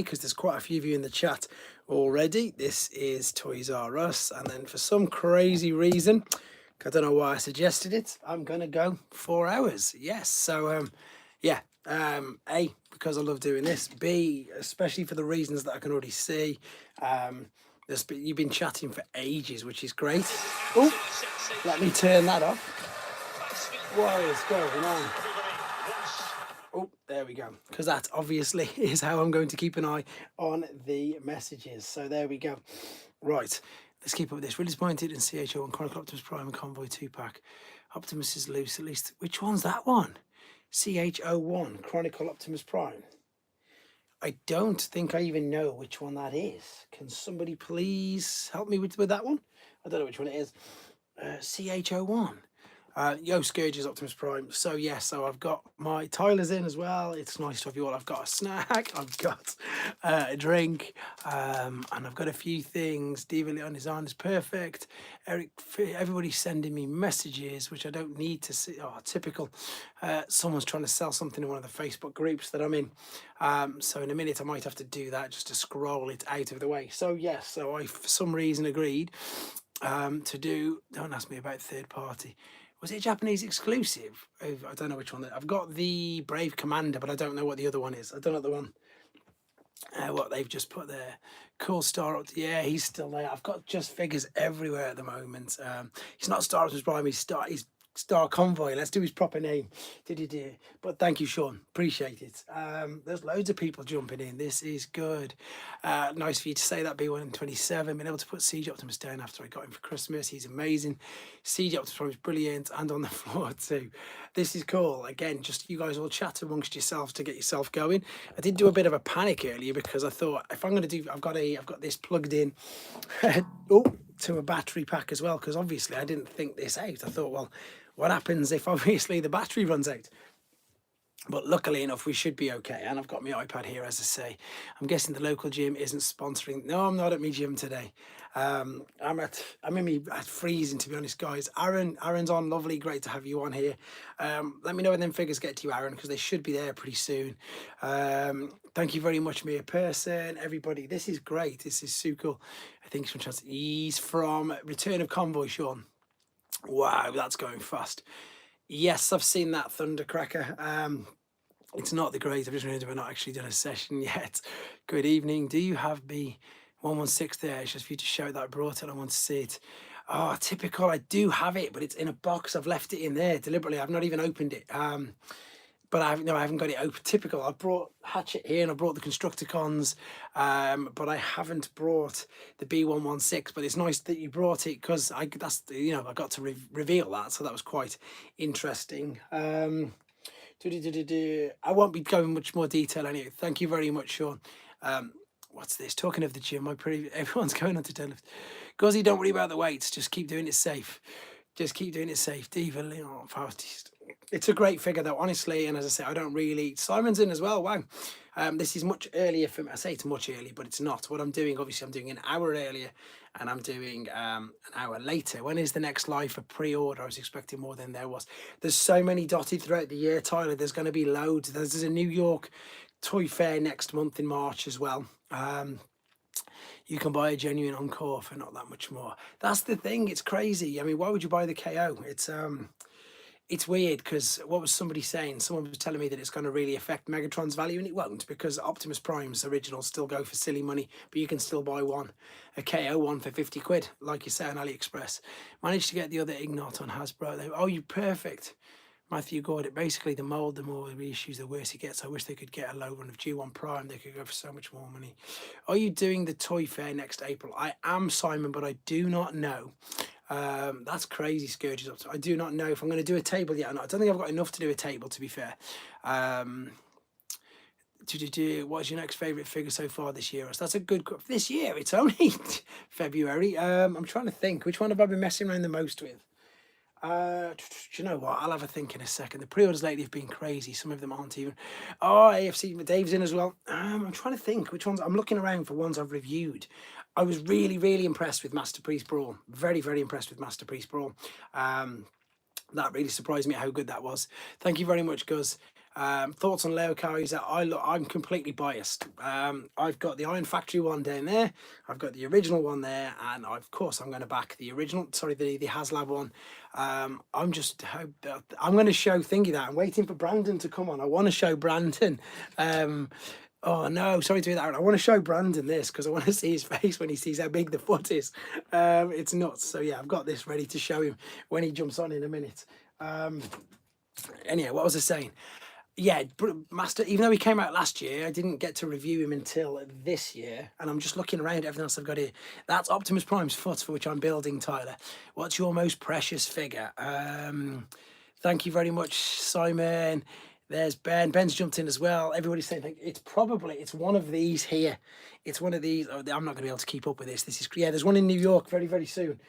because there's quite a few of you in the chat already. This is Toys R Us, and then for some crazy reason, I don't know why I suggested it, I'm gonna go 4 hours. Yes, so yeah. A, because I love doing this. B, especially for the reasons that I can already see. You've been chatting for ages, which is great. Oh, let me turn that off. What is going on? Oh, there we go. Because that obviously is how I'm going to keep an eye on the messages. So there we go. Right, let's keep up with this. Really disappointed in CHO1 Chronicle Optimus Prime and Convoy 2-pack. Optimus is loose, at least. Which one's that one? CHO1 Chronicle Optimus Prime. I don't think I even know which one that is. Can somebody please help me with that one? I don't know which one it is. CHO1. Yo, Scourge's Optimus Prime. So yes, so I've got my Tyler's in as well. It's nice to have you all. I've got a snack, I've got a drink, and I've got a few things. Diva Leon design is perfect. Eric, everybody's sending me messages, which I don't need to see. Oh, typical. Someone's trying to sell something in one of the Facebook groups that I'm in. So in a minute I might have to do that just to scroll it out of the way. So yes, so I for some reason agreed to do. Don't ask me about third party. Was it a Japanese exclusive? I don't know which one. I've got the Brave Commander, but I don't know what the other one is. I don't know the one. What they've just put there. Cool Star Up. Yeah, he's still there. I've got just figures everywhere at the moment. He's not Star Optimus Prime. He's Star Convoy. Let's do his proper name. But thank you, Sean. Appreciate it. There's loads of people jumping in. This is good. Nice for you to say that. B127. Been able to put Siege Optimus down after I got him for Christmas. He's amazing. Siege Optimus Prime is brilliant and on the floor too. This is cool. Again, just you guys all chat amongst yourselves to get yourself going. I did do a bit of a panic earlier because I thought if I'm going to do, I've got this plugged in. To a battery pack as well, because obviously I didn't think this out. I thought, well, what happens if obviously the battery runs out? But luckily enough, we should be okay. And I've got my iPad here, as I say. I'm guessing the local gym isn't sponsoring. No, I'm not at my gym today. I'm in me at freezing, to be honest, guys. Aaron's on. Lovely, great to have you on here. Let me know when them figures get to you, Aaron, because they should be there pretty soon. Thank you very much, Mia Person, everybody. This is great. This is so cool. I think he's from Return of Convoy, Sean. Wow, that's going fast. Yes, I've seen that Thundercracker. It's not the great. I've just realized we're not actually done a session yet. Good evening. Do you have B116 there? It's just for you to shout that I brought it. I want to see it. Oh, typical. I do have it, but it's in a box. I've left it in there deliberately. I've not even opened it. But I haven't got it open. Typical. I brought Hatchet here and I brought the Constructicons, but I haven't brought the B116. But it's nice that you brought it because I got to reveal that, so that was quite interesting. I won't be going much more detail anyway. Thank you very much, Sean. What's this? Talking of the gym, everyone's going on to deadlift. Guzzy, don't worry about the weights. Just keep doing it safe. Just keep doing it safe. Diva, fastest. It's a great figure though, honestly. And as I say, I don't really. Simon's in as well. Wow. This is much earlier for me. I say it's much earlier, but it's not. What I'm doing, obviously, I'm doing an hour earlier, and I'm doing an hour later. When is the next live for pre-order? I was expecting more than there was. There's so many dotted throughout the year, Tyler. There's going to be loads. There's a New York Toy Fair next month in March as well. You can buy a genuine Encore for not that much more. That's the thing. It's crazy. I mean, why would you buy the KO? It's weird because what was somebody saying? Someone was telling me that it's going to really affect Megatron's value, and it won't because Optimus Prime's originals still go for silly money, but you can still buy a KO one for 50 quid, like you say on AliExpress. Managed to get the other Ignat on Hasbro. Oh, you perfect. Matthew Gordon, basically the mould, the more reissues, the worse it gets. I wish they could get a low run of G1 Prime. They could go for so much more money. Are you doing the Toy Fair next April? I am, Simon, but I do not know. That's crazy, Scourges. I do not know if I'm going to do a table yet or not. I don't think I've got enough to do a table, to be fair. What's your next favourite figure so far this year? That's a good... This year? It's only February. I'm trying to think. Which one have I been messing around the most with? Do you know what? I'll have a think in a second. The pre-orders lately have been crazy. Some of them aren't even. Oh, AFC, Dave's in as well. I'm trying to think which ones. I'm looking around for ones I've reviewed. I was really, really impressed with Master Priest Brawl. Very, very impressed with Master Priest Brawl. That really surprised me how good that was. Thank you very much, Guz. Thoughts on Lego cars? I'm completely biased. I've got the Iron Factory one down there. I've got the original one there, and of course I'm going to back the original. Sorry, the HasLab one. I'm going to show Thingy that. I'm waiting for Brandon to come on. I want to show Brandon. Oh no, sorry to hear that. I want to show Brandon this because I want to see his face when he sees how big the foot is. It's nuts. So yeah, I've got this ready to show him when he jumps on in a minute. Anyhow, what was I saying? Yeah, Master, even though he came out last year, I didn't get to review him until this year. And I'm just looking around at everything else I've got here. That's Optimus Prime's foot, for which I'm building, Tyler. What's your most precious figure? Thank you very much, Simon. There's Ben. Ben's jumped in as well. Everybody's saying it's one of these here. It's one of these. Oh, I'm not going to be able to keep up with this. This is, yeah, there's one in New York very, very soon.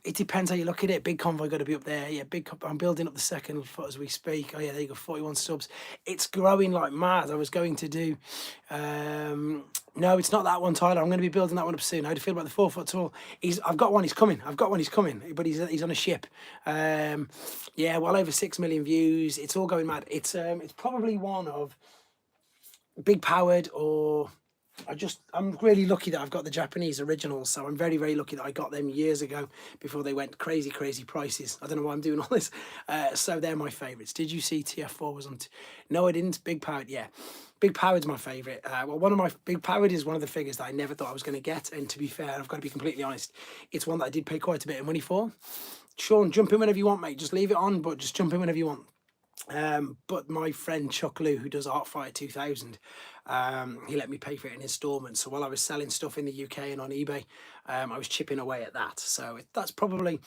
It depends how you look at it. Big Convoy got to be up there. Yeah, I'm building up the second foot as we speak. Oh yeah, there you go, 41 subs. It's growing like mad. I was going to do no, it's not that one, Tyler. I'm going to be building that one up soon. How do you feel about the 4 foot tall? I've got one, he's coming. But he's on a ship. Yeah, well over 6 million views. It's all going mad. It's probably one of big powered or I'm really lucky that I've got the Japanese originals, so I'm very, very lucky that I got them years ago before they went crazy, crazy prices. I don't know why I'm doing all this. So they're my favourites. Did you see TF4 was on? No, I didn't. Big Powered, yeah. Big Powered's my favourite. Well, one of my Big Powered is one of the figures that I never thought I was going to get. And to be fair, I've got to be completely honest, it's one that I did pay quite a bit of money for. Sean, jump in whenever you want, mate. Just leave it on, but just jump in whenever you want. But my friend Chuck Lou, who does Artfire 2000, he let me pay for it in installments. So while I was selling stuff in the UK and on eBay, I was chipping away at that. So that's probably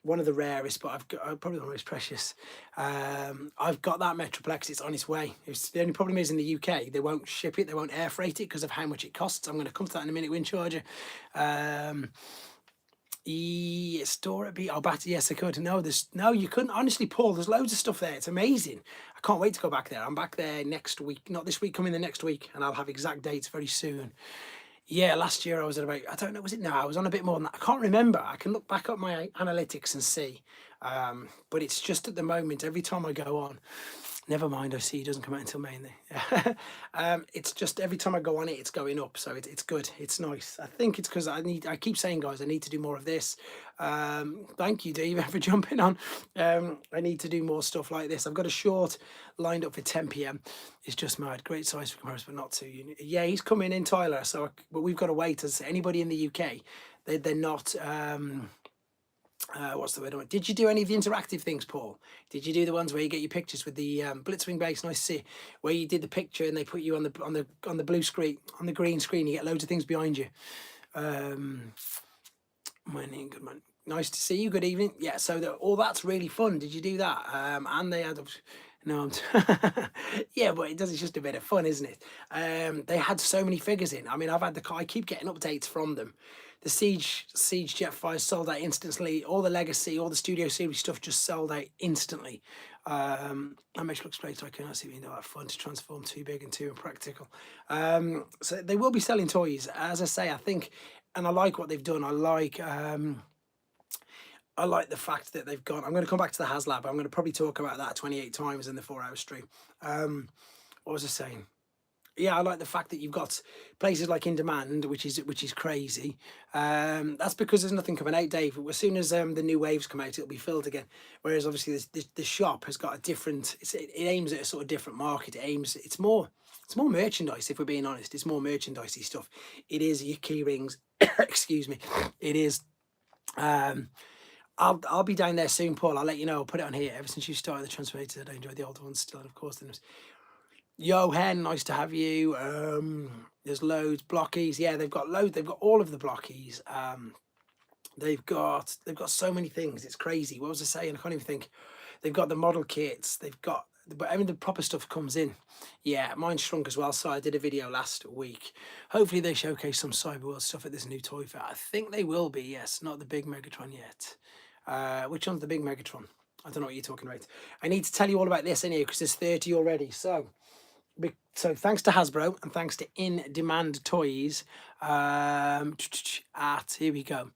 one of the rarest, but I've got probably the most precious. I've got that Metroplex. It's on its way. The only problem is in the UK, they won't ship it. They won't air freight it because of how much it costs. I'm going to come to that in a minute, Wind Charger. Store it. Oh, battery. Yes, I could. No, you couldn't. Honestly, Paul, there's loads of stuff there. It's amazing. I can't wait to go back there. I'm back there next week. Not this week, coming the next week, and I'll have exact dates very soon. Yeah, last year I was at about, I don't know, was it? No, I was on a bit more than that. I can't remember. I can look back up my analytics and see. But it's just at the moment, every time I go on, never mind, I see it doesn't come out until May. It's just every time I go on it, it's going up. So it's good. It's nice. I think it's because I keep saying, guys, I need to do more of this. Thank you, Dave, for jumping on. I need to do more stuff like this. I've got a short lined up for 10 p.m. It's just mad. Great size for comparison, but not too. Yeah, he's coming in, Tyler. So but we've got to wait. As anybody in the UK, they're not. What's the word? Did you do any of the interactive things, Paul? Did you do the ones where you get your pictures with the Blitzwing base? Nice to see. Where you did the picture and they put you on the blue screen, on the green screen. You get loads of things behind you. Morning, good man. Nice to see you. Good evening. Yeah. So all that's really fun. Did you do that? And they had. No, yeah, but it does. It's just a bit of fun, isn't it? They had so many figures in. I mean, I keep getting updates from them. The Siege Jetfire sold out instantly. All the Legacy, all the Studio Series stuff just sold out instantly. That makes it look great. I cannot see being that fun to transform too big and too impractical. So they will be selling toys. As I say, I think, and I like what they've done. I like the fact that they've gone. I'm going to come back to the HasLab. I'm going to probably talk about that 28 times in the 4-hour stream. What was I saying? Yeah, I like the fact that you've got places like In Demand, which is crazy. That's because there's nothing coming out, Dave. As soon as the new waves come out, it'll be filled again. Whereas obviously the shop has got a different. It aims at a sort of different market. It's more merchandise. If we're being honest, it's more merchandisey stuff. It is your key rings. Excuse me. It is. I'll be down there soon, Paul. I'll let you know. I'll put it on here. Ever since you started the transformators, I enjoyed the older ones still, and of course, Yo, Hen, nice to have you. There's loads blockies. Yeah, they've got loads. They've got all of the blockies. They've got so many things. It's crazy. What was I saying? I can't even think. They've got the model kits. But I mean, the proper stuff comes in. Yeah, mine's shrunk as well. So I did a video last week. Hopefully they showcase some Cyberworld stuff at this new toy fair. I think they will be. Yes, not the big Megatron yet. Which one's the big Megatron? I don't know what you're talking about. I need to tell you all about this anyway because there's 30 already. So thanks to Hasbro and thanks to In Demand Toys. Here we go.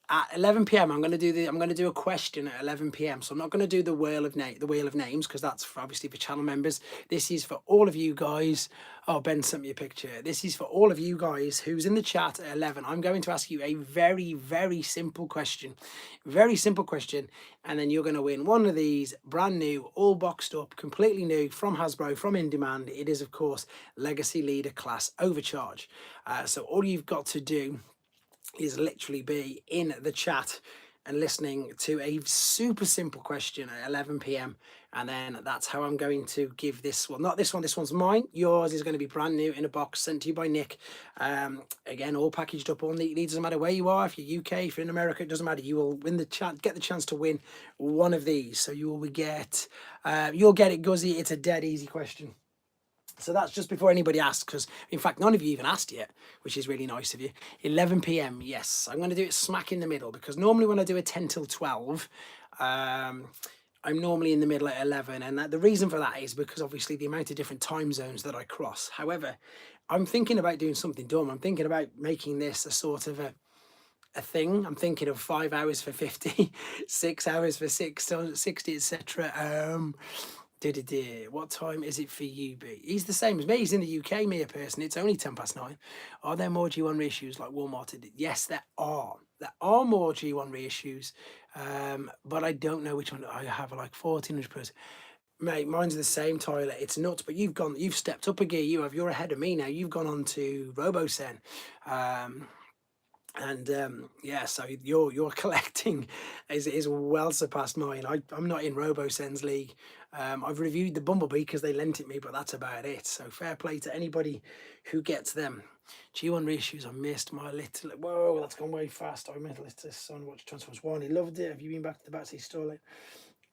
At 11 p.m. I'm going to do a question at 11 p.m. So I'm not going to do the wheel of names, because that's obviously for channel members. This is for all of you guys. Oh, Ben sent me a picture. This is for all of you guys who's in the chat at 11. I'm going to ask you a very, very simple question. Very simple question. And then you're going to win one of these, brand new, all boxed up, completely new, from Hasbro, from In Demand. It is, of course, Legacy Leader Class Overcharge. So all you've got to do is literally be in the chat and listening to a super simple question at 11 p.m. And then that's how I'm going to give this one. Not this one, this one's mine. Yours is going to be brand new in a box sent to you by Nick. Again, all packaged up, all neatly. It doesn't matter where you are. If you're UK, if you're in America, it doesn't matter. You will win get the chance to win one of these. So you will you'll get it, Guzzy. It's a dead easy question. So that's just before anybody asks, because in fact none of you even asked yet, which is really nice of you. 11 p.m. Yes, I'm going to do it smack in the middle, because normally when I do a 10 till 12, I'm normally in the middle at 11, and the reason for that is because obviously the amount of different time zones that I cross. However, I'm thinking about doing something dumb. I'm thinking about making this a sort of a thing. I'm thinking of 5 hours for 50, 6 hours for 60, etc. What time is it for you, B? He's the same as me. He's in the UK, me a person. It's only 9:10. Are there more G1 reissues like Walmart did? Yes, there are. There are more G1 reissues, but I don't know which one. I have like 1400 Mate, mine's the same, Tyler. It's nuts, but you've stepped up a gear. You're ahead of me now. You've gone on to RoboSen. Yeah, so your collecting is well surpassed mine. I'm not in RoboSen's league. I've reviewed the Bumblebee because they lent it me, but that's about it. So fair play to anybody who gets them. G1 reissues, I missed my little. Whoa, that's gone way fast. I missed little son watch Transformers 1. He loved it. Have you been back to the Batsy store?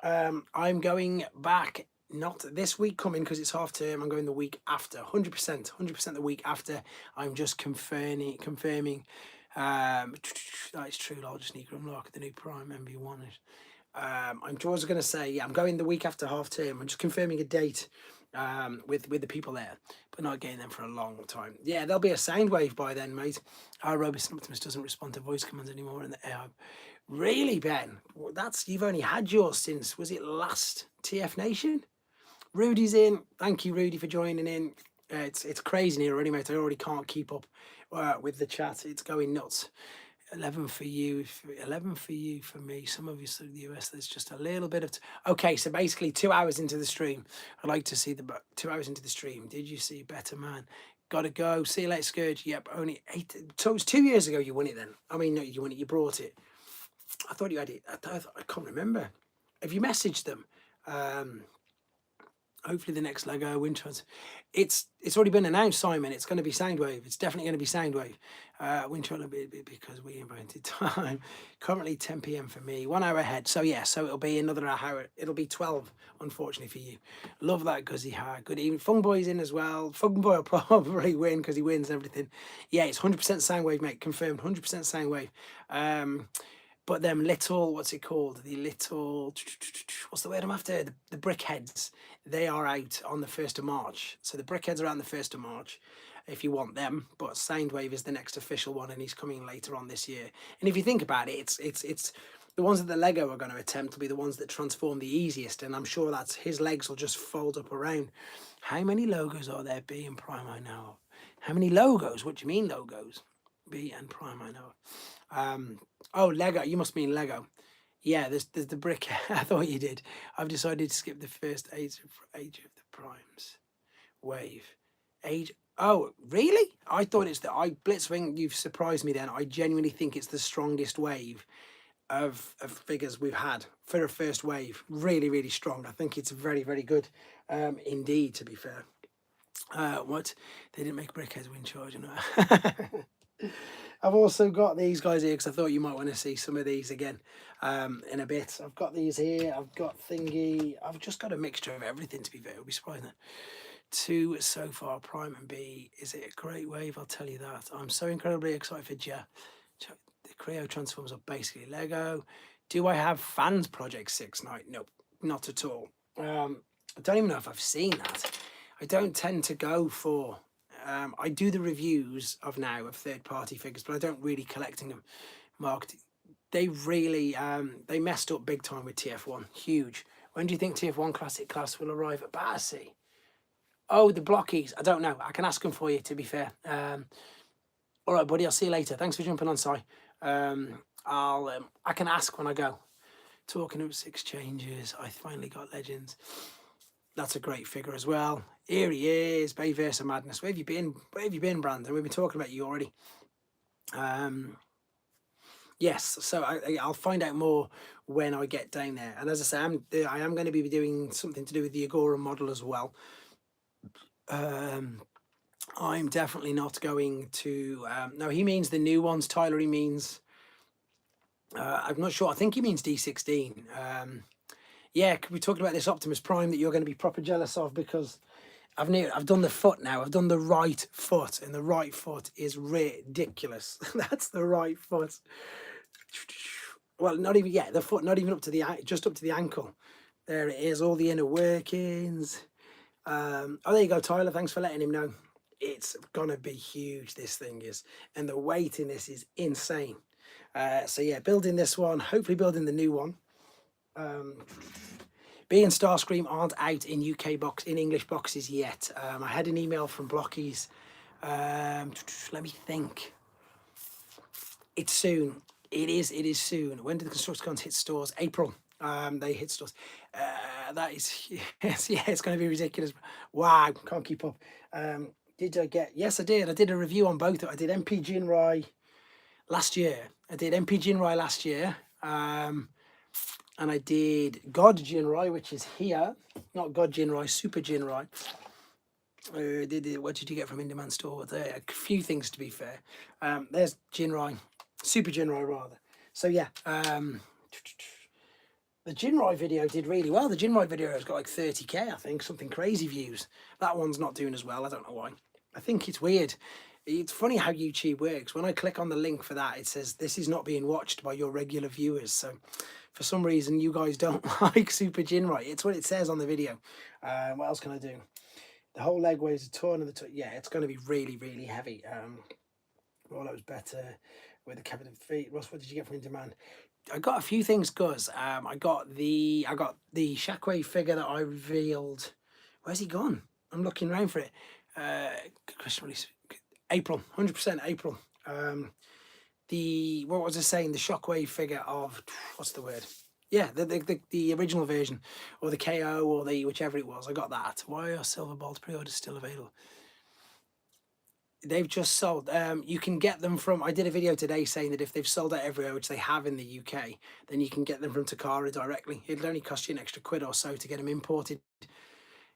I'm going back. Not this week coming because it's half term. I'm going the week after. 100% the week after. I'm just confirming. That is true. I'll just need to unlock the new Prime MB1. I'm just going to say, yeah, I'm going the week after half term. I'm just confirming a date with the people there, but not getting them for a long time. Yeah, there'll be a sound wave by then, mate. Our Robust Optimus doesn't respond to voice commands anymore in the air. Really, Ben? You've only had yours since, was it last TF Nation? Rudy's in. Thank you, Rudy, for joining in. It's crazy in here already, mate. I already can't keep up with the chat. It's going nuts. 11 for you, 11 for you, for me. Some of you through the US, there's just a little bit of... Okay, so basically 2 hours into the stream. I'd like to see 2 hours into the stream. Did you see Better Man? Gotta go. See you later, Scourge. Yep, only 8... So it was 2 years ago you won it then? I mean, no, you won it. You brought it. I thought you had it. I can't remember. Have you messaged them? Hopefully the next Lego Wintrons. It's already been announced, Simon. It's going to be Soundwave. It's definitely going to be Soundwave. Wintron will be because we invented time. Currently 10 p.m. for me. 1 hour ahead. So yeah, so it'll be another hour. It'll be 12, unfortunately, for you. Love that, Guzzy. Hi. Good evening. Fungboy's in as well. Fungboy will probably win because he wins everything. Yeah, it's 100% Soundwave, mate. Confirmed. 100% Soundwave. But them little, what's it called? The little, what's the word I'm after? The brickheads. They are out on the 1st of March. So the brickheads are out on the 1st of March if you want them. But Soundwave is the next official one and he's coming later on this year. And if you think about it, it's the ones that the Lego are going to attempt will be the ones that transform the easiest. And I'm sure that's his legs will just fold up around. How many logos are there, B and Prime, I know? How many logos? What do you mean logos? B and Prime, I know. Oh, Lego. You must mean Lego. Yeah, there's the brick. I thought you did. I've decided to skip the first age of the Primes wave. Age. Oh, really? I thought it's Blitzwing. You've surprised me. Then I genuinely think it's the strongest wave of figures we've had for a first wave. Really, really strong. I think it's very, very good indeed. To be fair. What? They didn't make brickheads win charge, you know. I've also got these guys here because I thought you might want to see some of these again in a bit. I've got these here. I've got thingy. I've just got a mixture of everything, to be fair. It'll be surprising. 2 so far, Prime and B. Is it a great wave? I'll tell you that. I'm so incredibly excited for Ja. The Creo Transformers are basically Lego. Do I have Fans Project 6 Night? Nope, not at all. I don't even know if I've seen that. I don't tend to go for... I do the reviews of third-party figures, but I don't really collecting them. Marketing they really they messed up big time with TF1. Huge. When do you think TF1 Classic Class will arrive at Battersea? Oh, the blockies. I don't know. I can ask them for you, to be fair. All right, buddy. I'll see you later. Thanks for jumping on, Si. I can ask when I go. Talking of 6 changes, I finally got Legends. That's a great figure as well. Here he is, Bayverse of Madness. Where have you been? Where have you been, Brandon? We've been talking about you already. Yes, so I'll find out more when I get down there. And as I say, I am going to be doing something to do with the Agora model as well. I'm definitely not going to. No, he means the new ones. Tyler, he means. I'm not sure. I think he means D16. Yeah, we're talking about this Optimus Prime that you're going to be proper jealous of because I've done the foot now. I've done the right foot, and the right foot is ridiculous. That's the right foot. Well, not even the foot, not even up to the just up to the ankle. There it is, all the inner workings. Oh, there you go, Tyler. Thanks for letting him know. It's gonna be huge. This thing is, and the weight in this is insane. So yeah, building this one. Hopefully, building the new one. B and Starscream aren't out in English boxes yet. I had an email from Blockies. Let me think. It's soon. It is soon. When do the Constructicons hit stores? April. They hit stores. That is yeah, it's going to be ridiculous. Wow, can't keep up. Did I get? Yes, I did. I did a review on both. I did MP Jinrai last year. And I did God Jinrai, which is here. Not God Jinrai, Super Jinrai. What did you get from In-Demand Store? There, a few things to be fair. There's Jinrai, Super Jinrai rather. So yeah, the Jinrai video did really well. The Jinrai video has got like 30k, I think, something crazy views. That one's not doing as well. I don't know why. I think it's weird. It's funny how YouTube works. When I click on the link for that, it says this is not being watched by your regular viewers. So for some reason, you guys don't like Super Jinrai. It's what it says on the video. What else can I do? The whole leg weighs a ton of the yeah, it's going to be really, really heavy. Rollo's better with the cabinet feet. Russ, what did you get from In Demand? I got a few things, Gus. I got the Shockwave figure that I revealed. Where's he gone? I'm looking around for it. Question release. April, 100% April. What was I saying? The Shockwave figure of what's the word? Yeah, the original version, or the KO, or the whichever it was. I got that. Why are Silver Bolt pre-orders still available? They've just sold. You can get them from. I did a video today saying that if they've sold out everywhere, which they have in the UK, then you can get them from Takara directly. It'll only cost you an extra £1 or so to get them imported.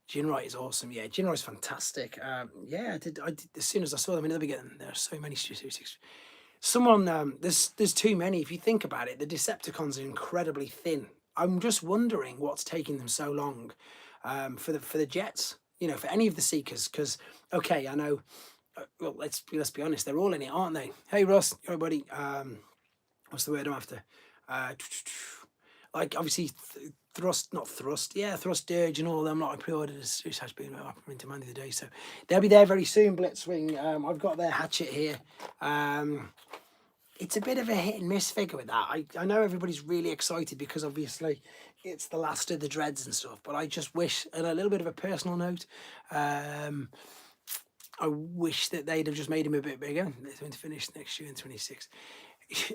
Jinrai is awesome. Yeah, Jinrai is fantastic. Yeah, I did. As soon as I saw them in the beginning, there are so many studios. Someone, there's too many. If you think about it, the Decepticons are incredibly thin. I'm just wondering what's taking them so long for the jets. You know, for any of the Seekers, because okay, I know. Well, let's be honest. They're all in it, aren't they? Hey, Russ, everybody. What's the word I'm after? Like obviously thrust, yeah, thrust dirge and all them. Like I pre-ordered as has been in demand the other day, so they'll be there very soon. Blitzwing. I've got their hatchet here. It's a bit of a hit and miss figure with that. I know everybody's really excited because obviously it's the last of the dreads and stuff, but I just wish, on a little bit of a personal note, I wish that they'd have just made him a bit bigger. They're going to finish next year in 26.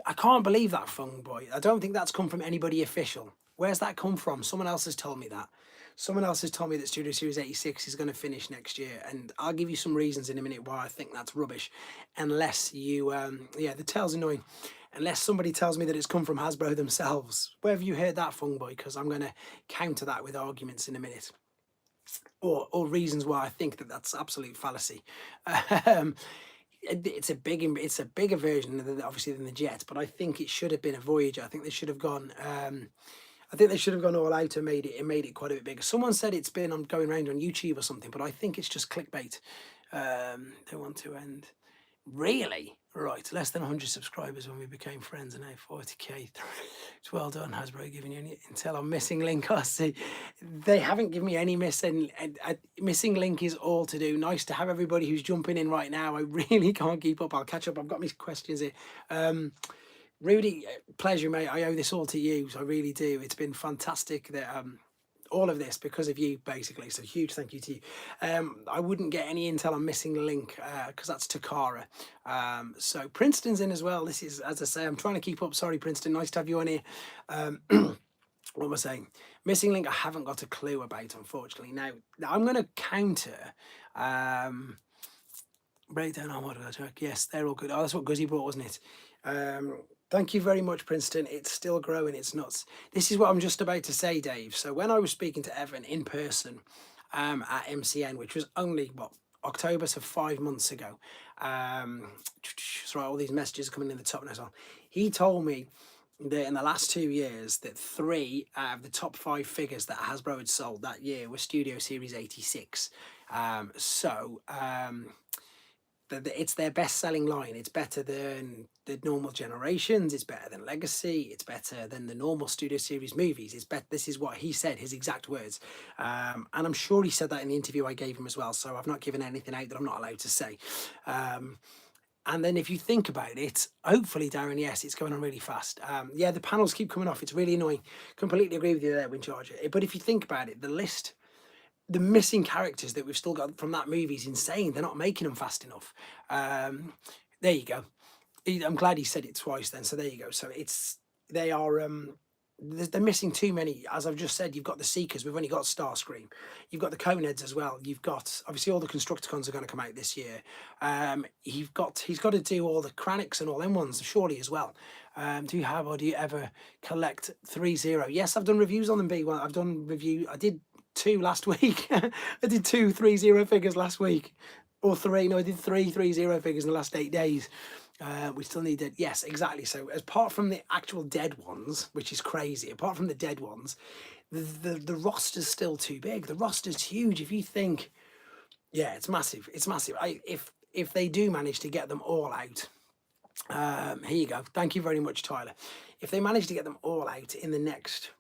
I can't believe that, Fung Boy. I don't think that's come from anybody official. Where's that come from? Someone else has told me that. Someone else has told me that Studio Series 86 is going to finish next year. And I'll give you some reasons in a minute why I think that's rubbish. Unless you, yeah, the tale's annoying. Unless somebody tells me that it's come from Hasbro themselves. Where have you heard that, Fung Boy? Because I'm going to counter that with arguments in a minute. Or reasons why I think that that's absolute fallacy. It's a bigger version obviously than the Jet, but I think it should have been a Voyager. I think they should have gone. I think they should have gone all out and made it quite a bit bigger. Someone said it's been on going around on YouTube or something, but I think it's just clickbait. They want to end. Really? Right, less than 100 subscribers when we became friends, and now 40k. It's well done, Hasbro, giving you any intel on missing link. I see. They haven't given me any missing link. Is all to do. Nice to have everybody who's jumping in right now. I really can't keep up. I'll catch up. I've got my questions here. Rudy, pleasure, mate. I owe this all to you. I really do. It's been fantastic that all of this because of you, basically. So huge thank you to you. I wouldn't get any intel on missing link because that's Takara. So Princeton's in as well. This is, as I say, I'm trying to keep up. Sorry, Princeton. Nice to have you on here. What am I saying? Missing link, I haven't got a clue about, unfortunately. Now I'm going to counter. Breakdown on what did I check? Yes, they're all good. Oh, that's what Guzzy brought, wasn't it? Thank you very much, Princeton. It's still growing. It's nuts. This is what I'm just about to say, Dave. So when I was speaking to Evan in person at MCN, which was only, what, October, so 5 months ago. Sorry, all these messages are coming in the top now. He told me that in the last 2 years that 3 out of the top 5 figures that Hasbro had sold that year were Studio Series 86. It's their best-selling line. It's better than the normal Generations. It's better than Legacy. It's better than the normal Studio Series movies. It's better. This is what he said, his exact words. And I'm sure he said that in the interview I gave him as well. So I've not given anything out that I'm not allowed to say. And then if you think about it, hopefully, Darren, yes, it's going on really fast. Yeah, the panels keep coming off. It's really annoying. Completely agree with you there, Windcharger. But if you think about it, the list, the missing characters that we've still got from that movie is insane. They're not making them fast enough. There you go. I'm glad he said it twice then. So there you go. So they are they're missing too many. As I've just said, you've got the Seekers. We've only got Starscream. You've got the Coneheads as well. You've got obviously all the Constructicons are going to come out this year. He's got to do all the Kranix and all them ones surely as well. Do you have or do you ever collect 3-0? Yes, I've done reviews on them. B1. I've done review. I did 2 last week. I did 2 3-0 figures last week, or 3. No, I did 3 3-0 figures in the last 8 days. We still needed, yes, exactly. So apart from the actual dead ones, which is crazy, apart from the dead ones, the roster's still too big. The roster's huge. If you think, yeah, it's massive. It's massive. If they do manage to get them all out, here you go. Thank you very much, Tyler. If they manage to get them all out in the next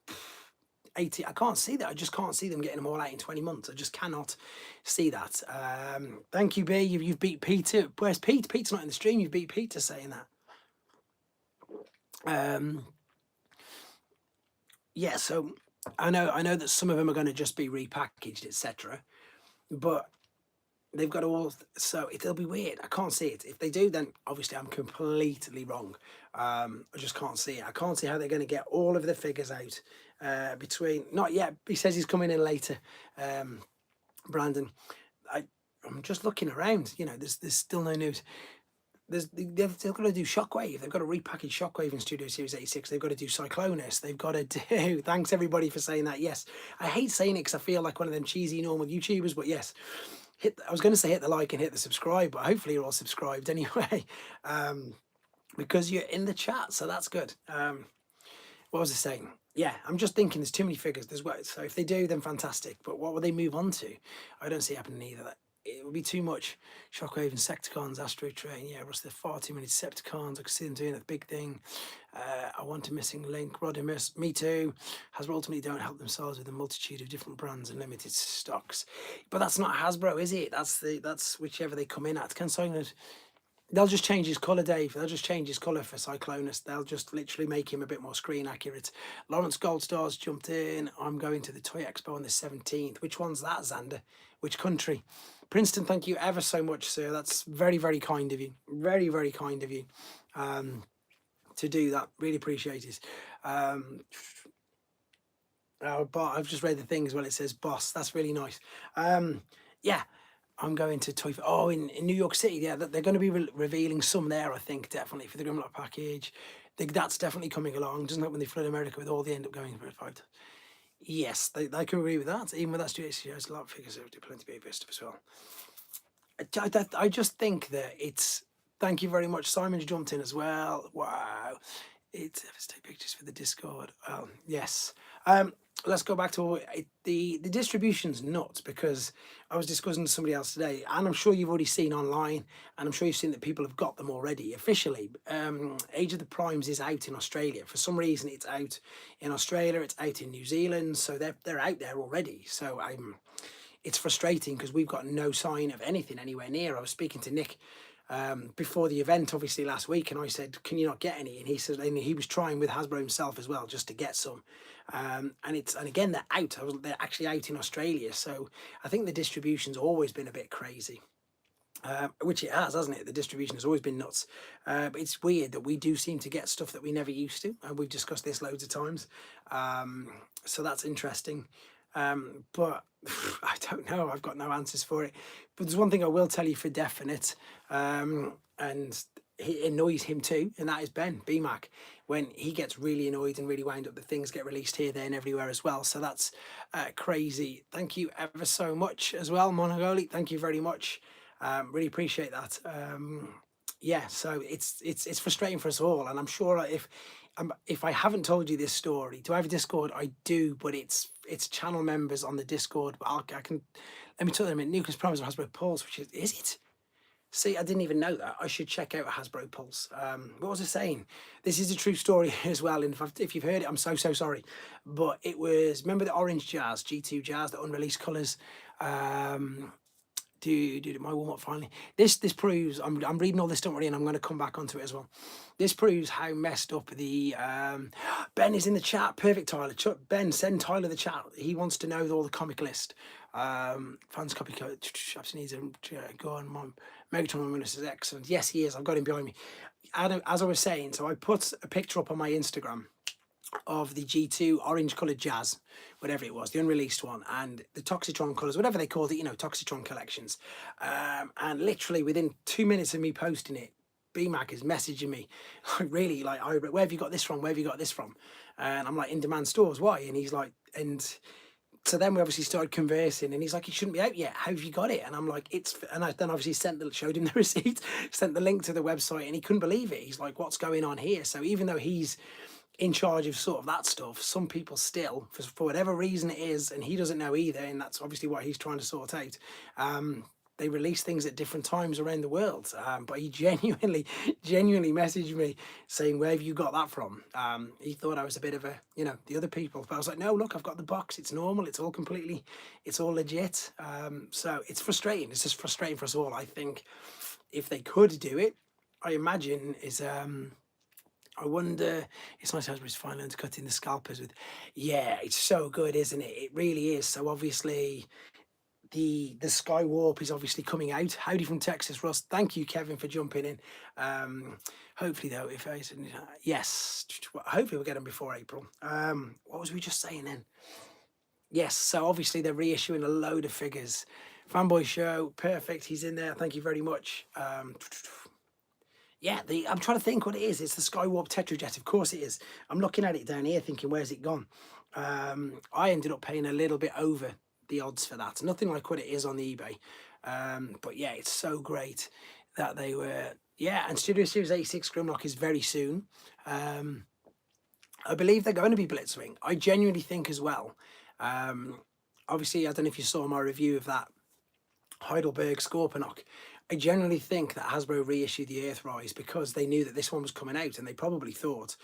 80, I can't see that. I just can't see them getting them all out in 20 months. I just cannot see that. Thank you, B. You've beat Peter. Where's Pete? Pete's not in the stream. You've beat Peter saying that. Yeah, so I know that some of them are going to just be repackaged, etc. But they've got all, so it'll be weird. I can't see it. If they do, then obviously I'm completely wrong. I just can't see it. I can't see how they're going to get all of the figures out between, not yet. He says he's coming in later. Brandon, I'm just looking around. You know, there's still no news. They've got to do Shockwave. They've got to repackage Shockwave in Studio Series 86. They've got to do Cyclonus. They've got to do... Thanks, everybody, for saying that. Yes, I hate saying it because I feel like one of them cheesy normal YouTubers, but yes. I was going to say hit the like and hit the subscribe, but hopefully you're all subscribed anyway, because you're in the chat, so that's good. What was I saying? Yeah, I'm just thinking there's too many figures. So if they do, then fantastic. But what will they move on to? I don't see it happening either. It would be too much. Shockwave and Secticons, Astro Train. Yeah, Russ, there's far too many Decepticons. I can see them doing that big thing. I want a missing link. Rodimus, me too. Hasbro ultimately don't help themselves with a multitude of different brands and limited stocks. But that's not Hasbro, is it? That's whichever they come in at. They'll just change his colour, Dave. They'll just change his colour for Cyclonus. They'll just literally make him a bit more screen accurate. Lawrence Goldstar's jumped in. I'm going to the Toy Expo on the 17th. Which one's that, Xander? Which country? Princeton, thank you ever so much, sir. That's very, very kind of you. Very, very kind of you to do that. Really appreciate it. But I've just read the thing as well. It says boss. That's really nice. Yeah. I'm going to Toy Fair. Oh, in New York City. Yeah, they're going to be revealing some there, I think, definitely, for the Grimlock package. That's definitely coming along. Doesn't it, when they flood America with all the end up going for a fight? Yes, they can agree with that. Even with that studio, there's a lot of figures that do plenty of baby stuff as well. I just think that it's... Thank you very much. Simon's jumped in as well. Wow. It's take pictures for the Discord. Yes. Let's go back to the distribution's nuts, because I was discussing with somebody else today, and I'm sure you've already seen online, and I'm sure you've seen that people have got them already officially. Age of the Primes is out in Australia. For some reason, it's out in Australia. It's out in New Zealand, so they're out there already. So it's frustrating because we've got no sign of anything anywhere near. I was speaking to Nick before the event, obviously last week, and I said, "Can you not get any?" And he said, and he was trying with Hasbro himself as well, just to get some. And again, they're out. They're actually out in Australia, so I think the distribution's always been a bit crazy. Which it has, hasn't it? The distribution has always been nuts. But it's weird that we do seem to get stuff that we never used to, and we've discussed this loads of times. So that's interesting. But I don't know. I've got no answers for it. But there's one thing I will tell you for definite, and it annoys him too, and that is Ben BMAC. When he gets really annoyed and really wound up, that things get released here, there, and everywhere as well. So that's crazy. Thank you ever so much as well, Monogoli. Thank you very much. Really appreciate that. Yeah, so it's frustrating for us all, and I'm sure if I haven't told you this story, do I have a Discord? I do, but it's channel members on the Discord. But I can let me tell them. Nucleus Primes of Hasbro Pulse, which is it? See, I didn't even know that. I should check out Hasbro Pulse. What was I saying? This is a true story as well. And if you've heard it, I'm so sorry. But it was, remember the orange jazz, G2 jazz, the unreleased colours. Do my warm up finally. This proves I'm reading all this, don't worry, and I'm going to come back onto it as well. This proves how messed up the Ben is in the chat. Perfect, Tyler. Ben, send Tyler the chat. He wants to know all the comic list. Fans copy code. Absolutely needs to go on. Mom, Megatron Minus is excellent. Yes, he is. I've got him behind me. As I was saying, so I put a picture up on my Instagram of the G2 orange coloured jazz, whatever it was, the unreleased one, and the Toxitron colours, whatever they called it, you know, Toxitron collections. And literally within 2 minutes of me posting it, BMAC is messaging me, really, like, where have you got this from? Where have you got this from? And I'm like, in demand stores, why? And he's like, and so then we obviously started conversing, and he's like, it shouldn't be out yet. How have you got it? And I'm like, and I then obviously showed him the receipt, sent the link to the website, and he couldn't believe it. He's like, what's going on here? So even though he's in charge of sort of that stuff, some people still, for whatever reason it is, and he doesn't know either, and that's obviously what he's trying to sort out, they release things at different times around the world. But he genuinely messaged me saying, where have you got that from? He thought I was a bit of a, you know, the other people, but I was like, no, look, I've got the box, it's normal, it's all legit. So it's frustrating. It's just frustrating for us all. I think if they could do it, I imagine is I wonder, it's nice Hasbro's finally to cut in the scalpers with, yeah, it's so good, isn't it? It really is. So obviously the Sky Warp is obviously coming out. Howdy from Texas, Russ. Thank you, Kevin, for jumping in. Hopefully though, if I said, yes, hopefully we'll get them before April. What was we just saying then? Yes, so obviously they're reissuing a load of figures. Fanboy Show, perfect. He's in there. Thank you very much. Yeah, I'm trying to think what it is. It's the Skywarp Tetrajet. Of course it is. I'm looking at it down here thinking, where's it gone? I ended up paying a little bit over the odds for that. Nothing like what it is on the eBay. But yeah, it's so great that they were... Yeah, and Studio Series 86 Grimlock is very soon. I believe they're going to be Blitzwing. I genuinely think as well. Obviously, I don't know if you saw my review of that Heidelberg Scorponok. I generally think that Hasbro reissued the Earthrise because they knew that this one was coming out, and they probably thought,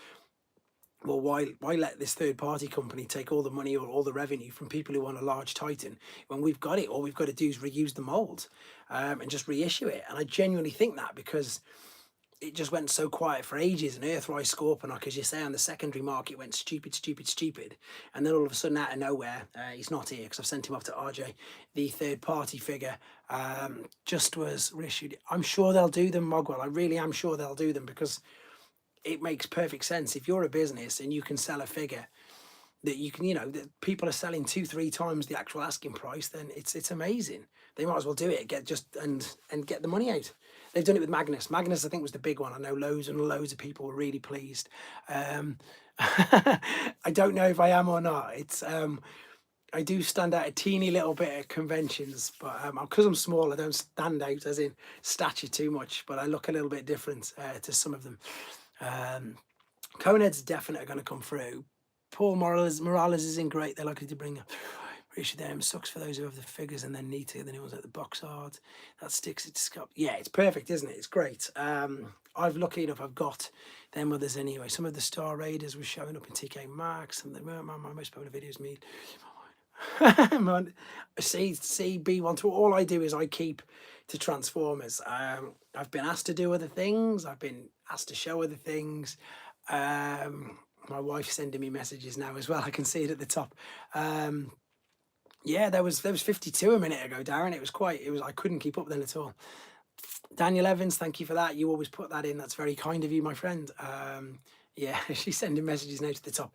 well, why let this third-party company take all the money or all the revenue from people who want a large Titan when we've got it? All we've got to do is reuse the mold and just reissue it. And I genuinely think that because it just went so quiet for ages, and Earthrise Scorponok, as you say, on the secondary market went stupid, and then all of a sudden out of nowhere, he's not here because I've sent him off to RJ, the third-party figure, just was reissued. I'm sure they'll do them, Mogwell. I really am sure they'll do them because it makes perfect sense. If you're a business and you can sell a figure that you can, you know, that people are selling 2-3 times the actual asking price, then it's amazing. They might as well do it, and get the money out. They've done it with Magnus. Magnus, I think, was the big one. I know loads and loads of people were really pleased. I don't know if I am or not. It's I do stand out a teeny little bit at conventions, but because I'm small, I don't stand out as in stature too much, but I look a little bit different to some of them. Conehead's definitely going to come through. Paul Morales isn't great. They're likely to bring a reissue them. Sucks for those who have the figures and then need to get the new ones like the box art. That sticks it to Scott. Yeah, it's perfect, isn't it? It's great. I've lucky enough, I've got them others anyway. Some of the Star Raiders were showing up in TK Maxx, and my most popular videos me. Man, see B1 to all I do is I keep to Transformers. I've been asked to do other things. I've been asked to show other things. My wife's sending me messages now as well. I can see it at the top. Yeah, there was 52 a minute ago, Darren. It was I couldn't keep up then at all. Daniel Evans, thank you for that. You always put that in. That's very kind of you, my friend. Yeah, she's sending messages now to the top.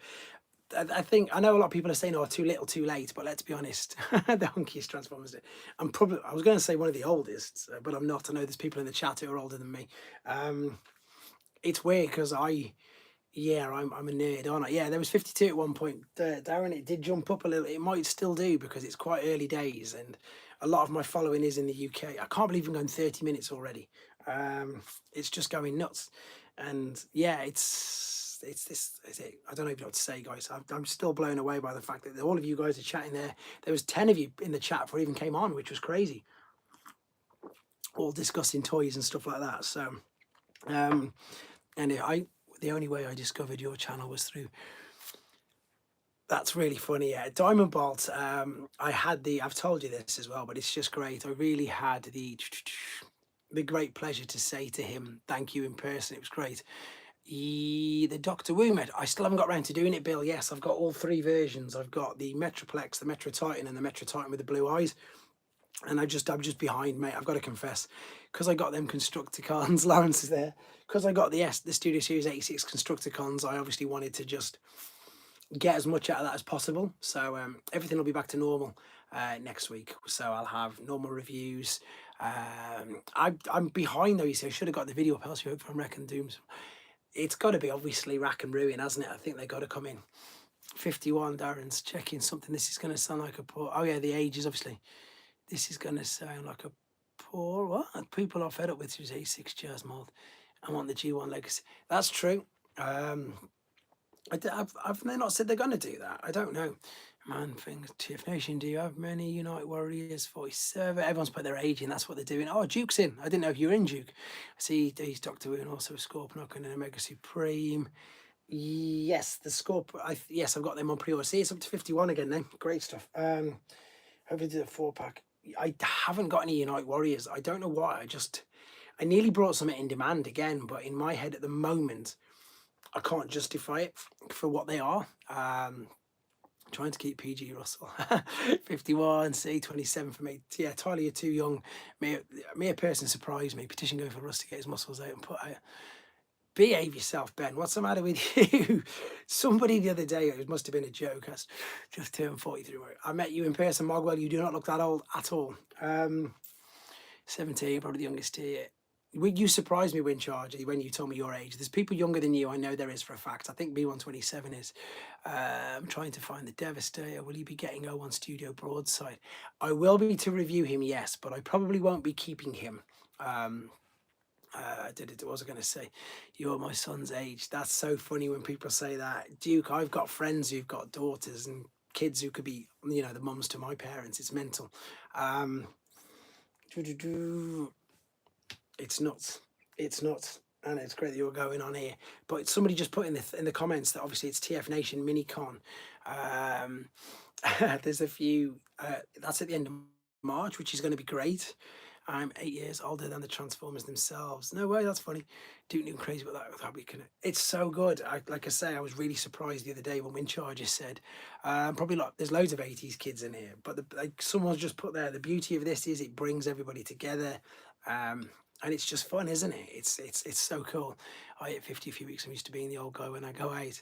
I think I know a lot of people are saying, "Oh, too little, too late." But let's be honest, the hunkiest Transformers. I was going to say one of the oldest, but I'm not. I know there's people in the chat who are older than me. It's weird because I'm a nerd, aren't I? Yeah, there was 52 at one point. Darren, it did jump up a little. It might still do because it's quite early days, and a lot of my following is in the UK. I can't believe I'm going 30 minutes already. It's just going nuts, and yeah, it's this. Is it? I don't even know what to say, guys. I'm still blown away by the fact that all of you guys are chatting there. There was 10 of you in the chat before I even came on, which was crazy. All discussing toys and stuff like that. So, and the only way I discovered your channel was through. That's really funny. Yeah, Diamond Bolt. I've told you this as well, but it's just great. I really had the great pleasure to say to him, thank you in person. It was great. The Doctor Who I still haven't got around to doing it, Bill. Yes, I've got all three versions. I've got the Metroplex, the Metro Titan, and the Metro Titan with the blue eyes. And I'm just behind, mate. I've got to confess, because I got them Constructicons. Lawrence is there. Because I got the Studio Series 86 Constructicons. I obviously wanted to just get as much out of that as possible. So everything will be back to normal next week. So I'll have normal reviews. I'm behind though. You see, I should have got the video up. Else you hope from Wreck and Dooms. It's got to be obviously Rack and Ruin, hasn't it? I think they got to come in. 51. Darren's checking something. This is going to sound like a poor. Oh yeah, the ages obviously. This is going to sound like a poor. What people are fed up with is A6 Jazz Mold. I want the G1 Legacy. That's true. I've they not said they're going to do that. I don't know. Man, things. TF Nation, do you have many Unite Warriors 47? Everyone's put their age in. That's what they're doing. Oh, Duke's in. I didn't know if you were in Duke. I see he's Doctor Who and also a Scorponok and an Omega Supreme. Yes, the Scorp. Yes, I've got them on pre-order. See, it's up to 51 again now. Great stuff. Hopefully did a 4-pack. I haven't got any Unite Warriors. I don't know why. I nearly brought some in demand again, but in my head at the moment, I can't justify it for what they are. Trying to keep PG, Russell. 51, C27 for me. Yeah, Tyler, you're too young. Mere person surprised me. Petition going for Russ to get his muscles out and put out. Behave yourself, Ben. What's the matter with you? Somebody the other day, it must have been a joke, has just turned 43. I met you in person, Mogwell. You do not look that old at all. 17, probably the youngest here. You surprised me, Wincharge, when you told me your age. There's people younger than you. I know there is for a fact. I think B127 is. I'm trying to find the Devastator. Will you be getting O1 Studio Broadside? I will be to review him, yes, but I probably won't be keeping him. What was I going to say? You're my son's age. That's so funny when people say that. Duke, I've got friends who've got daughters and kids who could be, the mums to my parents. It's mental. It's nuts. It's nuts. And it's great that you're going on here. But somebody just put in the comments that obviously it's TF Nation Minicon. There's a few. That's at the end of March, which is going to be great. I'm 8 years older than the Transformers themselves. No way, that's funny. Duke Nukem crazy about that. It's so good. Like I say, I was really surprised the other day when Wincharger said, probably there's loads of 80s kids in here, but someone's just put there, the beauty of this is it brings everybody together. And it's just fun, isn't it? It's so cool. I hit 50 a few weeks. I'm used to being the old guy when I go out.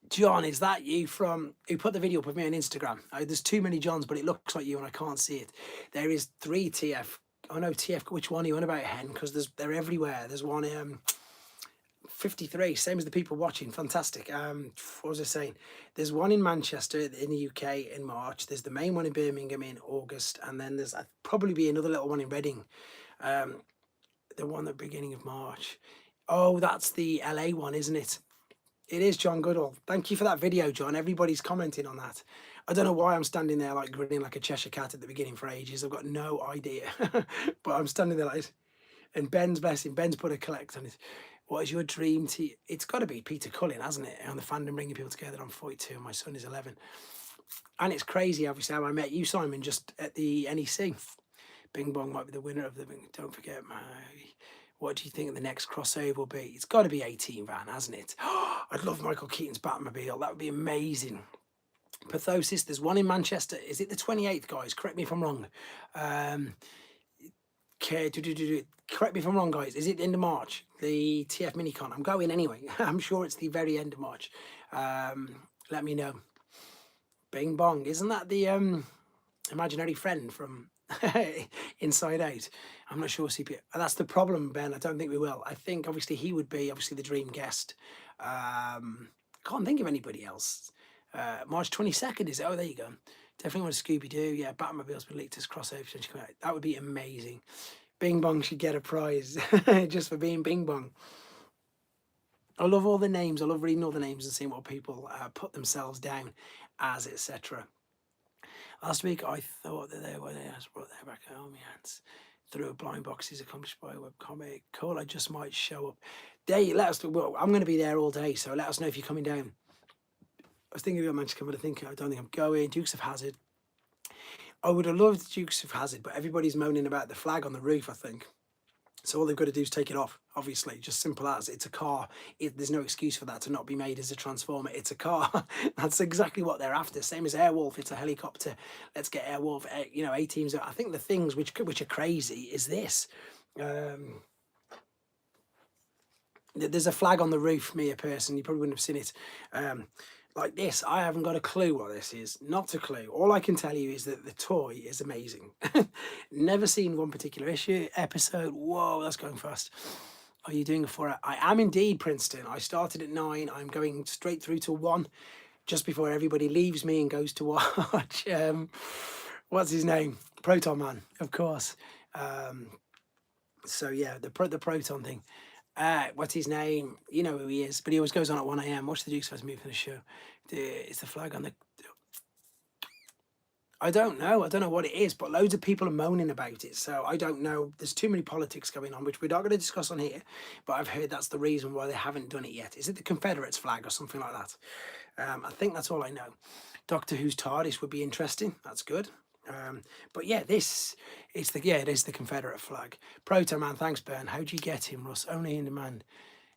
John, is that you who put the video up of me on Instagram? There's too many Johns, but it looks like you and I can't see it. There is 3 TF. Oh no, TF. Which one are you on about, Hen? Because they're everywhere. There's one 53, same as the people watching. Fantastic. What was I saying? There's one in Manchester in the UK in March. There's the main one in Birmingham in August, and then there's probably be another little one in Reading. The one at the beginning of March. Oh, that's the LA one, isn't it? It is John Goodall. Thank you for that video, John. Everybody's commenting on that. I don't know why I'm standing there like grinning like a Cheshire cat at the beginning for ages. I've got no idea. But I'm standing there like this. And Ben's blessing. Ben's put a collect on it. What is your dream team? It's got to be Peter Cullen, hasn't it? On the fandom bringing people together. I'm 42 and my son is 11. And it's crazy, obviously, how I met you, Simon, just at the NEC. Bing Bong might be the winner of the. Don't forget, my. What do you think the next crossover will be? It's got to be 18 van, hasn't it? I'd love Michael Keaton's Batmobile. That would be amazing. Pathosis, there's one in Manchester. Is it the 28th, guys? Correct me if I'm wrong. Correct me if I'm wrong, guys. Is it the end of March? The TF Minicon. I'm going anyway. I'm sure it's the very end of March. Let me know. Bing Bong. Isn't that the imaginary friend from Inside Out? I'm not sure. CP. That's the problem, Ben. I don't think we will. I think obviously he would be obviously the dream guest. Can't think of anybody else. March 22nd is it? Oh, there you go. Definitely want a Scooby Doo. Yeah, Batmobile's been leaked as crossover. That would be amazing. Bing Bong should get a prize just for being Bing Bong. I love all the names. I love reading all the names and seeing what people put themselves down as, etc. Last week, I thought that they brought their back home hands through a blind box is accomplished by a webcomic. Cool, I just might show up. Let us. Well, I'm going to be there all day, so let us know if you're coming down. I was thinking of Manchester, but I don't think I'm going. Dukes of Hazzard. I would have loved Dukes of Hazzard, but everybody's moaning about the flag on the roof, I think. So all they've got to do is take it off, obviously, just simple as. It's a car. There's no excuse for that to not be made as a Transformer. It's a car. That's exactly what they're after. Same as Airwolf, it's a helicopter. Let's get Airwolf, A-Teams. I think the things which are crazy is this. There's a flag on the roof, me, a person, you probably wouldn't have seen it. Like this, I haven't got a clue what this is. Not a clue. All I can tell you is that the toy is amazing. Never seen one particular episode. Whoa, that's going fast. Are you doing a 4 hour? I am indeed, Princeton. I started at 9. I'm going straight through to 1, just before everybody leaves me and goes to watch. What's his name? Proton Man, of course. So yeah, the Proton thing. What's his name? You know who he is, but he always goes on at 1 a.m. Watch the Duke's first move for the show. It's the flag on the. I don't know what it is, but loads of people are moaning about it. So I don't know. There's too many politics going on, which we're not going to discuss on here. But I've heard that's the reason why they haven't done it yet. Is it the Confederates flag or something like that? I think that's all I know. Doctor Who's TARDIS would be interesting. That's good. But yeah, it is the Confederate flag. Proto Man, thanks, Ben. How'd you get him, Russ? Only in demand.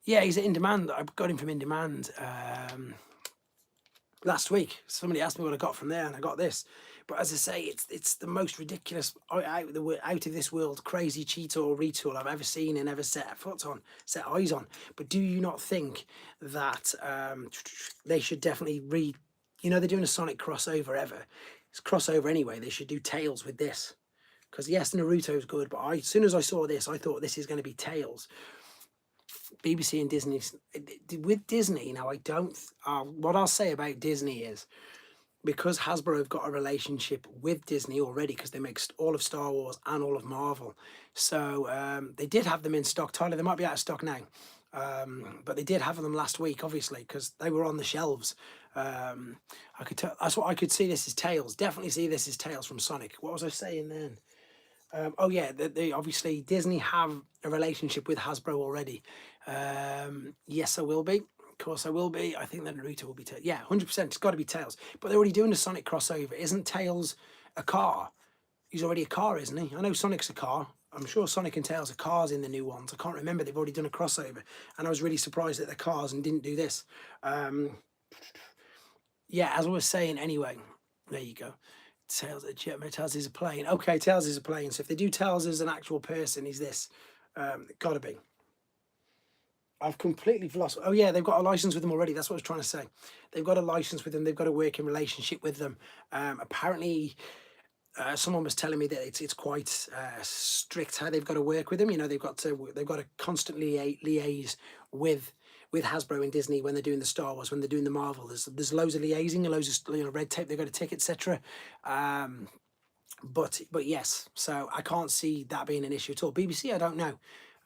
Yeah, he's in demand. I got him from in demand last week. Somebody asked me what I got from there, and I got this. But as I say, it's the most ridiculous, out of this world, crazy cheetah or retool I've ever seen and ever set eyes on. But do you not think that they should definitely they're doing a Sonic crossover ever. It's crossover anyway. They should do Tails with this, because yes, Naruto's good, but as soon as I saw this, I thought this is going to be Tails. BBC and Disney with Disney now. I don't. What I'll say about Disney is, because Hasbro have got a relationship with Disney already, because they make all of Star Wars and all of Marvel. So they did have them in stock. Tyler, they might be out of stock now. But they did have them last week, obviously, because they were on the shelves. I could tell. That's what I could see. This is Tails. Definitely see this is Tails from Sonic. What was I saying then? Oh yeah, they obviously Disney have a relationship with Hasbro already. Yes, I will be. Of course, I will be. I think that Naruto will be Tails. Yeah, 100%. It's got to be Tails. But they're already doing a Sonic crossover. Isn't Tails a car? He's already a car, isn't he? I know Sonic's a car. I'm sure Sonic and Tails are cars in the new ones. I can't remember. They've already done a crossover. And I was really surprised that they're cars and didn't do this. Yeah, as I was saying anyway. There you go. Tails is a plane. Okay, Tails is a plane. So if they do Tails as an actual person, he's this. Gotta be. I've completely lost. Oh yeah, they've got a license with them already. That's what I was trying to say. They've got a license with them. They've got a working relationship with them. Apparently... someone was telling me that it's quite strict how they've got to work with them. They've got to constantly liaise with Hasbro and Disney when they're doing the Star Wars, when they're doing the Marvel. There's loads of liaising and loads of red tape they've got to tick, etc. But yes, so I can't see that being an issue at all. BBC, I don't know.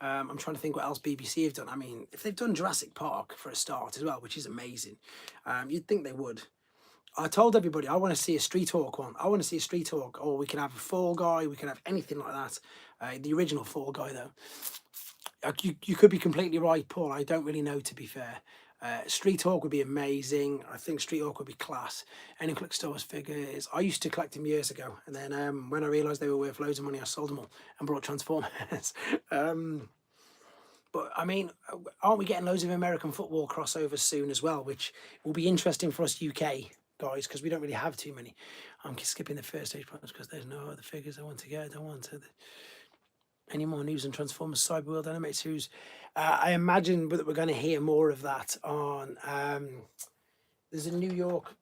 I'm trying to think what else BBC have done. I mean, if they've done Jurassic Park for a start as well, which is amazing, you'd think they would. I told everybody I want to see a Street Hawk one. I want to see a Street Hawk, or we can have a Fall Guy. We can have anything like that. The original Fall Guy, though. You could be completely right, Paul. I don't really know, to be fair. Street Hawk would be amazing. I think Street Hawk would be class. Any collect Star Wars figures. I used to collect them years ago, and then when I realised they were worth loads of money, I sold them all and brought Transformers. But I mean, aren't we getting loads of American football crossovers soon as well, which will be interesting for us UK guys because we don't really have too many. I'm skipping the first stage problems because there's no other figures I want to get. I don't want to. Any more news on Transformers Cyberworld Animated Series? I imagine that we're going to hear more of that on. There's a New York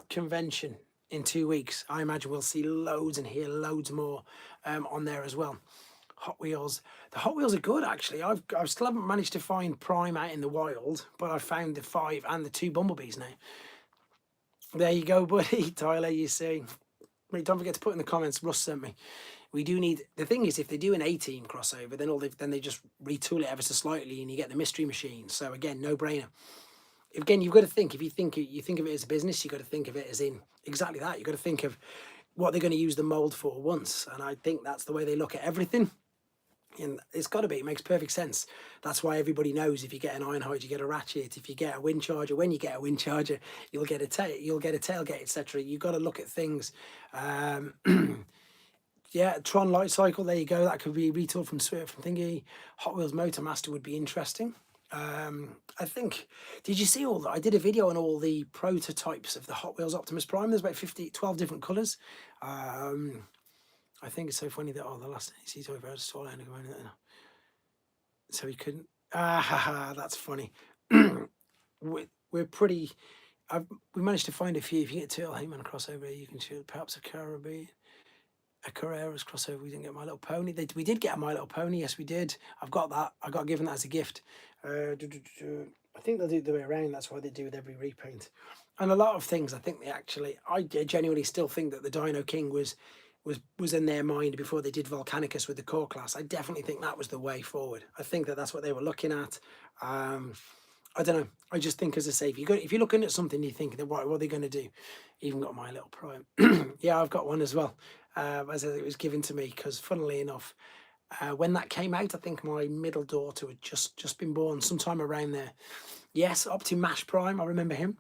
convention in 2 weeks. I imagine we'll see loads and hear loads more on there as well. Hot Wheels. The Hot Wheels are good actually. I've still haven't managed to find Prime out in the wild, but I found the 5 and the 2 Bumblebees now. There you go, buddy. Tyler, you see. Wait, don't forget to put in the comments. Russ sent me. We do need. The thing is, if they do an A-Team crossover, then they just retool it ever so slightly, and you get the Mystery Machine. So again, no brainer. Again, you've got to think. If you think of it as a business, you've got to think of it as in exactly that. You've got to think of what they're going to use the mold for once, and I think that's the way they look at everything. And it's got to be. It makes perfect sense. That's why everybody knows if you get an Ironhide, you get a Ratchet. If you get a Wind Charger, when you get a Wind Charger, you'll get a tailgate, etc. You've got to look at things. Yeah, Tron Light Cycle. There you go. That could be retooled from Thingy. Hot Wheels Motor Master would be interesting. I think. Did you see all that? I did a video on all the prototypes of the Hot Wheels Optimus Prime. There's about 12 different colours. I think it's so funny that the last he's over at store and going so he couldn't. That's funny. we're pretty. We managed to find a few. If you get Turtle Heyman crossover, you can shoot perhaps a Caribbean. A Carreras crossover. We didn't get My Little Pony. We did get a My Little Pony. Yes, we did. I've got that. I got given that as a gift. I think they'll do it the way around. That's why they do with every repaint. And a lot of things, I think I genuinely still think that the Dino King was in their mind before they did Volcanicus with the core class. I definitely think that was the way forward. I think that that's what they were looking at. I don't know. I just think, as I say, if you're looking at something, you think, what are they going to do? Even got My Little Prime. Yeah, I've got one as well. As it was given to me because, funnily enough, when that came out, I think my middle daughter had just been born, sometime around there. Yes, Optimash Prime. I remember him.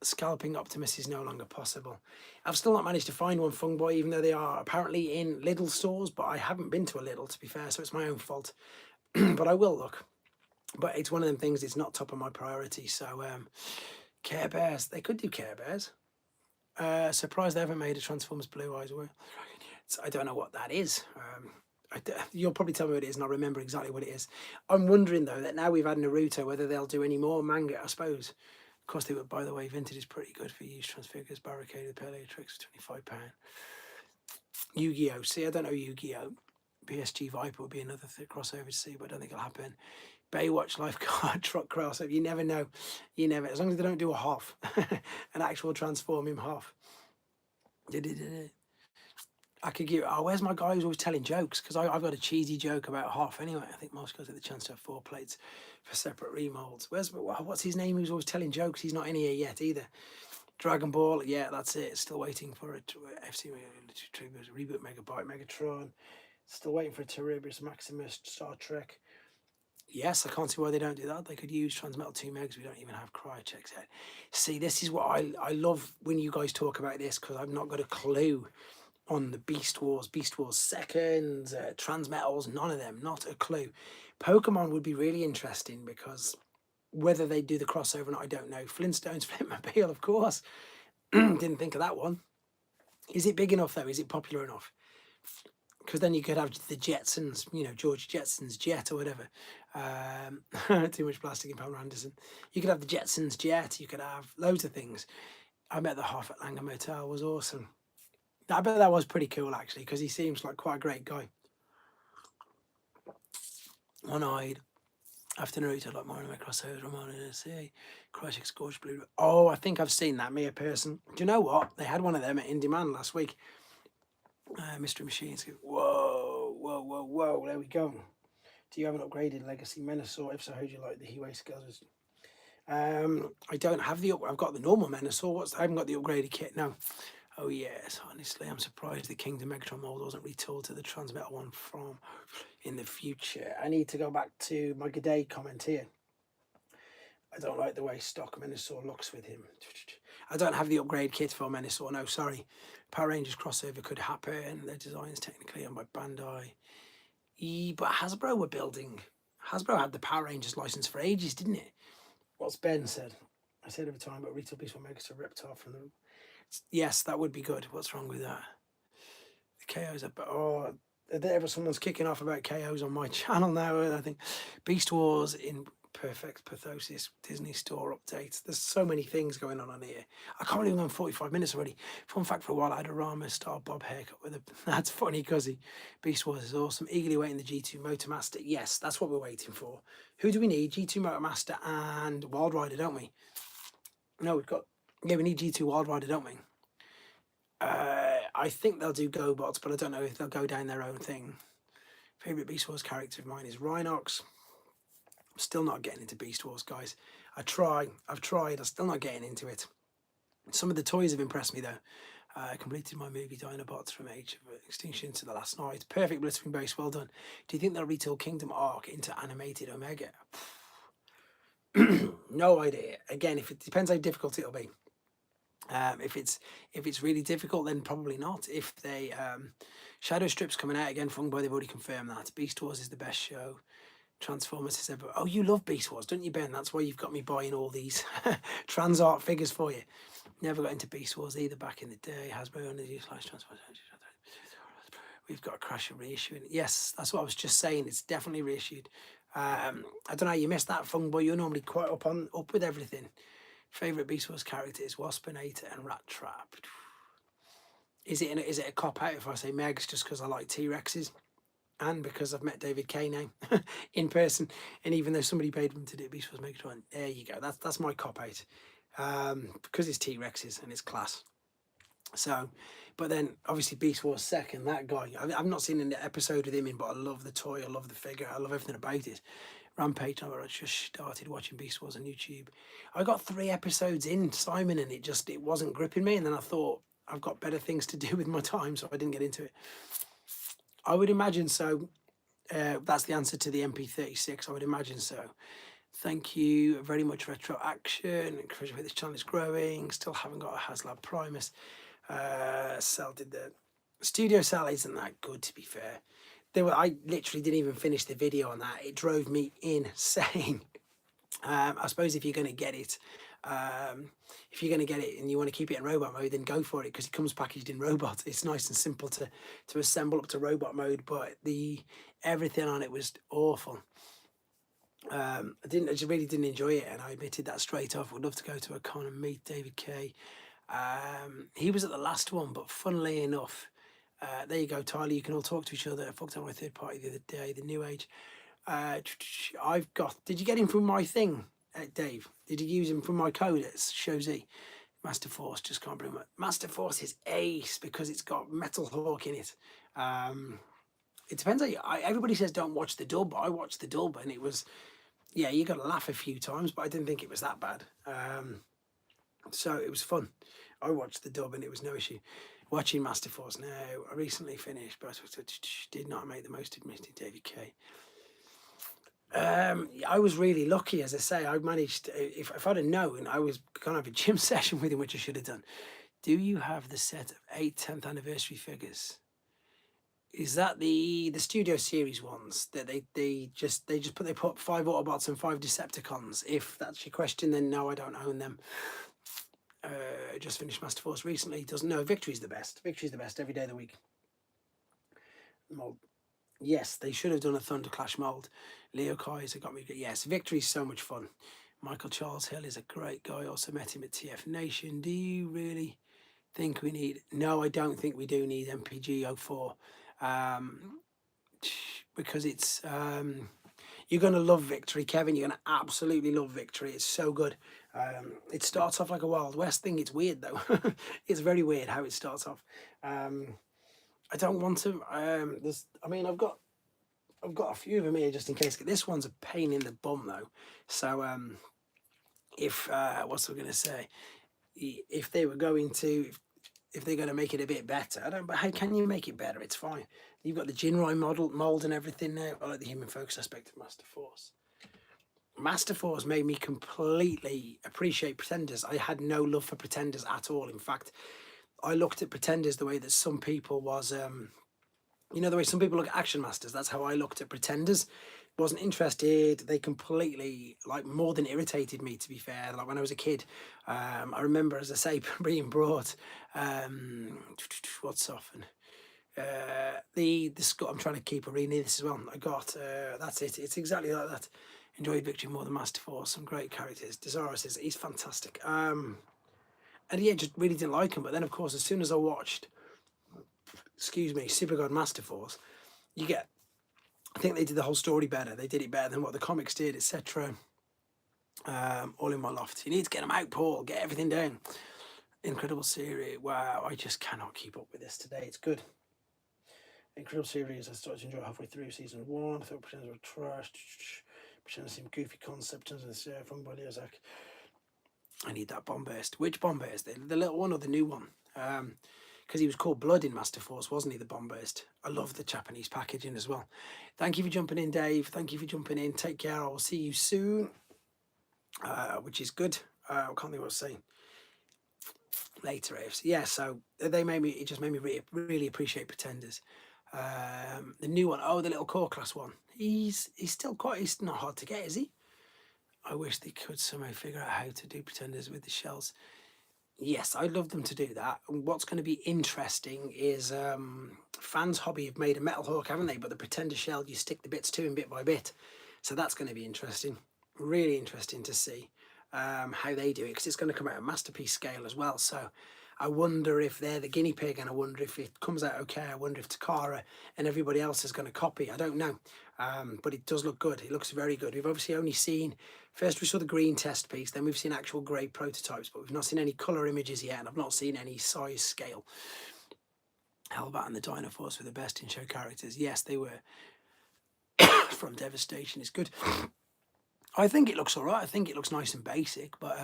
Scalping Optimus is no longer possible. I've still not managed to find one Fung Boy, even though they are apparently in Lidl stores, but I haven't been to a Lidl, to be fair, so it's my own fault. But I will look. But it's one of them things, it's not top of my priority. So Care Bears, they could do Care Bears. Surprised they haven't made a Transformers Blue Eyes. I don't know what that is. You'll probably tell me what it is, and I'll remember exactly what it is. I'm wondering, though, that now we've had Naruto, whether they'll do any more manga, I suppose. Of course they would. By the way, Vintage is pretty good for used transfigures. Barricaded Paleotrix for £25. Yu-Gi-Oh! See, I don't know Yu-Gi-Oh! PSG Viper would be another crossover to see, but I don't think it'll happen. Baywatch Lifeguard Truck crossover. You never know. You never. As long as they don't do a Hoff, an actual transform him Hoff. I could give. Oh, where's my guy who's always telling jokes? Because I've got a cheesy joke about Hoff. Anyway, I think most guys get the chance to have 4 plates for separate remolds. What's his name? Who's always telling jokes? He's not in here yet either. Dragon Ball. Yeah, that's it. Still waiting for it. FC Reboot Megabyte Megatron. Still waiting for Terribus Maximus Star Trek. Yes, I can't see why they don't do that. They could use Transmetal 2 megs. We don't even have cryochecks yet. See, this is what I love when you guys talk about this, because I've not got a clue on the Beast Wars seconds, Transmetals, none of them, not a clue. Pokemon would be really interesting because whether they do the crossover or not, I don't know. Flintstones, Flintmobile, of course. Didn't think of that one. Is it big enough, though? Is it popular enough? Because then you could have the Jetsons, George Jetson's jet or whatever. Too much plastic in Pamela Anderson. You could have the Jetsons jet. You could have loads of things. I met the Hoff at Langham Motel. Was awesome. I bet that was pretty cool, actually, because he seems like quite a great guy. One-eyed. After Naruto, like Mario crossovers, Ramona, Crytek Scorched Blue. Oh, I think I've seen that, Mia Pearson. Do you know what? They had one of them at In Demand last week. Mystery Machines. Whoa. There we go. Do you have an upgraded Legacy Menasor? If so, how do you like the Hiway skills? I don't have I've got the normal Menasor. I haven't got the upgraded kit, no. Oh yes, honestly, I'm surprised the Kingdom Megatron mold wasn't retooled to the Transmetal one from in the future. I need to go back to my G'day comment here. I don't like the way stock Menasor looks with him. I don't have the upgrade kit for Menasor, no, sorry. Power Rangers crossover could happen. The design's technically owned by Bandai. But Hasbro were building. Hasbro had the Power Rangers license for ages, didn't it? What's Ben said? I said over time, but retail piece will make us a Reptar from the... Yes, that would be good. What's wrong with that? The KOs are... Oh, ever someone's kicking off about KOs on my channel now, I think. Beast Wars in perfect pathosis, Disney Store updates. There's so many things going on here. I can't believe I'm 45 minutes already. Fun fact, for a while I had a Rama style bob haircut with a... That's funny, cuzzy. Beast Wars is awesome. Eagerly waiting the G2 Motormaster. Yes, that's what we're waiting for. Who do we need? G2 Motormaster and Wild Rider, don't we? No, we've got... Yeah, we need G2 Wild Rider, don't we? I think they'll do GoBots, but I don't know if they'll go down their own thing. Favourite Beast Wars character of mine is Rhinox. I'm still not getting into Beast Wars, guys. I've tried, I'm still not getting into it. Some of the toys have impressed me, though. I completed my movie Dinobots from Age of Extinction to the last night. Perfect Blitzwing base, well done. Do you think they'll retail Kingdom Arc into animated Omega? No idea. Again, if it depends how difficult it'll be. If it's really difficult, then probably not. If they Shadow Strip's coming out again, Fungboy, they've already confirmed that. Beast Wars is the best show. Transformers is ever... Oh, you love Beast Wars, don't you, Ben? That's why you've got me buying all these trans art figures for you. Never got into Beast Wars either back in the day. Hasbro only used Transformers. We've got a Crash and reissuing. Yes, that's what I was just saying. It's definitely reissued. I don't know how you missed that, Fungboy. You're normally quite up with everything. Favourite Beast Wars character is Waspinator and Rat Trap. Is it a cop out if I say Megs just because I like T-Rexes and because I've met David Kay now in person, and even though somebody paid him to do Beast Wars Megatron, there you go. That's my cop out because it's T-Rexes and it's class. So, but then obviously Beast Wars second. That guy, I've not seen an episode with him in, but I love the toy, I love the figure, I love everything about it. Rampage, I just started watching Beast Wars on YouTube. I got 3 episodes in, Simon, and it wasn't gripping me. And then I thought, I've got better things to do with my time, so I didn't get into it. I would imagine so. That's the answer to the MP36. I would imagine so. Thank you very much, Retro Action. Encouraging this channel is growing. Still haven't got a HasLab Primus. Cell did the Studio Cell isn't that good, to be fair. I literally didn't even finish the video on that. It drove me insane. I suppose if you're going to get it, and you want to keep it in robot mode, then go for it, because it comes packaged in robot. It's nice and simple to assemble up to robot mode, but everything on it was awful. I just really didn't enjoy it, and I admitted that straight off. Would love to go to a con and meet David Kay. He was at the last one, but funnily enough, there you go, Tyler. You can all talk to each other. I fucked on my third party the other day, the New Age. I've got... Did you get him from my thing, Dave? Did you use him from my code at Shozy? Master Force, just can't bring it. Master Force is ace because it's got Metal Hawk in it. It depends how everybody says don't watch the dub. I watched the dub and it was... Yeah, you got to laugh a few times, but I didn't think it was that bad. So it was fun. I watched the dub and it was no issue. Watching Master Force now, I recently finished, but I did not make the most of Mr. David Kay. I was really lucky, as I say. I managed, if I'd have known, I was going to have a gym session with him, which I should have done. Do you have the set of 8 10th anniversary figures? Is that the Studio Series ones that they put 5 Autobots and 5 Decepticons? If that's your question, then no, I don't own them. Just finished Master Force recently. Doesn't know. Victory's the best. Victory's the best every day of the week. Mold. Yes, they should have done a Thunder Clash mold. Leo Kaiser got me. Yes, Victory's so much fun. Michael Charles Hill is a great guy. Also met him at TF Nation. Do you really think we need... No, I don't think we do need MPG 04. Because it's... you're going to love Victory, Kevin. You're going to absolutely love Victory. It's so good. It starts off like a Wild West thing. It's weird, though. It's very weird how it starts off. I don't want to... I've got a few of them here just in case. This one's a pain in the bum, though. So, what's I going to say? If they were going to... If they're going to make it a bit better, but how can you make it better? It's fine. You've got the Jinrai mold and everything now. I like the human focus aspect of Master Force. Master Force made me completely appreciate Pretenders. I had no love for Pretenders at all. In fact, I looked at Pretenders the way that some people was, you know, the way some people look at Action Masters. That's how I looked at Pretenders. Wasn't interested. They completely, like, more than irritated me, to be fair. Like when I was a kid, I remember, as I say, being brought, what's often, the I'm trying to keep a reading this as well. I got, that's it. It's exactly like that. Enjoyed Victory more than Master Force. Some great characters. Desirous he's fantastic. And yeah, just really didn't like him. But then, of course, as soon as I watched, excuse me, Super God Master Force, you get, I think they did the whole story better. They did it better than what the comics did, etc. All in my loft. You need to get them out, Paul. Get everything down. Incredible series. Wow, I just cannot keep up with this today. It's good. Incredible series. I started to enjoy halfway through season 1. I thought Pretenders were trash. Pretenders seemed goofy concept. From Boliozak. I need that bomb burst. Which bomb burst? The little one or the new one? Because he was called Blood in Master Force, wasn't he, the bomb burst? I love the Japanese packaging as well. Thank you for jumping in, Dave. Thank you for jumping in. Take care. I will see you soon, which is good. I can't think what I was saying. Later, AFC. Yeah, so they made me, it just made me really appreciate Pretenders. The new one, oh, the little core class one. He's still quite, he's not hard to get, is he? I wish they could somehow figure out how to do Pretenders with the shells. Yes, I'd love them to do that. And what's going to be interesting is Fans Hobby have made a Metal Hawk, haven't they? But the Pretender shell, you stick the bits to him bit by bit. So that's going to be interesting. Really interesting to see how they do it, because it's going to come out at Masterpiece scale as well. So I wonder if they're the guinea pig, and I wonder if it comes out okay. I wonder if Takara and everybody else is going to copy. I don't know. But it does look good. It looks very good. We've obviously only seen, first we saw the green test piece, then we've seen actual grey prototypes, but we've not seen any colour images yet, and I've not seen any size scale. Hellbat and the Dinosaurs were the best in show characters. Yes, they were. From Devastation is good. I think it looks all right. I think it looks nice and basic, but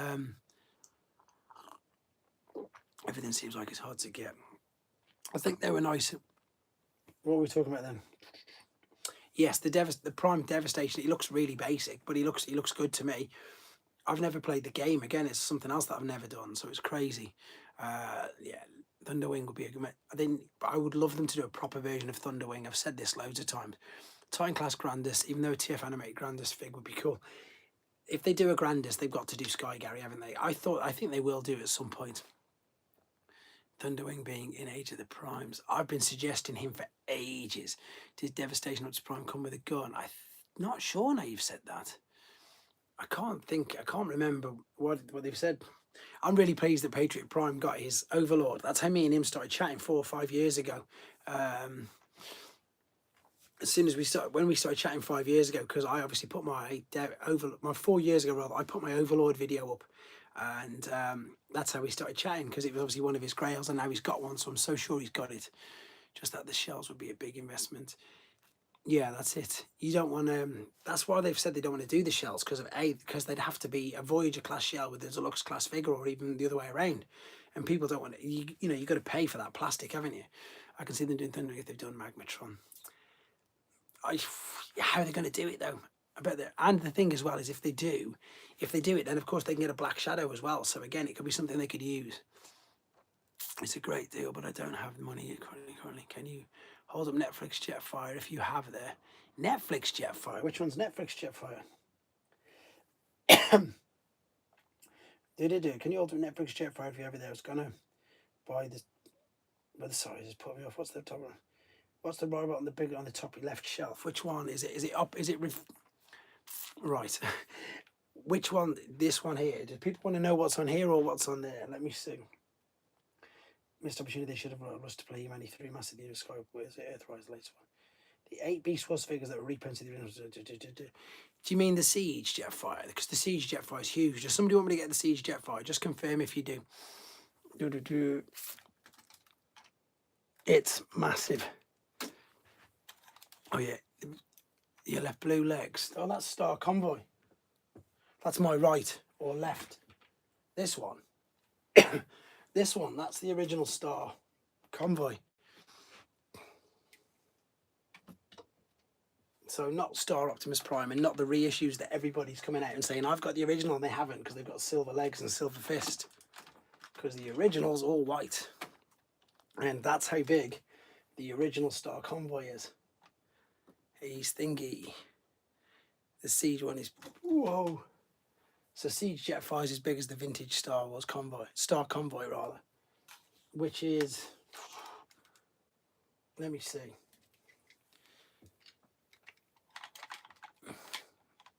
everything seems like it's hard to get. I think they were nice. What were we talking about then? Yes, the Prime Devastation. It looks really basic, but he looks good to me. I've never played the game. Again, it's something else that I've never done, so it's crazy. Yeah, Thunderwing would be a good. I would love them to do a proper version of Thunderwing. I've said this loads of times. Titan class Grandis, even though a TF animated Grandis fig would be cool. If they do a Grandis, they've got to do Sky Gary, haven't they? I think they will do it at some point. Thunderwing being in Age of the Primes. I've been suggesting him for ages. Does Devastation Optimus Prime come with a gun? I'm not sure now you've said that. I can't remember what they've said. I'm really pleased that Patriot Prime got his Overlord. That's how me and him started chatting 4 or 5 years ago. As soon as when we started chatting 5 years ago, because I obviously put my 4 years ago rather, I put my Overlord video up, and that's how we started chatting, because it was obviously one of his grails, and now he's got one, so I'm so sure he's got it. Just that the shells would be a big investment. Yeah, that's it. You don't want to. That's why they've said they don't want to do the shells, because they'd have to be a Voyager class shell with a Deluxe class figure, or even the other way around. And people don't want to. You know, you got to pay for that plastic, haven't you? I can see them doing Thunder if they've done Magmatron. How are they going to do it though? I bet that. And the thing as well is, if they do it, then of course they can get a Black Shadow as well. So again, it could be something they could use. It's a great deal, but I don't have the money currently. Can you hold up Netflix Jetfire if you have there? Netflix Jetfire? Which one's Netflix Jetfire? Can you hold up Netflix Jetfire if you have it there? I was gonna buy this, but the size is putting me off. What's the top one? What's the robot on the big on the top left shelf? Which one is it? Is it up? Is it right? Which one? This one here. Do people want to know what's on here or what's on there? Let me see. Missed opportunity. They should have allowed Russ to play Humanity 3 Massive Unit Sky. Where's it? Earthrise later one. The 8 Beast Wars figures that were reprinted. Do you mean the Siege Jetfire? Because the Siege Jetfire is huge. Does somebody want me to get the Siege Jetfire? Just confirm if you do. It's massive. Oh yeah, you left blue legs. Oh, that's Star Convoy. That's my right or left. This one. This one, that's the original Star Convoy. So not Star Optimus Prime and not the reissues that everybody's coming out and saying, I've got the original, and they haven't because they've got silver legs and silver fist. Because the original's all white. And that's how big the original Star Convoy is. He's thingy. The Siege one is, whoa. So Siege Jetfire is as big as the vintage Star Wars Convoy, Star Convoy rather, which is, let me see,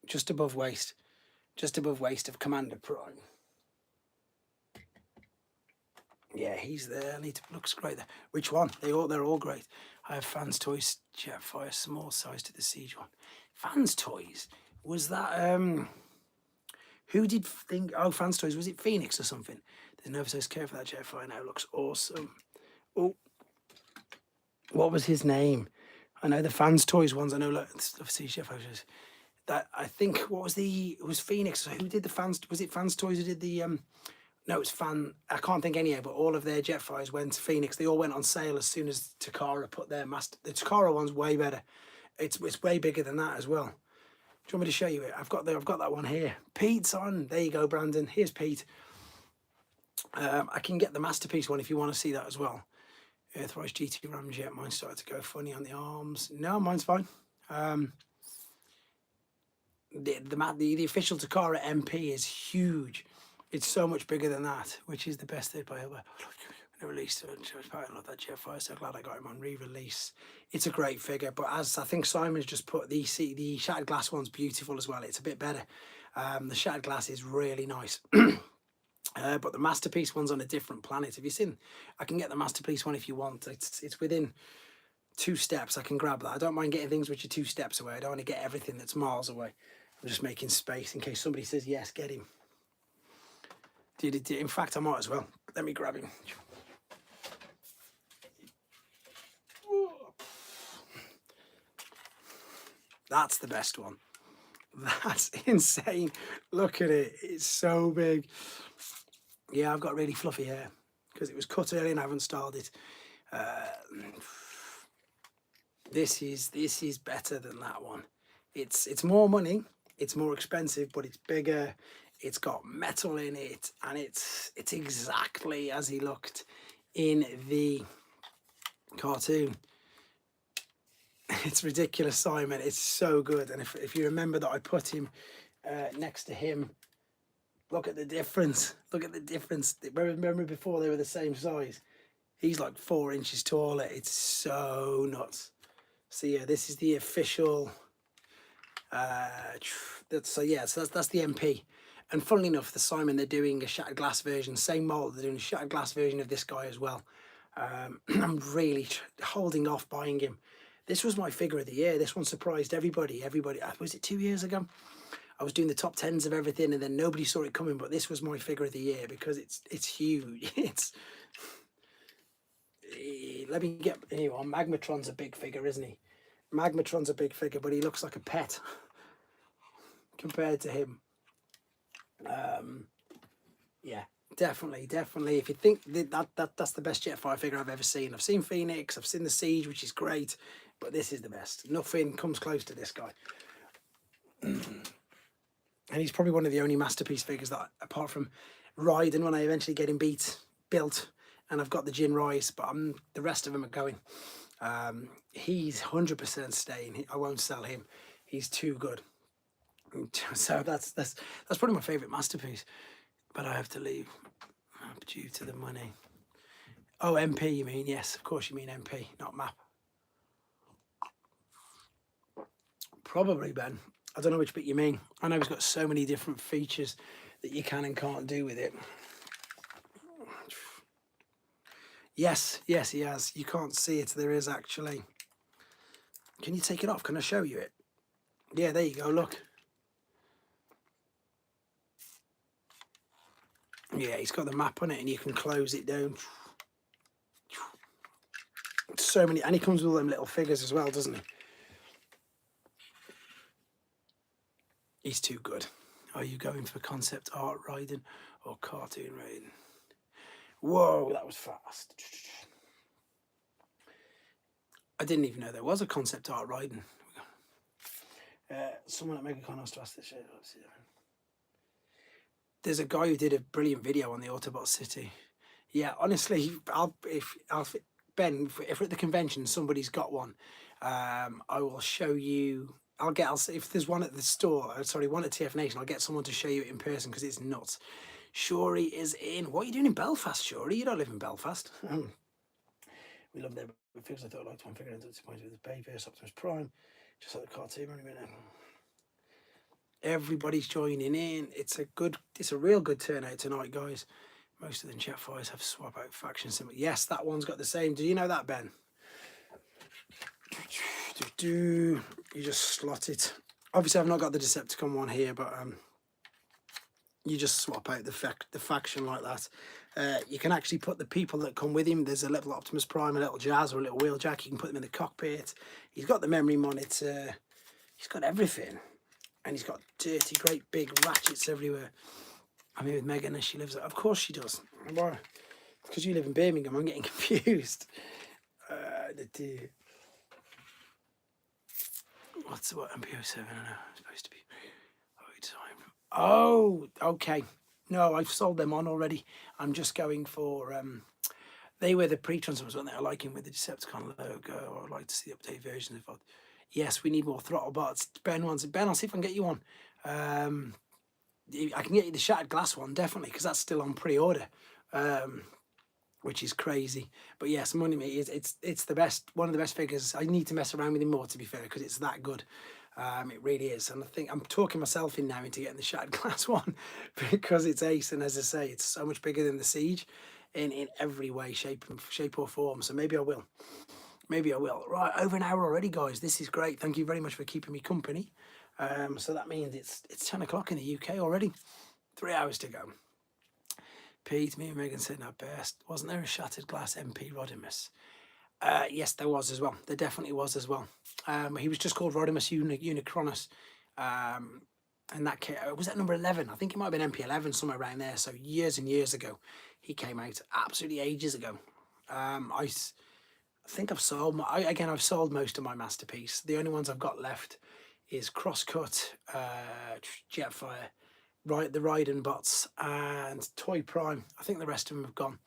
just above waist of Commander Prime. Yeah, he's there. I need to, looks great there. Which one? They're all great. I have Fans Toys Jetfire, small size to the Siege one. Fans Toys, was that who did think? Oh, Fans Toys, was it Phoenix or something? There's no size care for that Jetfire now. Looks awesome. Oh, what was his name? I know the Fans Toys ones. I know like Siege Jetfire. That I think what was it was Phoenix. Who did the Fans? Was it Fans Toys who did the No, it's I can't think any, but all of their Jetfires went to Phoenix. They all went on sale as soon as Takara put their master. The Takara one's way better. It's way bigger than that as well. Do you want me to show you it? I've got that one here. Pete's on. There you go, Brandon. Here's Pete. I can get the Masterpiece one if you want to see that as well. Earthrise GT Ramjet. Mine started to go funny on the arms. No, mine's fine. The official Takara MP is huge. It's so much bigger than that, which is the best third by ever. Release. I love that Jetfire. So glad I got him on re-release. It's a great figure, but as I think Simon's just put, the shattered glass one's beautiful as well. It's a bit better. The shattered glass is really nice. But the Masterpiece one's on a different planet. Have you seen? I can get the Masterpiece one if you want. It's within 2 steps. I can grab that. I don't mind getting things which are 2 steps away. I don't want to get everything that's miles away. I'm just making space in case somebody says yes, get him. In fact, I might as well. Let me grab him. That's the best one. That's insane. Look at it. It's so big. Yeah, I've got really fluffy hair because it was cut early and I haven't styled it. This is better than that one. It's more money. It's more expensive, but it's bigger. It's got metal in it, and it's exactly as he looked in the cartoon. It's ridiculous, Simon. It's so good. And if you remember that I put him next to him, look at the difference. Look at the difference. Remember before they were the same size? He's like 4 inches taller. It's so nuts. So yeah, this is the official. That's the MP. And funnily enough, the Simon, they're doing a shattered glass version, same mold. They're doing a shattered glass version of this guy as well. I'm really holding off buying him. This was my figure of the year. This one surprised everybody. Was it 2 years ago? I was doing the top 10s of everything, and then nobody saw it coming. But this was my figure of the year because it's huge. Let me get anyway. Magmatron's a big figure, isn't he? Magmatron's a big figure, but he looks like a pet compared to him. Yeah, definitely. If you think that's the best Jetfire figure I've ever seen. I've seen Phoenix, I've seen the Siege, which is great, but this is the best. Nothing comes close to this guy. And he's probably one of the only Masterpiece figures that, apart from Raiden, when I eventually get him built, and I've got the Jin Rise, but the rest of them are going. He's 100% staying. I won't sell him. He's too good. So that's probably my favourite Masterpiece. But I have to leave due to the money. Oh, MP, you mean? Yes, of course you mean MP, not map. Probably, Ben. I don't know which bit you mean. I know he's got so many different features that you can and can't do with it. Yes, he has. You can't see it. There is actually. Can you take it off? Can I show you it? Yeah, there you go. Look. Yeah, he's got the map on it, and you can close it down. So many, and he comes with all them little figures as well, doesn't he? He's too good. Are you going for concept art Raiden or cartoon Raiden? Whoa, that was fast. I didn't even know there was a concept art Raiden. Someone at MegaCon has to ask this shit. There's a guy who did a brilliant video on the Autobot City. Yeah, honestly, Ben, if we're at the convention, somebody's got one. I will show you. I'll see if there's one at the store. Sorry, one at TF Nation. I'll get someone to show you it in person because it's nuts. Shuri is in. What are you doing in Belfast, Shuri? You don't live in Belfast. We love their figures. I thought I'd like to one figure into disappointed with the Bayverse Optimus Prime, just like the cartoon. Only minute. Everybody's joining in. It's a real good turnout tonight, guys. Most of the chat fires have swap out faction symbol. Yes, that one's got the same. Do you know that, Ben? You just slot it. Obviously, I've not got the Decepticon one here, but you just swap out the faction like that. You can actually put the people that come with him. There's a little Optimus Prime, a little Jazz, or a little Wheeljack. You can put them in the cockpit. He's got the memory monitor. He's got everything. And he's got dirty, great big ratchets everywhere. I'm here with Megan as she lives there. Of course she does. Why? Because you live in Birmingham. I'm getting confused. What's what MPO7? I don't know. It's supposed to be. Oh, okay. No, I've sold them on already. I'm just going for. They were the pre-transformers, weren't they? I like him with the Decepticon logo. I'd like to see the updated versions of it. Yes, we need more throttle bots. Ben wants it. Ben, I'll see if I can get you one. I can get you the Shattered Glass one, definitely, because that's still on pre-order, which is crazy. But yes, Money Me, it's the best, one of the best figures. I need to mess around with him more, to be fair, because it's that good. It really is. And I think I'm talking myself in now into getting the Shattered Glass one because it's ace. And as I say, it's so much bigger than the Siege in every way, shape or form. So maybe I will. Maybe I will. Right, over an hour already, guys. This is great. Thank you very much for keeping me company. So that means it's 10 o'clock in the UK already. 3 hours to go. Pete, me and Megan said our best. Wasn't there a Shattered Glass MP Rodimus? Yes, there was as well. There definitely was as well. He was just called Rodimus Unicronus. And that was at number 11. I think it might have been MP11, somewhere around there. So years and years ago, he came out. Absolutely ages ago. I think I've sold I've sold most of my masterpiece. The only ones I've got left is Crosscut, Jetfire, the Raiden bots, and Toy Prime. I think the rest of them have gone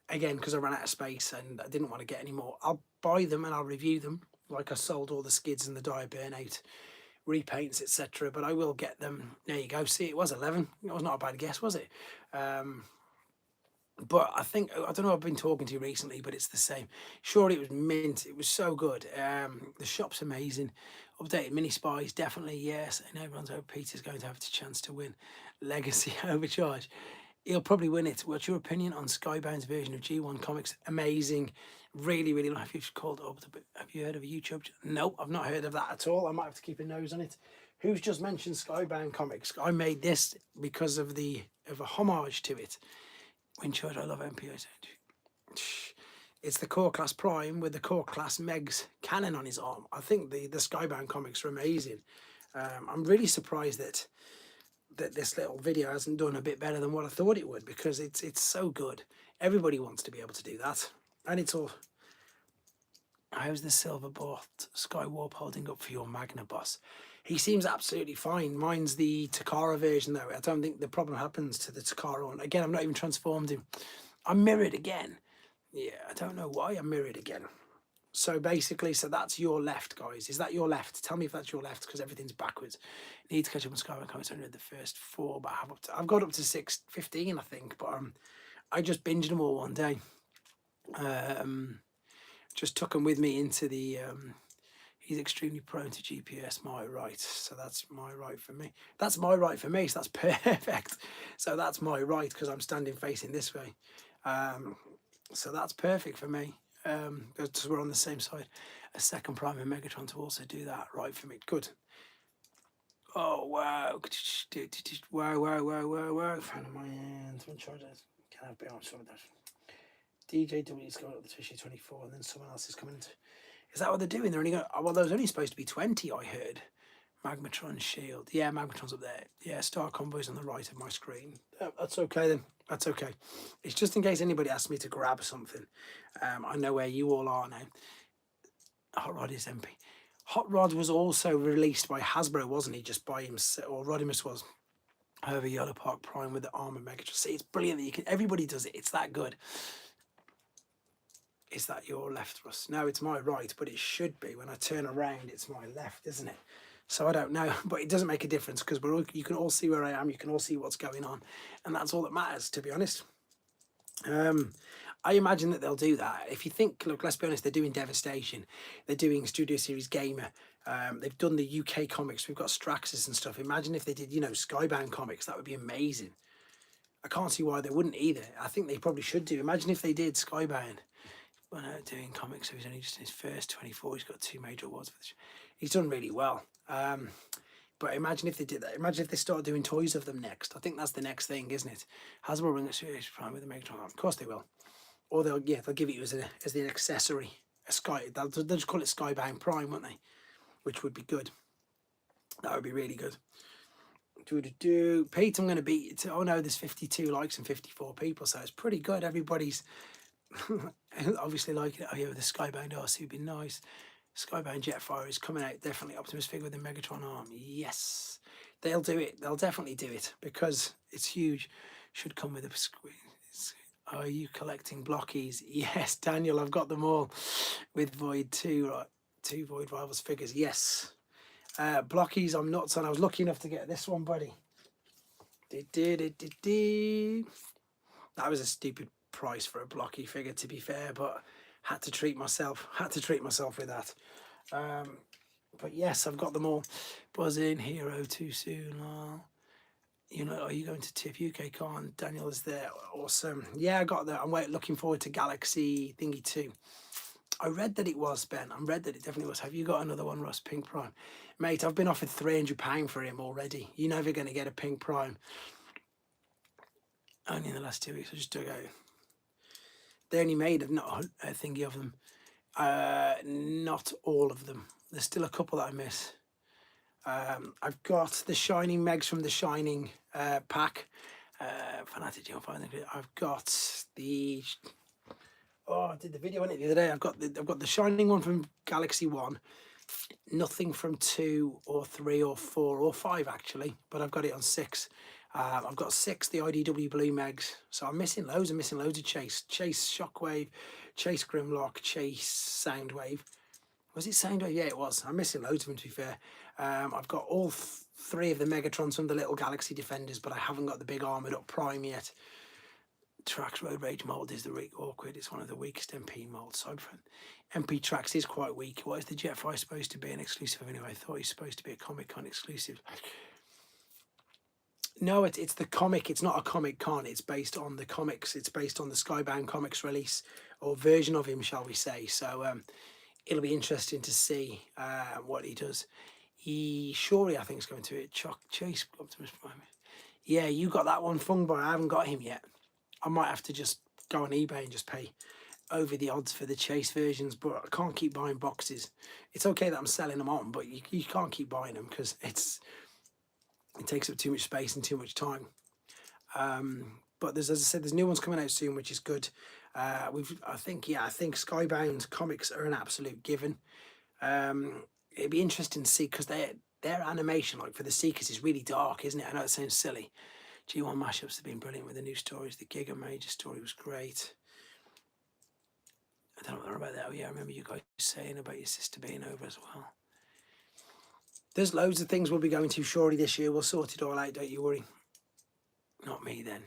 again because I ran out of space and I didn't want to get any more. I'll buy them and I'll review them, like I sold all the skids and the Dire Burnout repaints, etc. But I will get them. There you go. See, it was 11. It was not a bad guess, was it? But I think, I don't know, I've been talking to you recently, but it's the same. Sure, it was mint. It was so good. The shop's amazing. Updated mini spies, definitely, yes. And everyone's hope Peter's going to have a chance to win Legacy Overcharge. He'll probably win it. What's your opinion on Skybound's version of G1 Comics? Amazing. Really, really like it. Called up. Have you heard of a YouTube? No, I've not heard of that at all. I might have to keep a nose on it. Who's just mentioned Skybound Comics? I made this because of a homage to it. Windcharge, I love MPO. It's the Core Class Prime with the Core Class Meg's cannon on his arm. I think the Skybound comics are amazing. I'm really surprised that this little video hasn't done a bit better than what I thought it would, because it's so good. Everybody wants to be able to do that, and it's all. How's the silver bot Skywarp holding up for your Magna boss? He seems absolutely fine. Mine's the Takara version, though. I don't think the problem happens to the Takara one. Again, I'm not even transformed him. I'm mirrored again. Yeah, I don't know why I'm mirrored again. So basically, so that's your left, guys. Is that your left? Tell me if that's your left, because everything's backwards. Need to catch up on Skybound Comics. I read the first 4, but I've got up to 6:15, I think. But I just binged them all one day. Just took them with me into the. He's extremely prone to GPS, my right. So that's my right for me. That's my right for me, so that's perfect. So that's my right because I'm standing facing this way. So that's perfect for me. Because we're on the same side. A second Prime and Megatron to also do that, right for me. Good. Oh, wow. Wow. Fan of my hand. One charges. Can I be on some of that? DJW is going up to issue 24, and then someone else is coming into. Is that what they're doing? They're only going. Well, there was only supposed to be 20. I heard. Magmatron Shield. Yeah, Magmatron's up there. Yeah, Star Combo's on the right of my screen. That's okay then. That's okay. It's just in case anybody asks me to grab something. I know where you all are now. Hot Rod is MP. Hot Rod was also released by Hasbro, wasn't he? Just by himself, or Rodimus was. However, Yellow Park Prime with the armored Megatron. See, it's brilliant that you can. Everybody does it. It's that good. Is that your left, Russ? No, it's my right, but it should be. When I turn around, it's my left, isn't it? So I don't know, but it doesn't make a difference because you can all see where I am. You can all see what's going on, and that's all that matters, to be honest. I imagine that they'll do that. If you think, look, let's be honest, they're doing Devastation. They're doing Studio Series Gamer. They've done the UK comics. We've got Straxus and stuff. Imagine if they did, Skybound comics. That would be amazing. I can't see why they wouldn't either. I think they probably should do. Imagine if they did Skybound. Well, no, doing comics, so he's only just in his first 24. He's got 2 major awards for this. He's done really well. But imagine if they did that. Imagine if they start doing toys of them next. I think that's the next thing, isn't it? Hasbro will bring a Series Prime with the Megatron. Of course they will. Or they'll give it you as an accessory. They'll just call it Skybound Prime, won't they? Which would be good. That would be really good. Pete, I'm going to beat it. Oh no, there's 52 likes and 54 people, so it's pretty good. Everybody's obviously liking it. Oh yeah, the Skybound RC would be nice. Skybound Jetfire is coming out. Definitely Optimus figure with the Megatron arm. Yes, they'll do it. They'll definitely do it because it's huge. Should come with a squeeze. Are you collecting blockies? Yes, Daniel, I've got them all with Void 2, right? 2 Void Rivals figures. Yes. Blockies, I'm nuts on. I was lucky enough to get this one, buddy. That was a stupid price for a blocky figure, to be fair, but had to treat myself with that. But yes, I've got them all. Buzz in, Hero too soon. Are you going to TIFF UK Con? Daniel is there. Awesome. Yeah, I got that. I'm looking forward to Galaxy Thingy 2. I read that it was, Ben. I read that it definitely was. Have you got another one, Russ? Pink Prime. Mate, I've been offered £300 for him already. You're never going to get a Pink Prime. Only in the last 2 weeks. I just took out. They only made a thingy of them. Not all of them. There's still a couple that I miss. I've got the Shining Megs from the Shining pack. Fanatic Geofinder. I've got the... Oh, I did the video on it the other day. I've got the Shining one from Galaxy 1. Nothing from 2 or 3 or 4 or 5 actually, but I've got it on 6. I've got 6 the IDW Blue Megs, so I'm missing loads. of Chase Shockwave, Chase Grimlock, Chase Soundwave. Was it Soundwave? Yeah, it was. I'm missing loads of them, to be fair. I've got all 3 of the Megatrons from the little Galaxy Defenders, but I haven't got the big armoured up Prime yet. Trax Road Rage mould is the awkward. It's one of the weakest MP molds. MP Trax is quite weak. What is the Jetfire supposed to be? An exclusive anyway? I thought he's supposed to be a Comic-Con exclusive. No, it's the comic. It's not a Comic-Con. It's based on the comics. It's based on the Skybound Comics release or version of him, shall we say. So it'll be interesting to see what he does. He surely, I think, is going to it. Chase Optimus Prime. Yeah, you got that one, Fungboy. I haven't got him yet. I might have to just go on eBay and just pay over the odds for the Chase versions, but I can't keep buying boxes. It's okay that I'm selling them on, but you can't keep buying them because it takes up too much space and too much time. But as I said, there's new ones coming out soon, which is good. I think Skybound comics are an absolute given. It'd be interesting to see because their animation, like for the Seekers, is really dark, isn't it? I know it sounds silly. G1 mashups have been brilliant with the new stories. The Giga Major story was great. I don't know about that. Oh yeah, I remember you guys saying about your sister being over as well. There's loads of things we'll be going to surely this year. We'll sort it all out, don't you worry. Not me then.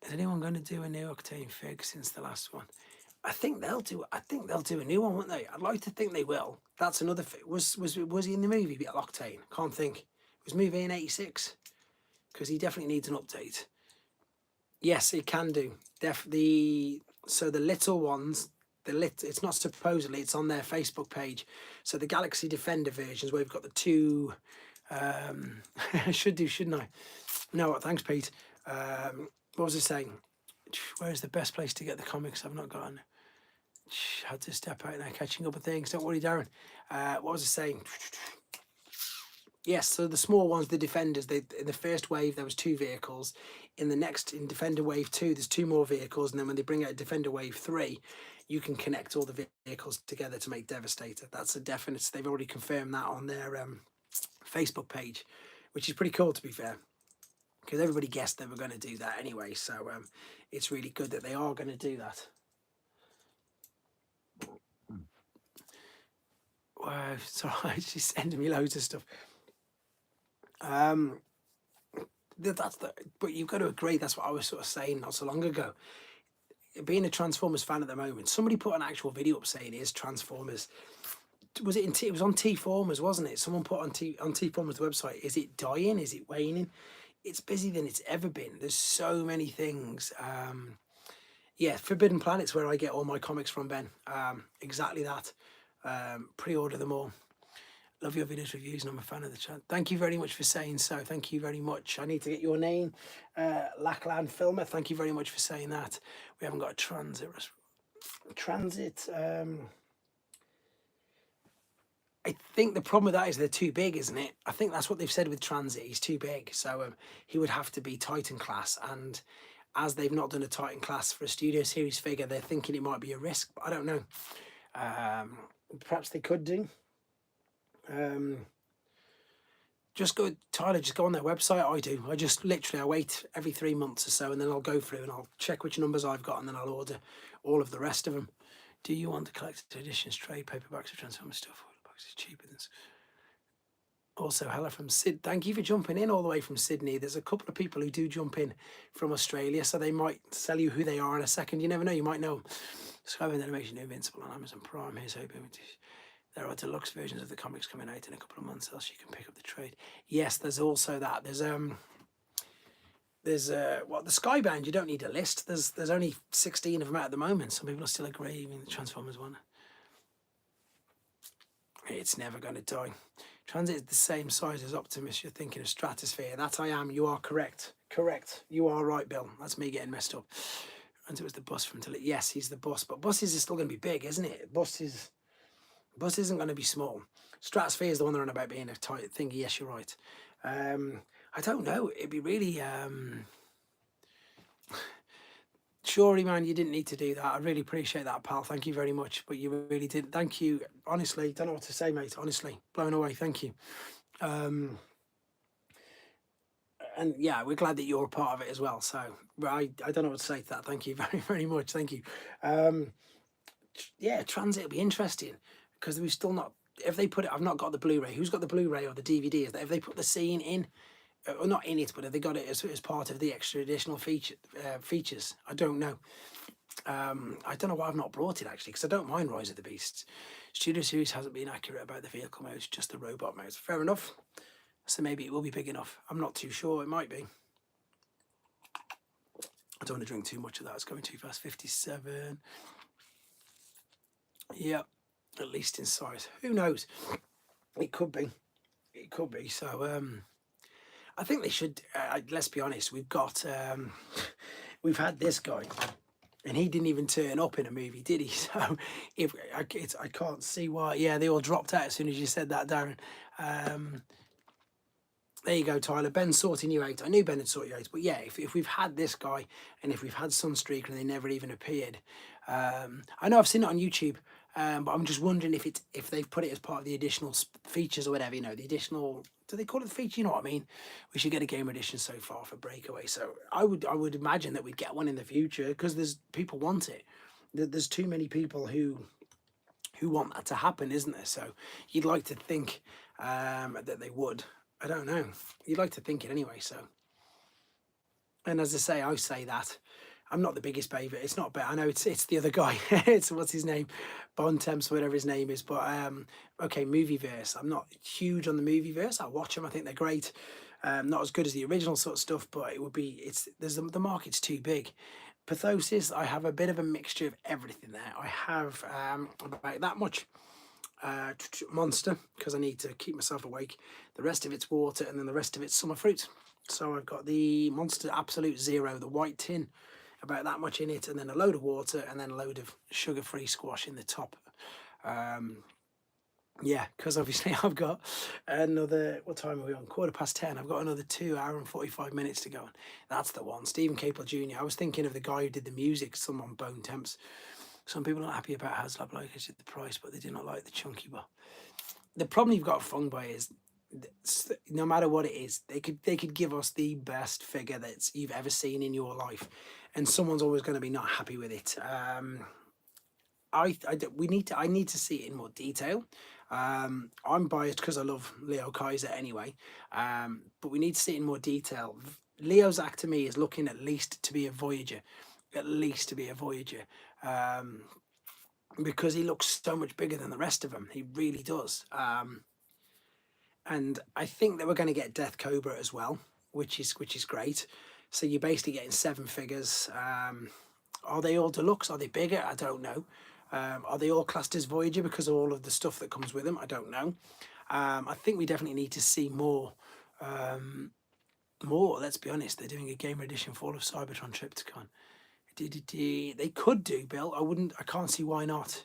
Is anyone going to do a new Octane fig since the last one? I think they'll do a new one, won't they? I'd like to think they will. That's another thing. Was he in the movie Octane? Can't think. Was movie in 86? Because he definitely needs an update. Yes, it can do. So the little ones, it's not supposedly, it's on their Facebook page. So the Galaxy Defender versions where we've got the 2, I should do, shouldn't I? No, thanks, Pete. What was I saying? Where's the best place to get the comics? I've not gotten. Had to step out now, catching up with things. Don't worry, Darren. What was I saying? Yes, so the small ones, the Defenders, in the first wave, there was 2 vehicles. In Defender Wave 2, there's 2 more vehicles. And then when they bring out Defender Wave 3, you can connect all the vehicles together to make Devastator. That's a definite. They've already confirmed that on their Facebook page, which is pretty cool, to be fair, because everybody guessed they were going to do that anyway. So it's really good that they are going to do that. Wow, sorry, she's sending me loads of stuff. But you've got to agree, that's what I was sort of saying not so long ago. Being a Transformers fan at the moment, somebody put an actual video up saying is Transformers. Was it it was on T-Formers, wasn't it? Someone put on T-Formers website, is it dying? Is it waning? It's busier than it's ever been. There's so many things. Yeah, Forbidden Planet's where I get all my comics from, Ben. Exactly that. Pre-order them all. Love your videos, reviews, and I'm a fan of the channel. Thank you very much for saying so. Thank you very much. I need to get your name. Lackland Filmer, thank you very much for saying that. We haven't got a transit. I think the problem with that is they're too big, isn't it? I think that's what they've said with Transit. He's too big. So he would have to be Titan class. And as they've not done a Titan class for a Studio Series figure, they're thinking it might be a risk. But I don't know. Perhaps they could do. Just go, Tyler, just go on their website. I do. I wait every 3 months or so, and then I'll go through and I'll check which numbers I've got, and then I'll order all of the rest of them. Do you want the collected editions, trade paperbacks of Transformers stuff? Boxes cheaper than... Also, hello from Sid. Thank you for jumping in all the way from Sydney. There's a couple of people who do jump in from Australia, so they might tell you who they are in a second. You never know, you might know them. Subscribing to Animation Invincible on Amazon Prime. Here's hoping there are deluxe versions of the comics coming out in a couple of months, else you can pick up the trade. Yes, there's also that. There's the Skybound. You don't need a list. There's only 16 of them out at the moment. Some people are still agreeing the Transformers one. It's never going to die. Transit is the same size as Optimus. You're thinking of Stratosphere. That I am. You are correct. Correct. You are right, Bill. That's me getting messed up. And it was the bus from Tilly. Yes, he's the boss. But buses are still going to be big, isn't it? Bus isn't going to be small. Stratosphere is the one they're on about being a tight thingy. Yes, you're right. I don't know. It'd be really... Surely, man, you didn't need to do that. I really appreciate that, pal. Thank you very much. But you really did. Thank you. Honestly, don't know what to say, mate. Honestly, blown away. Thank you. And yeah, we're glad that you're a part of it as well. So I don't know what to say to that. Thank you very, very much. Thank you. Yeah, Transit will be interesting because we've still not... If they put it... I've not got the Blu-ray. Who's got the Blu-ray or the DVD? If they put the scene in... Or not in it, but have they got it as part of the extra additional features? I don't know. I don't know why I've not brought it, actually, because I don't mind Rise of the Beasts. Studio Series hasn't been accurate about the vehicle modes, just the robot modes. Fair enough. So maybe it will be big enough. I'm not too sure. It might be. I don't want to drink too much of that. It's going too fast. 57. Yeah, at least in size. Who knows? It could be. It could be. So, I think they should, let's be honest, we've had this guy, and he didn't even turn up in a movie, did he? So, I can't see why. Yeah, they all dropped out as soon as you said that, Darren. There you go, Tyler. Ben's sorting you out. I knew Ben had sorted you out. But yeah, if we've had this guy, and if we've had Sunstreaker and they never even appeared, I know I've seen it on YouTube, but I'm just wondering if they've put it as part of the additional features or whatever, you know, the additional... Do they call it the feature? You know what I mean? We should get a game edition so far for Breakaway. So I would imagine that we'd get one in the future because there's people want it. There's too many people who want that to happen, isn't there? So you'd like to think that they would. I don't know. You'd like to think it anyway. So, and as I say that. I'm not the biggest favourite. It's not bad. I know it's the other guy. It's what's his name, Bontemps, whatever his name is. But okay, Movieverse. I'm not huge on the Movieverse. I watch them. I think they're great. Not as good as the original sort of stuff, but it would be. The market's too big. Pathosis. I have a bit of a mixture of everything there. I have about that much Monster because I need to keep myself awake. The rest of it's water, and then the rest of it's summer fruit. So I've got the Monster Absolute Zero, the white tin. About that much in it, and then a load of water, and then a load of sugar-free squash in the top. Yeah, because obviously I've got another... What time are we on? 10:15. I've got another 2 hours and 45 minutes to go. That's the one. Stephen Capel Jr. I was thinking of the guy who did the music, someone Bone Temps. Some people are not happy about HasLab locals at the price, but they do not like the chunky bar. The problem you've got with Fungboy is, no matter what it is, they could give us the best figure that you've ever seen in your life, and someone's always going to be not happy with it. I need to see it in more detail. I'm biased because I love Leo Kaiser anyway, but we need to see it in more detail. Leo's act to me is looking at least to be a Voyager, because he looks so much bigger than the rest of them. He really does. And I think that we're going to get Death Cobra as well, which is great. So you're basically getting 7 figures. Are they all deluxe? Are they bigger? I don't know. Are they all classed as Voyager because of all of the stuff that comes with them? I don't know. I think we definitely need to see more. Let's be honest. They're doing a Gamer Edition Fall of Cybertron Trypticon. They could do, Bill. I can't see why not.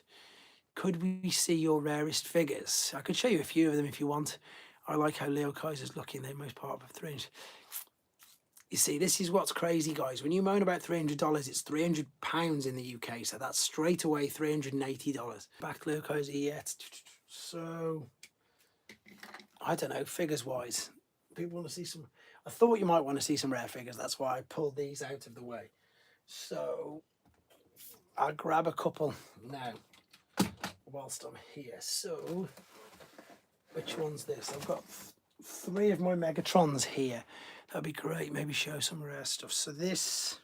Could we see your rarest figures? I could show you a few of them if you want. I like how Leo Kaiser's looking. They're most part of 300. You see, this is what's crazy, guys. When you moan about $300, it's £300 in the UK. So that's straight away $380. Back to Leo Kaiser yet. So, I don't know, figures-wise. People want to see some... I thought you might want to see some rare figures. That's why I pulled these out of the way. So, I'll grab a couple now whilst I'm here. So, which one's this? I've got 3 of my Megatrons here. That'd be great. Maybe show some rare stuff. So this,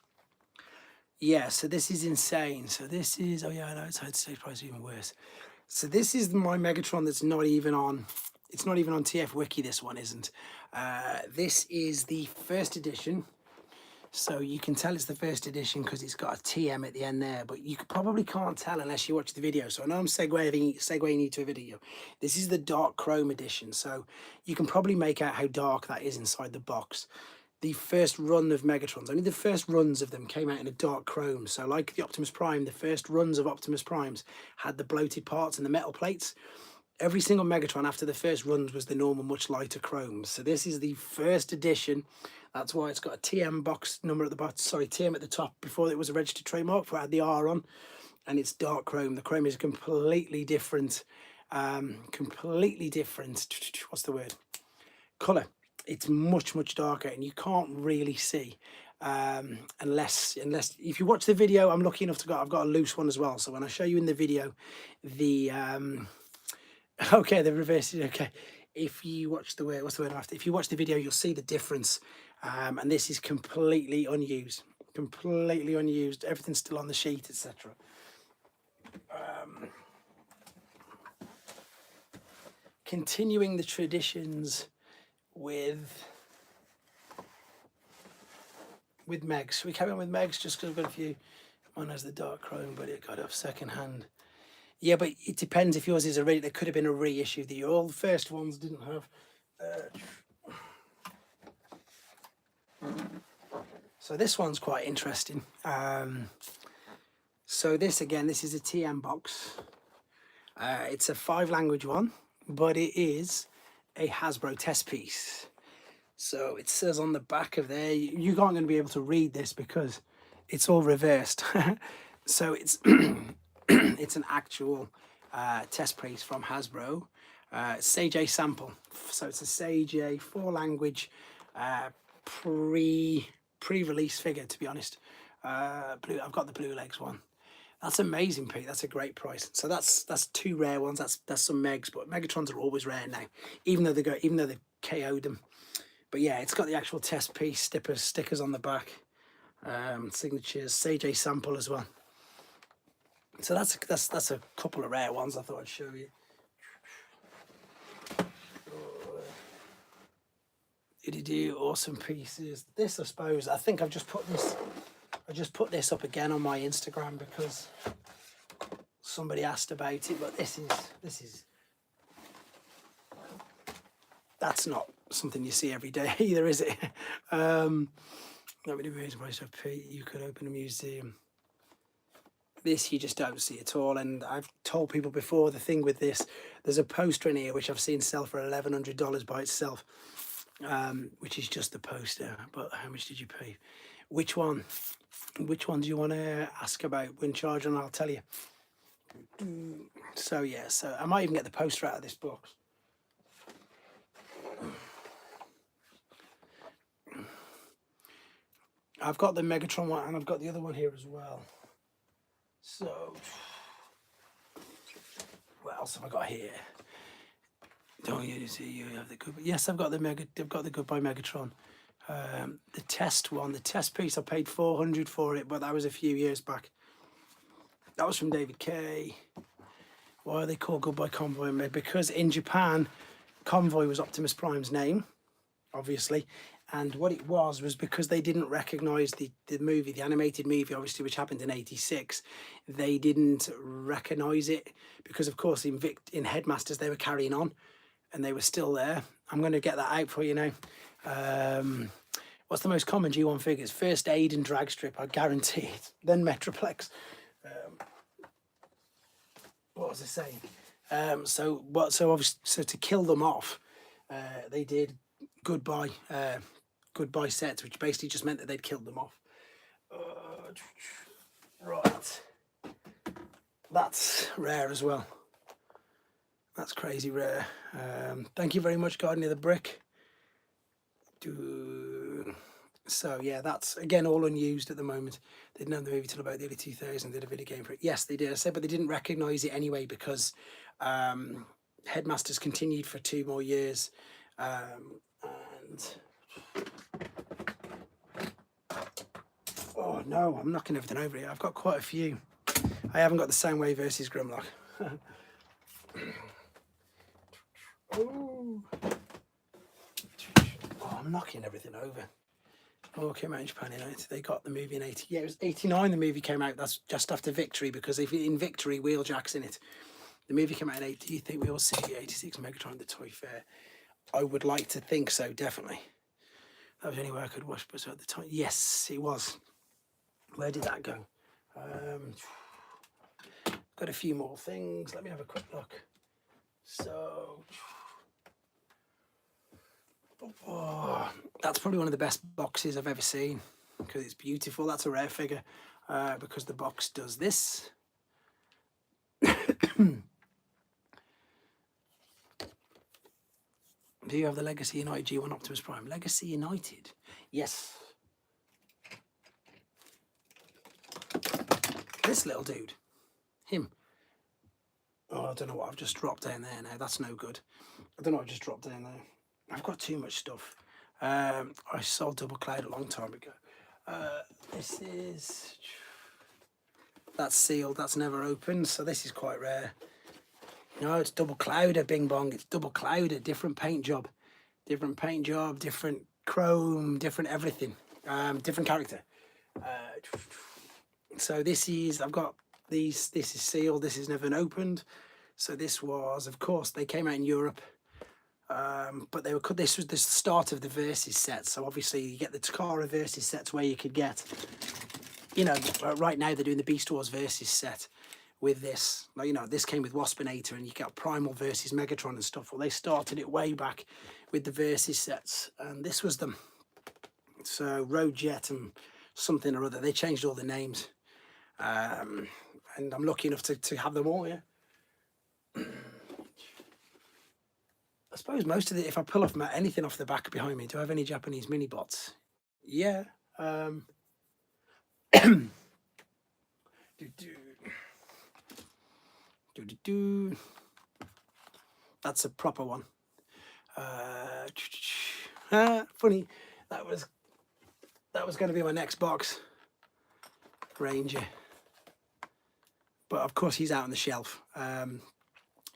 yeah, so this is insane. So this is, oh yeah, I know it's hard to say price even worse. So this is my Megatron that's not even on, it's not even on TF Wiki, this one isn't. This is the first edition. So you can tell it's the first edition because it's got a TM at the end there, but you probably can't tell unless you watch the video. So I know I'm segueing you to a video. This is the dark chrome edition. So you can probably make out how dark that is inside the box. The first run of Megatrons, only the first runs of them came out in a dark chrome. So like the Optimus Prime, the first runs of Optimus Primes had the bloated parts and the metal plates. Every single Megatron after the first runs was the normal, much lighter chrome. So this is the first edition. That's why it's got a TM box number at the bottom. Sorry, TM at the top before it was a registered trademark. Before it had the R on, and it's dark chrome. The chrome is completely different. What's the word? Color. It's much darker, and you can't really see unless if you watch the video. I'm lucky enough to I've got a loose one as well. So when I show you in the video, the okay, the reverse is okay. If you watch the word, what's the word after? If you watch the video, you'll see the difference. And this is completely unused. Everything's still on the sheet, etc. Continuing the traditions with Megs. We carry on with Megs just because I've got a few. One has the dark chrome, but it got off second hand. Yeah, but it depends if yours is there could have been a reissue. All the first ones didn't have. So this one's quite interesting. So this is a TM box. It's a 5-language one, but it is a Hasbro test piece. So it says on the back of there, you aren't going to be able to read this because it's all reversed. So it's it's an actual test piece from Hasbro. Sage A sample. So it's a Sage A 4-language pre-release figure, to be honest. Blue. I've got the Blue Legs one. That's amazing, Pete. That's a great price. So that's 2 rare ones. That's some Megs, but Megatrons are always rare now, even though they've KO'd them. But yeah, it's got the actual test piece stickers on the back, signatures, Sage A sample as well. So that's a couple of rare ones I thought I'd show you. Awesome pieces. This, I suppose, I think I've just put this up again on my Instagram because somebody asked about it, but this is that's not something you see every day either, is it? Nobody raised price of Pete. You could open a museum. This you just don't see at all, and I've told people before, the thing with this, there's a poster in here which I've seen sell for $1,100 by itself, which is just the poster. But how much did you pay? Which one? Which one do you want to ask about? Wind Charger, and I'll tell you. So yeah, so I might even get the poster out of this box. I've got the Megatron one, and I've got the other one here as well. So, what else have I got here? Don't you see? You have the good. Yes, I've got the Goodbye Megatron. The test one, the test piece. I paid $400 for it, but that was a few years back. That was from David Kay. Why are they called Goodbye Convoy? Because in Japan, Convoy was Optimus Prime's name, obviously. And what it was because they didn't recognise the movie, the animated movie, obviously, which happened in '86. They didn't recognise it because, of course, in Headmasters, they were carrying on and they were still there. I'm going to get that out for you now. What's the most common G1 figures? First Aid and Drag Strip, I guarantee it. Then Metroplex. What was I saying? So to kill them off, they did goodbye sets, which basically just meant that they'd killed them off. Right, that's rare as well. That's crazy rare. Thank you very much, Guardian of the Brick. So yeah, that's again all unused at the moment. They didn't have the movie till about the early 2000s. Did a video game for it. Yes, they did. I said, but they didn't recognise it anyway because Headmasters continued for 2 more years, and oh no, I'm knocking everything over here. I've got quite a few. I haven't got the Soundwave versus Grimlock. Oh, I'm knocking everything over. Oh, came out in Japan in 80. They got the movie in 80. Yeah, it was 89 the movie came out. That's just after Victory, because if in Victory, Wheeljack's in it. The movie came out in 80. You think we'll see 86 Megatron at the Toy Fair? I would like to think so, definitely. That was the only way I could watch, but at the time, yes, it was. Where did that go? Got a few more things. Let me have a quick look. So, oh, that's probably one of the best boxes I've ever seen because it's beautiful. That's a rare figure because the box does this. Do you have the Legacy United G1 Optimus Prime? Legacy United? Yes. This little dude. Him. Oh, I don't know what I've just dropped down there now. That's no good. I don't know what I've just dropped down there. I've got too much stuff. I sold Double Cloud a long time ago. This is... That's sealed. That's never opened. So this is quite rare. No, it's Double Clouder, Bing Bong. It's Double Clouder, different paint job. Different paint job, different chrome, different everything. Different character. So this is, I've got these, this is sealed, this is never been opened. So this was, of course, they came out in Europe. But they were, this was the start of the Versus set. So obviously you get the Takara Versus sets where you could get, you know, right now they're doing the Beast Wars Versus set with this. Like, you know, this came with Waspinator and you got Primal versus Megatron and stuff. Well, they started it way back with the Versus sets, and this was them. So Road Jet and something or other. They changed all the names. And I'm lucky enough to have them all, yeah. I suppose most of it, if I pull off anything off the back behind me, do I have any Japanese mini bots? Yeah. That's a proper one. Funny, that was going to be my next box. Ranger, but of course he's out on the shelf. I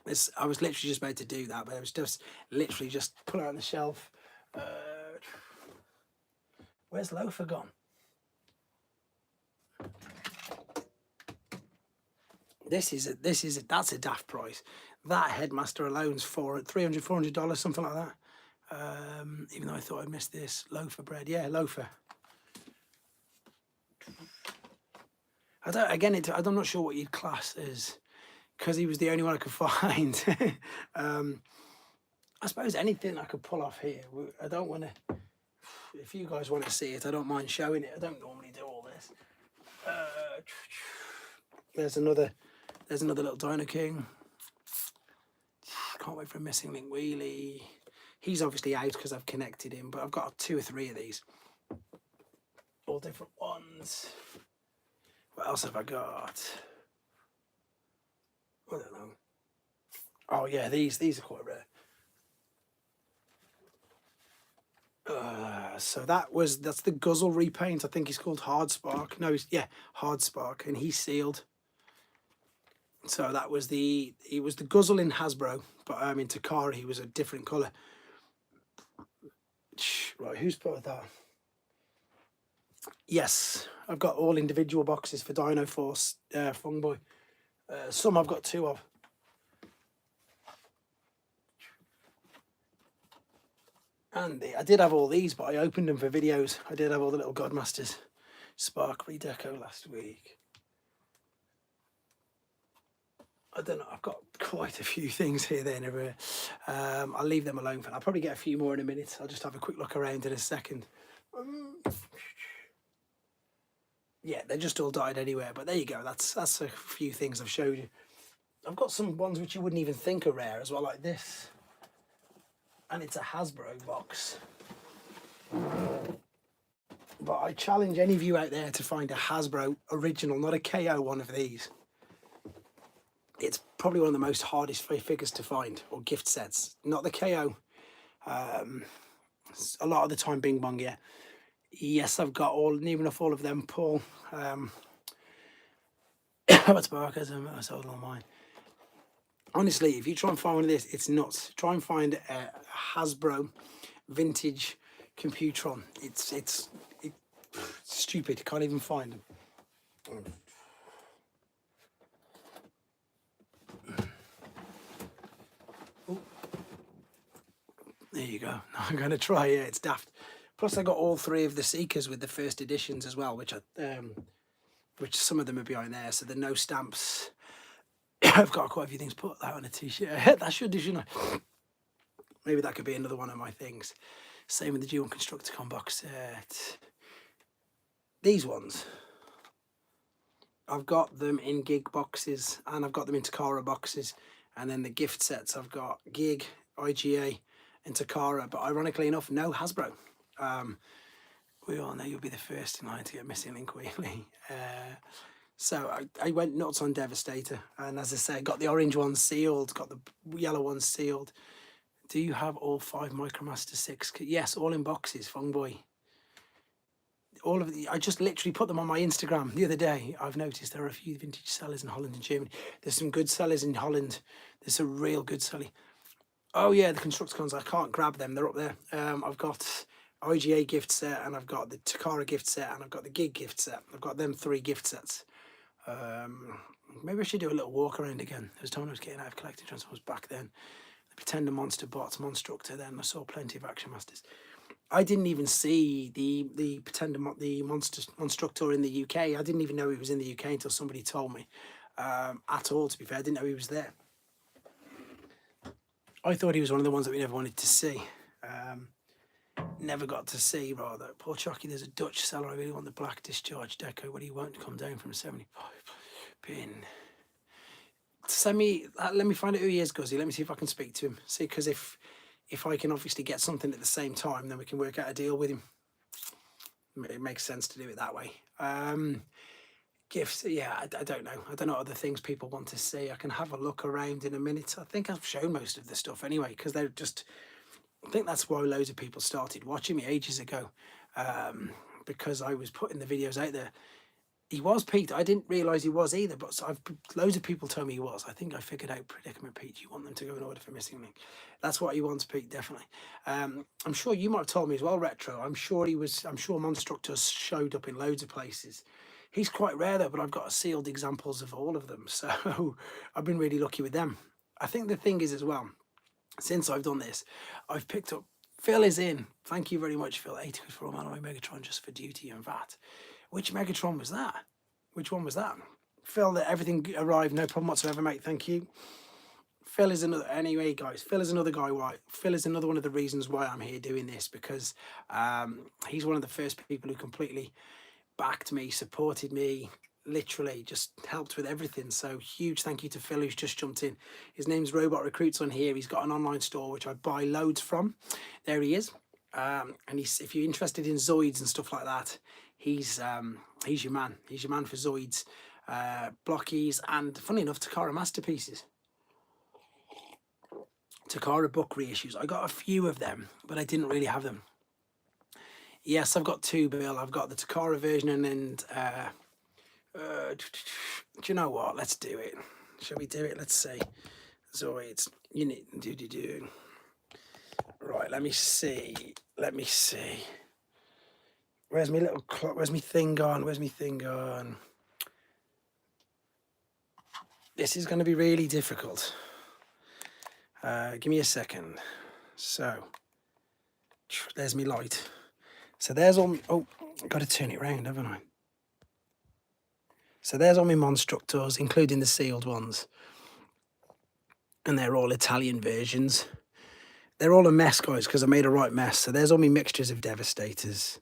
was literally just about to do that, but I was just literally just put it on the shelf. Where's Loafer gone? That's a daft price. That Headmaster alone's $300, $400, something like that. Even though I thought I'd missed this. Loafer bread, yeah, Loafer. I'm not sure what you'd class as, because he was the only one I could find. I suppose anything I could pull off here. I don't want to. if you guys want to see it, I don't mind showing it. I don't normally do all this. There's another little Dino King. Can't wait for a missing link wheelie. He's obviously out because I've connected him, but I've got 2 or 3 of these. All different ones. What else have I got? I don't know. Oh yeah, these are quite rare. So that's the Guzzle repaint. I think he's called Hard Spark. No, Hard Spark, and he's sealed. So that was he was the Guzzle in Hasbro, but in Takara he was a different colour. Right, who's put that? Yes, I've got all individual boxes for Dino Force Fungboy. Some I've got 2 of. And I did have all these, but I opened them for videos. I did have all the little Godmasters Spark redeco last week. I don't know, I've got quite a few things here, there and everywhere. I'll leave them alone for now. I'll probably get a few more in a minute. I'll just have a quick look around in a second. Yeah, they're just all dyed anywhere, but there you go. That's a few things I've showed you. I've got some ones which you wouldn't even think are rare as well, like this. And it's a Hasbro box. But I challenge any of you out there to find a Hasbro original, not a KO one of these. It's probably one of the most hardest figures to find, or gift sets. Not the KO. A lot of the time, Bing Bong, yeah. Yes, I've got near enough all of them, Paul. What's Barker's? I sold all mine. Honestly, if you try and find one of this, it's nuts. Try and find a Hasbro vintage Computron. It's stupid. Can't even find them. Ooh. There you go. I'm going to try. Yeah, it's daft. Plus, I got all 3 of the Seekers with the first editions as well, which some of them are behind there. So the no stamps. I've got quite a few things. Put that on a t-shirt. That should do, shouldn't I? Maybe that could be another one of my things. Same with the G1 Constructicon box set. These ones, I've got them in Gig boxes, and I've got them in Takara boxes. And then the gift sets, I've got Gig, IGA, and Takara. But ironically enough, no Hasbro. We all know you'll be the first in line to get missing link weekly. So I went nuts on Devastator, and as I say, got the orange ones sealed, got the yellow ones sealed. Do you have all 5 Micromaster 6? Yes, all in boxes, Fungboy. All of the, I just literally put them on my Instagram the other day. I've noticed there are a few vintage sellers in Holland and Germany. There's some good sellers in Holland. There's a real good seller. Oh yeah, the Constructicons, I can't grab them. They're up there. I've got IGA gift set, and I've got the Takara gift set, and I've got the Gig gift set. I've got them 3 gift sets. Maybe I should do a little walk around again. There was time I was getting out of collecting transformers back then. The Pretender Monster bots, Monstructor, then I saw plenty of Action Masters. I didn't even see the Pretender, the Monstructor in the UK. I didn't even know he was in the UK until somebody told me. At all, to be fair, I didn't know he was there. I thought he was one of the ones that we never wanted to see. Never got to see, rather. Poor Chucky, there's a Dutch seller. I really want the black discharge deco, but he won't come down from 75 pin. Send me, let me find out who he is, Guzzy. Let me see if I can speak to him. See, because if I can obviously get something at the same time, then we can work out a deal with him. It makes sense to do it that way. Gifts, yeah, I don't know. I don't know other things people want to see. I can have a look around in a minute. I think I've shown most of the stuff anyway, because they're just... I think that's why loads of people started watching me ages ago, because I was putting the videos out there. He was Pete. I didn't realise he was either, but loads of people told me he was. I think I figured out Predicament Pete. You want them to go in order for Missing Link. That's what he wants, Pete, definitely. I'm sure you might have told me as well, Retro. I'm sure Monstructor showed up in loads of places. He's quite rare though, but I've got sealed examples of all of them. So I've been really lucky with them. I think the thing is as well, since I've done this, I've picked up, Phil is in. Thank you very much, Phil. 80 for all Alloy Megatron just for duty and VAT. Which Megatron was that? Which one was that? Phil, that everything arrived, no problem whatsoever, mate. Thank you. Phil is another, anyway, guys, Phil is another guy. Phil is another one of the reasons why I'm here doing this, because he's one of the first people who completely backed me, supported me, literally just helped with everything. So huge thank you to Phil, who's just jumped in. His name's Robot Recruits on here. He's got an online store which I buy loads from. There he is. And he's, if you're interested in Zoids and stuff like that, he's your man. He's your man for Zoids, blockies, and funny enough, Takara masterpieces, Takara book reissues. I got a few of them, but I didn't really have them. Yes, I've got two, Bill. I've got the Takara version, and do you know what? Let's do it. Shall we do it? Let's see. Zoids. You need do. Right. Let me see. Where's my little clock? Where's my thing gone? This is going to be really difficult. Give me a second. So there's my light. So there's all. Oh, I've got to turn it around, haven't I? So there's all my Monstructors, including the sealed ones. And they're all Italian versions. They're all a mess, guys, because I made a right mess. So there's all my mixtures of Devastators.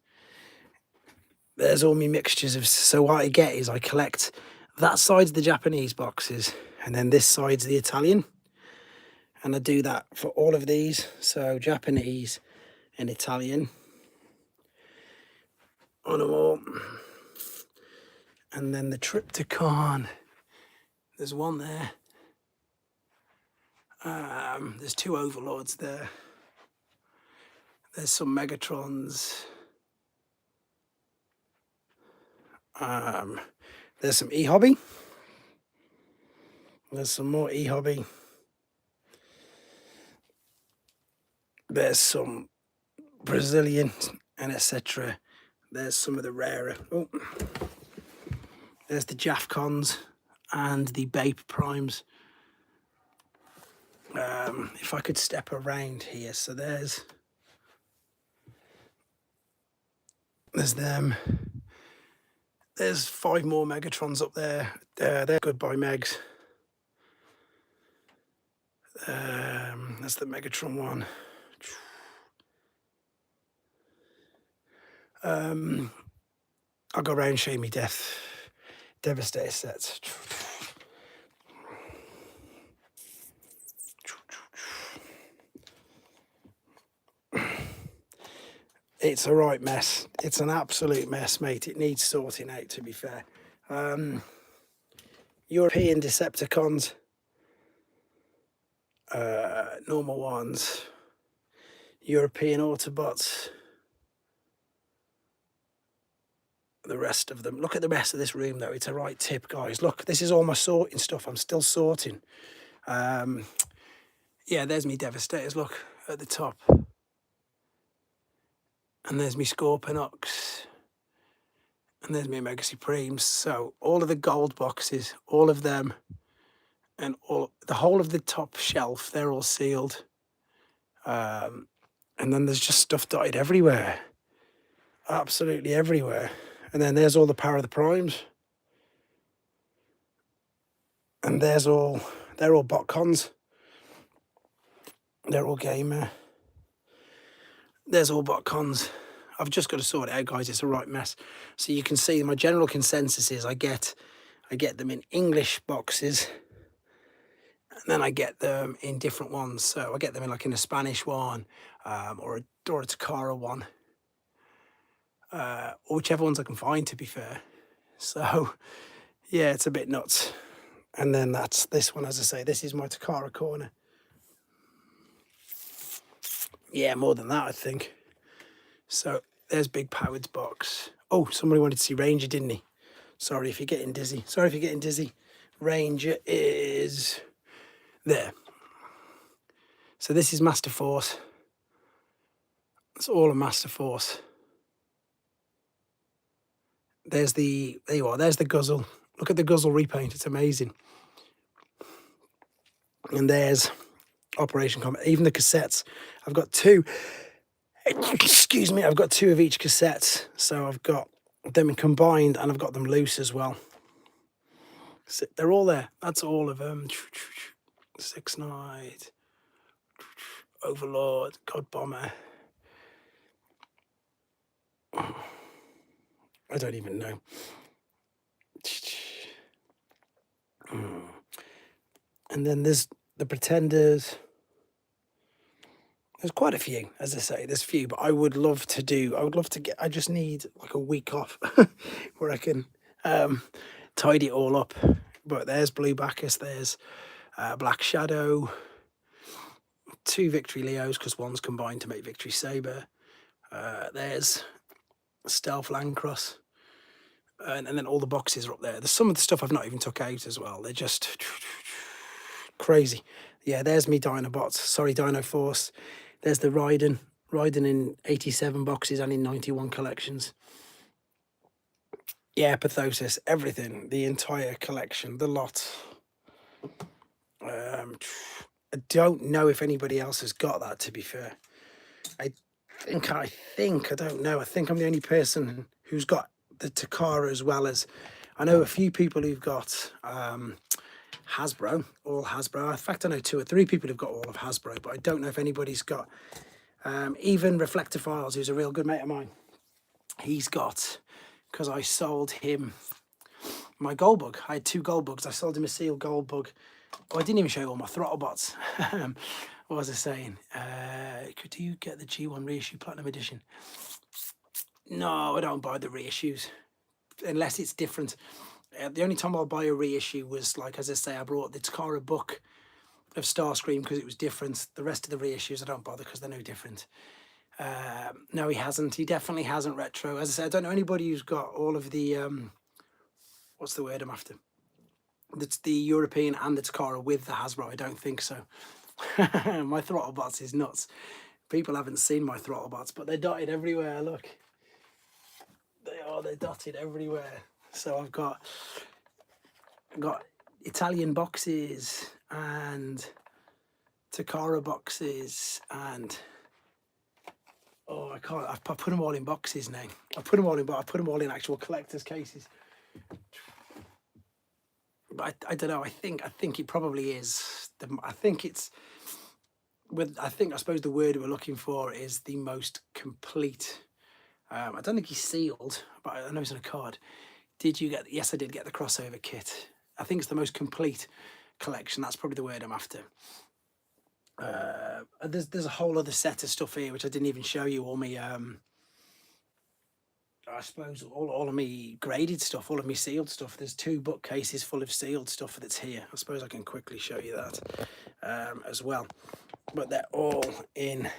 There's all my mixtures of... So what I get is I collect... That side's the Japanese boxes, and then this side's the Italian. And I do that for all of these. So Japanese and Italian on them all. And then the Triptychon. There's one there. There's two Overlords there. There's some Megatrons. There's some E-Hobby. There's some more E-Hobby. There's some Brazilian and etc. There's some of the rarer. Oh, there's the Jafcons and the Bape Primes. If I could step around here, so there's them. There's 5 more Megatrons up there. They're Goodbye Megs. That's the Megatron one. I'll go around and show you me Devastator sets. It's a right mess. It's an absolute mess, mate. It needs sorting out, to be fair. European Decepticons. Normal ones. European Autobots. The rest of them. Look at the rest of this room, though. It's a right tip, guys. Look, this is all my sorting stuff. I'm still sorting. Yeah, there's me Devastators. Look at the top. And there's me Scorponok. And there's me Mega Supremes. So all of the gold boxes, all of them, and the whole of the top shelf, they're all sealed. And then there's just stuff dotted everywhere. Absolutely everywhere. And then there's all the Power of the Primes. And they're all botcons. They're all gamer. There's all botcons. I've just got to sort it out, guys. It's a right mess. So you can see my general consensus is I get them in English boxes, and then I get them in different ones. So I get them in a Spanish one, or a Takara one, or whichever ones I can find, to be fair. So yeah, it's a bit nuts. And then that's this one, as I say. This is my Takara corner. Yeah, more than that, I think. So there's Big Powered's box. Oh, somebody wanted to see Ranger, didn't he? Sorry if you're getting dizzy. Ranger is there. So this is Master Force. It's all a Master Force. There you are. There's the Guzzle. Look at the Guzzle repaint. It's amazing. And there's Operation Combat. Even the cassettes. I've got 2. Excuse me. I've got 2 of each cassette. So I've got them combined and I've got them loose as well. So they're all there. That's all of them. Six Knight, Overlord, God Bomber. I don't even know. And then there's the Pretenders. There's quite a few, as I say, there's a few, but I would love to get, I just need like a week off where I can tidy it all up. But there's Blue Bacchus, there's Black Shadow, 2 Victory Leos, because one's combined to make Victory Saber. There's Stealth Landcross. And then all the boxes are up there. There's some of the stuff I've not even took out as well. They're just crazy. Yeah, there's me Dinobots. Sorry, Dino Force. There's the Raiden in 87 boxes and in 91 collections. Yeah, Pathosis, everything, the entire collection, the lot. I don't know if anybody else has got that, to be fair. I don't know. I think I'm the only person who's got the Takara, as well as I know a few people who've got Hasbro, all Hasbro. In fact, I know 2 or 3 people who've got all of Hasbro, but I don't know if anybody's got even Reflector Files, who's a real good mate of mine. He's got, because I sold him my Goldbug. I had 2 Goldbugs. I sold him a sealed Goldbug. Oh, I didn't even show you all my Throttlebots. What was I saying? Could you get the G1 reissue Platinum Edition? No, I don't buy the reissues unless it's different. The only time I'll buy a reissue was, like, as I say, I brought the Takara book of Starscream because it was different. The rest of the reissues I don't bother because they're no different. No, he hasn't. He definitely hasn't retro. As I said, I don't know anybody who's got all of the what's the word I'm after? That's the European and the Takara with the Hasbro. I don't think so. My Throttlebots is nuts. People haven't seen my Throttlebots, but they're dotted everywhere. Look, they're dotted everywhere. So I've got Italian boxes and Takara boxes and I can't. I put them all in boxes now. I put them all in actual collector's cases. But I don't know. I think it probably is. I suppose the word we're looking for is the most complete. I don't think he's sealed, but I know he's on a card. Did you get? Yes, I did get the crossover kit. I think it's the most complete collection. That's probably the word I'm after. There's a whole other set of stuff here which I didn't even show you. All me, I suppose all of me graded stuff, all of me sealed stuff. There's 2 bookcases full of sealed stuff that's here. I suppose I can quickly show you that as well. But they're all in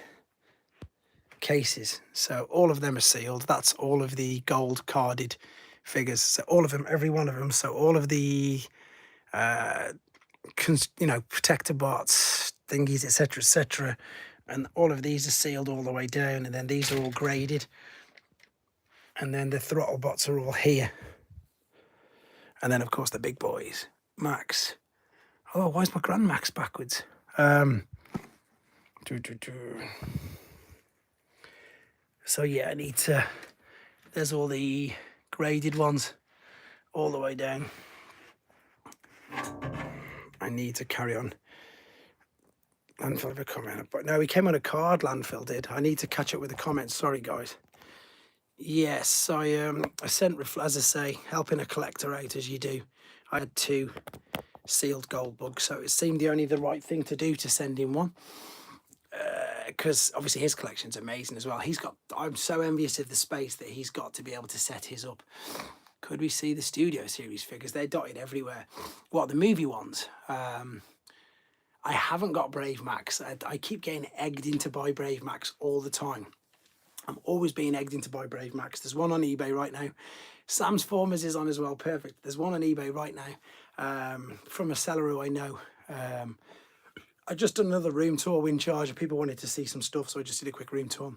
cases, so all of them are sealed. That's all of the gold carded figures. So all of them, every one of them. So all of the protector bots, thingies, etc., and all of these are sealed all the way down, and then these are all graded, and then the throttle bots are all here, and then of course the big boys, Max. Oh, why is my Grand Max backwards? So yeah, I need to. There's all the graded ones all the way down. I need to carry on. Landfill have a comment, but no, he came on a card. Landfill did. I need to catch up with the comments. Sorry, guys. Yes, I sent, as I say, helping a collector out as you do. I had 2 sealed gold bugs, so it seemed the right thing to do to send him one. Because obviously his collection's amazing as well. I'm so envious of the space that he's got to be able to set his up. Could we see the Studio Series figures? They're dotted everywhere. What, the movie ones? I haven't got Brave Max. I keep getting egged into buy Brave Max all the time. I'm always being egged into buy Brave Max. There's one on eBay right now. Sam's Formers is on as well. Perfect. There's one on eBay right now from a seller who I know. I just done another room tour, Wind Charger. People wanted to see some stuff, so I just did a quick room tour.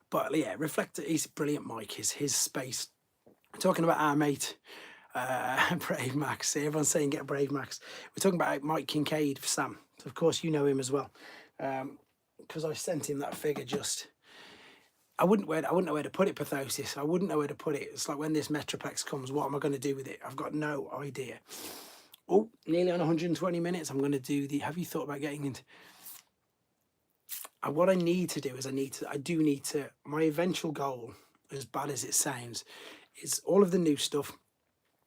But yeah, Reflector, he's brilliant, Mike. His space. Talking about our mate, Brave Max. Everyone's saying get Brave Max. We're talking about Mike Kincaid for Sam. So of course you know him as well. Because I sent him that figure just. I wouldn't know where to put it, Pathosis. I wouldn't know where to put it. It's like when this Metroplex comes, what am I going to do with it? I've got no idea. Oh, nearly on 120 minutes. I'm going to do the, have you thought about getting into, what I need to do is I do need to, my eventual goal, as bad as it sounds, is all of the new stuff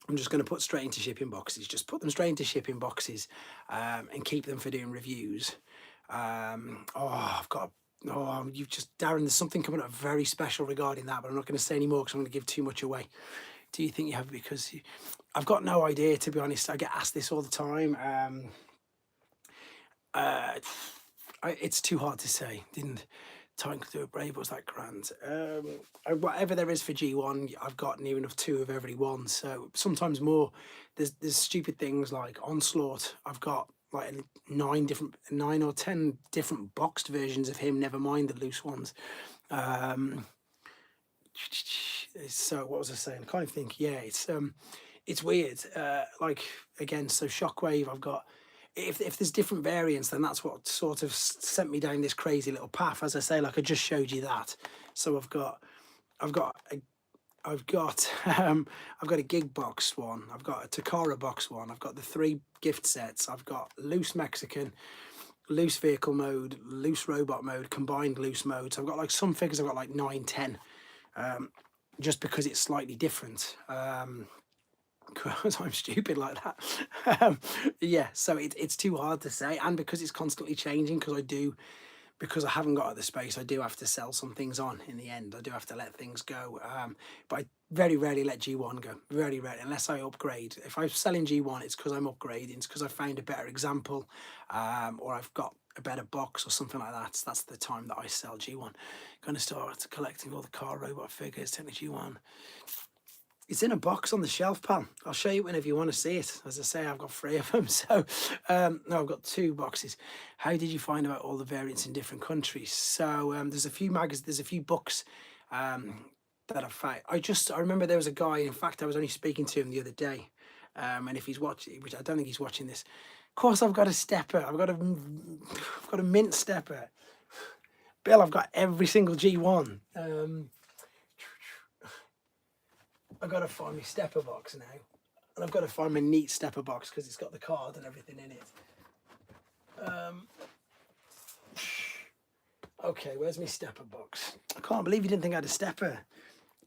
I'm just going to put straight into shipping boxes. Just put them straight into shipping boxes, and keep them for doing reviews. I've got, you've just, Darren, there's something coming up very special regarding that, but I'm not going to say any more because I'm going to give too much away. Do you think you have? Because I've got no idea, to be honest. I get asked this all the time. It's too hard to say. Didn't Time to do a Brave was that grand. Whatever there is for G1, I've got near enough 2 of every one. So sometimes more. There's stupid things like Onslaught. I've got like 9 or 10 different boxed versions of him. Never mind the loose ones. So what was I saying? I can't even think. Yeah, it's weird. Like again, so Shockwave. I've got. If there's different variants, then that's what sort of sent me down this crazy little path. As I say, like I just showed you that. So I've got a gig box one. I've got a Takara box one. I've got the 3 gift sets. I've got loose Mexican, loose vehicle mode, loose robot mode, combined loose mode. So I've got like some figures. I've got like 9, 10, just because it's slightly different. Because I'm stupid like that. Yeah, so it's too hard to say, and because it's constantly changing, because I haven't got the space, I do have to sell some things on in the end. I do have to let things go, but I very rarely let G1 go, very rarely, unless I upgrade. If I'm selling G1, it's because I'm upgrading, it's because I found a better example, or I've got a better box or something like that. So that's the time that I sell G1. Going to start collecting all the car robot figures, technically G1. It's in a box on the shelf, pal. I'll show you whenever you want to see it. As I say, I've got 3 of them. So, no, I've got 2 boxes. How did you find out all the variants in different countries? So, there's a few there's a few books that I found. I remember there was a guy, in fact, I was only speaking to him the other day. And if he's watching, which I don't think he's watching this, of course I've got a stepper. I've got a mint stepper. Bill, I've got every single G1. I've got to find my stepper box now, and I've got to find my neat stepper box because it's got the card and everything in it. Okay, where's my stepper box? I can't believe you didn't think I had a stepper.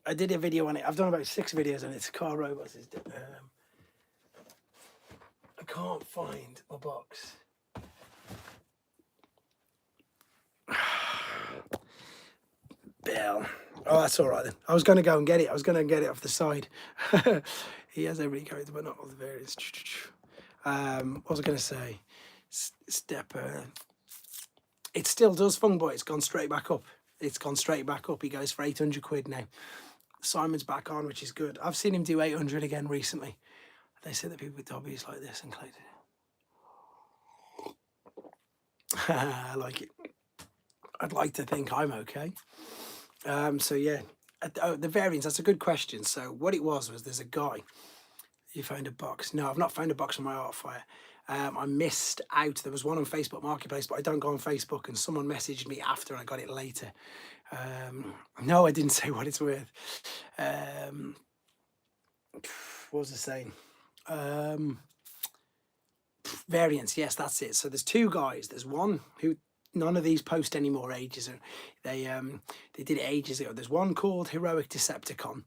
I did a video on it. I've done about 6 videos on it. Car robots. I can't find my box. Bill. Oh, that's all right then. I was going to go and get it. I was going to get it off the side. He has every character, but not all the variants. What was I going to say? Stepper. It still does, Fung Boy. It's gone straight back up. It's gone straight back up. He goes for 800 quid now. Simon's back on, which is good. I've seen him do 800 again recently. They say that people with hobbies like this and collect it. I like it. I'd like to think I'm okay. So yeah, the variants, that's a good question. So what it was there's a guy, you found a box. No, I've not found a box on my Artfire. I missed out. There was one on Facebook Marketplace, but I don't go on Facebook, and someone messaged me after and I got it later. No, I didn't say what it's worth. What was I saying? Variants, yes, that's it. So there's 2 guys. There's one who, none of these post anymore, ages. They did it ages ago. There's one called Heroic Decepticon,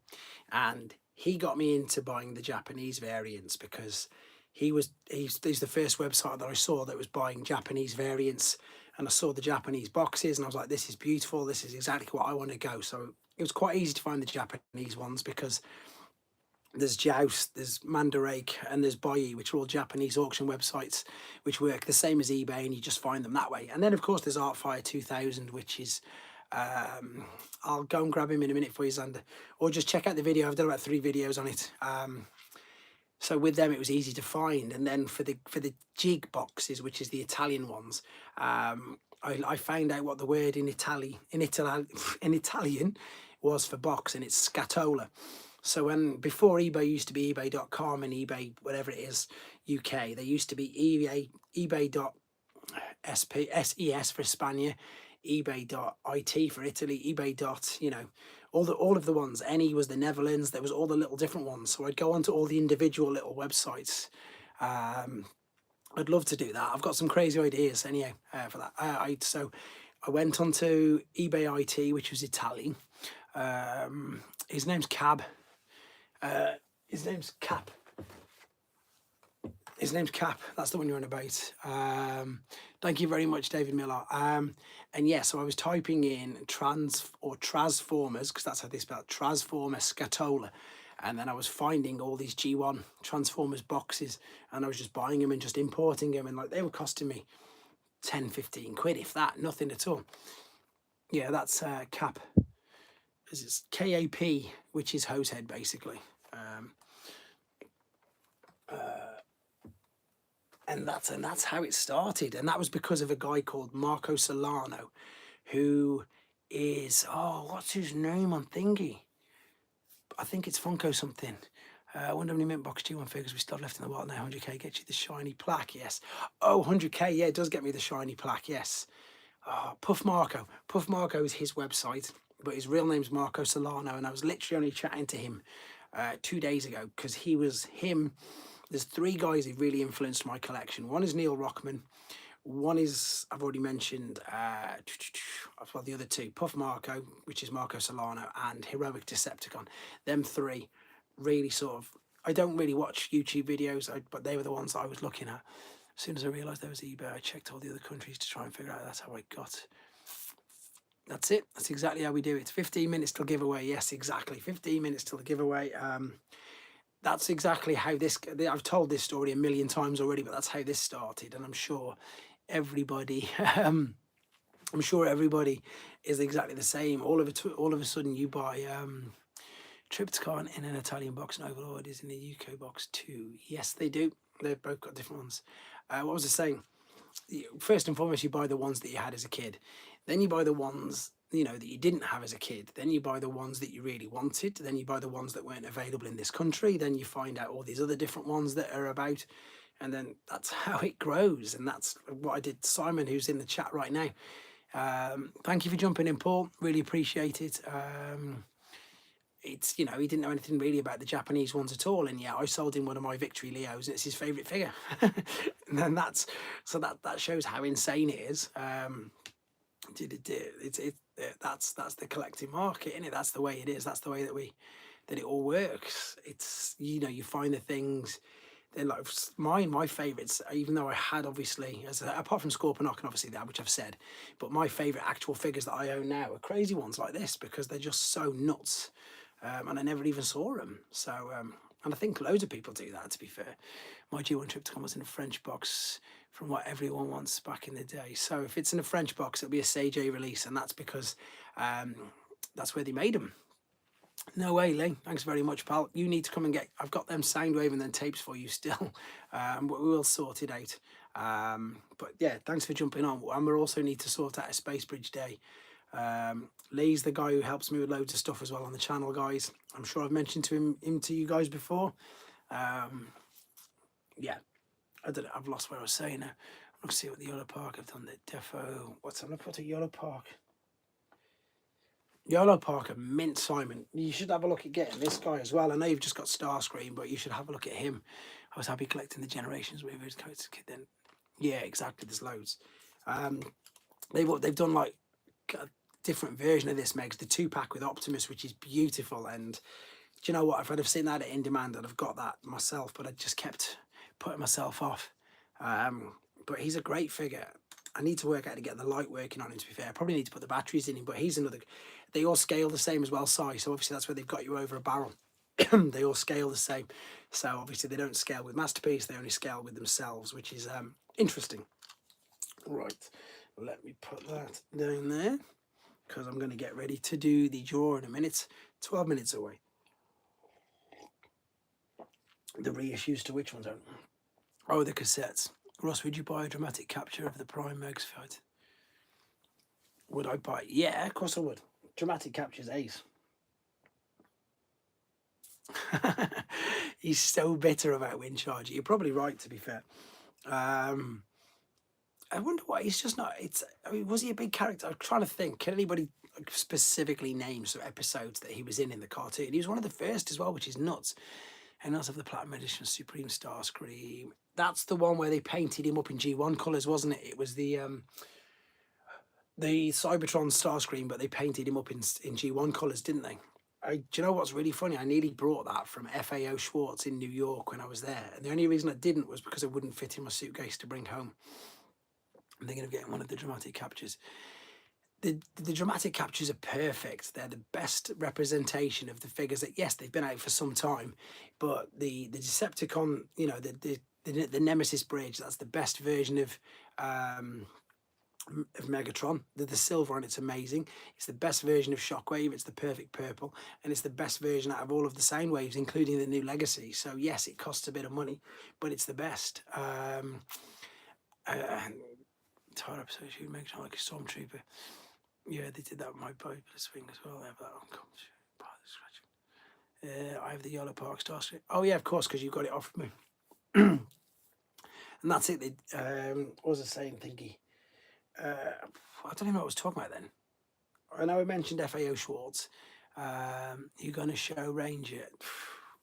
and he got me into buying the Japanese variants because he's the first website that I saw that was buying Japanese variants, and I saw the Japanese boxes and I was like, this is beautiful, this is exactly what I want to go. So it was quite easy to find the Japanese ones because there's Joust, there's Mandarake, and there's Boyi, which are all Japanese auction websites which work the same as eBay, and you just find them that way. And then of course there's Artfire 2000, which is I'll go and grab him in a minute for you, Xander, or just check out the video. I've done about 3 videos on it. So with them it was easy to find. And then for the jig boxes, which is the Italian ones, I found out what the word in Italian was for box, and it's scatola. So before eBay used to be ebay.com and eBay whatever it is UK, they used to be ebay.ses for España, ebay.it for Italy, ebay. All of the ones. Any was the Netherlands. There was all the little different ones. So I'd go onto all the individual little websites, I'd love to do that. I've got some crazy ideas anyhow for that. So I went onto eBay IT, which was Italian. His name's Cab. His name's Cap. His name's Cap. That's the one you're on about. Thank you very much, David Miller. And yeah, so I was typing in Transformers, because that's how they spell it, Transformer Scatola. And then I was finding all these G1 Transformers boxes, and I was just buying them and just importing them. And like, they were costing me 10, 15 quid, if that, nothing at all. Yeah, that's Cap. It's KAP, which is hose head, basically. And that's how it started. And that was because of a guy called Marco Solano, who is, what's his name on thingy? I think it's Funko something. I wonder how many mint box G1 figures we still have left in the world now. 100k gets you the shiny plaque, yes. Oh, 100k, yeah, it does get me the shiny plaque, yes. Puff Marco. Puff Marco is his website, but his real name's Marco Solano, and I was literally only chatting to him 2 days ago, because he was him. There's 3 guys who really influenced my collection. One is Neil Rockman. One is, I've already mentioned, well, the other 2, Puff Marco, which is Marco Solano, and Heroic Decepticon. Them 3 really sort of, I don't really watch YouTube videos, but they were the ones I was looking at. As soon as I realised there was eBay, I checked all the other countries to try and figure out that's how I got. That's it. That's exactly how we do it. 15 minutes till giveaway. Yes, exactly. 15 minutes till the giveaway. That's exactly how this, I've told this story a million times already, but that's how this started. And I'm sure everybody, is exactly the same. All of a sudden you buy Triptychon in an Italian box and Overlord is in the UK box too. Yes, they do. They've both got different ones. What was I saying? First and foremost, you buy the ones that you had as a kid. Then you buy the ones, that you didn't have as a kid. Then you buy the ones that you really wanted. Then you buy the ones that weren't available in this country. Then you find out all these other different ones that are about. And then that's how it grows. And that's what I did. Simon, who's in the chat right now. Thank you for jumping in, Paul. Really appreciate it. It's, he didn't know anything really about the Japanese ones at all, and yeah, I sold him one of my Victory Leos, and it's his favourite figure. And then that shows how insane it is. That's the collecting market, isn't it? That's the way it is. That's the way that it all works. It's, you find the things. They're like my favourites, even though I had obviously, apart from Scorponok and obviously that, which I've said, but my favourite actual figures that I own now are crazy ones like this, because they're just so nuts. And I never even saw them. So, and I think loads of people do that, to be fair. My G1 Triptychon was in a French box from what everyone wants back in the day. So if it's in a French box, it'll be a Sage A release, and that's because that's where they made them. No way, Lee. Thanks very much, pal. You need to come and I've got them Soundwave and then tapes for you still. We will sort it out. But yeah, thanks for jumping on. And we also need to sort out a Space Bridge Day. Lee's the guy who helps me with loads of stuff as well on the channel, guys. I'm sure I've mentioned him to you guys before. Yeah, I don't know, I've lost what I was saying now. Let's see what the Yellow Park have done. The defo, what's I'm gonna put a Yellow Park. Yellow Park and Mint Simon. You should have a look at getting this guy as well. I know you've just got Starscream, but you should have a look at him. I was happy collecting the Generations with his coats kid then. Yeah, exactly. There's loads. They've done like a different version of this, Megs, the 2-pack with Optimus, which is beautiful. And do you know what? I'd have seen that at In Demand and I've got that myself, but I just kept putting myself off. But he's a great figure. I need to work out to get the light working on him, to be fair. I probably need to put the batteries in him, but he's another. They all scale the same as well, size. So obviously that's where they've got you over a barrel. They all scale the same. So obviously they don't scale with Masterpiece. They only scale with themselves, which is interesting. Right. Let me put that down there, because I'm going to get ready to do the draw in a minute. 12 minutes away. The reissues to which ones are? Oh, the cassettes. Russ, would you buy a dramatic capture of the Prime Megs fight? Would I buy? Yeah, of course I would. Dramatic capture's ace. He's so bitter about Windcharger. You're probably right, to be fair. I wonder why he's just not. I mean, was he a big character? I'm trying to think. Can anybody specifically name some episodes that he was in the cartoon? He was one of the first as well, which is nuts. And also of the Platinum Edition Supreme Starscream. That's the one where they painted him up in G1 colours, wasn't it? It was the Cybertron Starscream, but they painted him up in G1 colours, didn't they? Do you know what's really funny? I nearly brought that from FAO Schwartz in New York when I was there. And the only reason I didn't was because it wouldn't fit in my suitcase to bring home. I'm thinking of getting one of the dramatic captures. The dramatic captures are perfect. They're the best representation of the figures that, yes, they've been out for some time, but the Decepticon, you know, the Nemesis Bridge, that's the best version of Megatron. The silver on it's amazing. It's the best version of Shockwave. It's the perfect purple, and it's the best version out of all of the sound waves, including the new Legacy. So yes, it costs a bit of money, but it's the best. Entire episode should make Megatron like a stormtrooper. Yeah, they did that with my popular swing as well. I have that on part of the scratch. I have the Yellow Park Starscream. Oh yeah, of course, because you got it off me. And that's it. What was I saying, thingy? I don't even know what I was talking about then. I know I mentioned FAO Schwartz. You're going to show Ranger.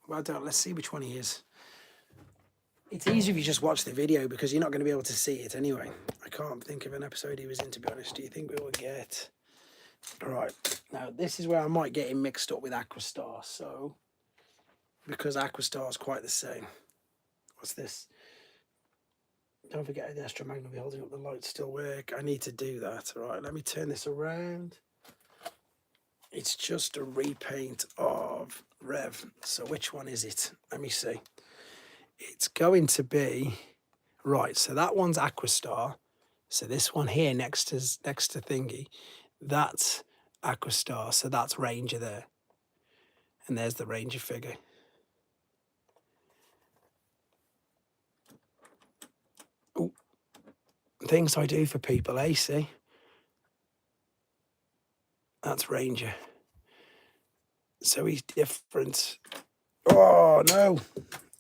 Well, let's see which one he is. It's easy if you just watch the video because you're not going to be able to see it anyway. I can't think of an episode he was in, to be honest. Do you think we will get... All right. Now, this is where I might get him mixed up with Aquastar. So, because Aquastar is quite the same. What's this? Don't forget the Astromagna will be holding up the lights still work. I need to do that. All right, let me turn this around. It's just a repaint of Rev. So which one is it? Let me see. It's going to be... Right, so that one's Aquastar. So this one here next to Thingy, that's Aquastar. So that's Ranger there. And there's the Ranger figure. Ooh. Things I do for people, eh? See? That's Ranger. So he's different. Oh, no.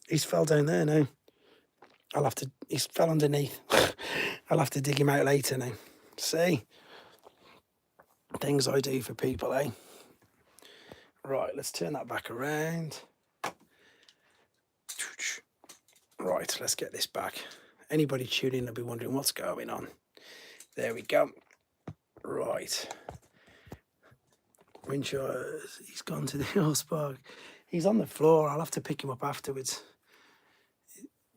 He's fell down there now. He's fell underneath. I'll have to dig him out later now. See? Things I do for people, eh? Right, let's turn that back around. Right, let's get this back. Anybody tuning in will be wondering what's going on. There we go. Right. Winshaw, he's gone to the horse park. He's on the floor. I'll have to pick him up afterwards.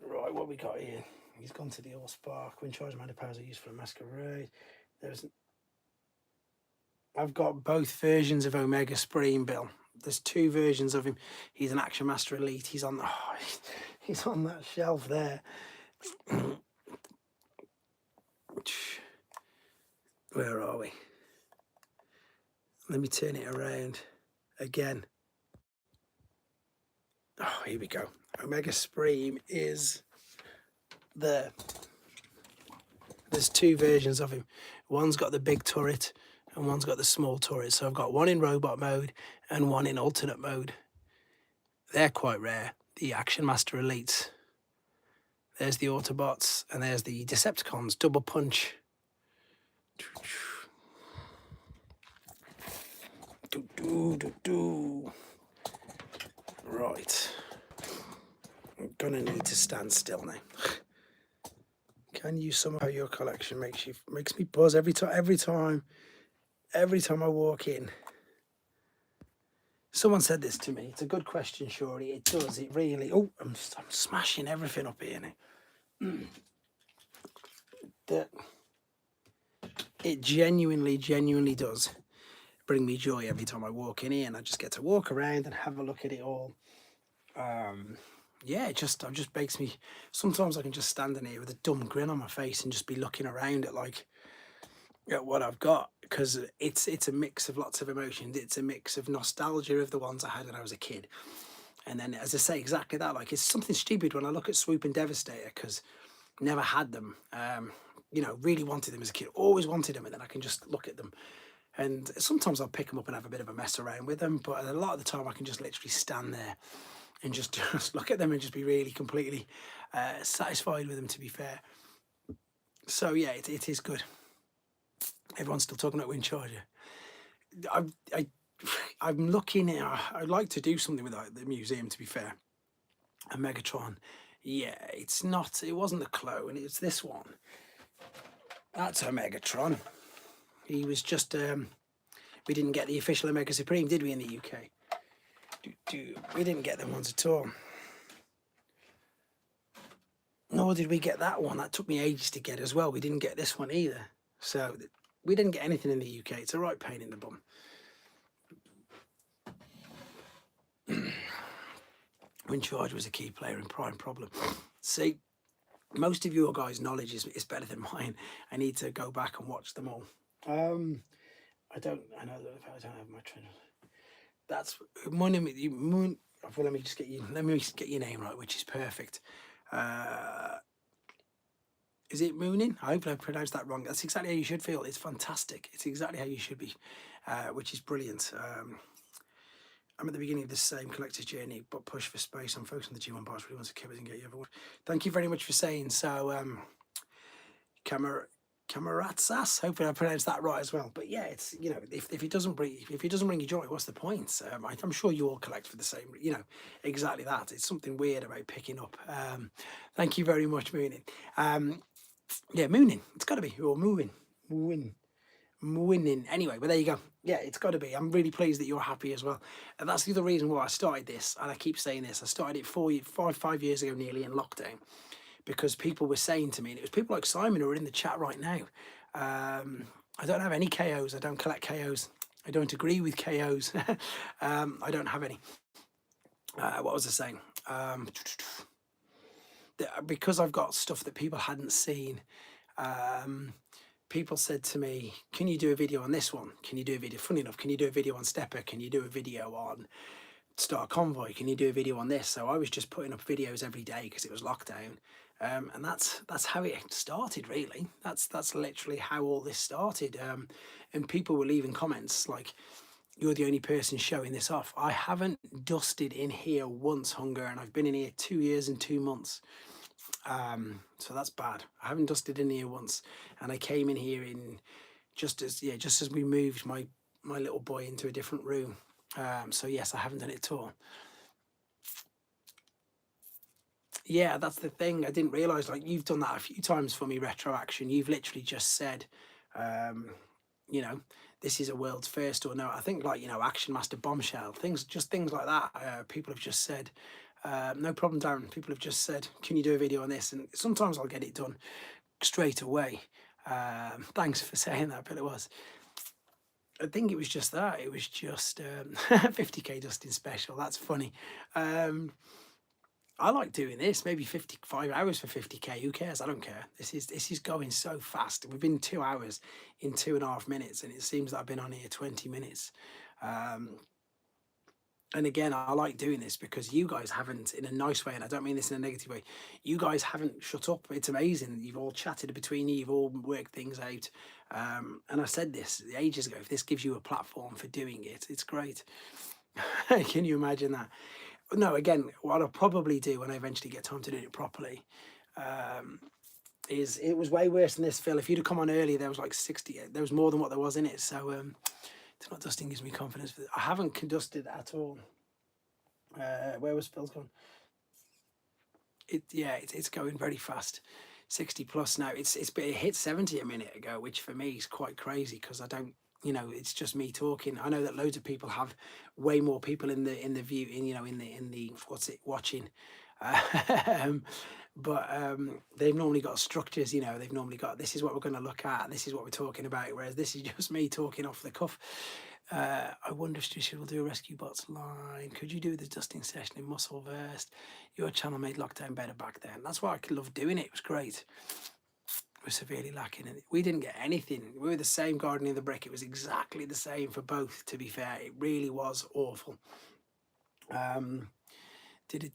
Right, what we got here? He's gone to the horse park. Winchaw's amount of powers are used for a masquerade. I've got both versions of Omega Supreme, Bill. There's two versions of him. He's an Action Master Elite. He's on he's on that shelf there. Where are we? Let me turn it around again. Oh, here we go. Omega Supreme is there. There's two versions of him. One's got the big turret and one's got the small turret. So I've got one in robot mode and one in alternate mode. They're quite rare, the Action Master Elites. There's the Autobots and there's the Decepticons, double punch. Right. I'm gonna need to stand still now. Can you somehow your collection makes me buzz every time I walk in? Someone said this to me. It's a good question, surely. It does. It really. Oh, I'm smashing everything up here now. That it genuinely does bring me joy every time I walk in here, and I just get to walk around and have a look at it all. Yeah, it just makes me. Sometimes I can just stand in here with a dumb grin on my face and just be looking around at what I've got, because it's a mix of lots of emotions. It's a mix of nostalgia of the ones I had when I was a kid, and then, as I say, exactly that. Like, it's something stupid when I look at Swoop and Devastator, because never had them. You know, really wanted them as a kid, always wanted them, and then I can just look at them. And sometimes I'll pick them up and have a bit of a mess around with them, but a lot of the time I can just literally stand there and just look at them and just be really completely satisfied with them, to be fair. So yeah, it is good. Everyone's still talking about Wind Charger. I'm looking at, I'd like to do something with the museum, to be fair. And Megatron Yeah, it's not. It wasn't the clone. It's this one. That's Omegatron. He was just. We didn't get the official Omega Supreme, did we, in the UK? We didn't get them ones at all. Nor did we get that one. That took me ages to get as well. We didn't get this one either. So we didn't get anything in the UK. It's a right pain in the bum. When Charge was a key player in Prime Problem. See, most of your guys' knowledge is better than mine. I need to go back and watch them all. I know that I don't have my trend. That's Moon. Well, let me just get your name right, which is perfect. Is it Moonin? I hope I pronounced that wrong. That's exactly how you should feel. It's fantastic. It's exactly how you should be, which is brilliant. I'm at the beginning of the same collector's journey, but push for space. I'm focused on the G1 parts. Really want to keep it and get you everyone. Thank you very much for saying so. Kamaratsas. Hopefully I pronounced that right as well. But yeah, it's, you know, if it doesn't bring you joy, what's the point? I'm sure you all collect for the same, you know, exactly that. It's something weird about picking up. Thank you very much, Moonin. Yeah, Moonin. It's got to be, or winning. Anyway, but there you go. Yeah, it's got to be. I'm really pleased that you're happy as well. And that's the other reason why I started this. And I keep saying this. I started it 5 years ago, nearly in lockdown, because people were saying to me, and it was people like Simon who are in the chat right now. I don't have any KOs. I don't collect KOs. I don't agree with KOs. I don't have any. What was I saying? Because I've got stuff that people hadn't seen. People said to me, can you do a video on this one? Can you do a video? Funny enough, can you do a video on Stepper? Can you do a video on Star Convoy? Can you do a video on this? So I was just putting up videos every day because it was lockdown. And that's how it started, really. That's literally how all this started. And people were leaving comments like, you're the only person showing this off. I haven't dusted in here once, Hunger, and I've been in here 2 years and 2 months. So that's bad. I haven't dusted in here once, and I came in here in just as we moved my little boy into a different room. So yes, I haven't done it at all. Yeah, that's the thing. I didn't realize, like, you've done that a few times for me, Retro Action. You've literally just said, you know, this is a world's first, or no, I think, like, you know, Action Master Bombshell, things like that. People have just said, no problem, Darren. People have just said, can you do a video on this? And sometimes I'll get it done straight away. Thanks for saying that, but it was. I think it was just that. It was just 50k dusting special. That's funny. I like doing this. Maybe 55 hours for 50k. Who cares? I don't care. This is going so fast. We've been 2 hours in 2.5 minutes, and it seems that I've been on here 20 minutes. And again, I like doing this because you guys haven't, in a nice way, and I don't mean this in a negative way, you guys haven't shut up. It's amazing. You've all chatted between you. You've all worked things out. And I said this ages ago, if this gives you a platform for doing it, it's great. Can you imagine that? No, again, what I'll probably do when I eventually get time to do it properly is, it was way worse than this, Phil. If you'd have come on earlier, there was like 60, there was more than what there was in it. So it's not dusting gives me confidence. I haven't dusted at all. Where was Phil's gone? It's going very fast. 60 plus now. It hit 70 a minute ago, which for me is quite crazy because I don't, you know, it's just me talking. I know that loads of people have way more people in the view, in the watching. But they've normally got structures, you know. They've normally got, this is what we're going to look at, this is what we're talking about, whereas this is just me talking off the cuff. I wonder if Tricia will do a Rescue Bots line. Could you do the dusting session in Muscleverse? Your channel made lockdown better back then. That's why I loved doing it. It was great. We're severely lacking in it. We didn't get anything. We were the same Gardening the Brick. It was exactly the same for both, to be fair. It really was awful. I'm going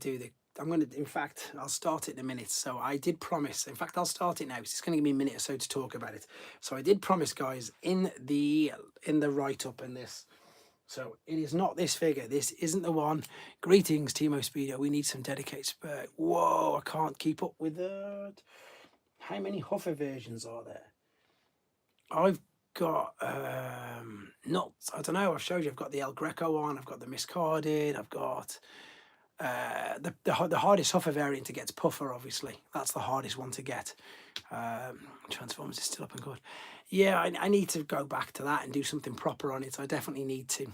to in fact, I'll start it in a minute. So I did promise, in fact, I'll start it now because it's going to give me a minute or so to talk about it. So I did promise, guys, in the write-up and this. So it is not this figure. This isn't the one. Greetings, Timo Speedo. We need some dedicated spurt. Whoa, I can't keep up with that. How many Huffer versions are there? I've got, I don't know, I've showed you. I've got the El Greco one. I've got the Miscarded. I've got the hardest Huffer variant to get is Puffer, obviously. That's the hardest one to get. Transformers is still up and good. Yeah, I need to go back to that and do something proper on it. I definitely need to.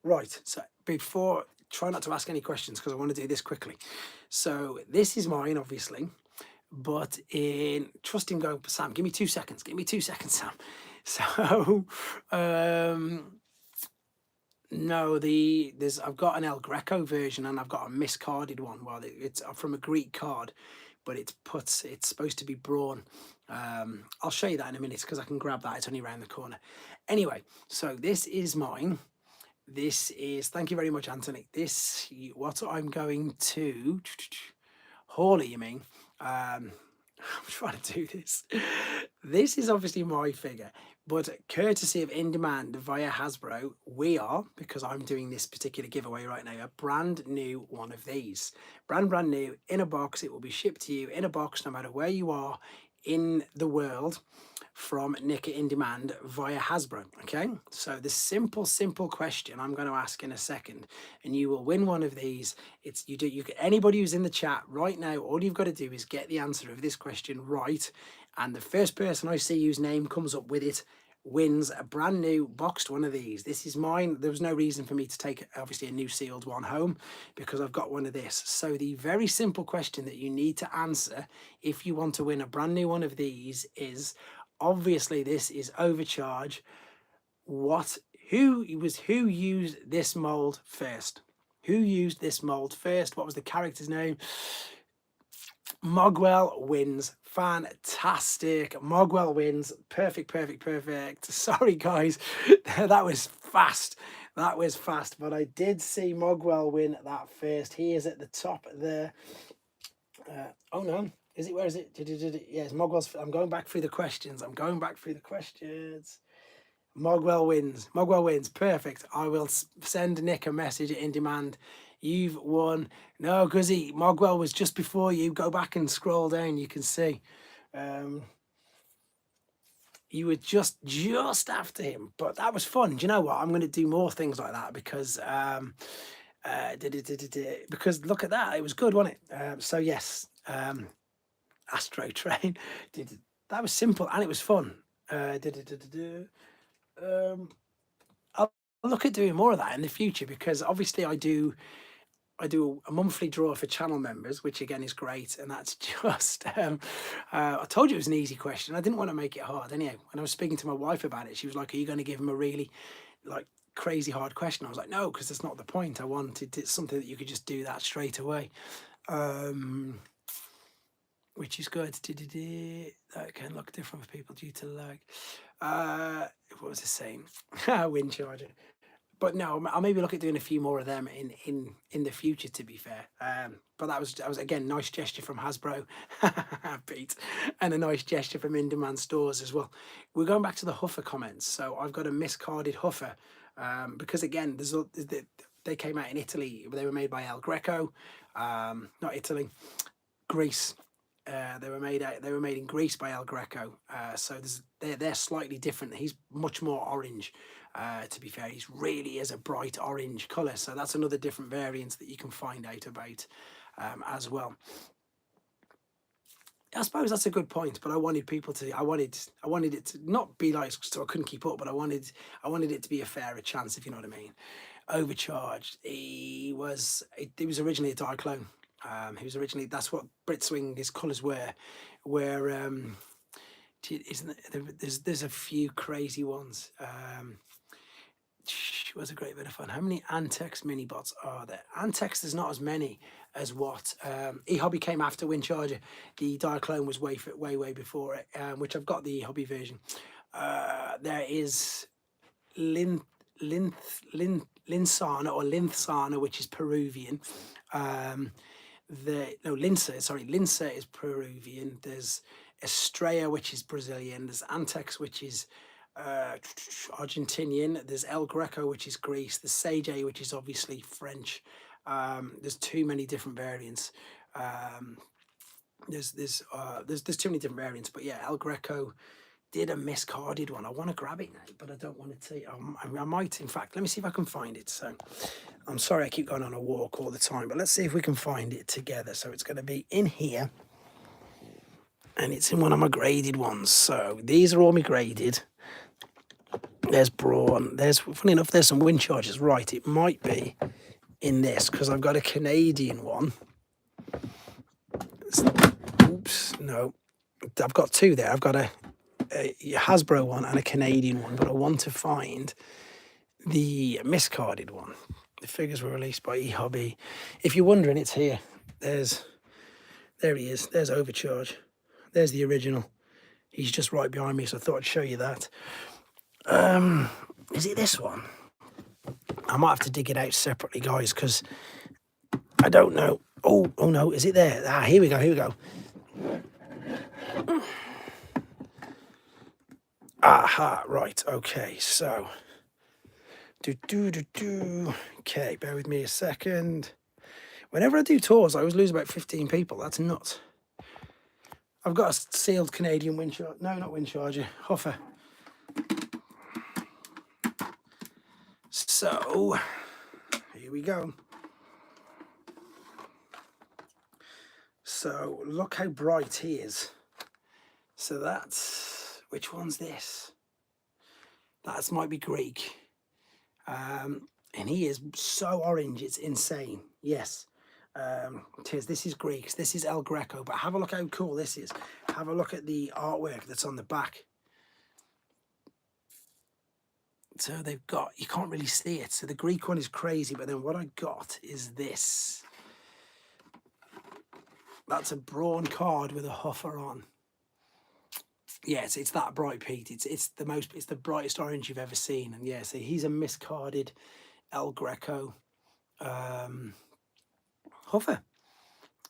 Right, so before, try not to ask any questions because I want to do this quickly. So this is mine, obviously, but in trust him going, Sam, give me 2 seconds. Give me 2 seconds, Sam. So, no, I've got an El Greco version and I've got a miscarded one. Well, it's from a Greek card, but it's supposed to be brawn. I'll show you that in a minute because I can grab that. It's only around the corner. Anyway, so this is mine. This is, thank you very much, Anthony. What I'm going to, Hawley, you mean? I'm trying to do this. This is obviously my figure, but courtesy of In Demand via Hasbro, we are, because I'm doing this particular giveaway right now, a brand new one of these. Brand new, in a box. It will be shipped to you in a box no matter where you are in the world, from Nick In Demand via Hasbro. Okay, so the simple question I'm going to ask in a second, and you will win one of these. It's anybody who's in the chat right now, all you've got to do is get the answer of this question right, and the first person I see whose name comes up with it wins a brand new boxed one of these. This is mine. There was no reason for me to take obviously a new sealed one home because I've got one of this. So the very simple question that you need to answer if you want to win a brand new one of these is, obviously this is overcharge. Who used this mold first? Who used this mold first? What was the character's name? Mogwell wins. Fantastic. Mogwell wins. Perfect. Sorry, guys. That was fast. That was fast. But I did see Mogwell win that first. He is at the top there. Oh, no. Is it? Where is it? Yes, Mogwell's. I'm going back through the questions. Mogwell wins. Perfect. I will send Nick a message In Demand. You've won. No, Guzzy, Mogwell was just before you. Go back and scroll down. You can see. You were just after him. But that was fun. Do you know what? I'm going to do more things like that because because look at that. It was good, wasn't it? So yes, Astro Train. That was simple and it was fun. I'll look at doing more of that in the future because obviously I do a monthly draw for channel members, which again is great, and that's just I told you it was an easy question. I didn't want to make it hard. Anyway, when I was speaking to my wife about it, she was like, are you going to give him a really crazy hard question? I was like, no, because that's not the point. I wanted something that you could just do that straight away, which is good. That can look different for people due to lag. What was I saying? Wind charger. But no, I'll maybe look at doing a few more of them in the future, to be fair. But that was again nice gesture from Hasbro, Pete, and a nice gesture from In Demand stores as well. We're going back to the Huffer comments. So I've got a miscarded Huffer because again, they came out in Italy. They were made by El Greco, not Italy, Greece. They were made in Greece by El Greco. So they're slightly different. He's much more orange. To be fair, he's really is a bright orange colour. So that's another different variant that you can find out about as well. I suppose that's a good point, but I wanted it to not be like so I couldn't keep up, but I wanted it to be a fairer chance, if you know what I mean. Overcharged. It was originally a Diaclone. He was originally, that's what Britswing, his colours were. There's a few crazy ones. It was a great bit of fun. How many Antex mini bots are there? Antex, there's not as many as what eHobby came after Windcharger. The Diaclone was way before it, which I've got the eHobby version. There is Linsana or Linthsana, which is Peruvian. Linsa is Peruvian. There's Estrella, which is Brazilian. There's Antex, which is Argentinian. There's El Greco, which is Greece. There's Sage, which is obviously French. There's too many different variants. There's too many different variants, but yeah, El Greco did a miscarded one. I want to grab it now, but I don't want to take. I might, in fact, let me see if I can find it. So I'm sorry I keep going on a walk all the time, but let's see if we can find it together. So it's going to be in here, and it's in one of my graded ones. So these are all my graded. There's brawn. There's, funny enough, there's some wind charges. Right, it might be in this because I've got a Canadian one. Oops, no. I've got two there. I've got a Hasbro one and a Canadian one, but I want to find the miscarded one. The figures were released by eHobby. If you're wondering, it's here. There he is. There's Overcharge. There's the original. He's just right behind me, so I thought I'd show you that. Is it this one? I might have to dig it out separately, guys, because I don't know. Oh no, is it there? Ah, here we go. Aha, right, okay, so okay, bear with me a second. Whenever I do tours, I always lose about 15 people. That's nuts. I've got a sealed Canadian wind charger. No, not wind charger, Hoffer. So here we go. So look how bright he is. So that's, which one's this? That might be Greek. And he is so orange, it's insane. Yes. This is Greek. This is El Greco. But have a look how cool this is. Have a look at the artwork that's on the back. So they've got, you can't really see it. So the Greek one is crazy, but then what I got is this. That's a brawn card with a Hoffer on. Yeah, it's that bright, Pete. It's the brightest orange you've ever seen. And yeah, so he's a miscarded El Greco Hoffer.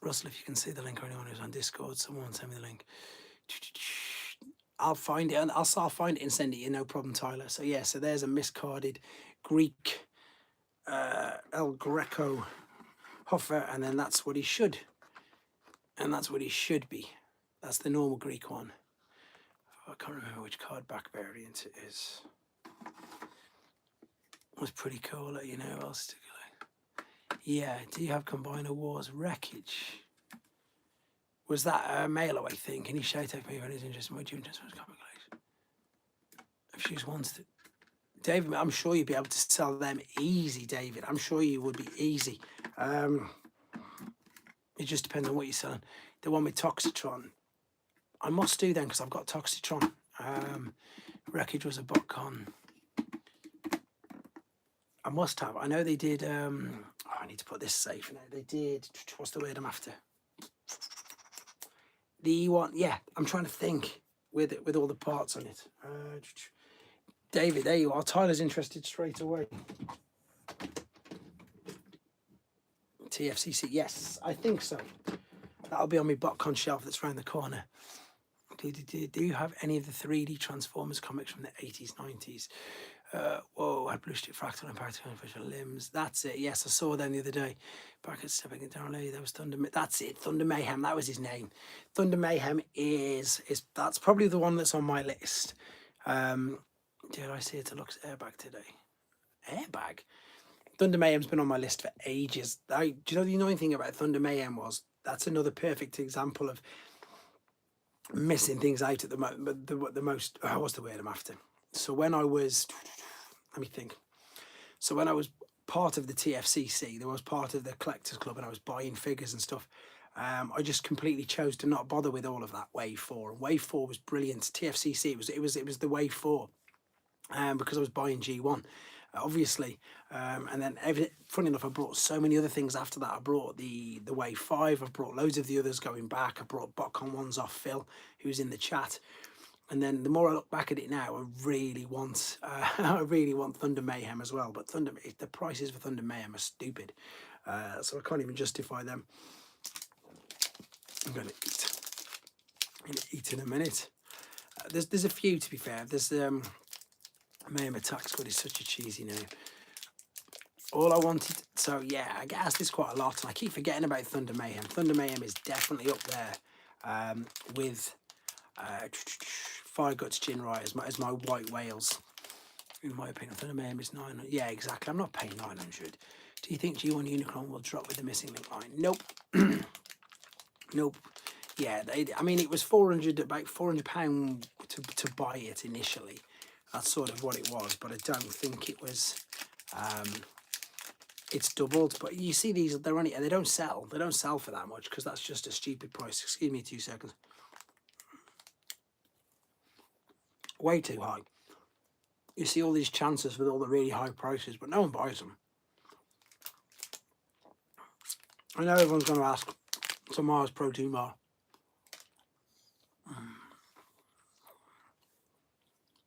Russell, if you can see the link, or anyone who's on Discord, someone send me the link. I'll find it, and I'll find it and send it you, no problem, Tyler. So yeah, so there's a miscarded Greek El Greco Hoffer, and then that's what he should. And that's what he should be. That's the normal Greek one. I can't remember which card back variant it is. It was pretty cool, you know. What else to go? Yeah, do you have Combiner Wars Wreckage? Was that a mail away thing? Can you shout out me when it's interesting? Would you interest in comic collection? If she wants to, David, I'm sure you'd be able to sell them easy, David. I'm sure you would be easy. It just depends on what you're selling. The one with Toxitron, I must do then because I've got Toxitron. Wreckage was a BotCon. I must have. I know they did. I need to put this safe now. They did. What's the word I'm after? The one. Yeah, I'm trying to think with it, with all the parts on it. David, there you are. Tyler's interested straight away. TFCC. Yes, I think so. That'll be on my BotCon shelf that's around the corner. Do you have any of the 3D Transformers comics from the 80s, 90s? Whoa, had Blue Stick Fractal and Practical Official Limbs. That's it. Yes, I saw them the other day. Back at Stepping It Down Lady, there was Thunder. That's it. Thunder Mayhem. That was his name. Thunder Mayhem is that's probably the one that's on my list. Did I see a deluxe airbag today? Airbag? Thunder Mayhem's been on my list for ages. Do you know the annoying thing about Thunder Mayhem was that's another perfect example of missing things out at the moment. The most, what's the word I'm after? So when I was, let me think. So when I was part of the TFCC, there was part of the Collectors Club, and I was buying figures and stuff. I just completely chose to not bother with all of that Wave 4. And Wave 4 was brilliant. TFCC, it was the Wave 4, because I was buying G1. Obviously, and then funny enough, I brought so many other things after that. I brought the Wave 5, I've brought loads of the others going back. I brought BotCon ones off Phil, who's in the chat. And then the more I look back at it now, I really want Thunder Mayhem as well. But the prices for Thunder Mayhem are stupid, so I can't even justify them. I'm gonna eat in a minute. There's a few, to be fair. There's Mayhem Attack Squad is such a cheesy name. All I wanted, so yeah, I get asked this quite a lot, and I keep forgetting about Thunder Mayhem. Thunder Mayhem is definitely up there with Fire Guts Gin Rye as my white whales. In my opinion, I think the name is 900. Yeah, exactly. I'm not paying 900. Do you think G1 Unicron will drop with the missing link line? Nope. Nope. Yeah, I mean, it was 400, about £400 to buy it initially. That's sort of what it was, but I don't think it was. It's doubled, but you see these, they don't sell for that much because that's just a stupid price. Excuse me 2 seconds. Way too high. You see all these chances with all the really high prices, but no one buys them. I know everyone's going to ask, so Mars protein bar.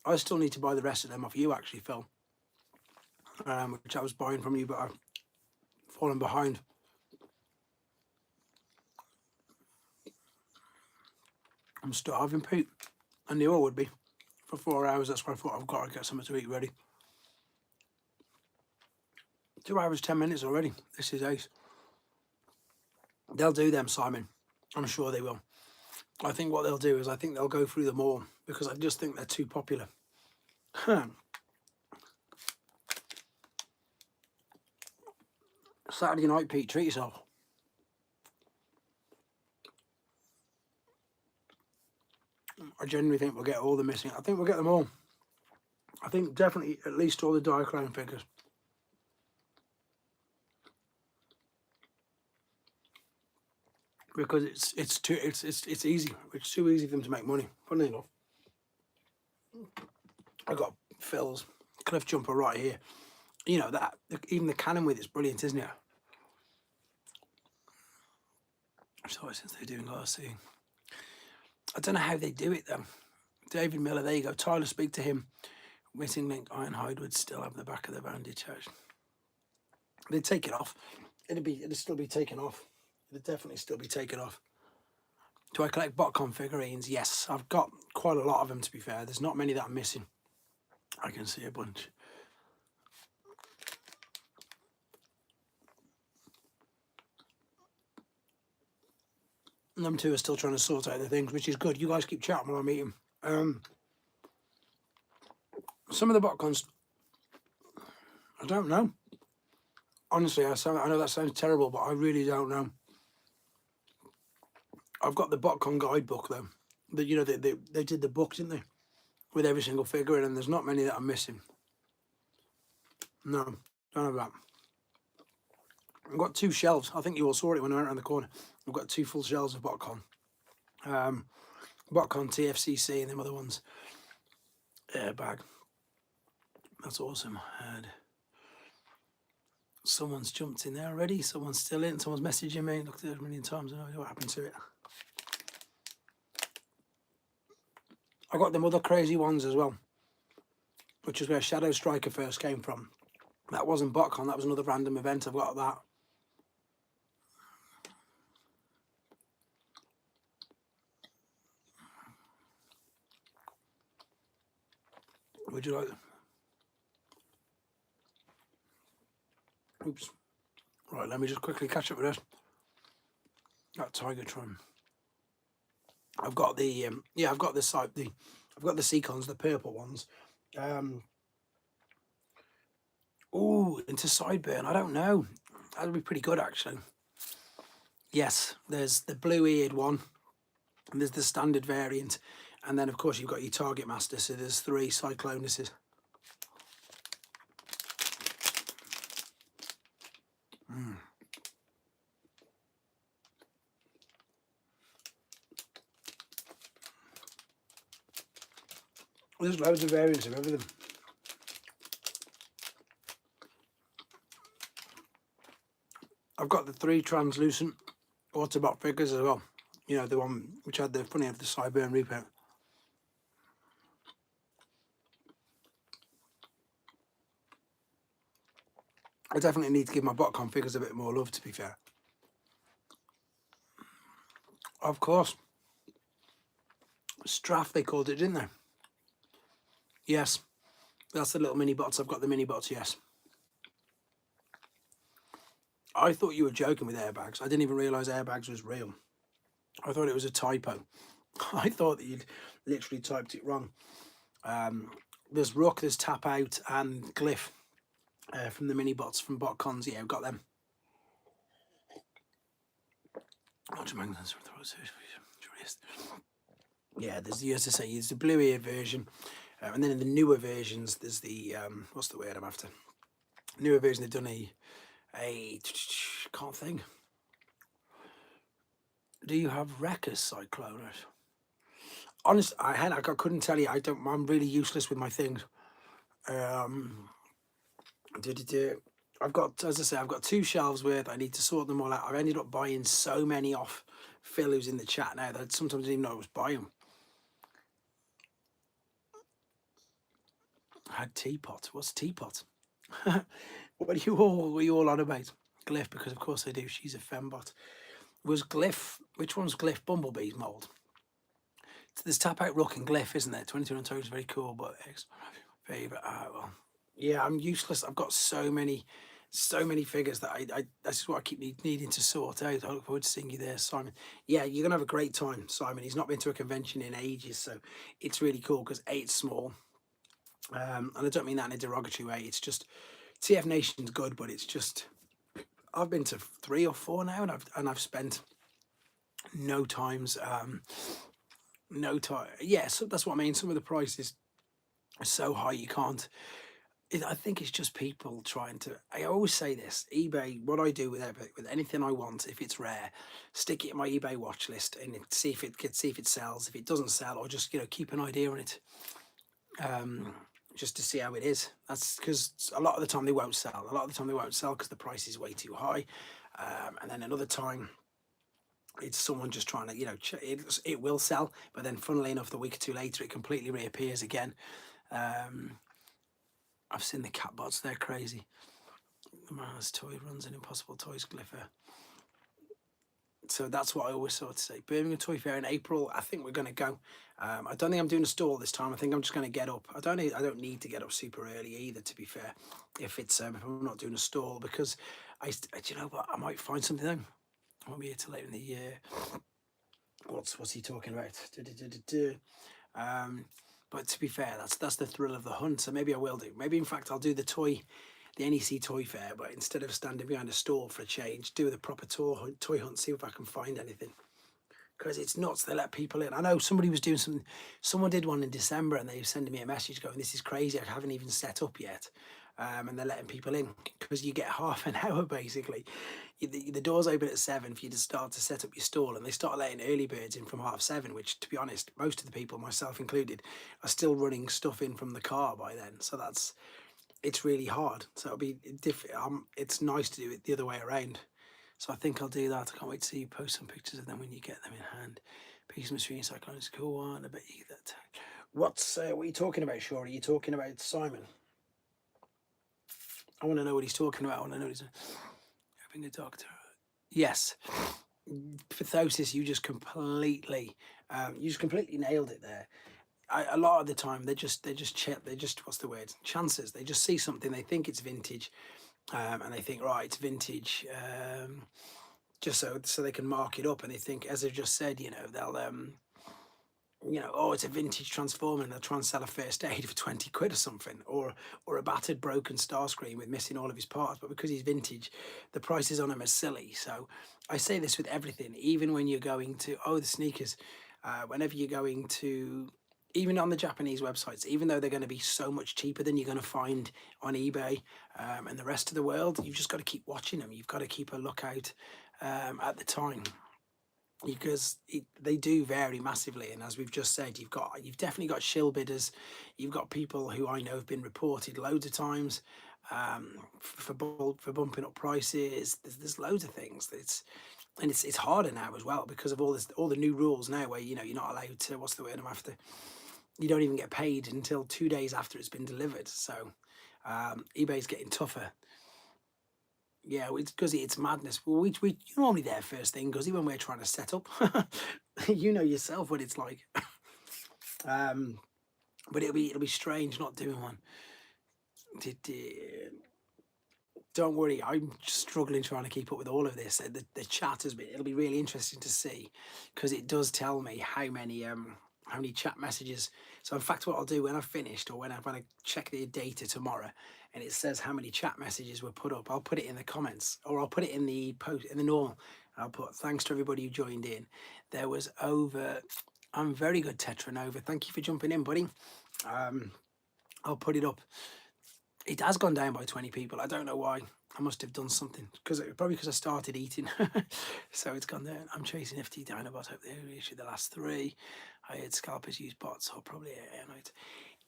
I still need to buy the rest of them off you, actually, Phil, which I was buying from you, but I've fallen behind. I'm starving, Pete. I knew I would be. For 4 hours, that's why I thought I've got to get something to eat ready. 2 hours, 10 minutes already. This is ace. They'll do them, Simon. I'm sure they will. I think what they'll do is I think they'll go through them all because I just think they're too popular. Saturday night, Pete, treat yourself. I genuinely think we'll get all the missing. I think we'll get them all. I think definitely at least all the Diaclone figures. Because it's easy. It's too easy for them to make money. Funny enough, I got Phil's Cliff Jumper right here. You know that even the cannon with it's brilliant, isn't it? So since they're doing RC, I don't know how they do it though. David Miller, there you go. Tyler, speak to him. Missing link Ironhide would still have the back of the bandage. They'd take it off. It'd still be taken off. It'd definitely still be taken off. Do I collect BotCon figurines? Yes, I've got quite a lot of them, to be fair. There's not many that I'm missing. I can see a bunch. And them two are still trying to sort out the things, which is good. You guys keep chatting while I'm eating. Some of the BotCons, I don't know. Honestly, I know that sounds terrible, but I really don't know. I've got the BotCon guidebook though. You know, they did the book, didn't they? With every single figure in, and there's not many that I'm missing. No, don't have that. I've got 2 shelves. I think you all saw it when I went around the corner. I've got 2 full shelves of BotCon. BotCon, TFCC, and them other ones. Airbag. That's awesome. And someone's jumped in there already. Someone's still in. Someone's messaging me. Looked at it a million times. I don't know what happened to it. I got them other crazy ones as well, which is where Shadow Striker first came from. That wasn't BotCon. That was another random event. I've got that. Would you like them? Oops. Right, let me just quickly catch up with this. That Tigertron. I've got the I've got the Seacons, the purple ones. Into Sideburn. I don't know. That would be pretty good actually. Yes, there's the blue-eared one, and there's the standard variant, and then of course you've got your Target Master. So there's 3 Cyclonuses. There's loads of variants of everything. I've got the 3 translucent Autobot figures as well. You know, the one which had the funny of the Cyburn repaint. I definitely need to give my BotCon figures a bit more love, to be fair. Of course. Straff, they called it, didn't they? Yes. That's the little mini bots. I've got the mini bots, yes. I thought you were joking with airbags. I didn't even realise airbags was real. I thought it was a typo. I thought that literally typed it wrong. There's Rook, there's Tap Out, and Glyph from the mini bots from BotCons. Yeah, I've got them. Yeah, there's, as I say, there's the blue ear version, and then in the newer versions, there's the what's the word I'm after? Newer version, they've done a can't think. Do you have Wreckers Cycloners? Honest, I couldn't tell you. I'm really useless with my things. I've got, as I say, I've got 2 shelves worth. I need to sort them all out. I've ended up buying so many off Phil, who's in the chat now, that sometimes I didn't even know I was buying them. I had Teapot. What's Teapot? What are you all on about? Glyph, because of course I do. She's a fembot. Was Glyph? Which one's Glyph? Bumblebee's mold. So there's Tap Out, Rook, and Glyph, isn't there? 22 on Toad is very cool, but favorite. Well, yeah, I'm useless. I've got so many figures that I that's what I keep needing to sort out. I look forward to seeing you there, Simon. Yeah, you're gonna have a great time, Simon. He's not been to a convention in ages, so it's really cool because it's small. And I don't mean that in a derogatory way. It's just TF Nation's good, but it's just I've been to 3 or 4 now, and I've spent no times. No time. Yeah, so that's what I mean. Some of the prices are so high you can't. I think it's just people trying to. I always say this: eBay. What I do with anything I want, if it's rare, stick it in my eBay watch list and see if it sells. If it doesn't sell, or just keep an idea on it, just to see how it is. That's because a lot of the time they won't sell. A lot of the time they won't sell because the price is way too high, and then another time it's someone just trying to, it will sell, but then funnily enough, the week or 2 later, it completely reappears again. I've seen the cat bots, they're crazy. The Mars toy runs an Impossible Toys Glypher. So that's what I always sort of say. Birmingham Toy Fair in April, I think we're going to go. I don't think I'm doing a stall this time. I think I'm just going to get up. I don't need to get up super early either, to be fair, if I'm not doing a stall, because you know what, I might find something though. I won't be here till later in the year. What's he talking about? But to be fair, that's the thrill of the hunt. So maybe I will do. Maybe in fact I'll do the NEC Toy Fair, but instead of standing behind a stall for a change, do the proper toy hunt. See if I can find anything. Because it's nuts. They let people in. I know somebody was doing something. Someone did one in December, and they were sending me a message going, "This is crazy. I haven't even set up yet." And they're letting people in because you get half an hour basically. The doors open at 7 for you to start to set up your stall, and they start letting early birds in from 7:30, which, to be honest, most of the people, myself included, are still running stuff in from the car by then. So it's really hard. So it'll be different. It's nice to do it the other way around. So I think I'll do that. I can't wait to see you post some pictures of them when you get them in hand. Peace and Mystery and Cyclone is a cool one. I bet you get that. What are you talking about, Shaw? Are you talking about Simon? I want to know what he's talking about. I want to know what he's having a doctor. Yes. Pathosis, you just completely nailed it there. A lot of the time they're just what's the word? Chances. They just see something, they think it's vintage, and they think, right, it's vintage, just so they can mark it up, and they think, as I've just said, they'll oh, it's a vintage Transformer, and they'll try and sell a first aid for 20 quid or something, or a battered, broken Starscream with missing all of his parts, but because he's vintage, the prices on him are silly. So I say this with everything, even when you're going to, the sneakers, whenever you're going to, even on the Japanese websites, even though they're going to be so much cheaper than you're going to find on eBay and the rest of the world, you've just got to keep watching them. You've got to keep a lookout at the time, because they do vary massively. And as we've just said, you've definitely got shill bidders. You've got people who I know have been reported loads of times for bumping up prices. There's loads of things. It's harder now as well because of all the new rules now, where you're not allowed to, what's the word I'm after, you don't even get paid until 2 days after it's been delivered. So eBay's getting tougher. Yeah, it's because it's madness. Well, you're normally there first thing, because when we're trying to set up, you know yourself what it's like. But it'll be strange not doing one. Don't worry, I'm struggling trying to keep up with all of this. The chat it'll be really interesting to see, because it does tell me how how many chat messages. So in fact, what I'll do when I've finished, or when I check the data tomorrow, and it says how many chat messages were put up, I'll put it in the comments, or I'll put it in the post, in the normal. I'll put thanks to everybody who joined in. There was over, I'm very good, Tetra Nova. Thank you for jumping in, buddy. I'll put it up. It has gone down by 20 people. I don't know why. I must have done something, probably because I started eating. So it's gone down. I'm chasing FT Dinobot. Hope they issued the last 3. I heard scalpers use bots, so I'll probably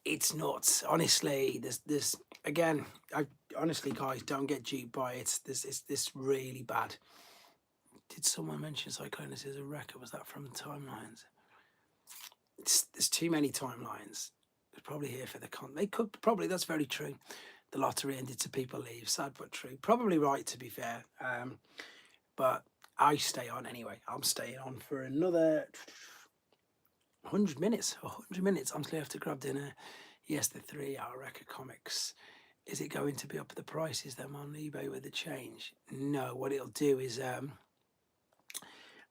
it's nuts. Honestly, this again. I honestly, guys, don't get duped by it. This really bad. Did someone mention Cyclonus is a record? Was that from the timelines? There's too many timelines. It's probably here for the They could probably. That's very true. The lottery ended to people leave. Sad but true. Probably right, to be fair. But I stay on anyway. I'm staying on for another 100 minutes. 100 minutes. I'm still have to grab dinner. Yes, the 3-hour record comics. Is it going to be up the prices them on eBay with the change? No. What it'll do is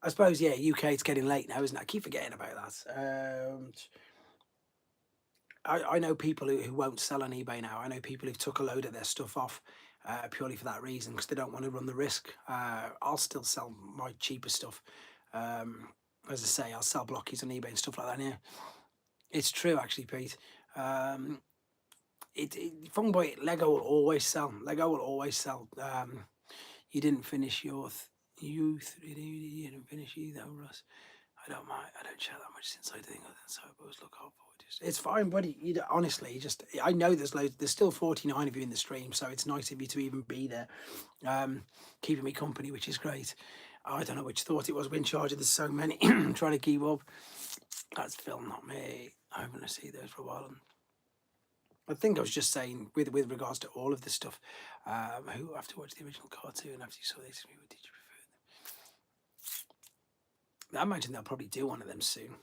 I suppose, yeah, UK, it's getting late now, isn't it? I keep forgetting about that. I know people who won't sell on eBay now. I know people who've took a load of their stuff off purely for that reason, because they don't want to run the risk. I'll still sell my cheaper stuff. As I say, I'll sell blockies on eBay and stuff like that. Yeah, it's true, actually, Pete. Funboy, Lego will always sell. Lego will always sell. You didn't finish your you didn't finish either, Russ. I don't mind. I don't chat that much since I think of that, so I always look up. It's fine, buddy. Honestly, I know there's loads. There's still 49 of you in the stream, so it's nice of you to even be there, keeping me company, which is great. I don't know which thought it was in charge of. There's so many trying to keep up. That's Phil, not me. I haven't seen those for a while. I think I was just saying with regards to all of this stuff. Who after watch the original cartoon after you saw this, who did you prefer? I imagine they'll probably do one of them soon.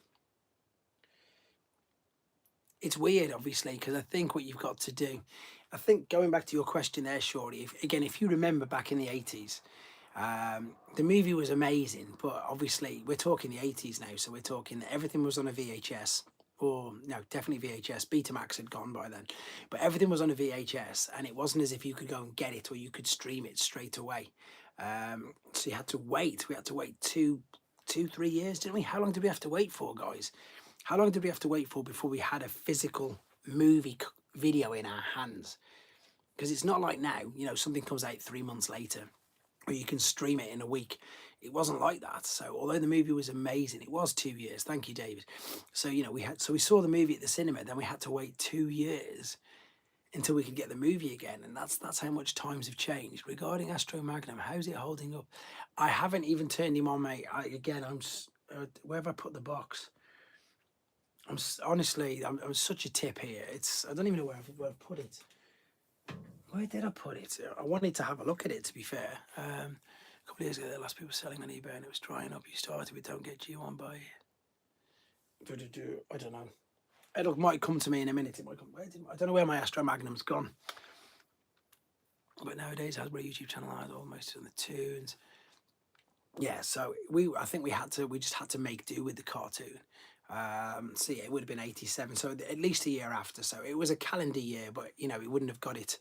It's weird, obviously, because I think what you've got to do, I think going back to your question there, Shorty, if you remember back in the 80s, the movie was amazing, but obviously we're talking the 80s now, so we're talking that everything was on a VHS, or no, definitely VHS. Betamax had gone by then, but everything was on a VHS, and it wasn't as if you could go and get it or you could stream it straight away. So you had to wait. We had to wait 2-3 years, didn't we? How long did we have to wait for, guys? How long did we have to wait for before we had a physical movie video in our hands? Because it's not like now, something comes out 3 months later, or you can stream it in a week. It wasn't like that. So although the movie was amazing, it was 2 years. Thank you, David. So, we saw the movie at the cinema, then we had to wait 2 years until we could get the movie again. And that's how much times have changed. Regarding Astro Magnum, how's it holding up? I haven't even turned him on, mate. I'm where have I put the box? I'm such a tip here. I don't even know where I've put it. Where did I put it? I wanted to have a look at it, to be fair. A couple of years ago, the last people selling on eBay and it was drying up. You started with Don't Get G1 by... I don't know. It might come to me in a minute. It might come. I don't know where my Astro Magnum's gone. But nowadays, Hasbro YouTube channel has almost on the tunes. Yeah, so I think we just had to make do with the cartoon. So yeah, it would have been 87, so at least a year after. So it was a calendar year, but we wouldn't have got it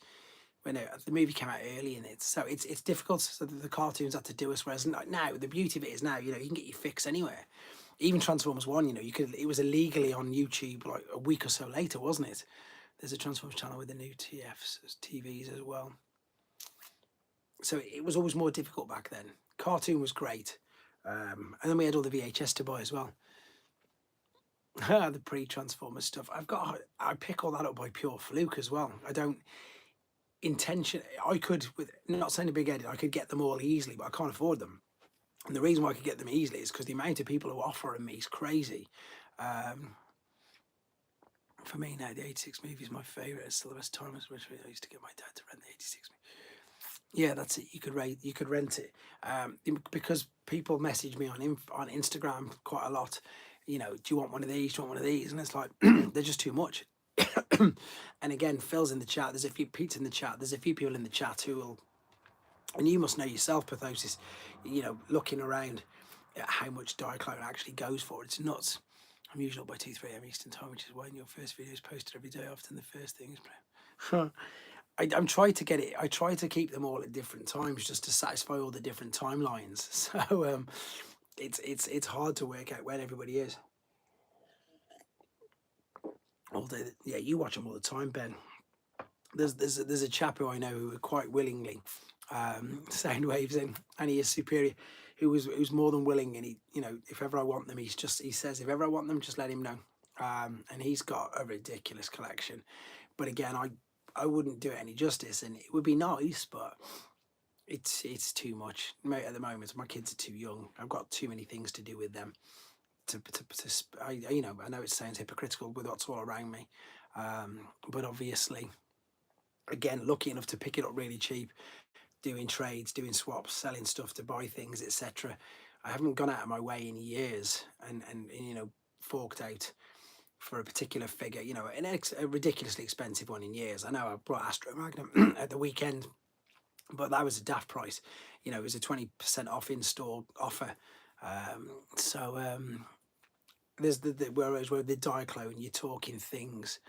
when the movie came out early in it. So it's difficult. So the cartoons had to do us. Whereas now the beauty of it is now you can get your fix anywhere. Even Transformers 1, it was illegally on YouTube like a week or so later, wasn't it? There's a Transformers channel with the new TVs as well. So it was always more difficult back then. Cartoon was great, and then we had all the VHS to buy as well. The pre-Transformers stuff. I pick all that up by pure fluke as well. I don't I could, with not saying a big edit, I could get them all easily, but I can't afford them. And the reason why I could get them easily is because the amount of people who offer them is crazy. For me now, the 86 movie is my favourite. It's still the best time. I used to get my dad to rent the 86 movie. Yeah, that's it. You could rent it. Because people message me on Instagram quite a lot. Do you want one of these? Do you want one of these? And it's like, they're just too much. And again, Phil's in the chat. There's a few Pete's in the chat. There's a few people in the chat who will, and you must know yourself, Pathosis, looking around at how much Diaclone actually goes for. It's nuts. I'm usually up by 2, 3 a.m. Eastern time, which is when your first video is posted every day. Often the first thing is playing. I'm trying to get it. I try to keep them all at different times just to satisfy all the different timelines. So it's hard to work out when everybody is. All day, yeah. You watch them all the time, Ben. There's a chap who I know who quite willingly sound waves in, and he is superior. Who's more than willing, and he, you know, if ever I want them, he says if ever I want them, just let him know. And he's got a ridiculous collection, but again, I wouldn't do it any justice, and it would be nice, but it's too much. Mate, at the moment, my kids are too young. I've got too many things to do with them. You know, I know it sounds hypocritical with what's all around me, but obviously, again, lucky enough to pick it up really cheap, doing trades, doing swaps, selling stuff to buy things, etc. I haven't gone out of my way in years and you know, forked out for a particular figure, you know, a ridiculously expensive one in years. I know I brought Astro Magnum at the weekend, but that was a daft price. You know, it was a 20% off in-store offer. There's whereas with the Diaclone, you're talking things,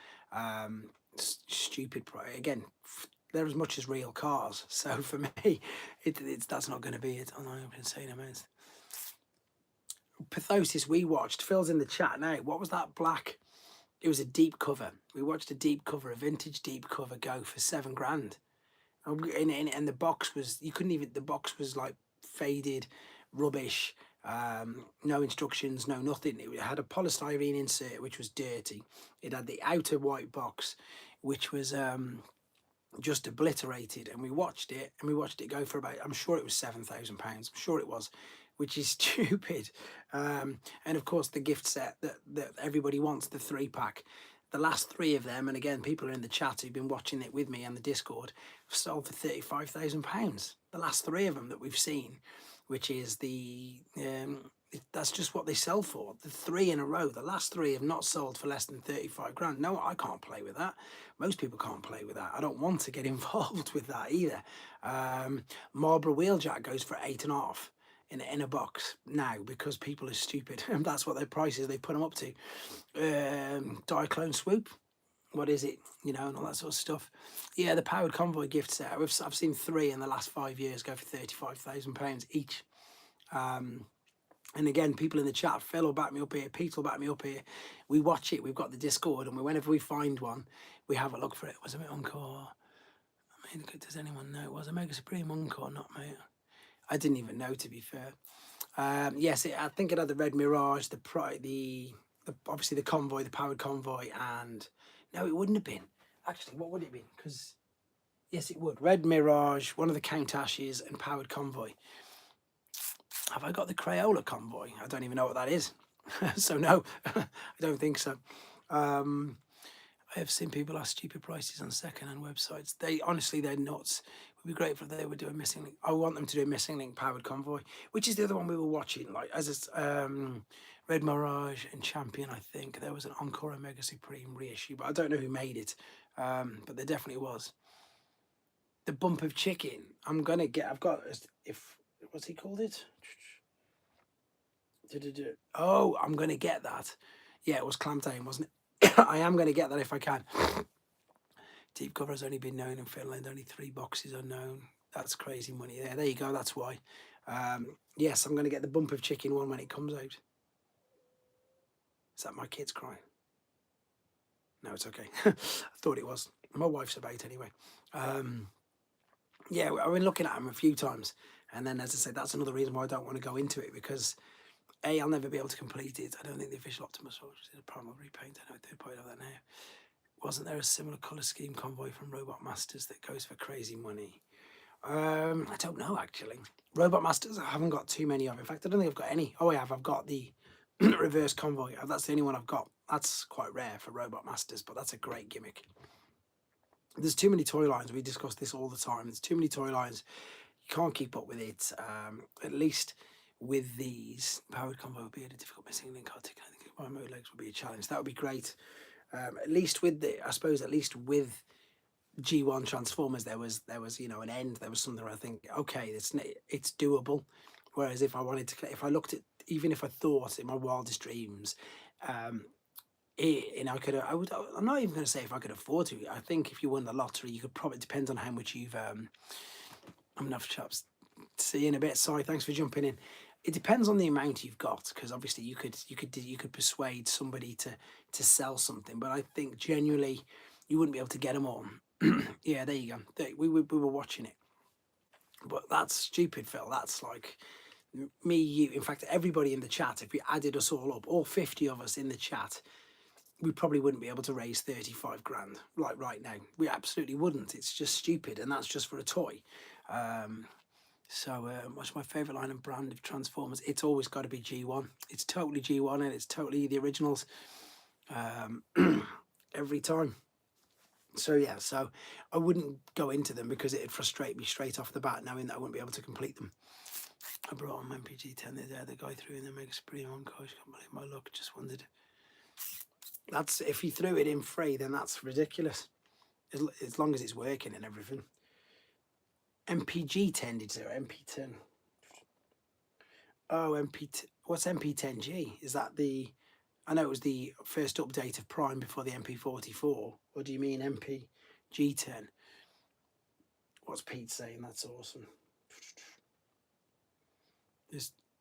stupid price. Again, they're as much as real cars. So for me, that's not going to be it. Oh no, I'm insane amounts. Pathosis we watched. Phil's in the chat now. What was that black? It was a deep cover. We watched a deep cover, a vintage deep cover go for £7,000. And the box was, you couldn't even, the box was like faded, rubbish, no instructions, no nothing. It had a polystyrene insert, which was dirty. It had the outer white box, which was just obliterated. And we watched it go for about, I'm sure it was £7,000. I'm sure it was, which is stupid. And of course, the gift set that everybody wants, the 3-pack. The last 3 of them, and again, people are in the chat who've been watching it with me on the Discord, sold for £35,000. The last 3 of them that we've seen, which is that's just what they sell for. The 3 in a row, the last 3 have not sold for less than 35 grand. No, I can't play with that. Most people can't play with that. I don't want to get involved with that either. Marlboro Wheeljack goes for 8.5 in a box now because people are stupid. And that's what their prices they put them up to. Diaclone Swoop, what is it, you know, and all that sort of stuff. Yeah, the Powered Convoy gift set, I've seen 3 in the last 5 years go for £35,000 each. And again, people in the chat, Phil will back me up here, Pete will back me up here. We watch it, we've got the Discord, and whenever we find one, we have a look for it. Was it Encore? I mean, does anyone know? Was it Mega Supreme Encore, not mate? I didn't even know, to be fair. Yes, I think it had the Red Mirage, obviously the Convoy, the Powered Convoy, and no, it wouldn't have been. Actually, what would it be? Because yes, it would. Red Mirage, one of the Count Ashes, and Powered Convoy. Have I got the Crayola Convoy? I don't even know what that is. So no, I don't think so. I have seen people ask stupid prices on second-hand websites. Honestly, they're nuts. It would be great if they would do a missing link. I want them to do a missing link Powered Convoy, which is the other one we were watching. Like as Red Mirage and Champion, I think there was an Encore Mega Supreme reissue, but I don't know who made it. But there definitely was. The Bump of Chicken. What's he called it? Oh, I'm gonna get that. Yeah, it was Clamtane, wasn't it? I am going to get that if I can. Deep cover has only been known in Finland. Only 3 boxes are known. That's crazy money there. There you go. That's why. Yes, I'm going to get the Bump of Chicken one when it comes out. Is that my kids crying? No, it's okay. I thought it was. My wife's about anyway. Yeah, I've been looking at them a few times. And then, as I said, that's another reason why I don't want to go into it because I'll never be able to complete it. I don't think the official Optimus Force is a primal repaint. I know third point of that now. Wasn't there a similar colour scheme convoy from Robot Masters that goes for crazy money? I don't know, actually. Robot Masters, I haven't got too many of. In fact, I don't think I've got any. Oh, I have. I've got the reverse convoy. That's the only one I've got. That's quite rare for Robot Masters, but that's a great gimmick. There's too many toy lines. We discuss this all the time. There's too many toy lines. You can't keep up with it. At least with these, Powered Convoy would be a difficult missing link article. I think my mode legs would be a challenge. That would be great. At least with with G1 Transformers, there was an end. There was something where I think, okay, it's doable. Whereas if I looked at, even if I thought in my wildest dreams I could, I'm not even going to say if I could afford to. I think if you won the lottery, you could probably, it depends on how much you've, I'm enough chaps. See you in a bit. Sorry, thanks for jumping in. It depends on the amount you've got, because obviously you could persuade somebody to sell something, but I think genuinely you wouldn't be able to get them all. Yeah, there you go. We were watching it, but that's stupid, Phil. That's like me, you, in fact, everybody in the chat. If we added us all up, all 50 of us in the chat, we probably wouldn't be able to raise 35 grand like right now. We absolutely wouldn't. It's just stupid, and that's just for a toy. What's my favourite line and brand of Transformers? It's always got to be G1. It's totally G1, and it's totally the originals every time. So yeah, so I wouldn't go into them because it'd frustrate me straight off the bat, knowing that I wouldn't be able to complete them. I brought on my MPG-10 the other day. The guy threw in the Mega Supreme on coach. Can't believe my luck. Just wondered. That's if he threw it in free, then that's ridiculous. As long as it's working and everything. MPG-10 did you say? MP10. Oh, what's MP10G? Is that the? I know it was the first update of Prime before the MP44. Or do you mean MPG10? What's Pete saying? That's awesome.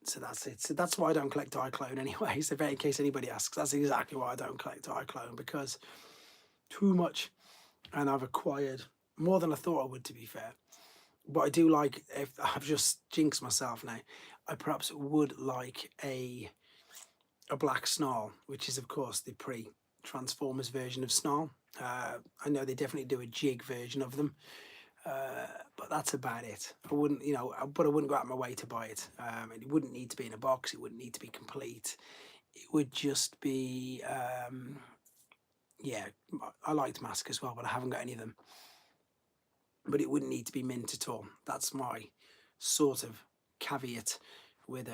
So that's it. So that's why I don't collect iClone anyway. So in case anybody asks, that's exactly why I don't collect iClone, because too much, and I've acquired more than I thought I would, to be fair. But I do like, if I've just jinxed myself now, I perhaps would like a black Snarl, which is of course the pre-Transformers version of Snarl. I know they definitely do a jig version of them, but that's about it. I wouldn't, but I wouldn't go out of my way to buy it. It wouldn't need to be in a box. It wouldn't need to be complete. It would just be, yeah, I liked Mask as well, but I haven't got any of them. But it wouldn't need to be mint at all. That's my sort of caveat with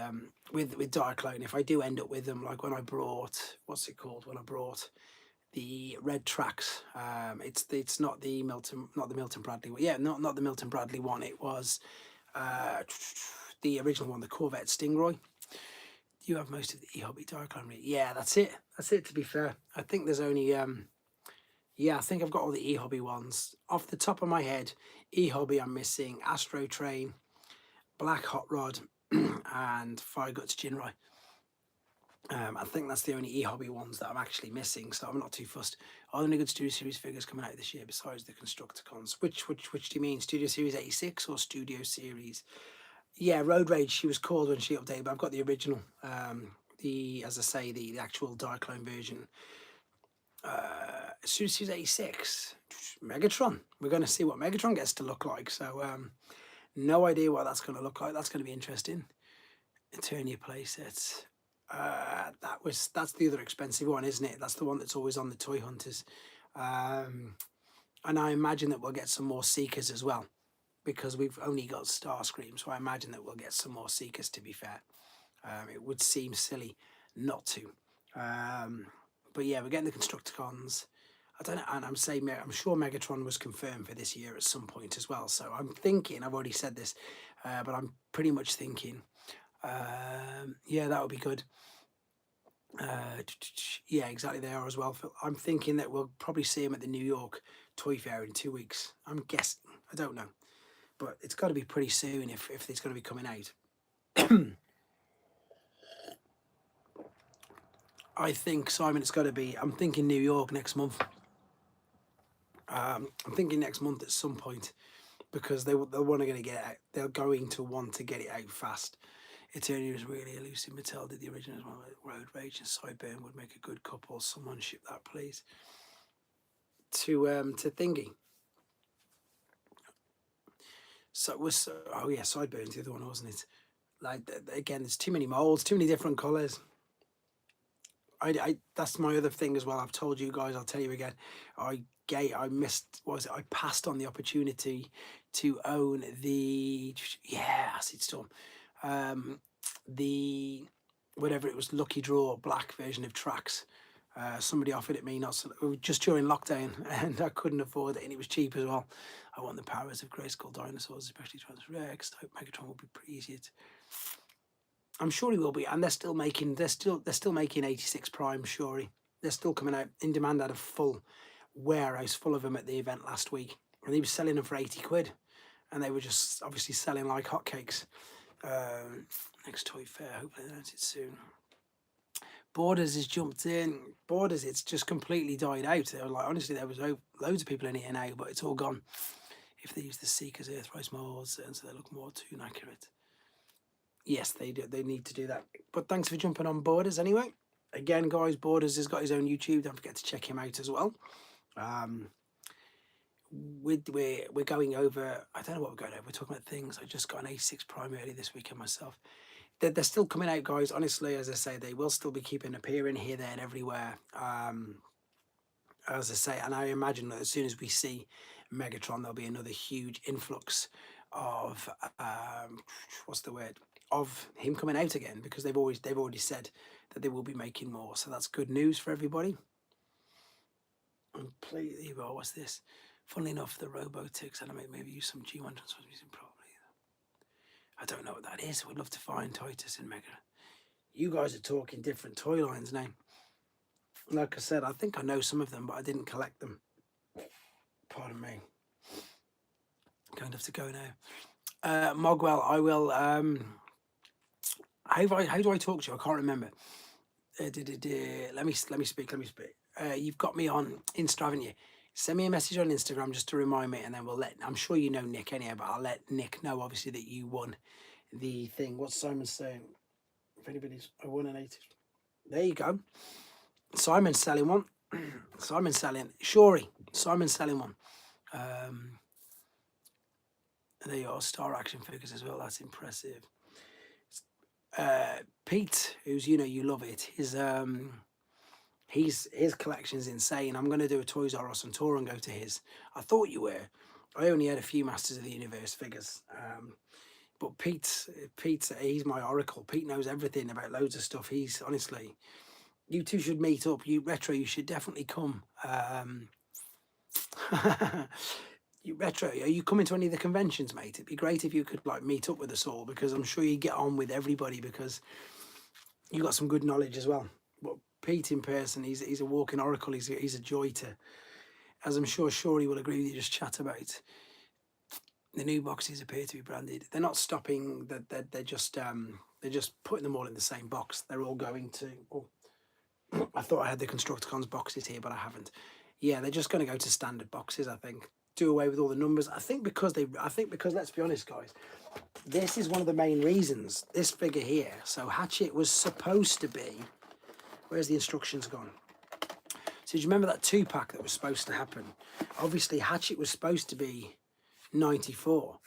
Diaclone. If I do end up with them, like when I brought, what's it called? When I brought the red tracks, it's not the Milton Bradley one. Yeah, not the Milton Bradley one. It was the original one, the Corvette Stingray. You have most of the e-hobby Diaclone. Yeah, that's it. That's it. To be fair, I think there's only yeah, I think I've got all the e-hobby ones. Off the top of my head, e-hobby I'm missing Astro Train, Black Hot Rod, and Fire Guts Jinrai. I think that's the only e-hobby ones that I'm actually missing, so I'm not too fussed. Are there any good Studio Series figures coming out this year besides the Constructicons? Which do you mean? Studio Series 86 or Studio Series? Yeah, Road Rage, she was called when she updated, but I've got the original. As I say, the actual Diaclone version. Studio Series 86, Megatron. We're going to see what Megatron gets to look like. So, no idea what that's going to look like. That's going to be interesting. Eternia playsets. That's the other expensive one, isn't it? That's the one that's always on the Toy Hunters. And I imagine that we'll get some more Seekers as well, because we've only got Starscream. So I imagine that we'll get some more Seekers, to be fair. It would seem silly not to. But yeah, we're getting the Constructicons. I don't know, and I'm sure Megatron was confirmed for this year at some point as well. So I'm thinking, I've already said this, but I'm pretty much thinking, yeah, that would be good. Yeah, exactly, they are as well. I'm thinking that we'll probably see him at the New York Toy Fair in 2 weeks. I'm guessing. I don't know, but it's got to be pretty soon if it's going to be coming out. I think, Simon, it's got to be, I'm thinking New York next month. I'm thinking next month at some point, because they'll want to get it out. They're going to want to get it out fast. Eternia is really elusive. Mattel did the original as well. Road Rage and Sideburn would make a good couple. Someone ship that, please. To Thingy. So it was, oh yeah, Sideburn's the other one, wasn't it? Like, again, there's too many molds, too many different colours. I that's my other thing as well. I've told you guys, I'll tell you again. I passed on the opportunity to own the Acid Storm, the whatever it was, Lucky Draw black version of Tracks. Somebody offered it me just during lockdown, and I couldn't afford it, and it was cheap as well. I want the powers of Grayskull dinosaurs, especially Transrex. I hope Megatron will be pretty easy. I'm sure he will be, and they're still making 86 Prime. Surely they're still coming out in demand. Had a full warehouse full of them at the event last week, and he was selling them for 80 quid, and they were just obviously selling like hotcakes. Next toy fair, hopefully that's it soon. Borders has jumped in. Borders, it's just completely died out. They were like, honestly, there was loads of people in it now, but it's all gone. If they use the Seekers Earthrise molds, and so they look more toon accurate. Yes, they do. They need to do that. But thanks for jumping on Borders anyway. Again, guys, Borders has got his own YouTube. Don't forget to check him out as well. We're going over. I don't know what we're going over. We're talking about things. I just got an A6 Prime early this weekend myself. They're still coming out, guys. Honestly, as I say, they will still be keeping appearing here, there, and everywhere. As I say, and I imagine that as soon as we see Megatron, there'll be another huge influx of what's the word, of him coming out again, because they've already said that they will be making more. So that's good news for everybody. Completely. Well, what's this? Funnily enough, the Robotics animate maybe use some G1 transformers using probably. I don't know what that is. We'd love to find Titus and Mega. You guys are talking different toy lines now. Like I said, I think I know some of them, but I didn't collect them. Pardon me. Going to have to go now. Mogwell, I will. How do I talk to you? I can't remember. Let me speak. You've got me on Insta, haven't you? Send me a message on Instagram just to remind me, and then we'll let. I'm sure you know Nick anyhow, but I'll let Nick know obviously that you won the thing. What's Simon saying? If anybody's, I won an 80. There you go. Simon's selling one. Simon's selling. Shorey. Simon's selling one. And there you are. Star action figures as well. That's impressive. Pete, who's you love it. His collection's insane. I'm going to do a Toys R Us on tour and go to his. I thought you were. I only had a few Masters of the Universe figures. But Pete, he's my oracle. Pete knows everything about loads of stuff. He's honestly, you two should meet up. You Retro, you should definitely come. You Retro, are you coming to any of the conventions, mate? It'd be great if you could like meet up with us all, because I'm sure you get on with everybody, because you got some good knowledge as well. But Pete in person, he's a walking oracle. He's a joy to, as I'm sure Shorey will agree with you. Just chat about. The new boxes appear to be branded. They're not stopping. They're just putting them all in the same box. They're all going to. Oh, I thought I had the Constructicons boxes here, but I haven't. Yeah, they're just going to go to standard boxes. I think. Do away with all the numbers. I think because let's be honest, guys. This is one of the main reasons. This figure here. So Hatchet was supposed to be. Where's the instructions gone? So do you remember that 2-pack that was supposed to happen? Obviously, Hatchet was supposed to be 94.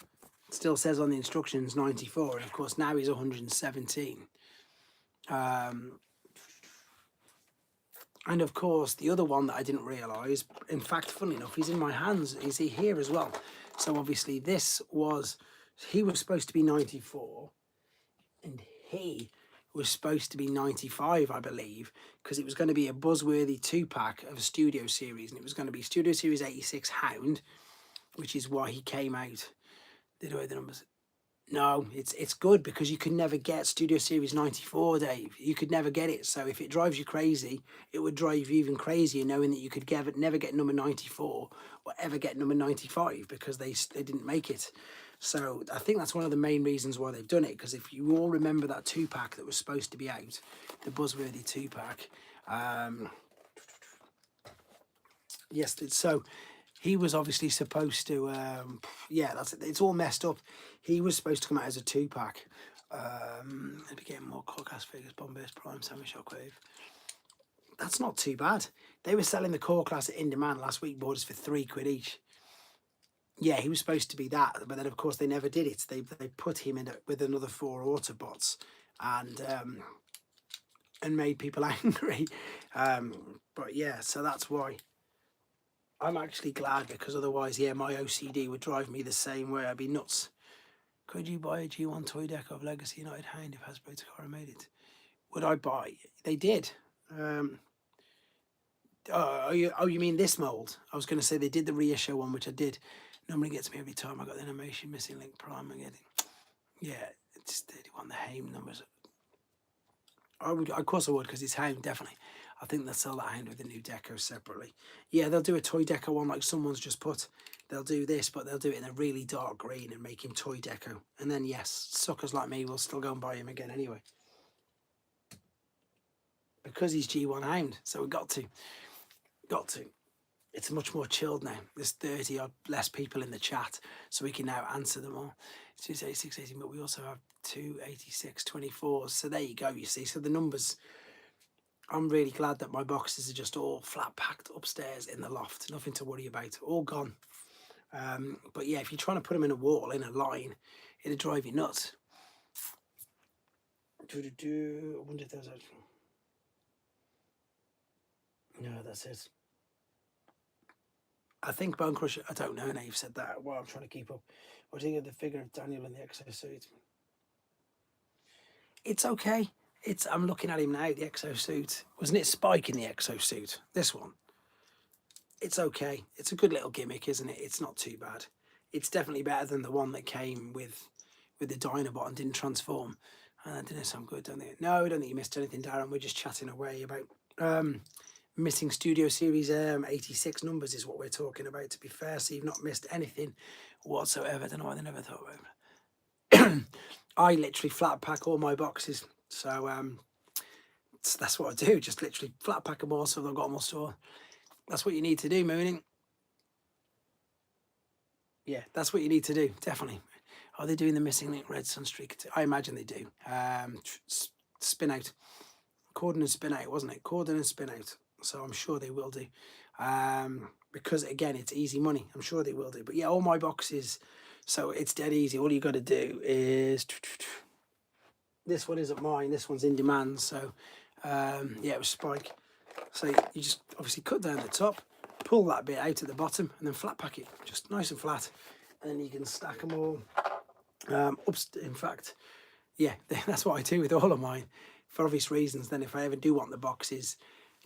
It still says on the instructions 94, and of course now he's 117. And of course the other one that I didn't realise, in fact, funny enough, he's in my hands. Is he here as well? So obviously he was supposed to be 94, and he was supposed to be 95, I believe, because it was going to be a buzzworthy 2-pack of a Studio Series, and it was going to be Studio Series 86 Hound, which is why he came out. Did away the numbers? No, it's good because you could never get Studio Series 94, Dave. You could never get it. So if it drives you crazy, it would drive you even crazier knowing that you could never get number 94 or ever get number 95 because they didn't make it. So I think that's one of the main reasons why they've done it, because if you all remember that 2-pack that was supposed to be out, the buzzworthy 2-pack. Yes, so he was obviously supposed to, yeah, that's it. It's all messed up. He was supposed to come out as a 2-pack. They'll be getting more Core-Cast figures, Bombers, Prime, Sammy Shockwave. That's not too bad. They were selling the Core Class at In Demand last week, Borders for £3 each. Yeah, he was supposed to be that, but then of course they never did it. They put him in with another 4 Autobots and made people angry. But yeah, so that's why. I'm actually glad, because otherwise, yeah, my OCD would drive me the same way. I'd be nuts. Could you buy a G1 toy deck of Legacy United Hound if Hasbro Takara made it? Would I buy? They did. You mean this mould? I was going to say they did the reissue one, which I did. Normally gets me every time I got the animation missing link Prime. I get it. Yeah, it's 31. The Haim numbers. Of course I would, because it's Hound, definitely. I think they'll sell that Hound with the new deco separately. Yeah, they'll do a toy deco one like someone's just put. They'll do this, but they'll do it in a really dark green and make him toy deco. And then, yes, suckers like me will still go and buy him again anyway. Because he's G1 Hound, so we got to. Got to. It's much more chilled now. There's 30 odd less people in the chat, so we can now answer them all. 286, 18, but we also have 286, 24. So there you go, you see. So the numbers, I'm really glad that my boxes are just all flat packed upstairs in the loft. Nothing to worry about, all gone. But yeah, if you're trying to put them in a wall, in a line, it'll drive you nuts. I wonder if there's a... No, that's it. I think Bone Crusher, I don't know now you've said that. Well, I'm trying to keep up. What do you think of the figure of Daniel in the exosuit? It's okay. I'm looking at him now, the exosuit. Wasn't it Spike in the exosuit? This one. It's okay. It's a good little gimmick, isn't it? It's not too bad. It's definitely better than the one that came with the Dinobot and didn't transform. Didn't it sound good, don't it? No, I don't think you missed anything, Darren. We're just chatting away about missing Studio Series 86 numbers is what we're talking about, to be fair. So you've not missed anything whatsoever. I don't know why they never thought about it. I literally flat pack all my boxes. So that's what I do. Just literally flat pack them all so I've got them all stored. That's what you need to do, Mooning. Yeah, that's what you need to do, definitely. Are they doing the Missing Link Red Sun Streak? I imagine they do. Spin out. Corden and spin out, wasn't it? Corden and spin out. So I'm sure they will do. Because, again, it's easy money. I'm sure they will do. But, yeah, all my boxes, so it's dead easy. All you got to do is... This one isn't mine. This one's in demand. So, yeah, it was Spike. So you just obviously cut down the top, pull that bit out at the bottom, and then flat pack it, just nice and flat. And then you can stack them all. In fact, yeah, that's what I do with all of mine, for obvious reasons. Then if I ever do want the boxes,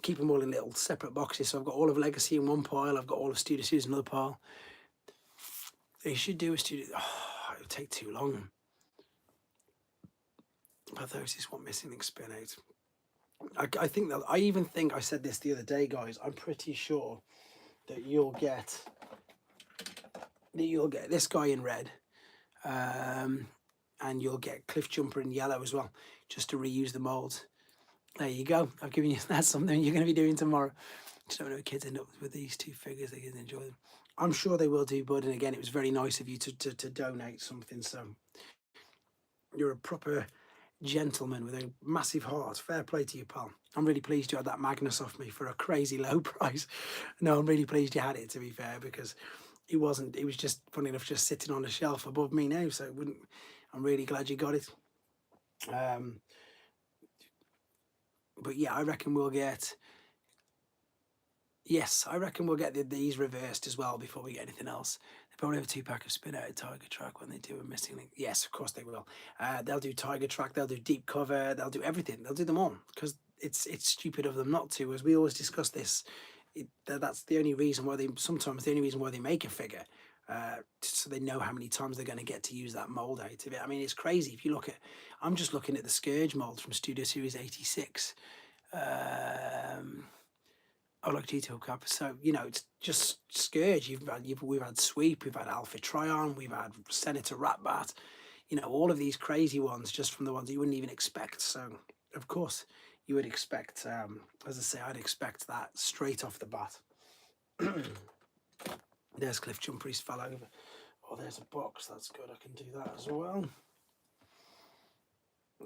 keep them all in little separate boxes. So I've got all of Legacy in one pile. I've got all of Studio Series in another pile. They should do a Studio... Oh, it would take too long. But those is what Missing Link spin out. I think that I said this the other day, guys. I'm pretty sure that you'll get this guy in red, and you'll get Cliff Jumper in yellow as well, just to reuse the molds. There you go. I've given you that's something you're going to be doing tomorrow. Just don't know if kids end up with these two figures. They can enjoy them. I'm sure they will do, bud. And again, it was very nice of you to donate something. So you're a proper gentleman with a massive heart. Fair play to you, pal. I'm really pleased you had that Magnus off me for a crazy low price. No, I'm really pleased you had it, to be fair, because he was just, funny enough, just sitting on a shelf above me now, so I'm really glad you got it. But yeah, I reckon we'll get... Yes, I reckon we'll get these reversed as well before we get anything else. They probably have a 2-pack of Spin Out Tiger Track when they do a Missing Link. Yes, of course they will. They'll do Tiger Track, they'll do Deep Cover, they'll do everything. They'll do them all, because it's stupid of them not to. As we always discuss this, that's the only reason why sometimes the only reason why they make a figure, so they know how many times they're going to get to use that mold out of it. I mean, it's crazy. If you look at, I'm just looking at the Scourge mold from Studio Series 86. I like GTO Cap. So, you know, it's just Scourge. We've had Sweep, we've had Alpha Trion, we've had Senator Ratbat, you know, all of these crazy ones just from the ones you wouldn't even expect. So, of course, you would expect, as I say, I'd expect that straight off the bat. There's Cliff Jumper, he's fell over. Oh, there's a box. That's good. I can do that as well.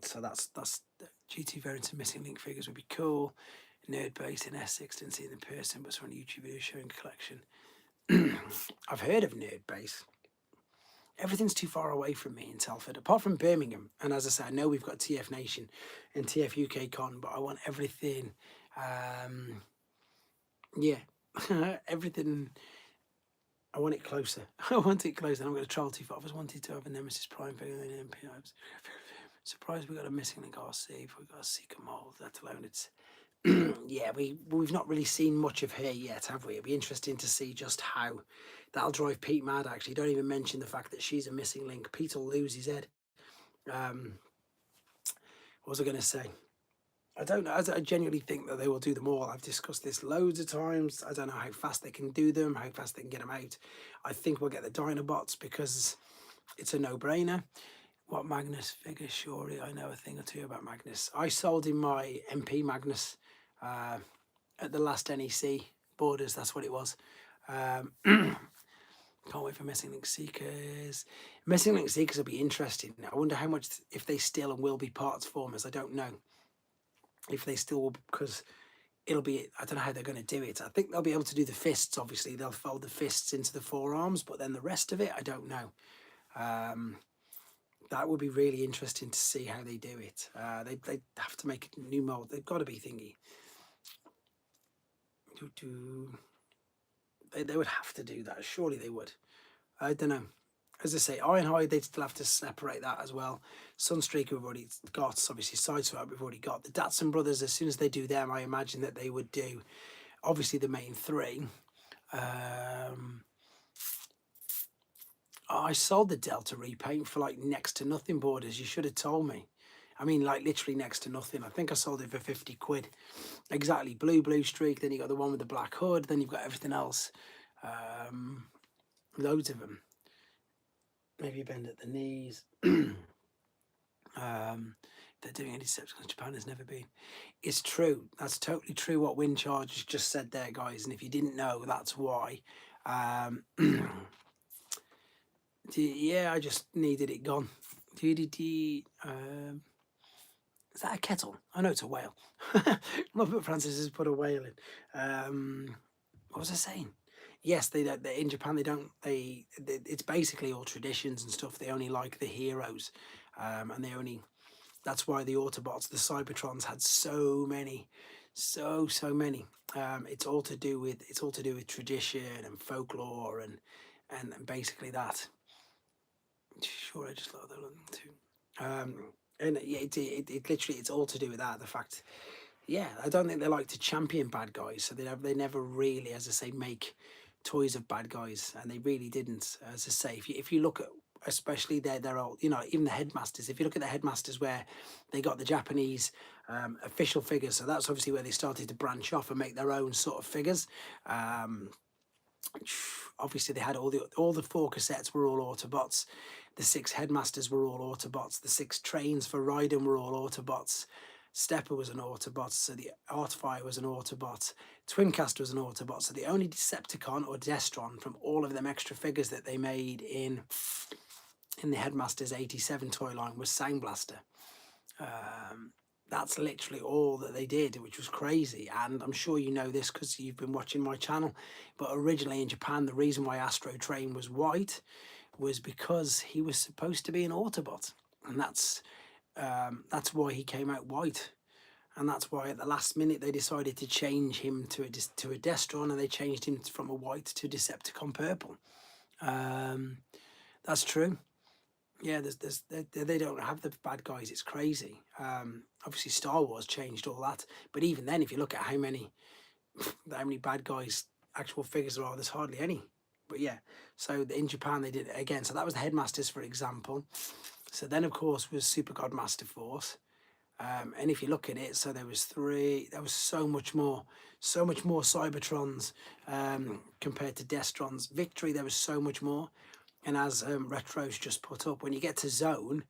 So that's GT variants of Missing Link figures would be cool. Nerd Base in S6, didn't see it in person, but saw on a YouTube video showing collection. I've heard of Nerd Base. Everything's too far away from me in Telford, apart from Birmingham. And as I said, I know we've got TF Nation and TF UK Con, but I want everything. Yeah, everything. I want it closer. I want it closer. I'm going to troll too far. I was wanted to have a Nemesis Prime figure than an MP. I was surprised we got a Missing Link RC. If we got a Seeker mold, let alone it's. Yeah, we've not really seen much of her yet, have we? It'd be interesting to see just how that'll drive Pete mad, actually. Don't even mention the fact that she's a Missing Link. Pete will lose his head. What was I going to say? I don't know. I genuinely think that they will do them all. I've discussed this loads of times. I don't know how fast they can do them, how fast they can get them out. I think we'll get the Dinobots because it's a no-brainer. What Magnus figure? Surely I know a thing or two about Magnus. I sold him my MP Magnus at the last NEC Borders. That's what it was. Can't wait for Missing Link Seekers. Missing Link Seekers will be interesting. I wonder how much, if they still and will be parts formers. I don't know if they still will, because it'll be, I don't know how they're going to do it. I think they'll be able to do the fists, obviously. They'll fold the fists into the forearms, but then the rest of it, I don't know. That would be really interesting to see how they do it. They have to make a new mold. They've got to be thingy. They would have to do that. Surely they would. I don't know. As I say, Ironhide, they'd still have to separate that as well. Sunstreaker we've already got. Obviously, Sideswipe we've already got. The Datsun brothers, as soon as they do them, I imagine that they would do, obviously, the main three. I sold the Delta repaint for like next to nothing, Borders. You should have told me. I mean, like literally next to nothing. I think I sold it for 50 quid. Exactly. Blue streak. Then you got the one with the black hood. Then you've got everything else. Loads of them. Maybe a bend at the knees. They're doing any Decepticons Japan has never been. It's true. That's totally true what Windcharge just said there, guys. And if you didn't know, that's why. Yeah, I just needed it gone. Is that a kettle? I know it's a whale. Love that Francis has put a whale in. What was I saying? Yes, they in Japan. They don't. It's basically all traditions and stuff. They only like the heroes, and they only. That's why the Autobots, the Cybertrons, had so many, so many. It's all to do with tradition and folklore and basically that. Sure, I just thought that too. And yeah, it literally, it's all to do with that. The fact, yeah, I don't think they like to champion bad guys, so they never really, as I say, make toys of bad guys, and they really didn't. As I say, if you look at, especially their old, you know, even the headmasters. If you look at the headmasters where they got the Japanese official figures, so that's obviously where they started to branch off and make their own sort of figures. Obviously they had all the 4 cassettes were all Autobots. The 6 headmasters were all Autobots. The 6 trains for Raiden were all Autobots. Stepper was an Autobot, so the Artfire was an Autobot. Twincaster was an Autobot, so the only Decepticon or Destron from all of them extra figures that they made in the Headmasters 87 toy line was Sound Blaster. That's literally all that they did, which was crazy. And I'm sure you know this because you've been watching my channel, but originally in Japan, the reason why Astro Train was white was because he was supposed to be an Autobot, and that's why he came out white. And that's why at the last minute they decided to change him to a Destron, and they changed him from a white to Decepticon purple. That's true. Yeah, they don't have the bad guys. It's crazy. Obviously, Star Wars changed all that, but even then, if you look at how many bad guys actual figures there are, there's hardly any. But yeah, so in Japan they did it again. So that was the Headmasters, for example. So then, of course, was Super God Master Force. And if you look at it, so there was 3. There was so much more Cybertrons compared to Destrons. Victory, there was so much more. And as Retro's just put up, when you get to Zone,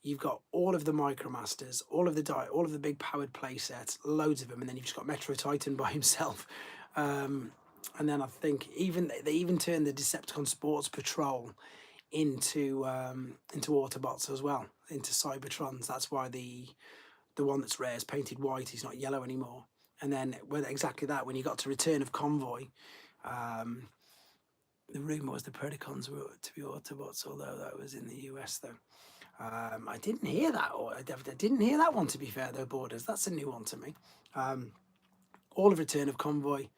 you've got all of the Micromasters, all of the big powered play sets, loads of them, and then you've just got Metro Titan by himself. And then I think they even turned the Decepticon Sports Patrol into Autobots as well, into Cybertrons. That's why the one that's rare is painted white. He's not yellow anymore. And then exactly that, when you got to Return of Convoy, the rumour was the Predacons were to be Autobots, although that was in the US though. I didn't hear that, or I didn't hear that one, to be fair though, Borders. That's a new one to me. All of Return of Convoy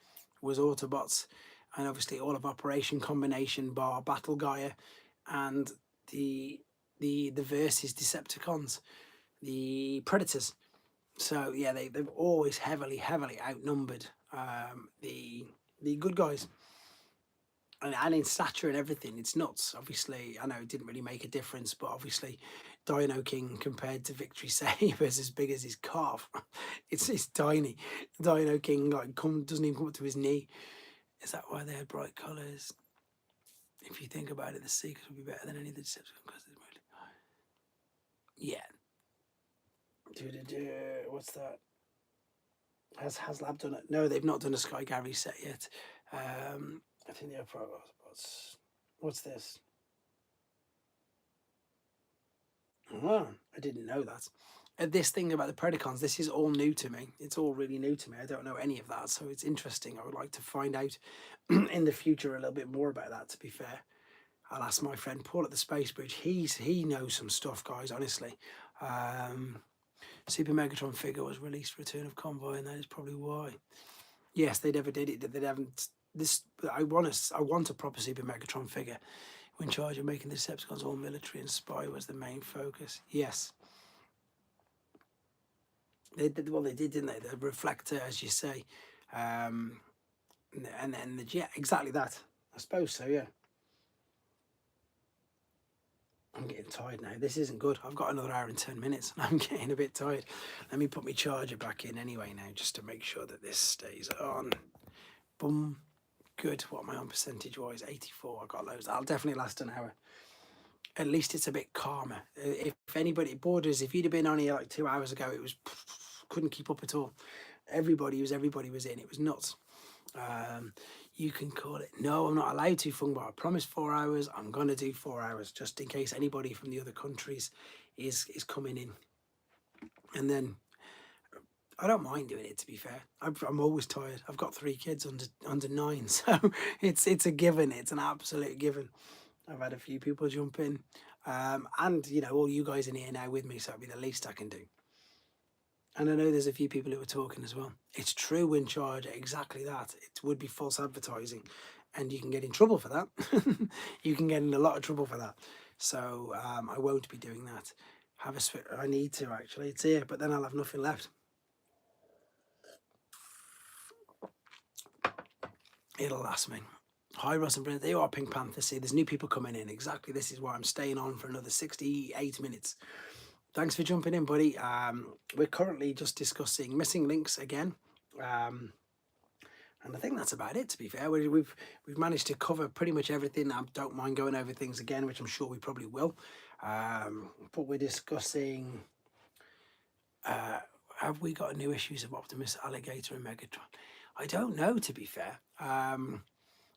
was Autobots, and obviously all of Operation Combination bar Battle Gaia, and the Versus Decepticons, the Predators. So yeah, they've always heavily outnumbered the good guys. and in stature and everything, it's nuts. Obviously, I know it didn't really make a difference, but obviously, Dino King compared to Victory Saber is as big as his calf. It's tiny. Dino King like doesn't even come up to his knee. Is that why they had bright colours? If you think about it, the Seekers would be better than any of the Decepticons because they're really... Yeah. What's that? Has HasLab done it? No, they've not done a Sky Gary set yet. I think they're probably... What's this? Oh, I didn't know that. This thing about the Predacons, this is all new to me. It's all really new to me. I don't know any of that, so it's interesting. I would like to find out in the future a little bit more about that, to be fair. I'll ask my friend Paul at the Space Bridge. He knows some stuff, guys, honestly. Super Megatron figure was released for Return of Convoy, and that is probably why. Yes, they never did it. They haven't. This I want a proper Super Megatron figure. In charge of making the Decepticons all military and spy was the main focus. Yes. They did, well, they did, didn't they? The reflector, as you say. And then, yeah, exactly that. I suppose so, yeah. I'm getting tired now. This isn't good. I've got another hour and 10 minutes and I'm getting a bit tired. Let me put my charger back in anyway now, just to make sure that this stays on. Boom. Good. What am I on percentage-wise? 84. I've got loads. I'll definitely last an hour. At least it's a bit calmer. If anybody borders, if you'd have been on here like 2 hours ago, it was couldn't keep up at all. Everybody was in. It was nuts. You can call it. No, I'm not allowed to, Fungbar. I promised 4 hours. I'm gonna do 4 hours just in case anybody from the other countries is coming in. And then I don't mind doing it, to be fair. I'm always tired. I've got 3 kids under 9, so it's a given. It's an absolute given. I've had a few people jump in, and you know, all you guys in here now with me, so it'll be the least I can do. And I know there's a few people who are talking as well. It's true, Wincharge, exactly that. It would be false advertising, and you can get in trouble for that. You can get in a lot of trouble for that. So I won't be doing that. I need to, actually. It's here, but then I'll have nothing left. It'll last me. Hi, Russ and Brent. There you are, Pink Panther. See, there's new people coming in. Exactly. This is why I'm staying on for another 68 minutes. Thanks for jumping in, buddy. We're currently just discussing missing links again. And I think that's about it, to be fair. We've managed to cover pretty much everything. I don't mind going over things again, which I'm sure we probably will. But we're discussing... have we got new issues of Optimus, Alligator and Megatron? I don't know, to be fair.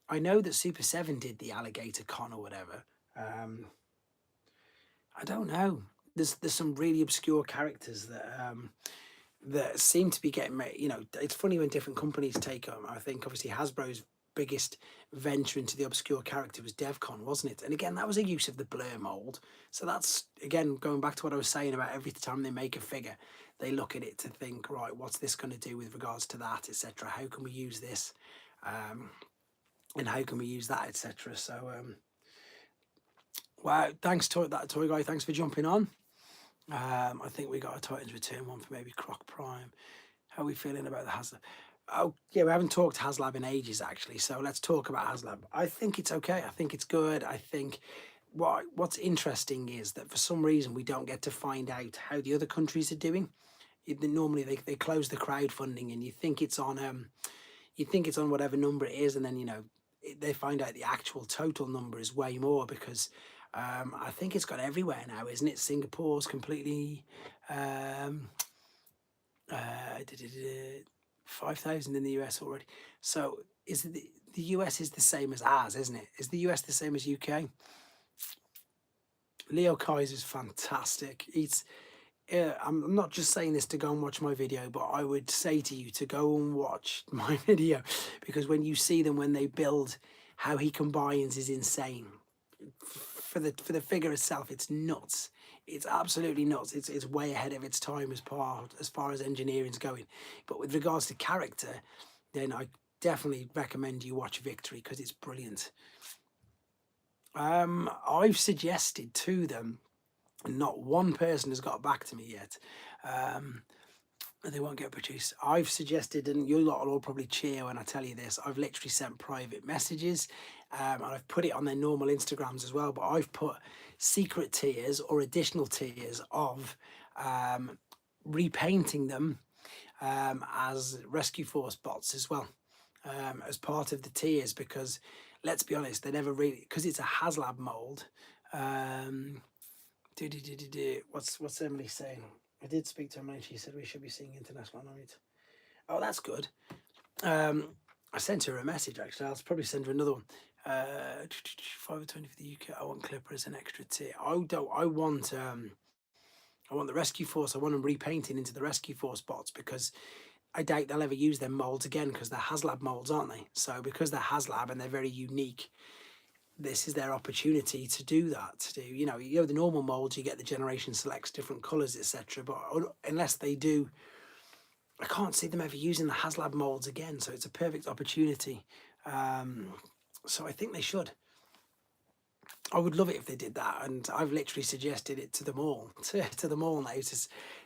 I know that Super 7 did the Alligator Con or whatever. I don't know. There's some really obscure characters that seem to be getting made. You know, it's funny when different companies take them. I think obviously Hasbro's biggest venture into the obscure character was DevCon, wasn't it? And again, that was a use of the blur mold. So that's, again, going back to what I was saying about every time they make a figure, they look at it to think, right, what's this going to do with regards to that, etc. How can we use this? And how can we use that, etc. So, wow, thanks to that toy guy. Thanks for jumping on. I think we got a Titans Return one for maybe Croc Prime. How are we feeling about the HasLab? Oh, yeah, we haven't talked HasLab in ages, actually. So let's talk about HasLab. I think it's okay. I think it's good. I think what's interesting is that for some reason we don't get to find out how the other countries are doing. Normally they close the crowdfunding and you think it's on whatever number it is, and then, you know, they find out the actual total number is way more because I think it's got everywhere now, isn't it? Singapore's completely 5,000 in the US already. So is the US is the same as ours, isn't it? Is the US the same as UK? Leo Kaiser's fantastic. I'm not just saying this to go and watch my video, but I would say to you to go and watch my video, because when you see them, when they build, how he combines is insane. For the figure itself, it's nuts. It's absolutely nuts. It's way ahead of its time as far as engineering's going. But with regards to character, then I definitely recommend you watch Victory because it's brilliant. I've suggested to them, and not one person has got back to me yet. and they won't get produced. I've suggested, and you lot will all probably cheer when I tell you this, I've literally sent private messages, and I've put it on their normal Instagrams as well, but I've put secret tiers or additional tiers of repainting them as rescue force bots as well, as part of the tiers, because let's be honest, they never really, because it's a HasLab mold. What's Emily saying? I did speak to Emily. She said we should be seeing international nominated. Oh, that's good. I sent her a message actually. I'll probably send her another one. 520 for the UK. I want Clipper as an extra tier. I don't. I want the Rescue Force. I want them repainting into the Rescue Force bots, because I doubt they'll ever use them molds again, because they're HasLab molds, aren't they? So because they're HasLab and they're very unique, this is their opportunity to do that. To do, the normal molds, you get the generation selects different colours, etc. But unless they do, I can't see them ever using the HasLab molds again. So it's a perfect opportunity. So I think they should. I would love it if they did that, and I've literally suggested it to them all, to them all now.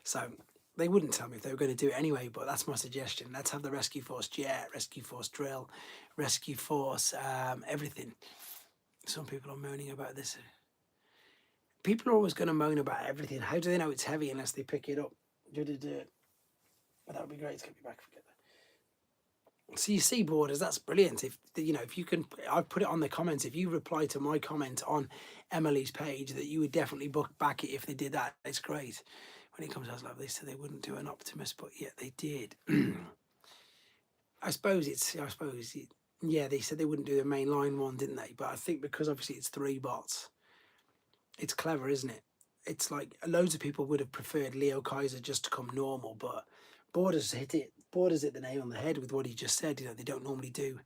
So they wouldn't tell me if they were going to do it anyway, but that's my suggestion. Let's have the Rescue Force Jet, Rescue Force Drill, Rescue Force everything. Some people are moaning about this. People are always going to moan about everything. How do they know it's heavy unless they pick it up? But that would be great to get me back. Forget that. So you see, Borders, that's brilliant. If you can, I've put it on the comments. If you reply to my comment on Emily's page, that you would definitely back it if they did that. It's great. When it comes to HasLab, they said they wouldn't do an Optimus, but yet they did. I suppose yeah, they said they wouldn't do the mainline one, didn't they? But I think because obviously it's 3 bots, it's clever, isn't it? It's like loads of people would have preferred Leo Kaiser just to come normal, but Borders hit the nail on the head with what he just said. They don't normally do.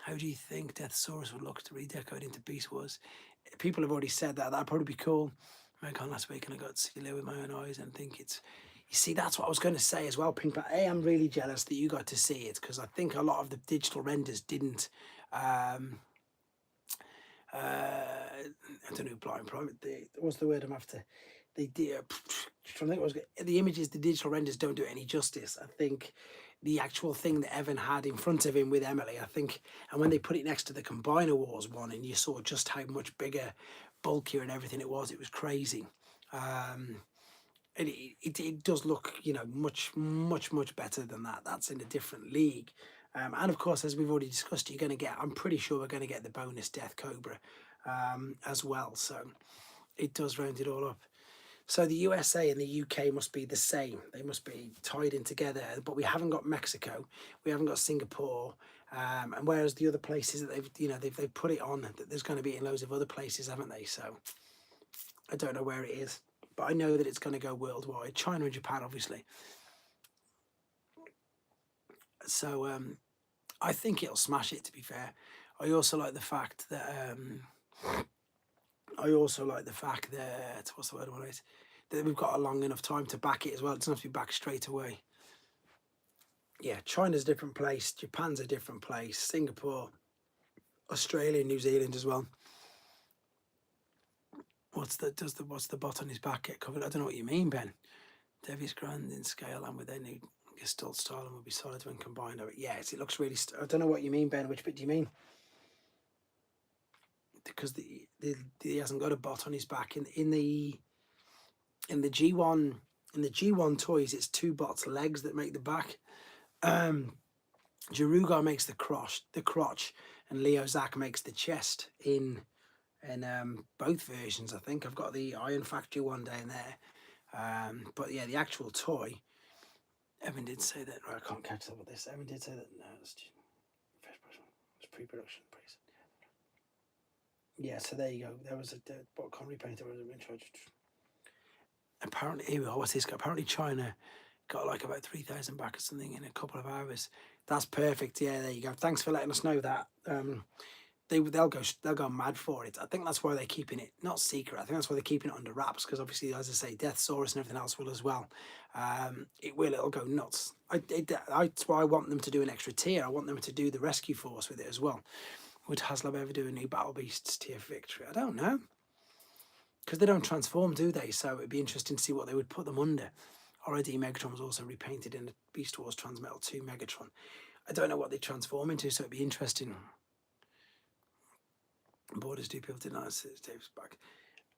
How do you think Deathsaurus would look to redecorate into Beast Wars? People have already said that. That'd probably be cool. I went on last week and I got to see Leo with my own eyes and think it's... You see, that's what I was going to say as well, Pink. But I'm really jealous that you got to see it, because I think a lot of the digital renders didn't... I don't know, blind private. What's the word I'm after? They did. I think it was the images. The digital renders don't do it any justice. I think the actual thing that Evan had in front of him with Emily, I think, and when they put it next to the Combiner Wars one, and you saw just how much bigger, bulkier, and everything it was crazy. It does look, much better than that. That's in a different league. And of course, as we've already discussed, I'm pretty sure we're going to get the bonus Death Cobra as well. So it does round it all up. So the USA and the UK must be the same. They must be tied in together. But we haven't got Mexico. We haven't got Singapore. And whereas the other places that they've put it on, that there's going to be in loads of other places, haven't they? So I don't know where it is, but I know that it's going to go worldwide. China and Japan, obviously. So I think it'll smash it, to be fair. I also like the fact that what's the word I want it? That we've got a long enough time to back it as well. It doesn't have to be back straight away. Yeah, China's a different place. Japan's a different place. Singapore, Australia, New Zealand as well. What's the bot on his back get covered? I don't know what you mean, Ben. Devious grand in scale and with their new gestalt style and will be solid when combined. Yes, it looks really... I don't know what you mean, Ben. Which bit do you mean? Because he hasn't got a bot on his back. In the G1 toys, it's 2 bots legs that make the back. Jarugar makes the crotch, and Leo Zach makes the chest in both versions. I think I've got the Iron Factory one down there. But yeah, the actual toy, Evan did say that. I can't catch up with this. Evan did say that. No, it's pre-production. Yeah, so there you go. There was a botcon repainter was in charge. Apparently, here we are. What's this? Apparently, China got like about 3,000 back or something in a couple of hours. That's perfect. Yeah, there you go. Thanks for letting us know that. They'll go mad for it. I think that's why they're keeping it not secret. I think that's why they're keeping it under wraps, because obviously, as I say, Deathsaurus and everything else will as well. It'll go nuts. That's why I want them to do an extra tier. I want them to do the Rescue Force with it as well. Would HasLab ever do a new Battle Beasts tier for victory? I don't know, because they don't transform, do they? So it'd be interesting to see what they would put them under. RID Megatron was also repainted in the Beast Wars Transmetal 2 Megatron. I don't know what they transform into, so it'd be interesting. Borders do people deny Dave's back.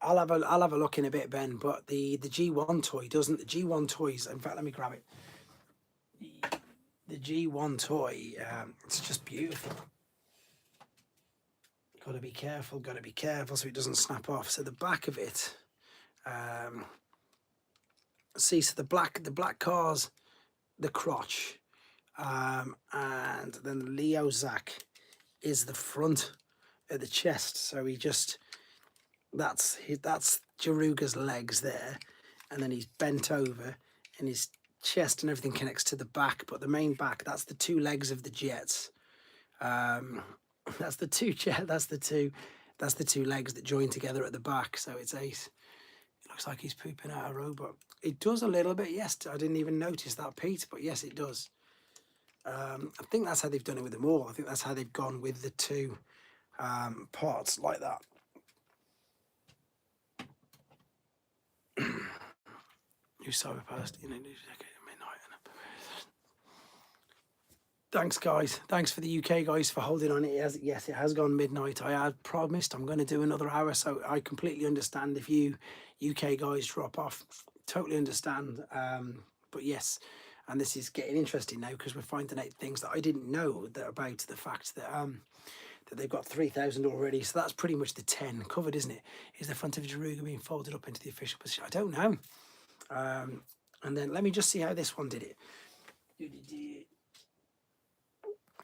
I'll have a look in a bit, Ben. But the G1 toy doesn't. The G1 toys. In fact, let me grab it. The G1 toy. It's just beautiful. Got to be careful. Got to be careful so it doesn't snap off. So the back of it. See, so the black car's the crotch, and then Leo Zach is the front of the chest. So he just that's Jaruga's legs there, and then he's bent over, and his chest and everything connects to the back. But the main back, that's the two legs of the jets. That's the two legs that join together at the back. So it's ace. It looks like he's pooping out a robot. It does a little bit, yes. I didn't even notice that, Pete, but yes, it does. I think that's how they've done it with them all. I think that's how they've gone with the two parts like that. You cyberpast, you know, midnight. Thanks, guys. Thanks for the UK guys for holding on. Yes, it has gone midnight. I had promised I'm going to do another hour, so I completely understand if you UK guys drop off. Totally understand. But yes, and this is getting interesting now because we're finding out things that I didn't know about the fact that that they've got 3,000 already. So that's pretty much the 10 covered, isn't it? Is the front of Jaruga being folded up into the official position? I don't know. And then let me just see how this one did it.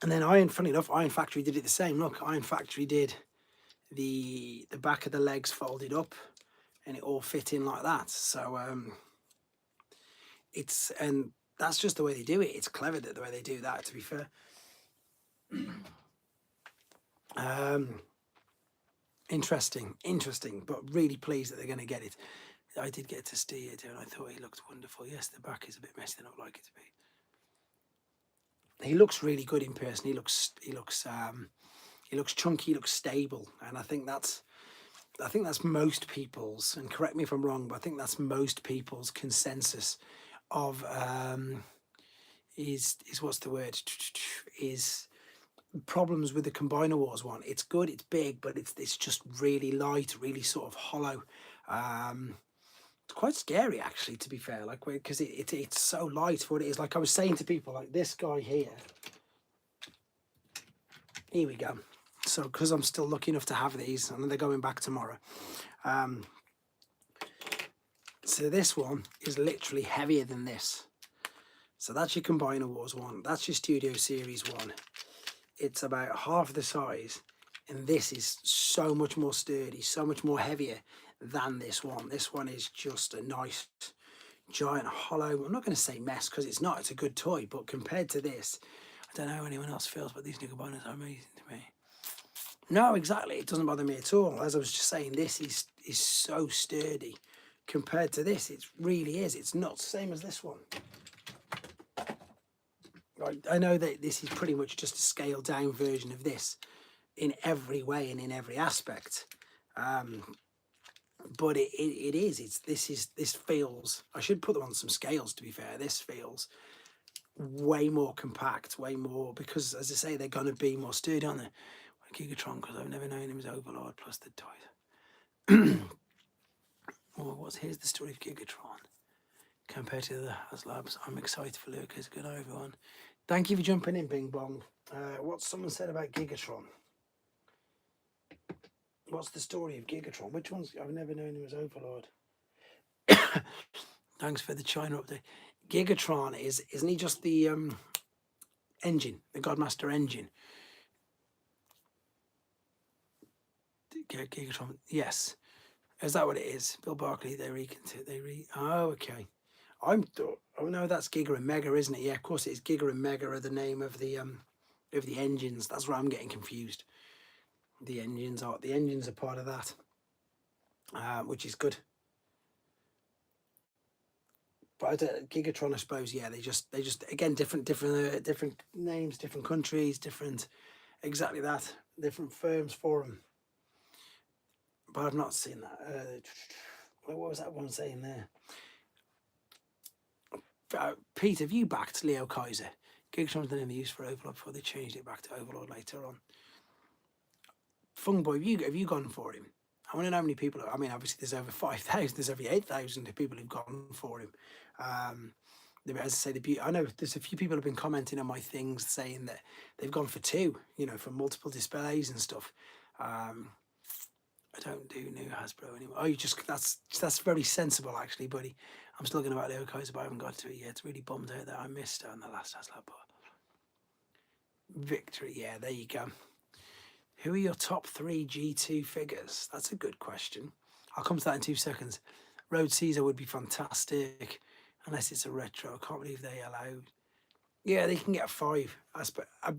And then funny enough, Iron Factory did it the same. Look, Iron Factory did the back of the legs folded up, and it all fit in like that. So and that's just the way they do it. It's clever the way they do that, to be fair. Interesting, but really pleased that they're going to get it. I did get to see it, and I thought he looked wonderful. Yes, the back is a bit messy. I don't like it to be. He looks really good in person. He looks chunky. He looks stable, and I think that's most people's. And correct me if I'm wrong, but I think that's most people's consensus of is what's the word? Is problems with the Combiner Wars one. It's good. It's big, but it's just really light, really sort of hollow. It's quite scary, actually, to be fair, like, because it's so light for what it is. Like I was saying to people, like this guy here we go. So because I'm still lucky enough to have these, and they're going back tomorrow, so this one is literally heavier than this. So that's your Combiner Wars one. That's your Studio Series one. It's about half the size, and this is so much more sturdy, so much more heavier than this one. This one is just a nice giant hollow. I'm not going to say mess because it's not. It's a good toy, but compared to this, I don't know how anyone else feels, but these new Combiners are amazing to me. No, exactly. It doesn't bother me at all. As I was just saying, this is so sturdy compared to this. It really is. It's not the same as this one. I know that this is pretty much just a scaled down version of this in every way and in every aspect. But it is. This feels. I should put them on some scales, to be fair. This feels way more compact, way more, because as I say, they're going to be more sturdy, aren't they? Gigatron, because I've never known him as Overlord plus the toys. Well, here's the story of Gigatron compared to the HasLabs. I'm excited for Lucas. Good night, everyone. Thank you for jumping in, Bing Bong. What someone said about Gigatron. What's the story of Gigatron? Which one's... I've never known him as Overlord. Thanks for the China update. Gigatron isn't he just the engine, the Godmaster engine? Gigatron, yes. Is that what it is? Bill Barkley, oh, okay. Oh no, that's Giga and Mega, isn't it? Yeah, of course it is. Giga and Mega are the name of the engines. That's where I'm getting confused. The engines are part of that, which is good. But Gigatron, I suppose, yeah, they just again different names, different countries, different exactly that, different firms for them. But I've not seen that. What was that one saying there? Pete, have you backed Leo Kaiser? Gigtron's been in the use for Overlord before they changed it back to Overlord later on. Fungboy, have you gone for him? I want to know how many people. I mean, obviously, there's over 5,000. There's over 8,000 people who've gone for him. As I say, I know there's a few people have been commenting on my things saying that they've gone for 2. You know, for multiple displays and stuff. I don't do new Hasbro anymore. Oh, that's very sensible actually, buddy. I'm still going about Leo Kaiser, but I haven't got to it yet. It's really bummed out that I missed it on the last Hasbro. Victory, yeah, there you go. Who are your top 3 G2 figures? That's a good question. I'll come to that in 2 seconds. Road Caesar would be fantastic, unless it's a retro. I can't believe they allowed. Yeah, they can get 5.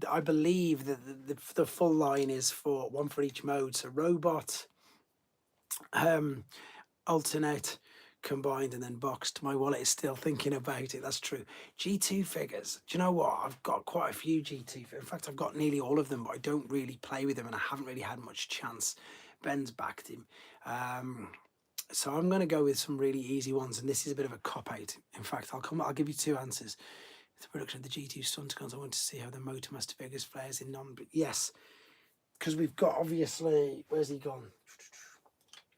I believe that the full line is for 1 for each mode. So robot, alternate, combined, and then boxed. My wallet is still thinking about it. That's true. G2 figures. Do you know what? I've got quite a few G2. In fact, I've got nearly all of them, but I don't really play with them, and I haven't really had much chance. Ben's backed him. So I'm going to go with some really easy ones, and this is a bit of a cop-out. In fact, I'll give you 2 answers. The production of the G2 Stunticons, I want to see how the Motormaster figures flares in non... But yes, because we've got, obviously... Where's he gone?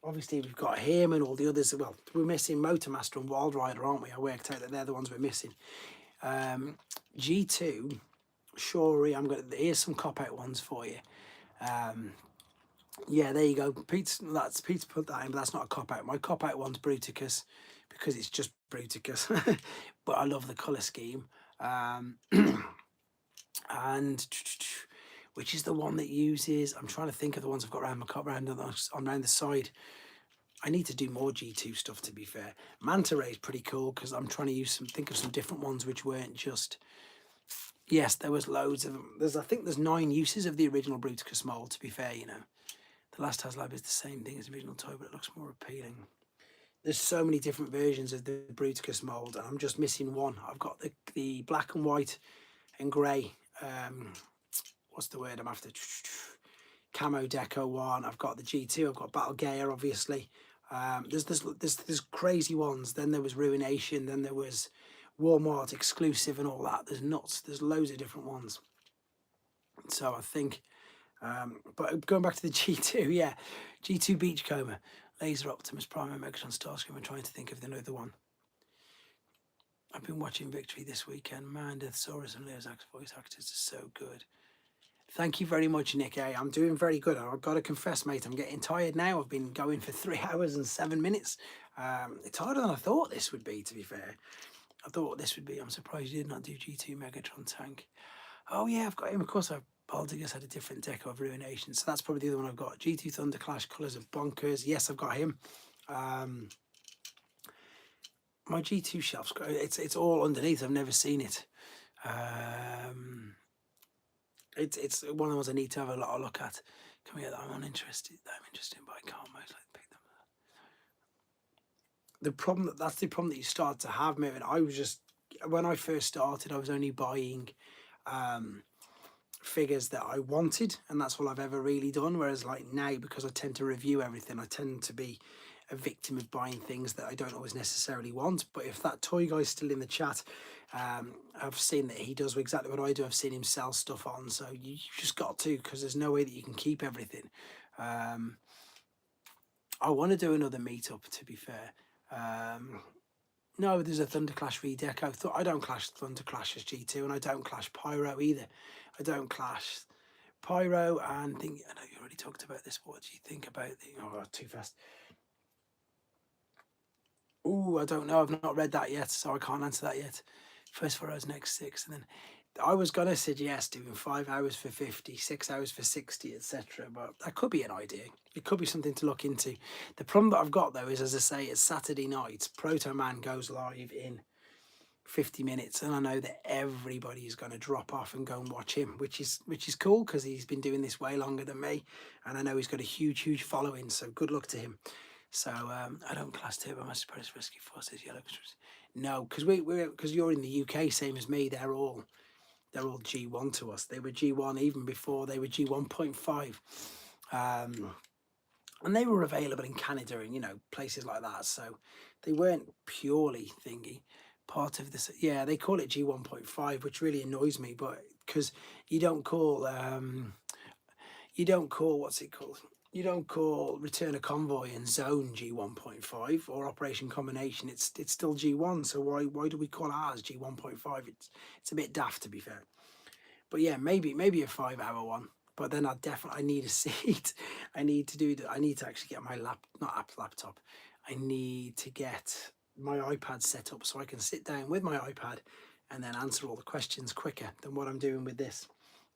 Obviously, we've got him and all the others. Well, we're missing Motormaster and Wild Rider, aren't we? I worked out that they're the ones we're missing. G2, Shuri, here's some cop-out ones for you. Yeah, there you go. Pete's put that in, but that's not a cop-out. My cop-out one's Bruticus, because it's just Bruticus. But I love the colour scheme. And which is the one that uses... I'm trying to think of the ones I've got around my cup, around the side. I need to do more G2 stuff, to be fair. Manta Ray is pretty cool, because I'm trying to think of some different ones which weren't just... Yes, there was loads of them. I think there's 9 uses of the original Bruticus mould, to be fair, you know. The last HasLab is the same thing as the original toy, but it looks more appealing. There's so many different versions of the Bruticus mould, and I'm just missing one. I've got the black and white and grey... what's the word I'm after? Camo Deco one. I've got the G2. I've got Battle Gear, obviously. There's crazy ones. Then there was Ruination. Then there was Walmart exclusive and all that. There's nuts. There's loads of different ones. So I think, but going back to the G2, yeah, G2 Beachcomber, Laser Optimus Prime, and Megatron Starscream. I'm trying to think of another one. I've been watching Victory this weekend. Man, Deathsaurus and Leo's voice actors are so good. Thank you very much, Nick. I'm doing very good. I've got to confess, mate, I'm getting tired now. I've been going for 3 hours and 7 minutes. It's harder than I thought this would be, to be fair. I thought this would be... I'm surprised you did not do G2 Megatron Tank. Oh, yeah, I've got him. Of course, Baldigus had a different deco of Ruination, so that's probably the other one I've got. G2 Thunderclash, Colours of Bonkers. Yes, I've got him. My G2 shelf's got... It's all underneath. I've never seen it. It's one of the ones I need to have a lot of look at. Can we get that? I'm interested in, but I can't most likely pick them. That's the problem that you start to have, Mervyn. When I first started, I was only buying figures that I wanted, and that's all I've ever really done. Whereas like now, because I tend to review everything, I tend to be a victim of buying things that I don't always necessarily want. But if that toy guy's still in the chat, I've seen that he does exactly what I do. I've seen him sell stuff on, so you just got to, because there's no way that you can keep everything. I want to do another meetup, to be fair. No, there's a Thunderclash redeco. I don't clash Thunderclash as G2, and I don't clash Pyro either. I don't clash Pyro, and I know you already talked about this, but what do you think about the... Oh, too fast. Ooh, I don't know. I've not read that yet, so I can't answer that yet. First 4 hours, next 6, and then I was going to suggest doing 5 hours for 50, 6 hours for 60, etc. But that could be an idea. It could be something to look into. The problem that I've got, though, is, as I say, it's Saturday night. Proto Man goes live in 50 minutes, and I know that everybody is going to drop off and go and watch him, which is cool, because he's been doing this way longer than me, and I know he's got a huge following, so good luck to him. So I don't class Turbo Master Predator Rescue Forces Yellow. No, because you're in the UK, same as me. They're all G1 to us. They were G1 even before they were G1.5, and they were available in Canada and places like that. So they weren't purely thingy. part of this. Yeah, they call it G1.5, which really annoys me, but because you don't call what's it called? You don't call return a convoy and zone G1.5 or operation combination. It's still G1. So why do we call ours G1.5? It's a bit daft, to be fair. But yeah, maybe a 5-hour one. But then I need a seat. I need to actually get my laptop. I need to get my iPad set up so I can sit down with my iPad and then answer all the questions quicker than what I'm doing with this.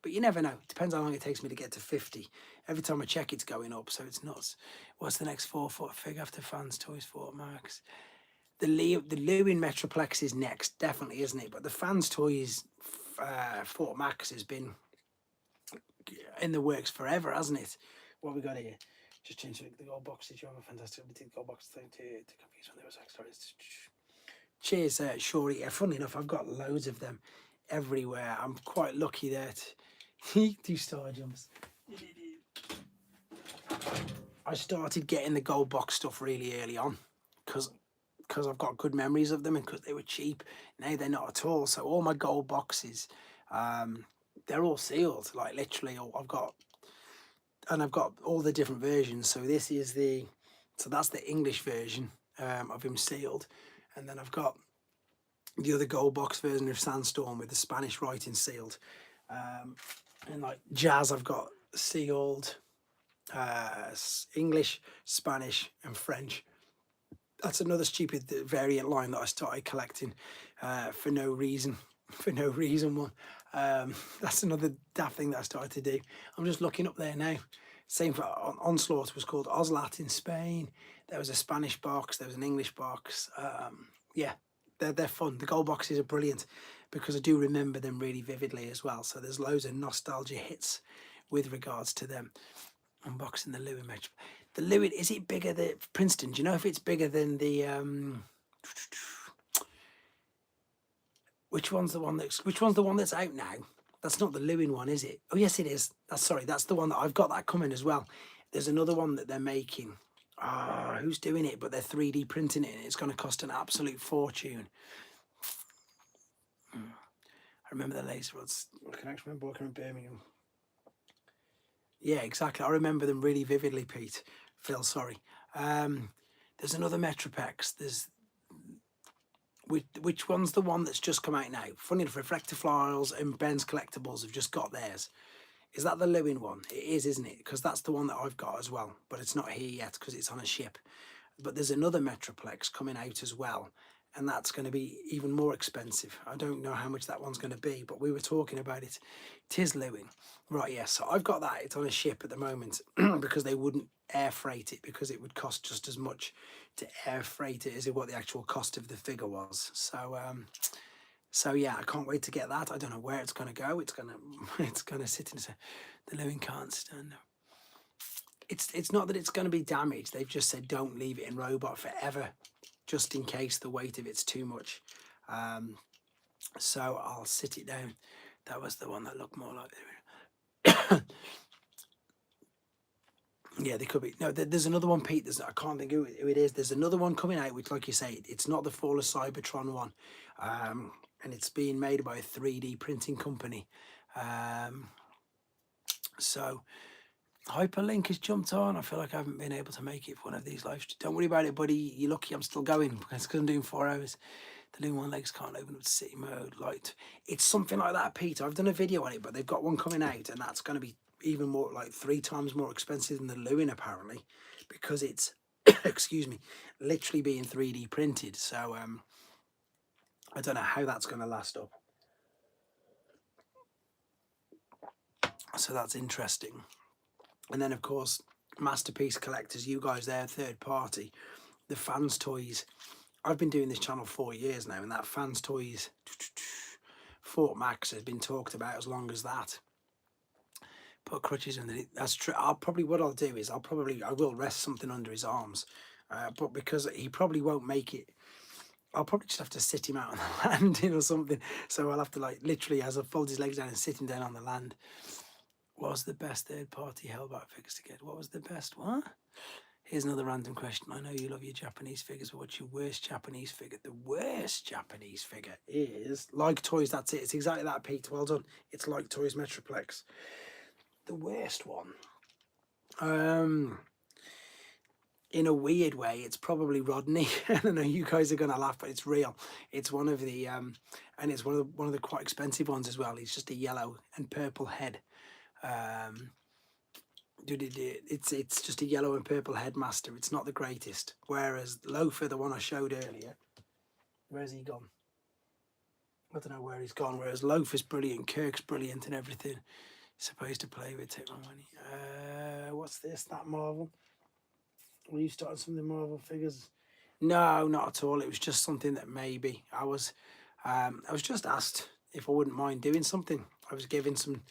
But you never know. It depends how long it takes me to get to 50. Every time I check, it's going up, so it's nuts. What's the next 4-foot figure after Fans Toys Fort Max? The Lewin Metroplex is next, definitely, isn't it? But the Fans Toys Fort Max has been in the works forever, hasn't it? What we got here? Just change the gold box. Did you have a fantastic gold box thing to confuse when there was stories? Cheers, Shorty. Yeah, funnily enough, I've got loads of them everywhere. I'm quite lucky that do star jumps. I started getting the gold box stuff really early on because I've got good memories of them and because they were cheap. Now they're not at all. So all my gold boxes, they're all sealed. Like literally, I've got all the different versions. So this is that's the English version of him sealed, and then I've got the other gold box version of Sandstorm with the Spanish writing sealed, and like Jazz I've got sealed, English, Spanish, and French. That's another stupid variant line that I started collecting for no reason. One. That's another daft thing that I started to do. I'm just looking up there now. Same for Onslaught was called Oslat in Spain. There was a Spanish box. There was an English box. Yeah, they're fun. The gold boxes are brilliant because I do remember them really vividly as well. So there's loads of nostalgia hits with regards to them. Unboxing the Lewin match. The Lewin, is it bigger than Princeton? Do you know if it's bigger than the which one's the one that's out now? That's not the Lewin one, is it? Oh yes, it is. That's the one that I've got that coming as well. There's another one that they're making. Who's doing it? But they're 3D printing it and it's going to cost an absolute fortune. I remember the laser rods. I can actually remember working in Birmingham. Yeah, exactly. I remember them really vividly, Pete. Phil, sorry. There's another Metropex. There's which one's the one that's just come out now? Funny enough, Reflector Files and Ben's Collectibles have just got theirs. Is that the Lewin one? It is, isn't it? Because that's the one that I've got as well, but it's not here yet because it's on a ship. But there's another Metroplex coming out as well, and that's going to be even more expensive. I don't know how much that one's going to be, but we were talking about it. Tis Lewin. Right, yes, so I've got that. It's on a ship at the moment because they wouldn't air freight it because it would cost just as much to air freight it as what the actual cost of the figure was. So yeah, I can't wait to get that. I don't know where it's going to go. It's going to sit in the Lewin can't stand up. It's not that it's going to be damaged. They've just said don't leave it in robot forever, just in case the weight of it's too much. So I'll sit it down. That was the one that looked more like. Yeah, they could be. No, there's another one, Pete. I can't think who it is. There's another one coming out, which, like you say, it's not the Fall of Cybertron one, and it's being made by a 3D printing company. So Hyperlink has jumped on. I feel like I haven't been able to make it for one of these lives. Don't worry about it, buddy. You're lucky I'm still going because I'm doing 4 hours. The Lewin one legs can't open up to city mode. Light. It's something like that, Peter. I've done a video on it, but they've got one coming out, and that's going to be even more, like 3 times more expensive than the Lewin apparently, because it's excuse me, literally being 3D printed. So I don't know how that's going to last up. So that's interesting. And then of course, Masterpiece Collectors, you guys there, third party, the Fans Toys. I've been doing this channel 4 years now, and that Fans Toys Fort Max has been talked about as long as that. Put crutches in the, that's true. What I'll do is I will rest something under his arms, but because he probably won't make it, I'll probably just have to sit him out on the landing or something. So I'll have to, like, literally, as I fold his legs down and sit him down on the land. What was the best third party Hellbat figures to get? What was the best? What? Here's another random question. I know you love your Japanese figures, but what's your worst Japanese figure? The worst Japanese figure is Like Toys. That's it. It's exactly that, Pete. Well done. It's Like Toys Metroplex. The worst one. In a weird way, it's probably Rodney. I don't know, you guys are gonna laugh, but it's real. It's one of the and it's one of the quite expensive ones as well. He's just a yellow and purple head. It's just a yellow and purple headmaster. It's not the greatest. Whereas Loafer, the one I showed earlier, where's he gone? I don't know where he's gone. Whereas Loafer's brilliant, Kirk's brilliant, and everything. Supposed to play with, take my money. What's this? That Marvel? Were you starting some of the Marvel figures? No, not at all. It was just something that maybe I was just asked if I wouldn't mind doing something. I was given some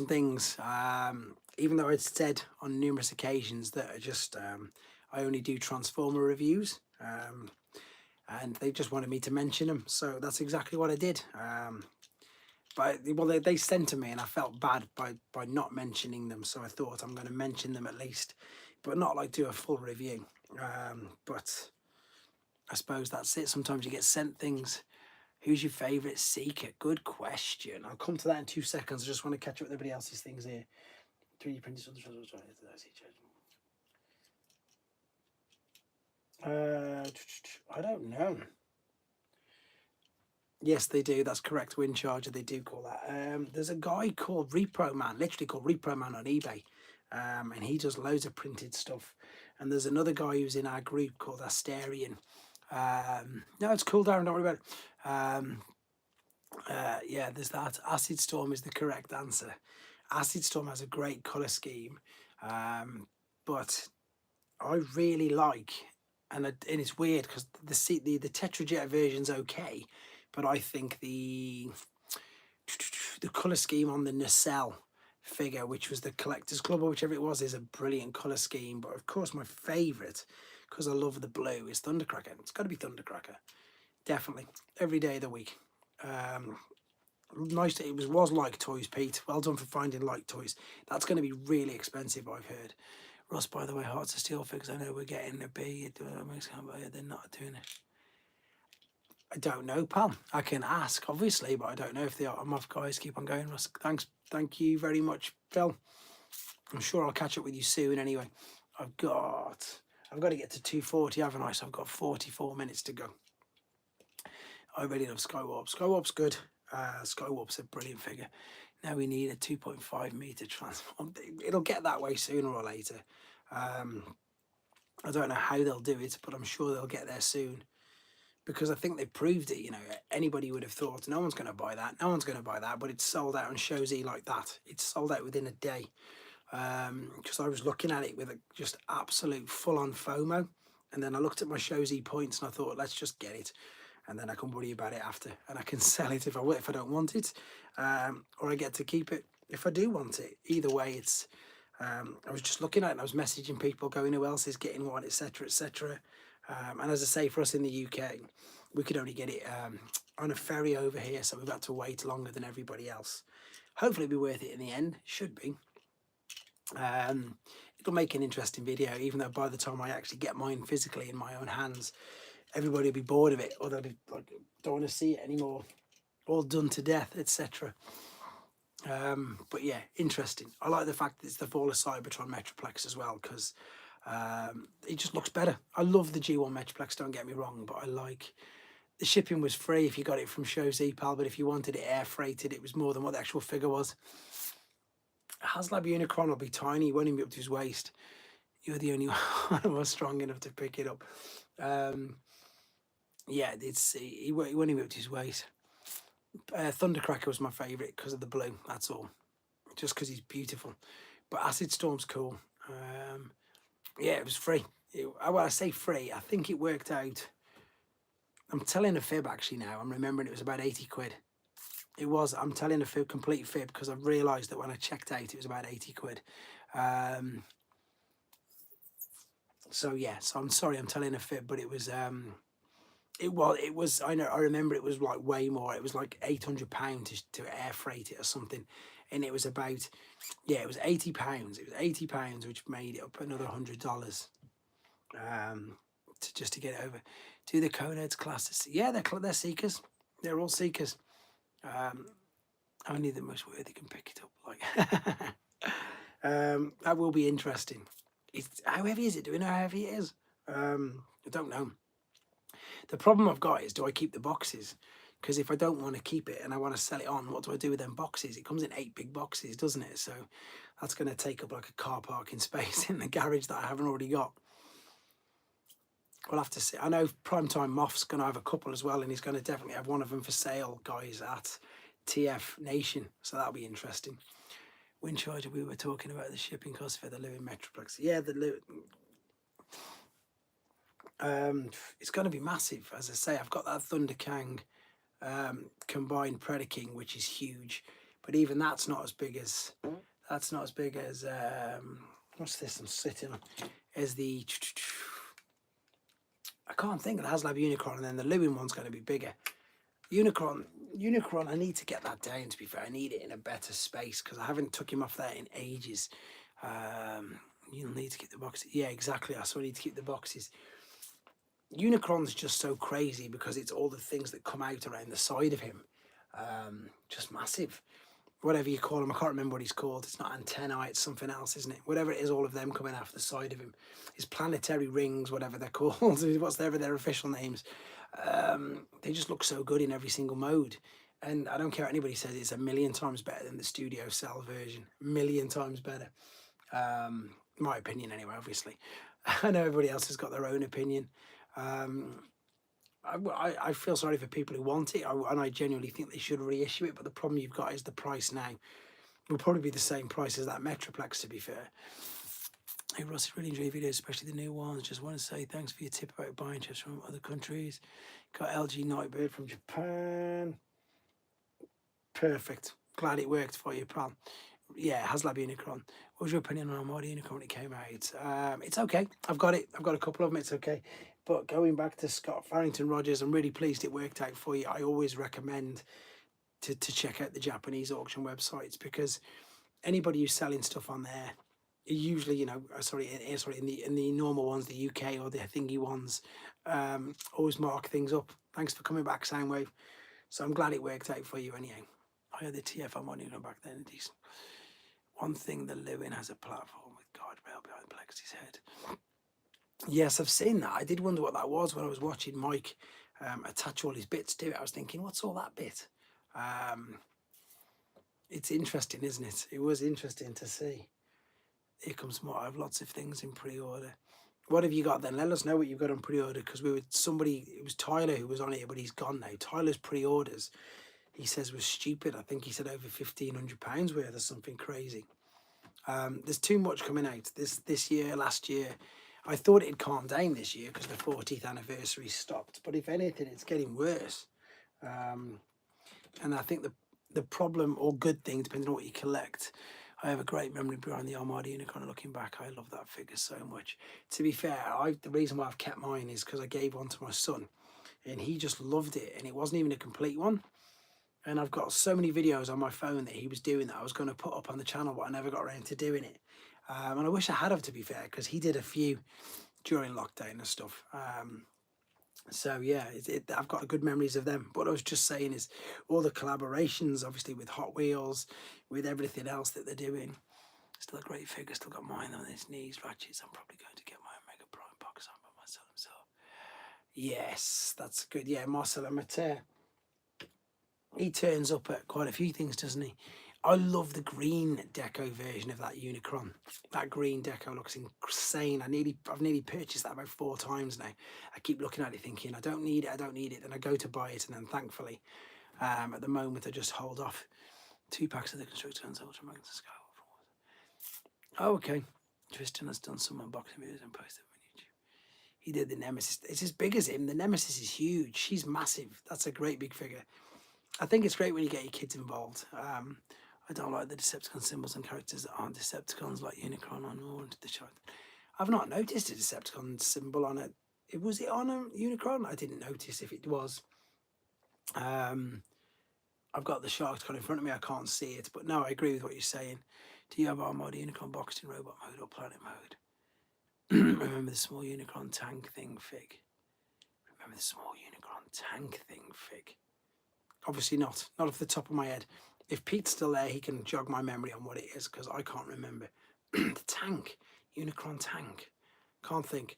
things, even though I'd said on numerous occasions that I only do Transformer reviews, and they just wanted me to mention them. So that's exactly what I did. But well, they sent to me, and I felt bad by not mentioning them. So I thought I'm going to mention them at least, but not like do a full review. But I suppose that's it. Sometimes you get sent things. Who's your favourite Seeker? Good question. I'll come to that in 2 seconds. I just want to catch up with everybody else's things here. 3D printed. I don't know. Yes, they do. That's correct. Wind Charger, they do call that. There's a guy called Repro Man, literally called Repro Man on eBay. And he does loads of printed stuff. And there's another guy who's in our group called Asterion. No, it's cool, Darren. Don't worry about it. Yeah, there's that. Acid Storm is the correct answer. Acid Storm has a great colour scheme. But I really like, and it's weird because the Tetrajet version's okay. But I think the colour scheme on the Nacelle figure, which was the Collector's Club or whichever it was, is a brilliant colour scheme. But of course my favourite, because I love the blue, is Thundercracker. It's got to be Thundercracker. Definitely. Every day of the week. Nice. It was Like Toys, Pete. Well done for finding Like Toys. That's going to be really expensive, I've heard. Russ, by the way, Hearts of Steel figures, I know we're getting a B. They're not doing it. I don't know, pal. I can ask, obviously, but I don't know if they are. I'm off, guys. Keep on going, Russ. Thank you very much, Phil. I'm sure I'll catch up with you soon anyway. I've got to get to 240, haven't I? So I've got 44 minutes to go. I really love Skywarp. Skywarp's good. Skywarp's a brilliant figure. Now we need a 2.5 meter transform. It'll get that way sooner or later. I don't know how they'll do it, but I'm sure they'll get there soon. Because I think they proved it, you know, anybody would have thought, no one's going to buy that, no one's going to buy that, but it's sold out on Show Z like that. It's sold out within a day. Because I was looking at it with just absolute full-on FOMO, and then I looked at my Show Z points and I thought, let's just get it, and then I can worry about it after, and I can sell it if I don't want it, or I get to keep it if I do want it. Either way, it's, I was just looking at it and I was messaging people going, who else is getting what, etc., etc. And as I say, for us in the UK, we could only get it on a ferry over here, so we've had to wait longer than everybody else. Hopefully it'll be worth it in the end. Should be. It'll make an interesting video, even though by the time I actually get mine physically in my own hands, everybody will be bored of it, or they'll be like, don't want to see it anymore, all done to death, etc. But yeah, interesting. I like the fact that it's the Fall of Cybertron Metroplex as well, because it just looks better. I love the G1 Metroplex, don't get me wrong, but I like the shipping was free if you got it from Show Z, pal, but if you wanted it air freighted, it was more than what the actual figure was. HasLab Unicron will be tiny, he won't even be up to his waist. You're the only one of us strong enough to pick it up. Yeah, he won't even be up to his waist. Thundercracker was my favourite because of the blue, that's all. Just because he's beautiful. But Acid Storm's cool. Yeah, it was free. Well, I say free, I think it worked out. I'm telling a fib actually now. I'm remembering it was about 80 quid. It was, I'm telling a fib, complete fib, because I've realised that when I checked out, it was about 80 quid. So yeah, so I'm sorry I'm telling a fib, but it was It was, I know, I remember it was like way more. It was like £800 to air freight it or something. And it was about, yeah, it was £80. It was £80, which made it up another $100 just to get it over. Do the Coneheads classes? Yeah, they're seekers. They're all seekers. Only the most worthy can pick it up. Like, that will be interesting. How heavy is it? Do we know how heavy it is? I don't know. The problem I've got is, do I keep the boxes? Because if I don't want to keep it and I want to sell it on, what do I do with them boxes? It comes in 8 big boxes, doesn't it? So that's going to take up like a car parking space in the garage that I haven't already got. We'll have to see. I know Primetime Moth's going to have a couple as well, and he's going to definitely have one of them for sale, guys, at TF Nation. So that'll be interesting. Wind charger, we were talking about the shipping costs for the Lewin Metroplex. Yeah, it's going to be massive. As I say, I've got that Thunder Kang combined Predaking, which is huge, but even that's not as big as what's this I'm sitting on, as the, I can't think of the HasLab Unicron, and then the Lewin one's going to be bigger. Unicron, I need to get that down, to be fair. I need it in a better space because I haven't took him off there in ages. You'll need to keep the boxes. Yeah, exactly. I still need to keep the boxes. Unicron's just so crazy because it's all the things that come out around the side of him. Just massive. Whatever you call him, I can't remember what he's called. It's not antennae, it's something else, isn't it? Whatever it is, all of them coming off the side of him. His planetary rings, whatever they're called, whatever their official names. They just look so good in every single mode. And I don't care what anybody says, it's a million times better than the studio cell version. A million times better. My opinion anyway, obviously. I know everybody else has got their own opinion. I feel sorry for people who want it, and I genuinely think they should reissue it, but the problem you've got is the price now. Will probably be the same price as that Metroplex, to be fair. Hey Russ, really enjoy your videos, especially the new ones. Just want to say thanks for your tip about buying chips from other countries. Got LG Nightbird from Japan. Perfect. Glad it worked for you, pal. Yeah, HasLab Unicron. What was your opinion on Armada Unicron when it came out? It's okay. I've got it. I've got a couple of them. It's okay. But going back to Scott Farrington Rogers, I'm really pleased it worked out for you. I always recommend to check out the Japanese auction websites, because anybody who's selling stuff on there, usually, you know, in the normal ones, the UK or the thingy ones, always mark things up. Thanks for coming back, Soundwave. So I'm glad it worked out for you anyhow. I had the TF on money back then, decent. One thing, the Lewin has a platform with guardrail behind Plexi's head. Yes, I've seen that. I did wonder what that was when I was watching Mike attach all his bits to it. I was thinking, what's all that bit? It's interesting, isn't it? It was interesting to see. Here comes more. I have lots of things in pre-order. What have you got then? Let us know what you've got on pre-order, because it was Tyler who was on it, but he's gone now. Tyler's pre-orders, he says, was stupid. I think he said over £1,500 worth or something crazy. There's too much coming out this year, last year. I thought it'd calm down this year because the 40th anniversary stopped, but if anything, it's getting worse. And I think the problem, or good thing, depending on what you collect, I have a great memory behind the Armada Unicorn. Looking back, I love that figure so much. To be fair, the reason why I've kept mine is because I gave one to my son, and he just loved it, and it wasn't even a complete one. And I've got so many videos on my phone that he was doing that I was going to put up on the channel, but I never got around to doing it. And I wish I had, to be fair, because he did a few during lockdown and stuff. So yeah, I've got good memories of them. What I was just saying is all the collaborations, obviously with Hot Wheels, with everything else that they're doing. Still a great figure. Still got mine on his knees, ratchets. I'm probably going to get my Omega Prime box on by myself himself. Yes, that's good. Yeah, Marcel Amateur. He turns up at quite a few things, doesn't he? I love the green deco version of that Unicron. That green deco looks insane. I've nearly purchased that about 4 times now. I keep looking at it thinking, I don't need it. Then I go to buy it, and then thankfully, at the moment, I just hold off. 2 packs of the Constructors Ultra Magnus Skywalker. Oh, okay. Tristan has done some unboxing videos and posted them on YouTube. He did the Nemesis. It's as big as him. The Nemesis is huge. She's massive. That's a great big figure. I think it's great when you get your kids involved. I don't like the Decepticon symbols and characters that aren't Decepticons, like Unicron on or the shot. I've not noticed a Decepticon symbol on it Was it on a Unicron? I didn't notice if it was. I've got the Sharks card in front of me. I can't see it, but no, I agree with what you're saying. Do you have Armada Unicron boxed in robot mode or planet mode? Remember the small Unicron tank thing, Fig? Remember the small Unicron tank thing, Fig? Obviously not. Not off the top of my head. If Pete's still there, he can jog my memory on what it is, because I can't remember. The tank. Unicron tank. Can't think.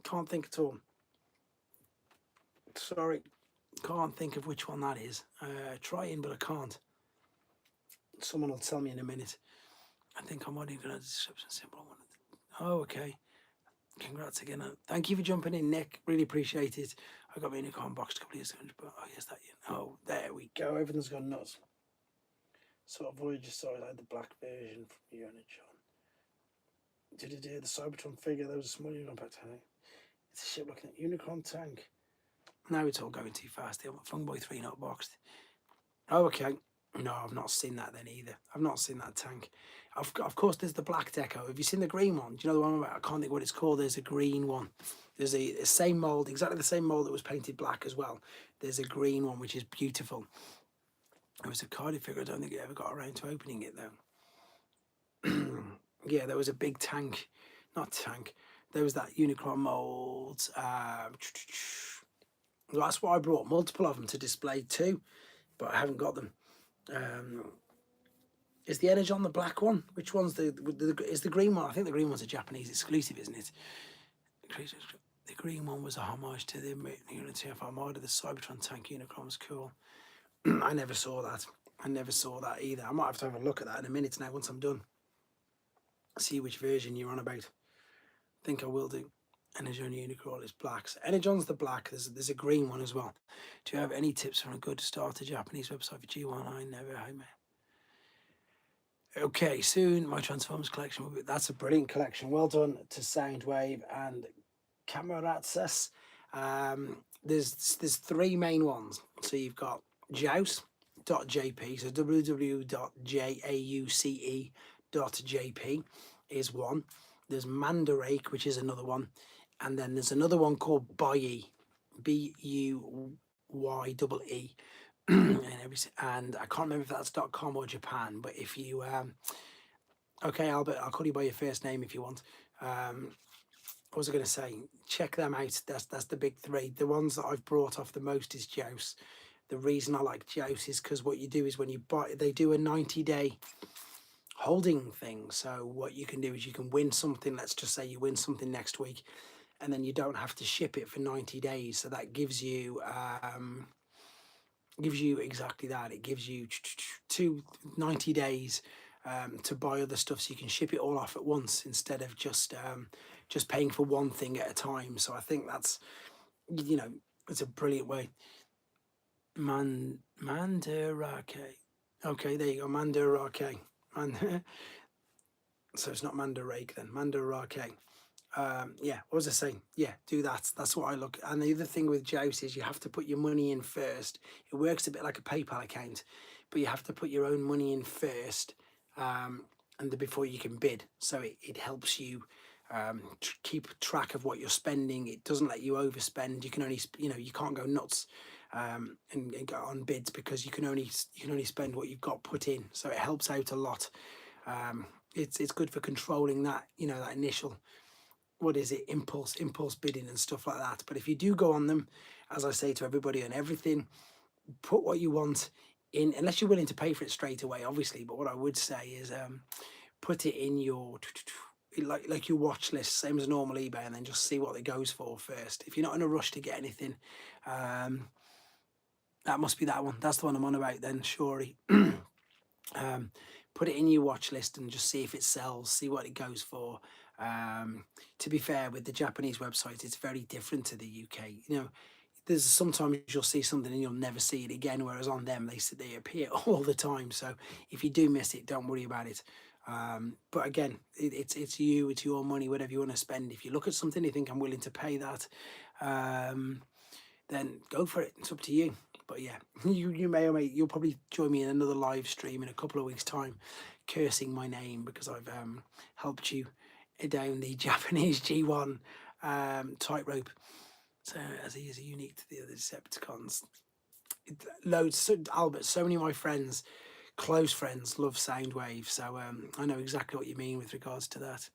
Can't think at all. Sorry. Can't think of which one that is. Trying, but I can't. Someone will tell me in a minute. I think I'm already going to description symbol. Oh, okay. Congrats again. Thank you for jumping in, Nick. Really appreciate it. I got my Unicron boxed a couple of years ago. But oh, yes, that. Oh, there we go. Everything's gone nuts. Sort of Voyager side. I had the black version from Unicron. The Cybertron figure. There was a small Unicron back to It's a ship looking at Unicron tank. Now it's all going too fast. The Fungboy 3 not boxed. Oh, okay. No, I've not seen that then either. I've not seen that tank. Of course, there's the black deco. Have you seen the green one? Do you know the one about? I can't think what it's called. There's a green one. There's a same mold, exactly the same mold that was painted black as well. There's a green one which is beautiful. It was a Cardiff figure. I don't think it ever got around to opening it though. Yeah, there was a big tank, not tank. There was that Unicron mold. That's why I brought multiple of them to display too, but I haven't got them. Is the energy on the black one? Which one's is the green one? I think the green one's a Japanese exclusive, isn't it? The green one was a homage to the Unity of Armada. The Cybertron tank Unicron was cool. I never saw that. I never saw that either. I might have to have a look at that in a minute now once I'm done. See which version you're on about. I think I will do. Energon Unicron is black. So Energon's the black. There's a green one as well. Do you have any tips on a good starter Japanese website for G1? I never. Okay, soon my Transformers collection will be. That's a brilliant collection. Well done to Soundwave and Camaratsas. There's three main ones. So you've got Jouse.jp, so www.jauce.jp is one. There's Mandarake, which is another one. And then there's another one called Buyee, Buyee. And I can't remember if that's .com or Japan, but if you okay, Albert, I'll call you by your first name if you want. What was I going to say? Check them out. That's the big three. The ones that I've brought off the most is Jouse. The reason I like Jouse is because what you do is when you buy, they do a 90-day holding thing. So what you can do is you can win something. Let's just say you win something next week, and then you don't have to ship it for 90 days. So that gives you exactly that. It gives you 90 days to buy other stuff, so you can ship it all off at once instead of just paying for one thing at a time. So I think that's, it's a brilliant way. Mandarake. Okay, there you go. Mandarake. So it's not Mandarake then. Mandarake. Yeah, what was I saying? Yeah, do that. That's what I look. And the other thing with Jouse is you have to put your money in first. It works a bit like a PayPal account, but you have to put your own money in first, and before you can bid. So it helps you keep track of what you're spending. It doesn't let you overspend. You can only, you can't go nuts and go on bids, because you can only spend what you've got put in. So it helps out a lot. It's good for controlling that, that initial, what is it, impulse bidding and stuff like that. But if you do go on them, as I say to everybody on everything, put what you want in, unless you're willing to pay for it straight away, obviously. But what I would say is put it in your like your watch list, same as normal eBay, and then just see what it goes for first. If you're not in a rush to get anything, that must be that one. That's the one I'm on about then, surely. Put it in your watch list and just see if it sells, see what it goes for. To be fair, with the Japanese website, it's very different to the UK. There's sometimes you'll see something and you'll never see it again, whereas on them they appear all the time. So if you do miss it, don't worry about it. But again, it's your money, whatever you want to spend. If you look at something, you think I'm willing to pay that, then go for it. It's up to you. But yeah, you'll probably join me in another live stream in a couple of weeks' time, cursing my name because I've helped you down the Japanese G1 tightrope. So as he is unique to the other Decepticons. Loads, so, Albert, so many of my friends, close friends, love Soundwave, so I know exactly what you mean with regards to that.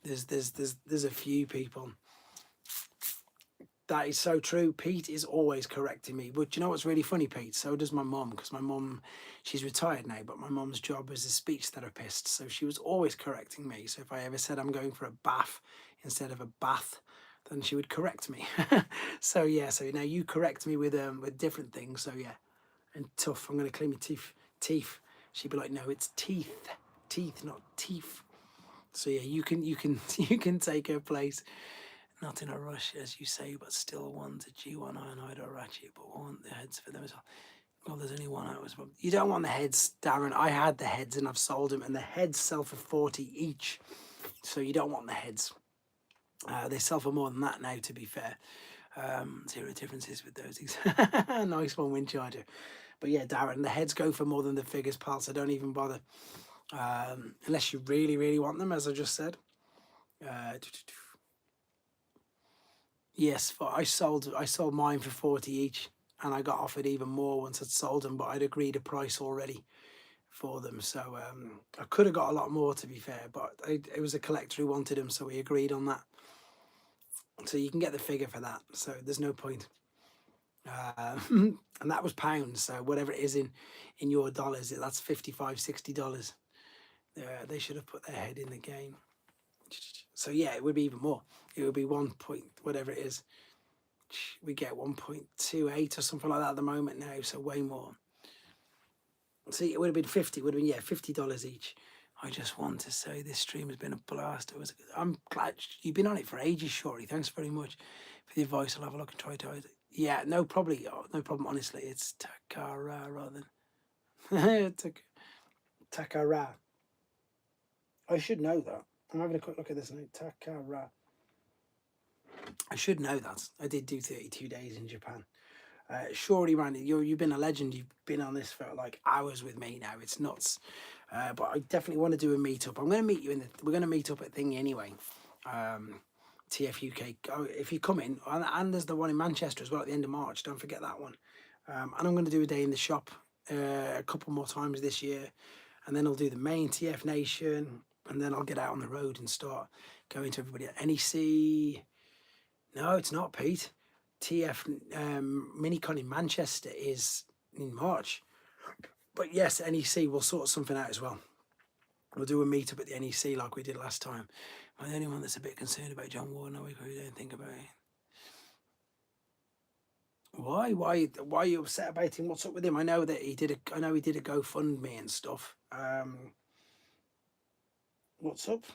There's a few people. That is so true. Pete is always correcting me. But you know what's really funny, Pete? So does my mum, because my mum, she's retired now, but my mum's job was a speech therapist. So she was always correcting me. So if I ever said I'm going for a bath instead of a bath, then she would correct me. So yeah, so now you correct me with different things. So yeah, and tough. I'm going to clean my teeth. Teeth. She'd be like, no, it's teeth. Teeth, not teeth. So yeah, you can you can take her place. Not in a rush, as you say, but still want a G1 Ironhide or Ratchet, but want the heads for them as well. Well, there's only one out as well. You don't want the heads, Darren. I had the heads and I've sold them, and the heads sell for 40 each. So you don't want the heads. They sell for more than that now, to be fair. Zero differences with those. Nice one, wind charger. But yeah, Darren, the heads go for more than the figures, pal, so don't even bother. Unless you really, really want them, as I just said. Yes, I sold mine for 40 each, and I got offered even more once I'd sold them, but I'd agreed a price already for them. So I could have got a lot more, to be fair, but it was a collector who wanted them, so we agreed on that. So you can get the figure for that, so there's no point. And that was pounds, so whatever it is in your dollars, that's $55-$60. They should have put their head in the game. So yeah, it would be even more. It would be 1 point, whatever it is. We get 1.28 or something like that at the moment now, so way more. See, it would have been 50. It would have been, yeah, $50 each. I just want to say this stream has been a blast. I'm glad you've been on it for ages, Shorty. Thanks very much for the advice. I'll have a look and try to. Yeah, no problem. Honestly, it's Takara rather than Takara. I should know that. I'm having a quick look at this now. Takara. I should know that. I did do 32 days in Japan. Surely, Randy, you've been a legend. You've been on this for like hours with me now. It's nuts. But I definitely want to do a meetup. I'm going to meet you we're going to meet up at Thing anyway. TF UK. If you come in, and there's the one in Manchester as well at the end of March. Don't forget that one. And I'm going to do a day in the shop a couple more times this year, and then I'll do the main TF Nation, and then I'll get out on the road and start going to everybody at NEC. No, it's not, Pete. TF Minicon in Manchester is in March. But yes, NEC will sort something out as well. We'll do a meetup at the NEC like we did last time. I'm the only one that's a bit concerned about John Ward. No, we don't think about it. Why are you upset about him? What's up with him? I know he did a GoFundMe and stuff. What's up?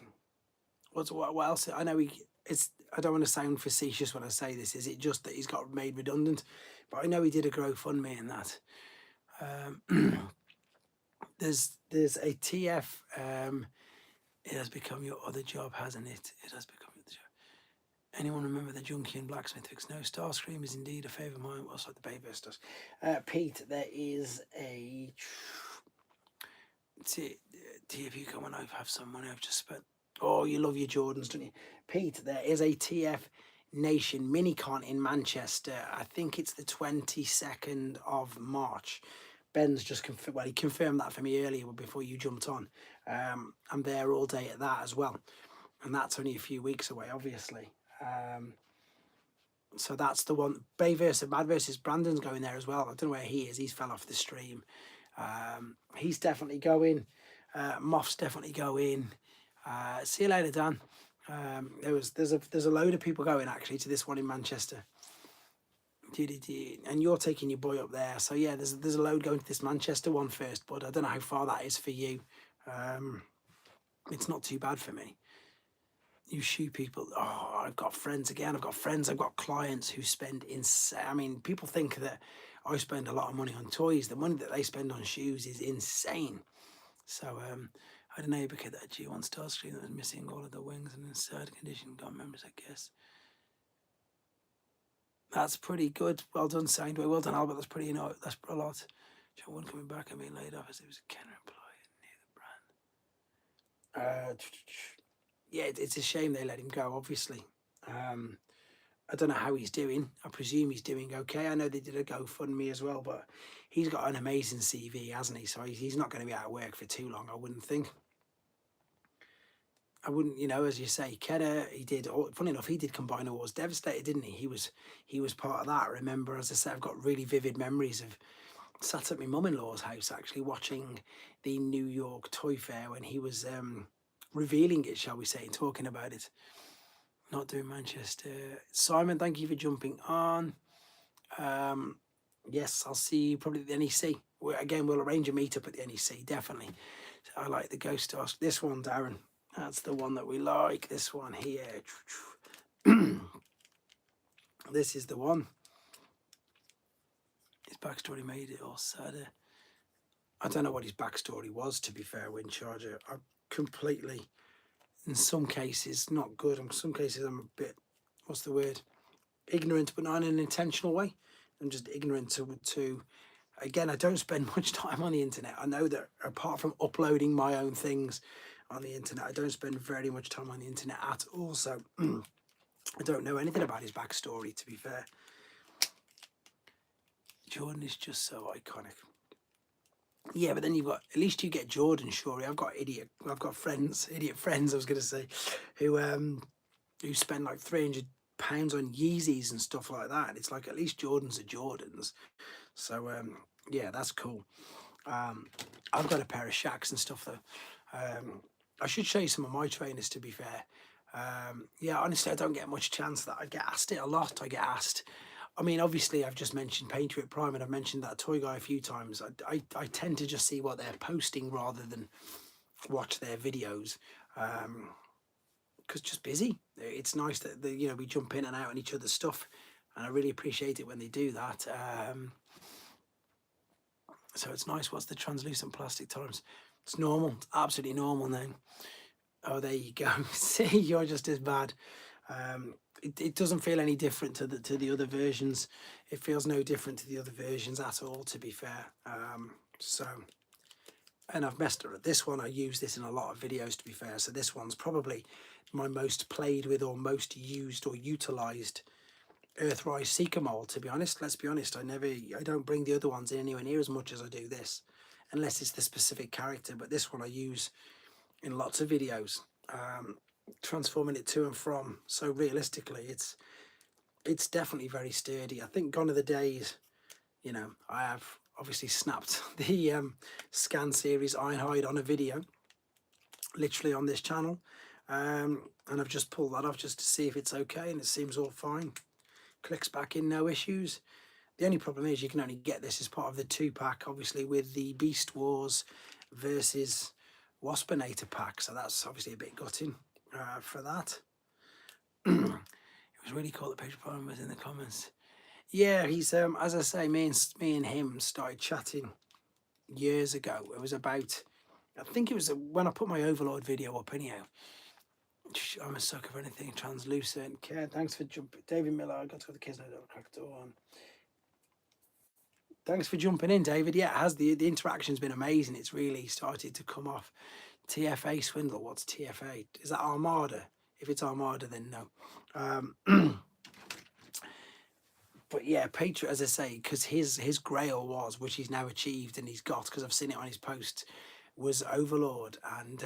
What else? I know I don't want to sound facetious when I say this. Is it just that he's got made redundant? But I know he did a GoFundMe and that. There's a TF. It has become your other job, hasn't it? It has become your other job. Anyone remember the Junkie and Blacksmith fix? No, Starscream is indeed a favourite of mine. What's like the Bayverse does? Pete, there is a TF UK when I have some money I've just spent. Oh, you love your Jordans, don't you? Pete, there is a TF Nation Minicon in Manchester. I think it's the 22nd of March. Ben's just he confirmed that for me earlier before you jumped on. I'm there all day at that as well. And that's only a few weeks away, obviously. So that's the one. Bayverse and Madverse, Brandon's going there as well. I don't know where he is. He's fell off the stream. He's definitely going. Moff's definitely going. See you later, Dan. There's a load of people going actually to this one in Manchester. And you're taking your boy up there, so yeah, there's a load going to this Manchester one first, but I don't know how far that is for you. It's not too bad for me. You shoe people. Oh, I've got friends again. I've got clients who spend insane. I mean, people think that I spend a lot of money on toys. The money that they spend on shoes is insane. So I don't know, because that G1 Starscream that was missing all of the wings and in sad condition. Got members, I guess. That's pretty good. Well done, Soundway. Well done, Albert. That's pretty, that's a lot. John Wood coming back and being laid off as he was a Kenner employee near the brand. Yeah, it's a shame they let him go, obviously. I don't know how he's doing. I presume he's doing okay. I know they did a GoFundMe as well, but he's got an amazing CV, hasn't he? So he's not going to be out of work for too long, I wouldn't think. I wouldn't, you know, as you say, Kedda, he did. Funny enough, he did Combiner Wars Devastated, didn't he? He was part of that. I remember, as I said, I've got really vivid memories of sat at my mum-in-law's house actually watching the New York Toy Fair when he was revealing it, shall we say, and talking about it. Not doing Manchester. Simon, thank you for jumping on. Yes, I'll see you probably at the NEC. Again, we'll arrange a meetup at the NEC, definitely. So I like the Ghost Task. This one, Darren. That's the one that we like. This one here. This is the one. His backstory made it all sadder. I don't know what his backstory was, to be fair, Windcharger. I completely, in some cases, not good. In some cases, I'm a bit, what's the word? Ignorant, but not in an intentional way. I'm just ignorant to again, I don't spend much time on the internet. I know that apart from uploading my own things on the internet, I don't spend very much time on the internet at all. So I don't know anything about his backstory, to be fair. Jordan is just so iconic. Yeah, but then you've got, at least you get Jordan, Shorey. I've got idiot friends, I was going to say, who spend like £300 on Yeezys and stuff like that. It's like, at least Jordans are Jordans. So, yeah, that's cool. I've got a pair of Shaqs and stuff, though. I should show you some of my trainers, to be fair. Yeah, honestly, I don't get much chance that I get asked it a lot. I get asked. I mean, obviously, I've just mentioned Painter It Prime, and I've mentioned that Toy Guy a few times. I tend to just see what they're posting rather than watch their videos, because just busy. It's nice that you know, we jump in and out on each other's stuff, and I really appreciate it when they do that. So it's nice. What's the translucent plastic tolerance? It's normal. It's absolutely normal now. Oh, there you go. See, you're just as bad. It doesn't feel any different to the other versions. It feels no different to the other versions at all, to be fair. So, and I've messed up this one. I use this in a lot of videos, to be fair. So this one's probably my most played with or most used or utilized Earthrise Seeker mold, to be honest. Let's be honest, I don't bring the other ones in anywhere near as much as I do this, unless it's the specific character. But this one I use in lots of videos, transforming it to and from. So realistically, it's definitely very sturdy. I think gone are the days, you know, I have obviously snapped the Scan Series Ironhide on a video, literally on this channel, and I've just pulled that off just to see if it's okay, and it seems all fine. Clicks back in, no issues. The only problem is you can only get this as part of the 2-pack, obviously, with the Beast Wars versus Waspinator pack. So that's obviously a bit gutting for that. It was really cool that Pedro Palmer was in the comments. Yeah, he's as I say, me and him started chatting years ago. It was about, I think it was when I put my Overlord video up anyhow. I'm a sucker for anything translucent. Okay, thanks for jumping. David Miller, I got to the kids now, don't crack the door on. Thanks for jumping in, David. Yeah, it has the interaction's been amazing. It's really started to come off. TFA swindle. What's TFA? Is that Armada? If it's Armada, then no. But yeah, Patriot, as I say, because his grail was, which he's now achieved and he's got, because I've seen it on his post, was Overlord. And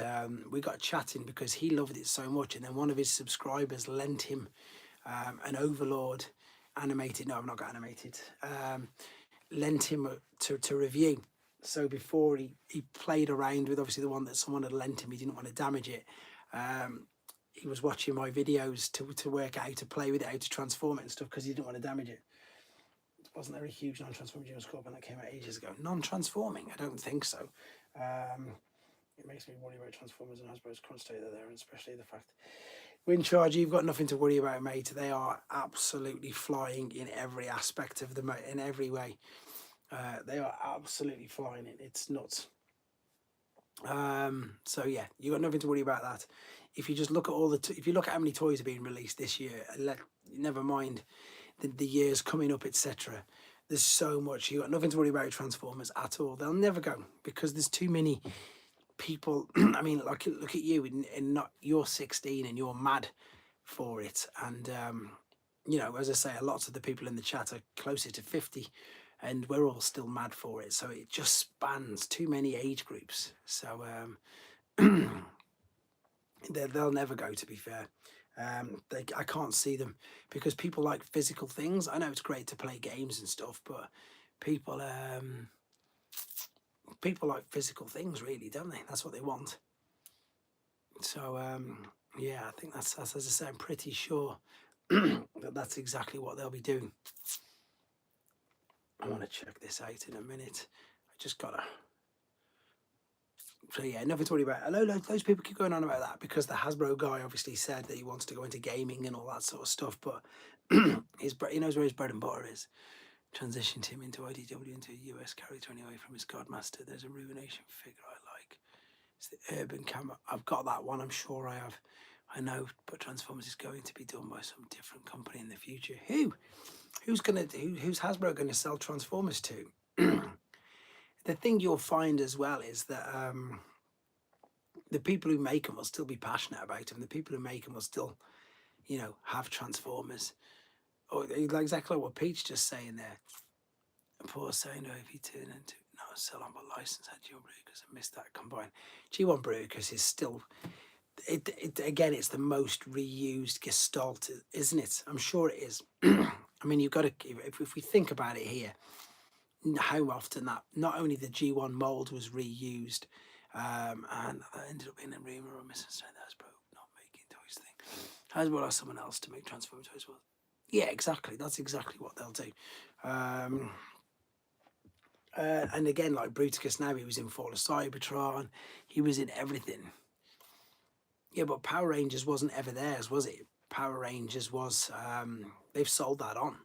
we got chatting because he loved it so much. And then one of his subscribers lent him an Overlord animated. No, I've not got animated. Lent him to review. So before he played around with, obviously, the one that someone had lent him, he didn't want to damage it. He was watching my videos to work out how to play with it, how to transform it and stuff, because he didn't want to damage it. Wasn't there a huge non-transforming James Corbin that came out ages ago? Non-transforming? I don't think so. It makes me worry about Transformers and Hasbro's current state there, and especially the fact Windcharger, you've got nothing to worry about, mate. They are absolutely flying in every aspect of them, in every way. They are absolutely flying. It's nuts. So yeah, you got nothing to worry about that. If you just look at if you look at how many toys are being released this year, never mind the years coming up, etc. There's so much. You got nothing to worry about Transformers at all. They'll never go because there's too many people. I mean, like look at you, and not you're 16 and you're mad for it, and you know, as I say, a lot of the people in the chat are closer to 50, and we're all still mad for it. So it just spans too many age groups. So they'll never go, to be fair. I can't see them, because people like physical things. I know it's great to play games and stuff, but people people like physical things, really, don't they? That's what they want. So yeah, I think that's as I say, I'm pretty sure that that's exactly what they'll be doing. I want to check this out in a minute. I just gotta. So yeah, nothing to worry about. I know those people keep going on about that because the Hasbro guy obviously said that he wants to go into gaming and all that sort of stuff, but he knows where his bread and butter is. Transitioned him into IDW into a US character anyway from his Godmaster. There's a Ruination figure I like. It's the Urban Camera. I've got that one. I'm sure I have. I know, but Transformers is going to be done by some different company in the future. Who's Hasbro gonna sell Transformers to? The thing you'll find as well is that the people who make them will still be passionate about them. The people who make them will still, you know, have Transformers. Or like exactly what Pete's just saying there. Poor saying, oh, if you turn into no sell on my license at G1 Brewers, I missed that combine. G1 Brewers is still it again. It's the most reused Gestalt, isn't it? I'm sure it is. I mean, you've got to if we think about it here. How often that not only the G1 mold was reused, and that ended up being a rumour or misunderstanding that Hasbro not making toys thing. Hasbro asked someone else to make Transformer toys. Well, yeah, exactly. That's exactly what they'll do. And again, like Bruticus now, he was in Fall of Cybertron. He was in everything. Yeah, but Power Rangers wasn't ever theirs, was it? Power Rangers was, they've sold that on.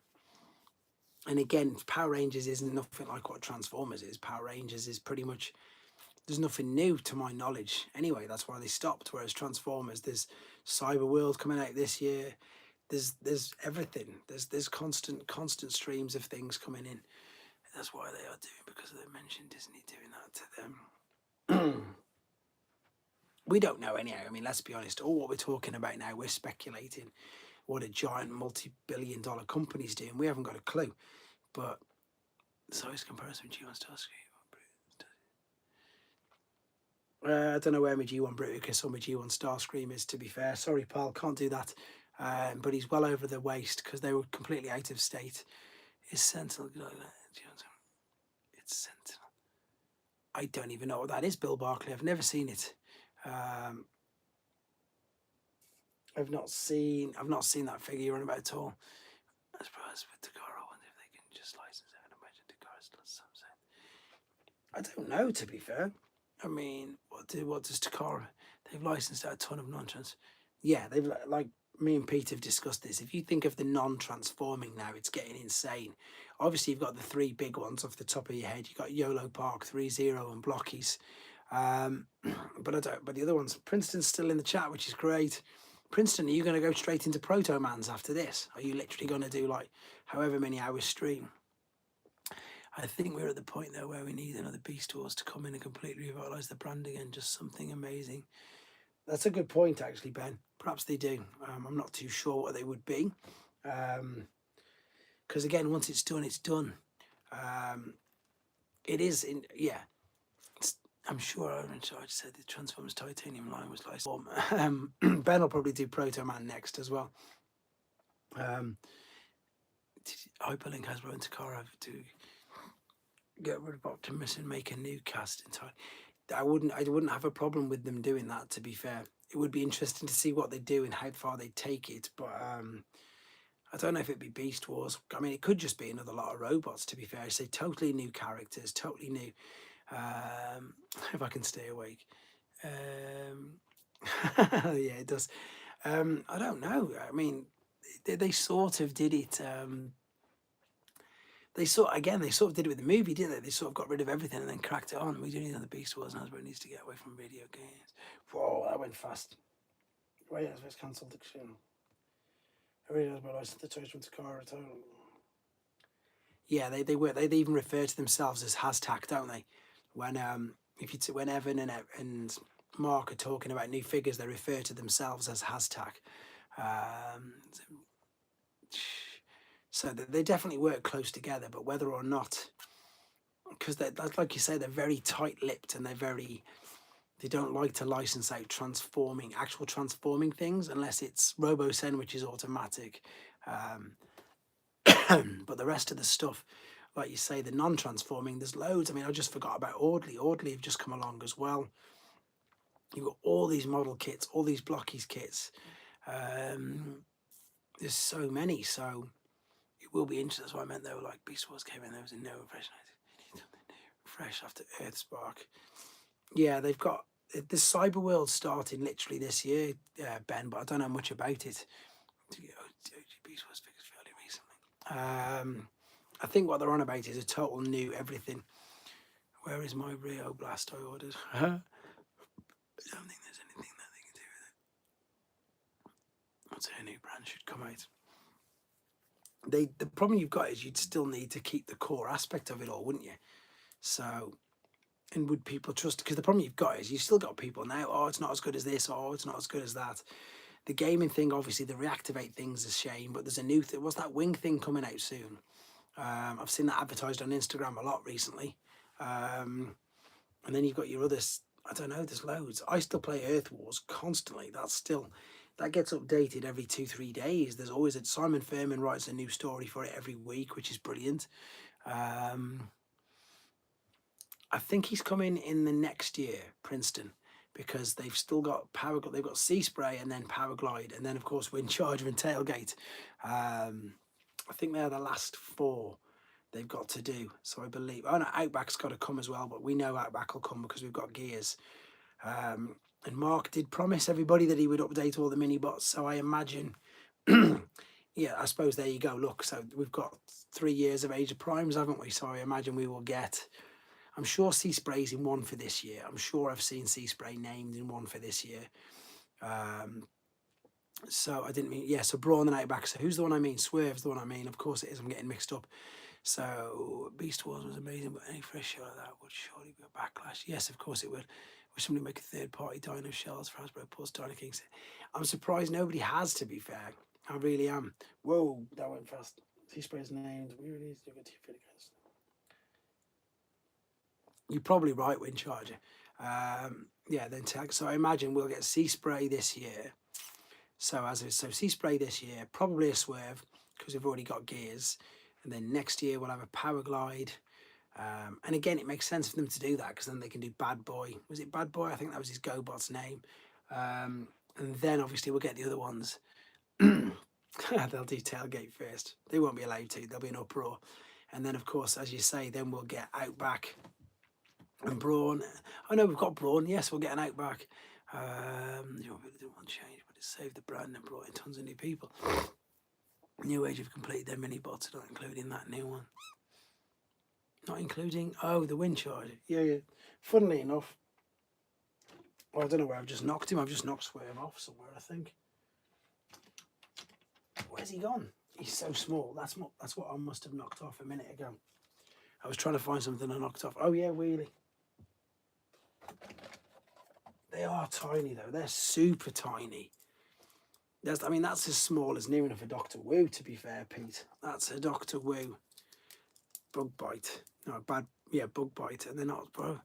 And again, Power Rangers isn't nothing like what Transformers is. Power Rangers is pretty much, there's nothing new to my knowledge. Anyway, that's why they stopped. Whereas Transformers, there's Cyber World coming out this year. There's everything. There's constant streams of things coming in. That's why they are doing, because they mentioned Disney doing that to them. We don't know anyhow. I mean, let's be honest. All what we're talking about now, we're speculating what a giant multi-billion-dollar company's doing. We haven't got a clue. But size comparison with G1 Starscream. I don't know where my G1 Bruticus or my G1 Starscream is, to be fair. Sorry, pal, can't do that. But he's well over the waist because they were completely out of state. Is Sentinel like that? It's Sentinel. I don't even know what that is, Bill Barkley. I've never seen it. I've not seen that figure you're on about at all. I suppose with Takara, I wonder if they can just license it. I imagine Takara's done something. I don't know, to be fair. I mean, what does Takara? They've licensed out a ton of non-trans. Yeah, they've, like me and Pete have discussed this. If you think of the non-transforming now, it's getting insane. Obviously, you've got the three big ones off the top of your head. You've got YOLO Park, 3-0, and Blockies. But the other ones, Princeton's still in the chat, which is great. Princeton, are you going to go straight into Proto-Mans after this? Are you literally going to do like however many hours stream? I think we're at the point though where we need another Beast Wars to come in and completely revitalise the brand again. Just something amazing. That's a good point, actually, Ben. Perhaps they do. I'm not too sure what they would be. Because again, once it's done, it's done. It is in, yeah. I'm sure I'm in charge said the Transformers Titanium line was like Ben will probably do Proto Man next as well. Hyperlink Hasbro and Takara to get rid of Optimus and make a new cast entirely. I wouldn't have a problem with them doing that, to be fair. It would be interesting to see what they do and how far they take it, but I don't know if it'd be Beast Wars. I mean, it could just be another lot of robots, to be fair. I say totally new characters, totally new. If I can stay awake. Yeah, it does. I don't know. I mean, they sort of did it. They sort of did it with the movie, didn't they? They sort of got rid of everything and then cracked it on. We do need another Beast Wars, and Hasbro needs to get away from video games. Whoa, that went fast. Right, Hasbro's cancelled the show. I really know about the toys from Takara. Yeah, they even refer to themselves as hashtag, don't they? When when Evan and Mark are talking about new figures, they refer to themselves as hashtag. So they definitely work close together, but whether or not, because like you say, they're very tight-lipped and they don't like to license out actual transforming things unless it's RoboSen, which is automatic. Um, but the rest of the stuff, like you say, the non-transforming, there's loads. I mean, I just forgot about Audley. Audley have just come along as well. You've got all these model kits, all these Blockies kits. There's so many, so it will be interesting. That's what I meant. They were like Beast Wars came in. There was a no fresh, fresh after Earthspark. Yeah, they've got the Cyber World starting literally this year, Ben, but I don't know much about it. Beast Wars figures fairly recently. I think what they're on about is a total new everything. Where is my Rio Blast I ordered? I don't think there's anything that they can do with it. I'd say a new brand should come out. The problem you've got is you'd still need to keep the core aspect of it all, wouldn't you? So, and would people trust? Because the problem you've got is you've still got people now, oh, it's not as good as this, oh, it's not as good as that. The gaming thing, obviously, the reactivate thing's a shame, but there's a new thing. What's that wing thing coming out soon? I've seen that advertised on Instagram a lot recently. And then you've got your others. I don't know, there's loads. I still play Earth Wars constantly. That gets updated every 2-3 days. There's always Simon Furman writes a new story for it every week, which is brilliant. I think he's coming in the next year, Princeton, because they've still got they've got Sea Spray and then Power Glide, and then of course Wind Charger and Tailgate. I think they're the last 4 they've got to do. So I believe, oh no, Outback's got to come as well, but we know Outback will come because we've got gears. And Mark did promise everybody that he would update all the mini bots. So I imagine, yeah, I suppose there you go. Look, so we've got 3 years of Age of Primes, haven't we? So I imagine we will get, I'm sure Sea Spray's in one for this year. I'm sure I've seen Sea Spray named in one for this year. So I didn't mean, yeah, so Brawn and Outback. So who's the one I mean? Swerve's the one I mean. Of course it is. I'm getting mixed up. So Beast Wars was amazing, but any fresh show like that would surely be a backlash. Yes, of course it would. Would somebody make a third-party Dino shells for Hasbro plus Dino Kings? I'm surprised nobody has, to be fair. I really am. Whoa, that went fast. Sea Spray's named. You're probably right, Wind Charger. Yeah, then tag. So I imagine we'll get Sea Spray this year. So Sea Spray this year, probably a Swerve because we've already got gears, and then next year we'll have a Power Glide. And again, it makes sense for them to do that because then they can do Bad Boy. Was it Bad Boy? I think that was his GoBot's name. And then obviously we'll get the other ones. They'll do Tailgate first. They won't be allowed to. There'll be an uproar. And then, of course, as you say, then we'll get Outback and Brawn. Oh, no, we've got Brawn. Yes, we'll get an Outback. Didn't want to change, but it saved the brand and brought in tons of new people. New Age have completed their mini bots, not including that new one. Not including, oh, the Wind Charger. Yeah. Funnily enough, well, I don't know where I've just knocked him. I've just knocked Swerve off somewhere, I think. Where's he gone? He's so small. That's what I must have knocked off a minute ago. I was trying to find something I knocked off. Oh, yeah, wheelie. They are tiny, though. They're super tiny. That's as small as near enough a Dr. Wu, to be fair, Pete. That's a Dr. Wu. Bug Bite. No, Bug Bite. And they're not, bro.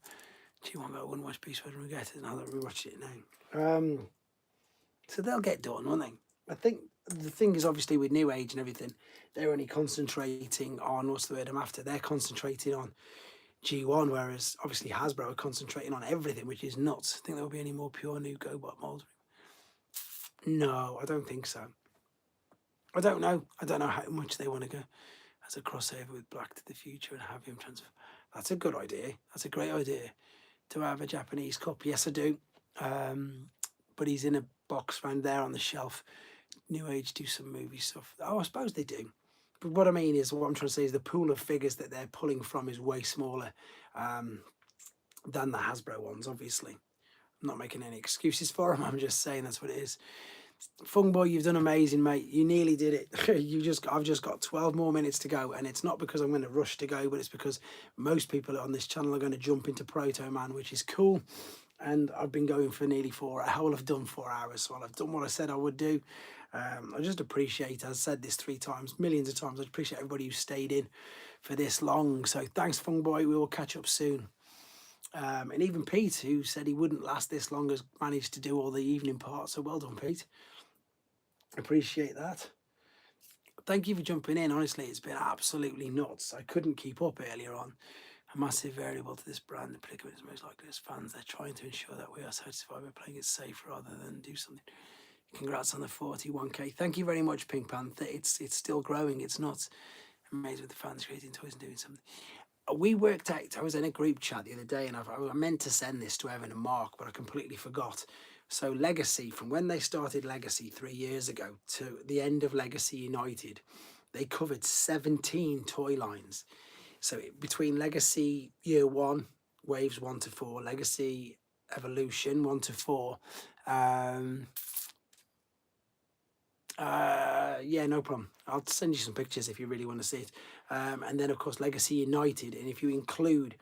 Gee, I wouldn't watch Beast Wars and get it now that we watched it now. So they'll get done, won't they? I think the thing is, obviously, with New Age and everything, they're only concentrating on, what's the word I'm after? They're concentrating on G1, whereas obviously Hasbro are concentrating on everything, which is nuts. I think there will be any more pure new GoBot molds. No, I don't think so. I don't know. I don't know how much they want to go as a crossover with Black to the Future and have him transfer. That's a good idea. That's a great idea to have a Japanese cup. Yes, I do. But he's in a box around there on the shelf. New Age do some movie stuff. Oh, I suppose they do. But what I mean is, what I'm trying to say is the pool of figures that they're pulling from is way smaller than the Hasbro ones, obviously. I'm not making any excuses for them. I'm just saying that's what it is. Fung Boy, you've done amazing, mate. You nearly did it. I've just got 12 more minutes to go, and it's not because I'm going to rush to go, but it's because most people on this channel are going to jump into Proto Man, which is cool. And I've been going for nearly 4 hours. I've done 4 hours, so I've done what I said I would do. I just appreciate, I've said this 3 times, millions of times, I appreciate everybody who stayed in for this long. So thanks, Fung Boy. We will catch up soon. And even Pete, who said he wouldn't last this long, has managed to do all the evening parts. So well done, Pete. Appreciate that. Thank you for jumping in. Honestly, it's been absolutely nuts. I couldn't keep up earlier on. A massive variable to this brand, the predicament is most likely as fans. They're trying to ensure that we are satisfied by playing it safe rather than do something. Congrats on the 41k. Thank you very much, Pink Panther. It's still growing. It's not amazing with the fans creating toys and doing something. We worked out, I was in a group chat the other day, and I meant to send this to Evan and Mark, but I completely forgot. So Legacy, from when they started Legacy 3 years ago to the end of Legacy United, they covered 17 toy lines. So between Legacy Year 1, Waves 1 to 4, Legacy Evolution 1 to 4, yeah, no problem. I'll send you some pictures if you really want to see it. And then of course Legacy United, and if you include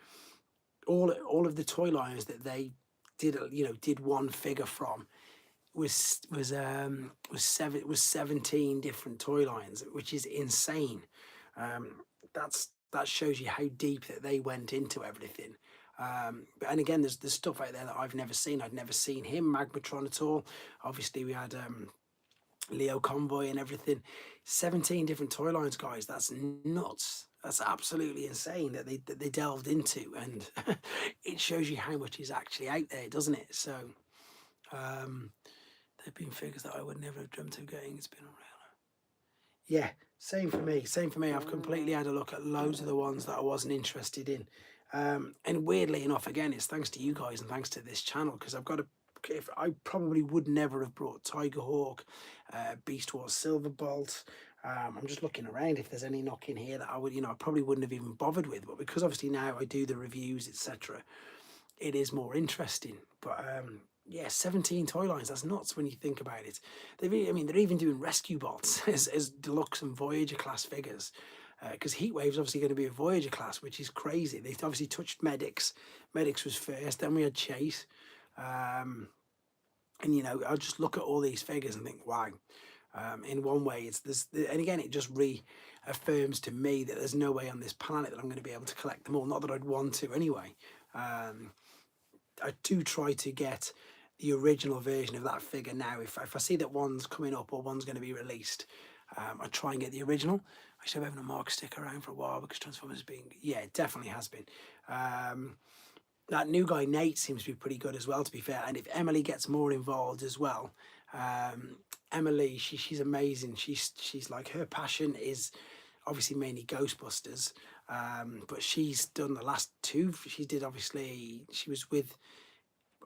all of the toy lines that they did one figure from, was 17 different toy lines, which is insane. That shows you how deep that they went into everything. And again, there's stuff out there that I've never seen. I'd never seen him, Magmatron, at all. Obviously we had Leo Convoy and everything. 17 different toy lines, guys. That's nuts. That's absolutely insane that they delved into, and it shows you how much is actually out there, doesn't it? So there've been figures that I would never have dreamt of getting. It's been unreal. Yeah, same for me. Same for me. I've completely had a look at loads of the ones that I wasn't interested in. And weirdly enough, again, it's thanks to you guys and thanks to this channel, because I've got a, if I probably would never have brought Tiger Hawk, Beast Wars Silverbolt. I'm just looking around if there's any knock in here that I would, I probably wouldn't have even bothered with, but because obviously now I do the reviews, etc., it is more interesting. But yeah, 17 toy lines, that's nuts when you think about it. They're even doing rescue bots as deluxe and Voyager class figures, because Heatwave's obviously going to be a Voyager class, which is crazy. They obviously touched Medics. Medics was first, then we had Chase. And I'll just look at all these figures and think, wow. In one way, and again, it just reaffirms to me that there's no way on this planet that I'm going to be able to collect them all. Not that I'd want to anyway. I do try to get the original version of that figure now. If I see that one's coming up or one's going to be released, I try and get the original. I should have Evan and Mark stick around for a while, because Transformers yeah, it definitely has been. That new guy Nate seems to be pretty good as well, to be fair. And if Emily gets more involved as well, Emily, she's amazing. She's like, her passion is obviously mainly Ghostbusters, but she's done the last two. She was with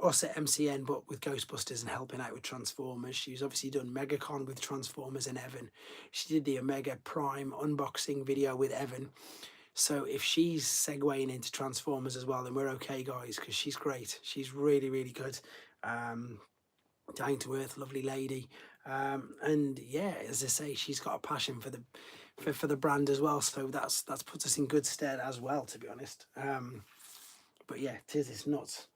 us at MCN, but with Ghostbusters and helping out with Transformers. She's obviously done MegaCon with Transformers and Evan. She did the Omega Prime unboxing video with Evan. So if she's segueing into Transformers as well, then we're okay, guys, because she's great. She's really, really good. Down to earth, lovely lady. And yeah, as I say, she's got a passion for the brand as well. So that's puts us in good stead as well, to be honest. But yeah, it's nuts.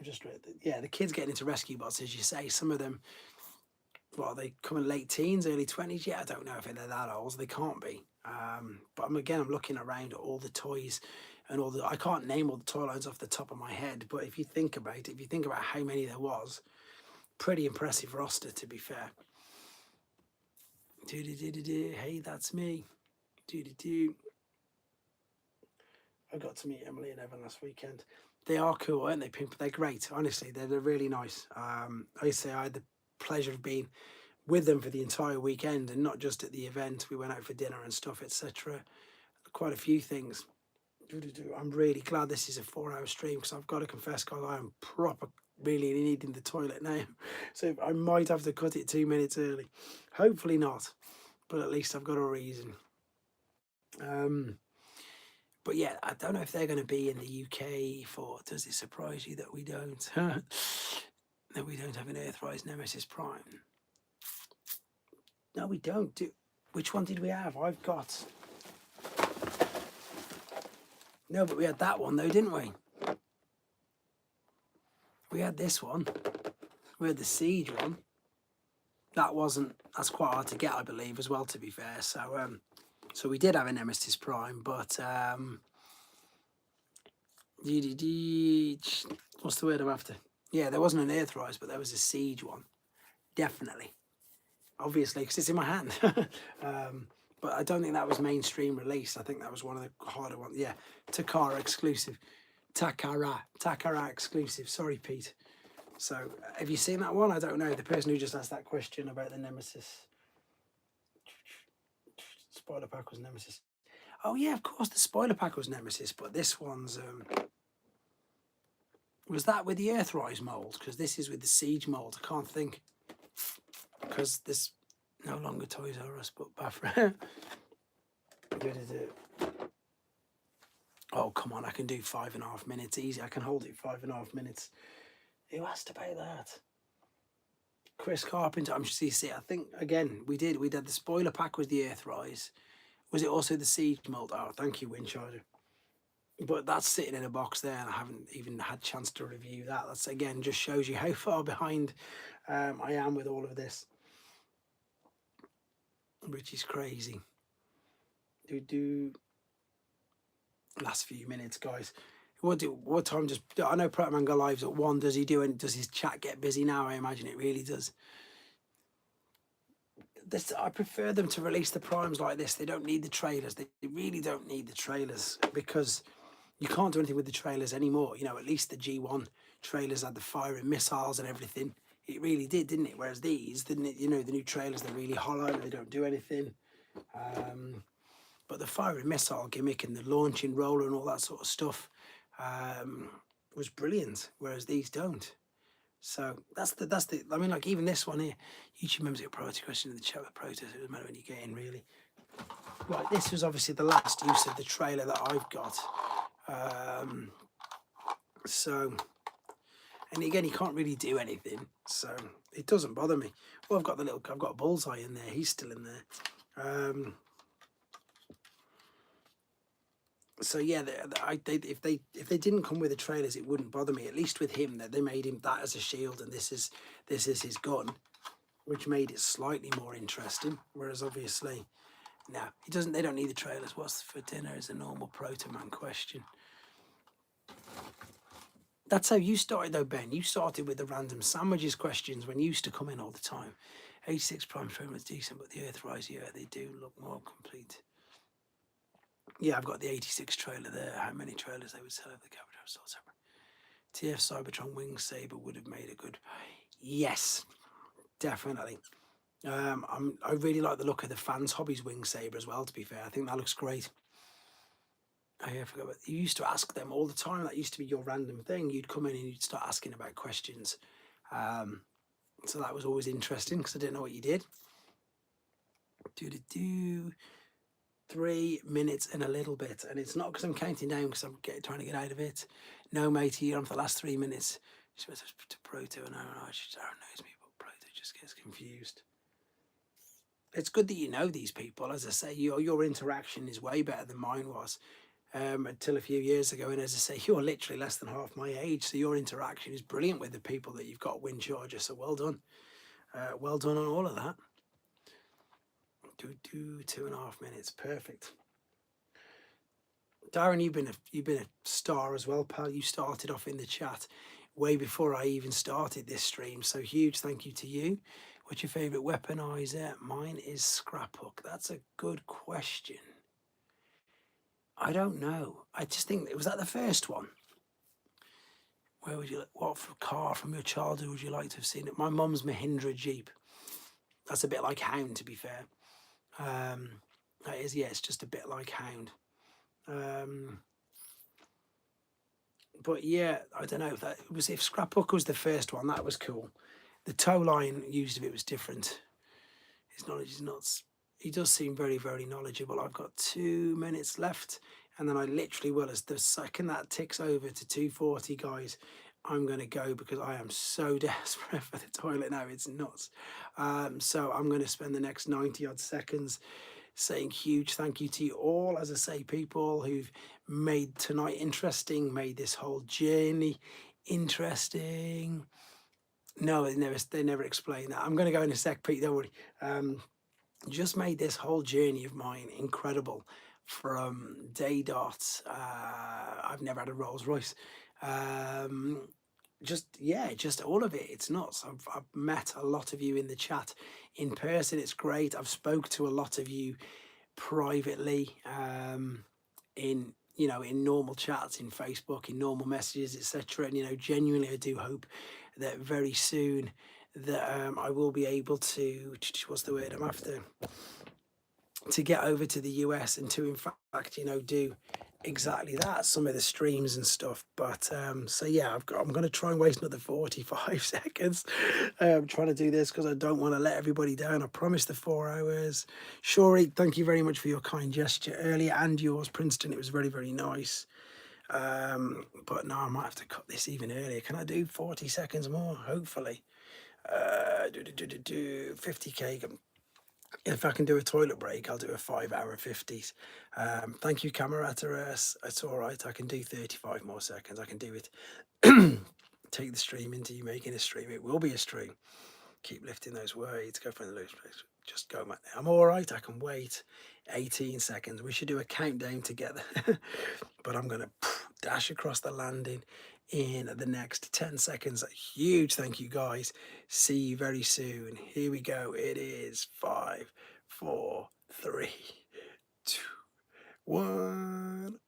The kids getting into rescue bots, as you say. Some of them, they come in late teens, early 20s. Yeah, I don't know if they're that old. They can't be. But I'm looking around at all the toys and I can't name all the toy lines off the top of my head, but if you think about it, how many there was, pretty impressive roster, to be fair. Hey, that's me. I got to meet Emily and Evan last weekend. They are cool, aren't they, Pimp? They're great, honestly. They're really nice. I had the pleasure of being with them for the entire weekend, and not just at the event. We went out for dinner and stuff, etc. Quite a few things. I'm really glad this is a 4-hour stream, because I've got to confess, guys, I am proper really needing the toilet now. So I might have to cut it 2 minutes early. Hopefully not, but at least I've got a reason. But yeah, I don't know if they're going to be in the UK for. Does it surprise you that we don't? That we don't have an Earthrise Nemesis Prime? No, we don't. Which one did we have? I've got. No, but we had that one though, didn't we? We had this one. We had the Siege one. that's quite hard to get, I believe, as well, to be fair. So so we did have a Nemesis Prime, but what's the word I'm after? Yeah, there wasn't an Earthrise, but there was a Siege one, definitely. Obviously, because it's in my hand. But I don't think that was mainstream release. I think that was one of the harder ones. Yeah, Takara exclusive. Takara exclusive. Sorry, Pete. So, have you seen that one? I don't know. The person who just asked that question about the Nemesis. Spoiler pack was Nemesis. Oh, yeah, of course, the spoiler pack was Nemesis, but this one's... was that with the Earthrise mould? Because this is with the Siege mould. I can't think. Because this no longer Toys R Us, but Bafra. Oh, come on, I can do 5.5 minutes. Easy, I can hold it 5.5 minutes. Who asked about that? Chris Carpenter. I'm sure you see. I think, again, we did the spoiler pack with the Earthrise. Was it also the Siege mold? Oh, thank you, Windcharger. But that's sitting in a box there, and I haven't even had a chance to review that. That's, again, just shows you how far behind I am with all of this. Which is crazy. Last few minutes, guys. What time does... I know Protoman go lives at 1. Does he do, and does his chat get busy now? I imagine it really does. I prefer them to release the primes like this. They don't need the trailers. They really don't need the trailers, because you can't do anything with the trailers anymore. You know, at least the G1 trailers had the firing missiles and everything. It really did, didn't it? Whereas these, you know, the new trailers, they're really hollow. They don't do anything. But the firing missile gimmick and the launching roller and all that sort of stuff was brilliant, whereas these don't. So that's the. I mean, like, even this one here, YouTube members get a priority question in the chat with protest. It doesn't matter when you get in, really. Right, this was obviously the last use of the trailer that I've got. So, and again, he can't really do anything, so it doesn't bother me. Well, I've got a bullseye in there. He's still in there. So yeah, if they didn't come with the trailers, it wouldn't bother me. At least with him, that they made him that as a shield, and this is his gun, which made it slightly more interesting. Whereas obviously, no, he doesn't. They don't need the trailers. What's for dinner is a normal Proto-Man question. That's how you started, though, Ben. You started with the random sandwiches questions when you used to come in all the time. 86 Prime frame was decent, but the Earthrise, yeah, they do look more complete. Yeah, I've got the 86 trailer there. How many trailers they would sell if the Capital was sold separate? TF Cybertron Wing Saber would have made a good... Yes, definitely. I really like the look of the Fans Hobbies Wing Saber as well, to be fair. I think that looks great. Oh, yeah, I forgot about... You used to ask them all the time. That used to be your random thing. You'd come in and you'd start asking about questions. So that was always interesting, because I didn't know what you did. 3 minutes and a little bit, and it's not because I'm counting down, because I'm trying to get out of it. No, mate, you're on for the last 3 minutes. She's supposed to Proto, and Aaron knows me, but Proto just gets confused. It's good that you know these people. As I say, your interaction is way better than mine was until a few years ago. And as I say, you're literally less than half my age, so your interaction is brilliant with the people that you've got Windcharger. So well done, well done on all of that. 2.5 minutes, perfect. Darren, you've been a star as well, pal. You started off in the chat way before I even started this stream, so huge thank you to you. What's your favourite weaponizer? Mine is Scraphook. That's a good question. I don't know. I just think, was that the first one? Where would you, what car from your childhood would you like to have seen it? My mum's Mahindra Jeep. That's a bit like Hound, to be fair. That is, yeah, it's just a bit like Hound. But yeah, I don't know if that was, if Scraphook was the first one, that was cool. The tow line used of it was different. His knowledge is not. He does seem very, very knowledgeable. I've got 2 minutes left, and then I literally will. As the second that ticks over to 2:40, guys, I'm going to go, because I am so desperate for the toilet now. It's nuts. So I'm going to spend the next 90 odd seconds saying huge thank you to you all. As I say, people who've made tonight interesting, made this whole journey interesting. No, they never explain that. I'm going to go in a sec, Pete. Don't worry. Just made this whole journey of mine incredible from day dot. I've never had a Rolls Royce. Um, just yeah, just all of it. It's nuts. I've met a lot of you in the chat in person. It's great. I've spoke to a lot of you privately, in in normal chats, in Facebook, in normal messages, etc. And genuinely, I do hope that very soon that I will be able to what's the word I'm after, to get over to the US and to in fact do exactly that, some of the streams and stuff. But so yeah, I'm going to try and waste another 45 seconds trying to do this because I don't want to let everybody down. I promised the 4 hours. Shori, thank you very much for your kind gesture earlier, and yours, Princeton. It was very, very nice. But no, I might have to cut this even earlier. Can I do 40 seconds more? Hopefully. 50k. If I can do a toilet break, I'll do a 5 hour 50s. Thank you, Camerata. It's all right. I can do 35 more seconds. I can do it. Take the stream into you making a stream. It will be a stream. Keep lifting those weights. Go for the loose place. Just go, man. I'm all right. I can wait 18 seconds. We should do a countdown together. But I'm going to dash across the landing in the next 10 seconds. A huge thank you, guys. See you very soon. Here we go. It is 5, 4, 3, 2, 1.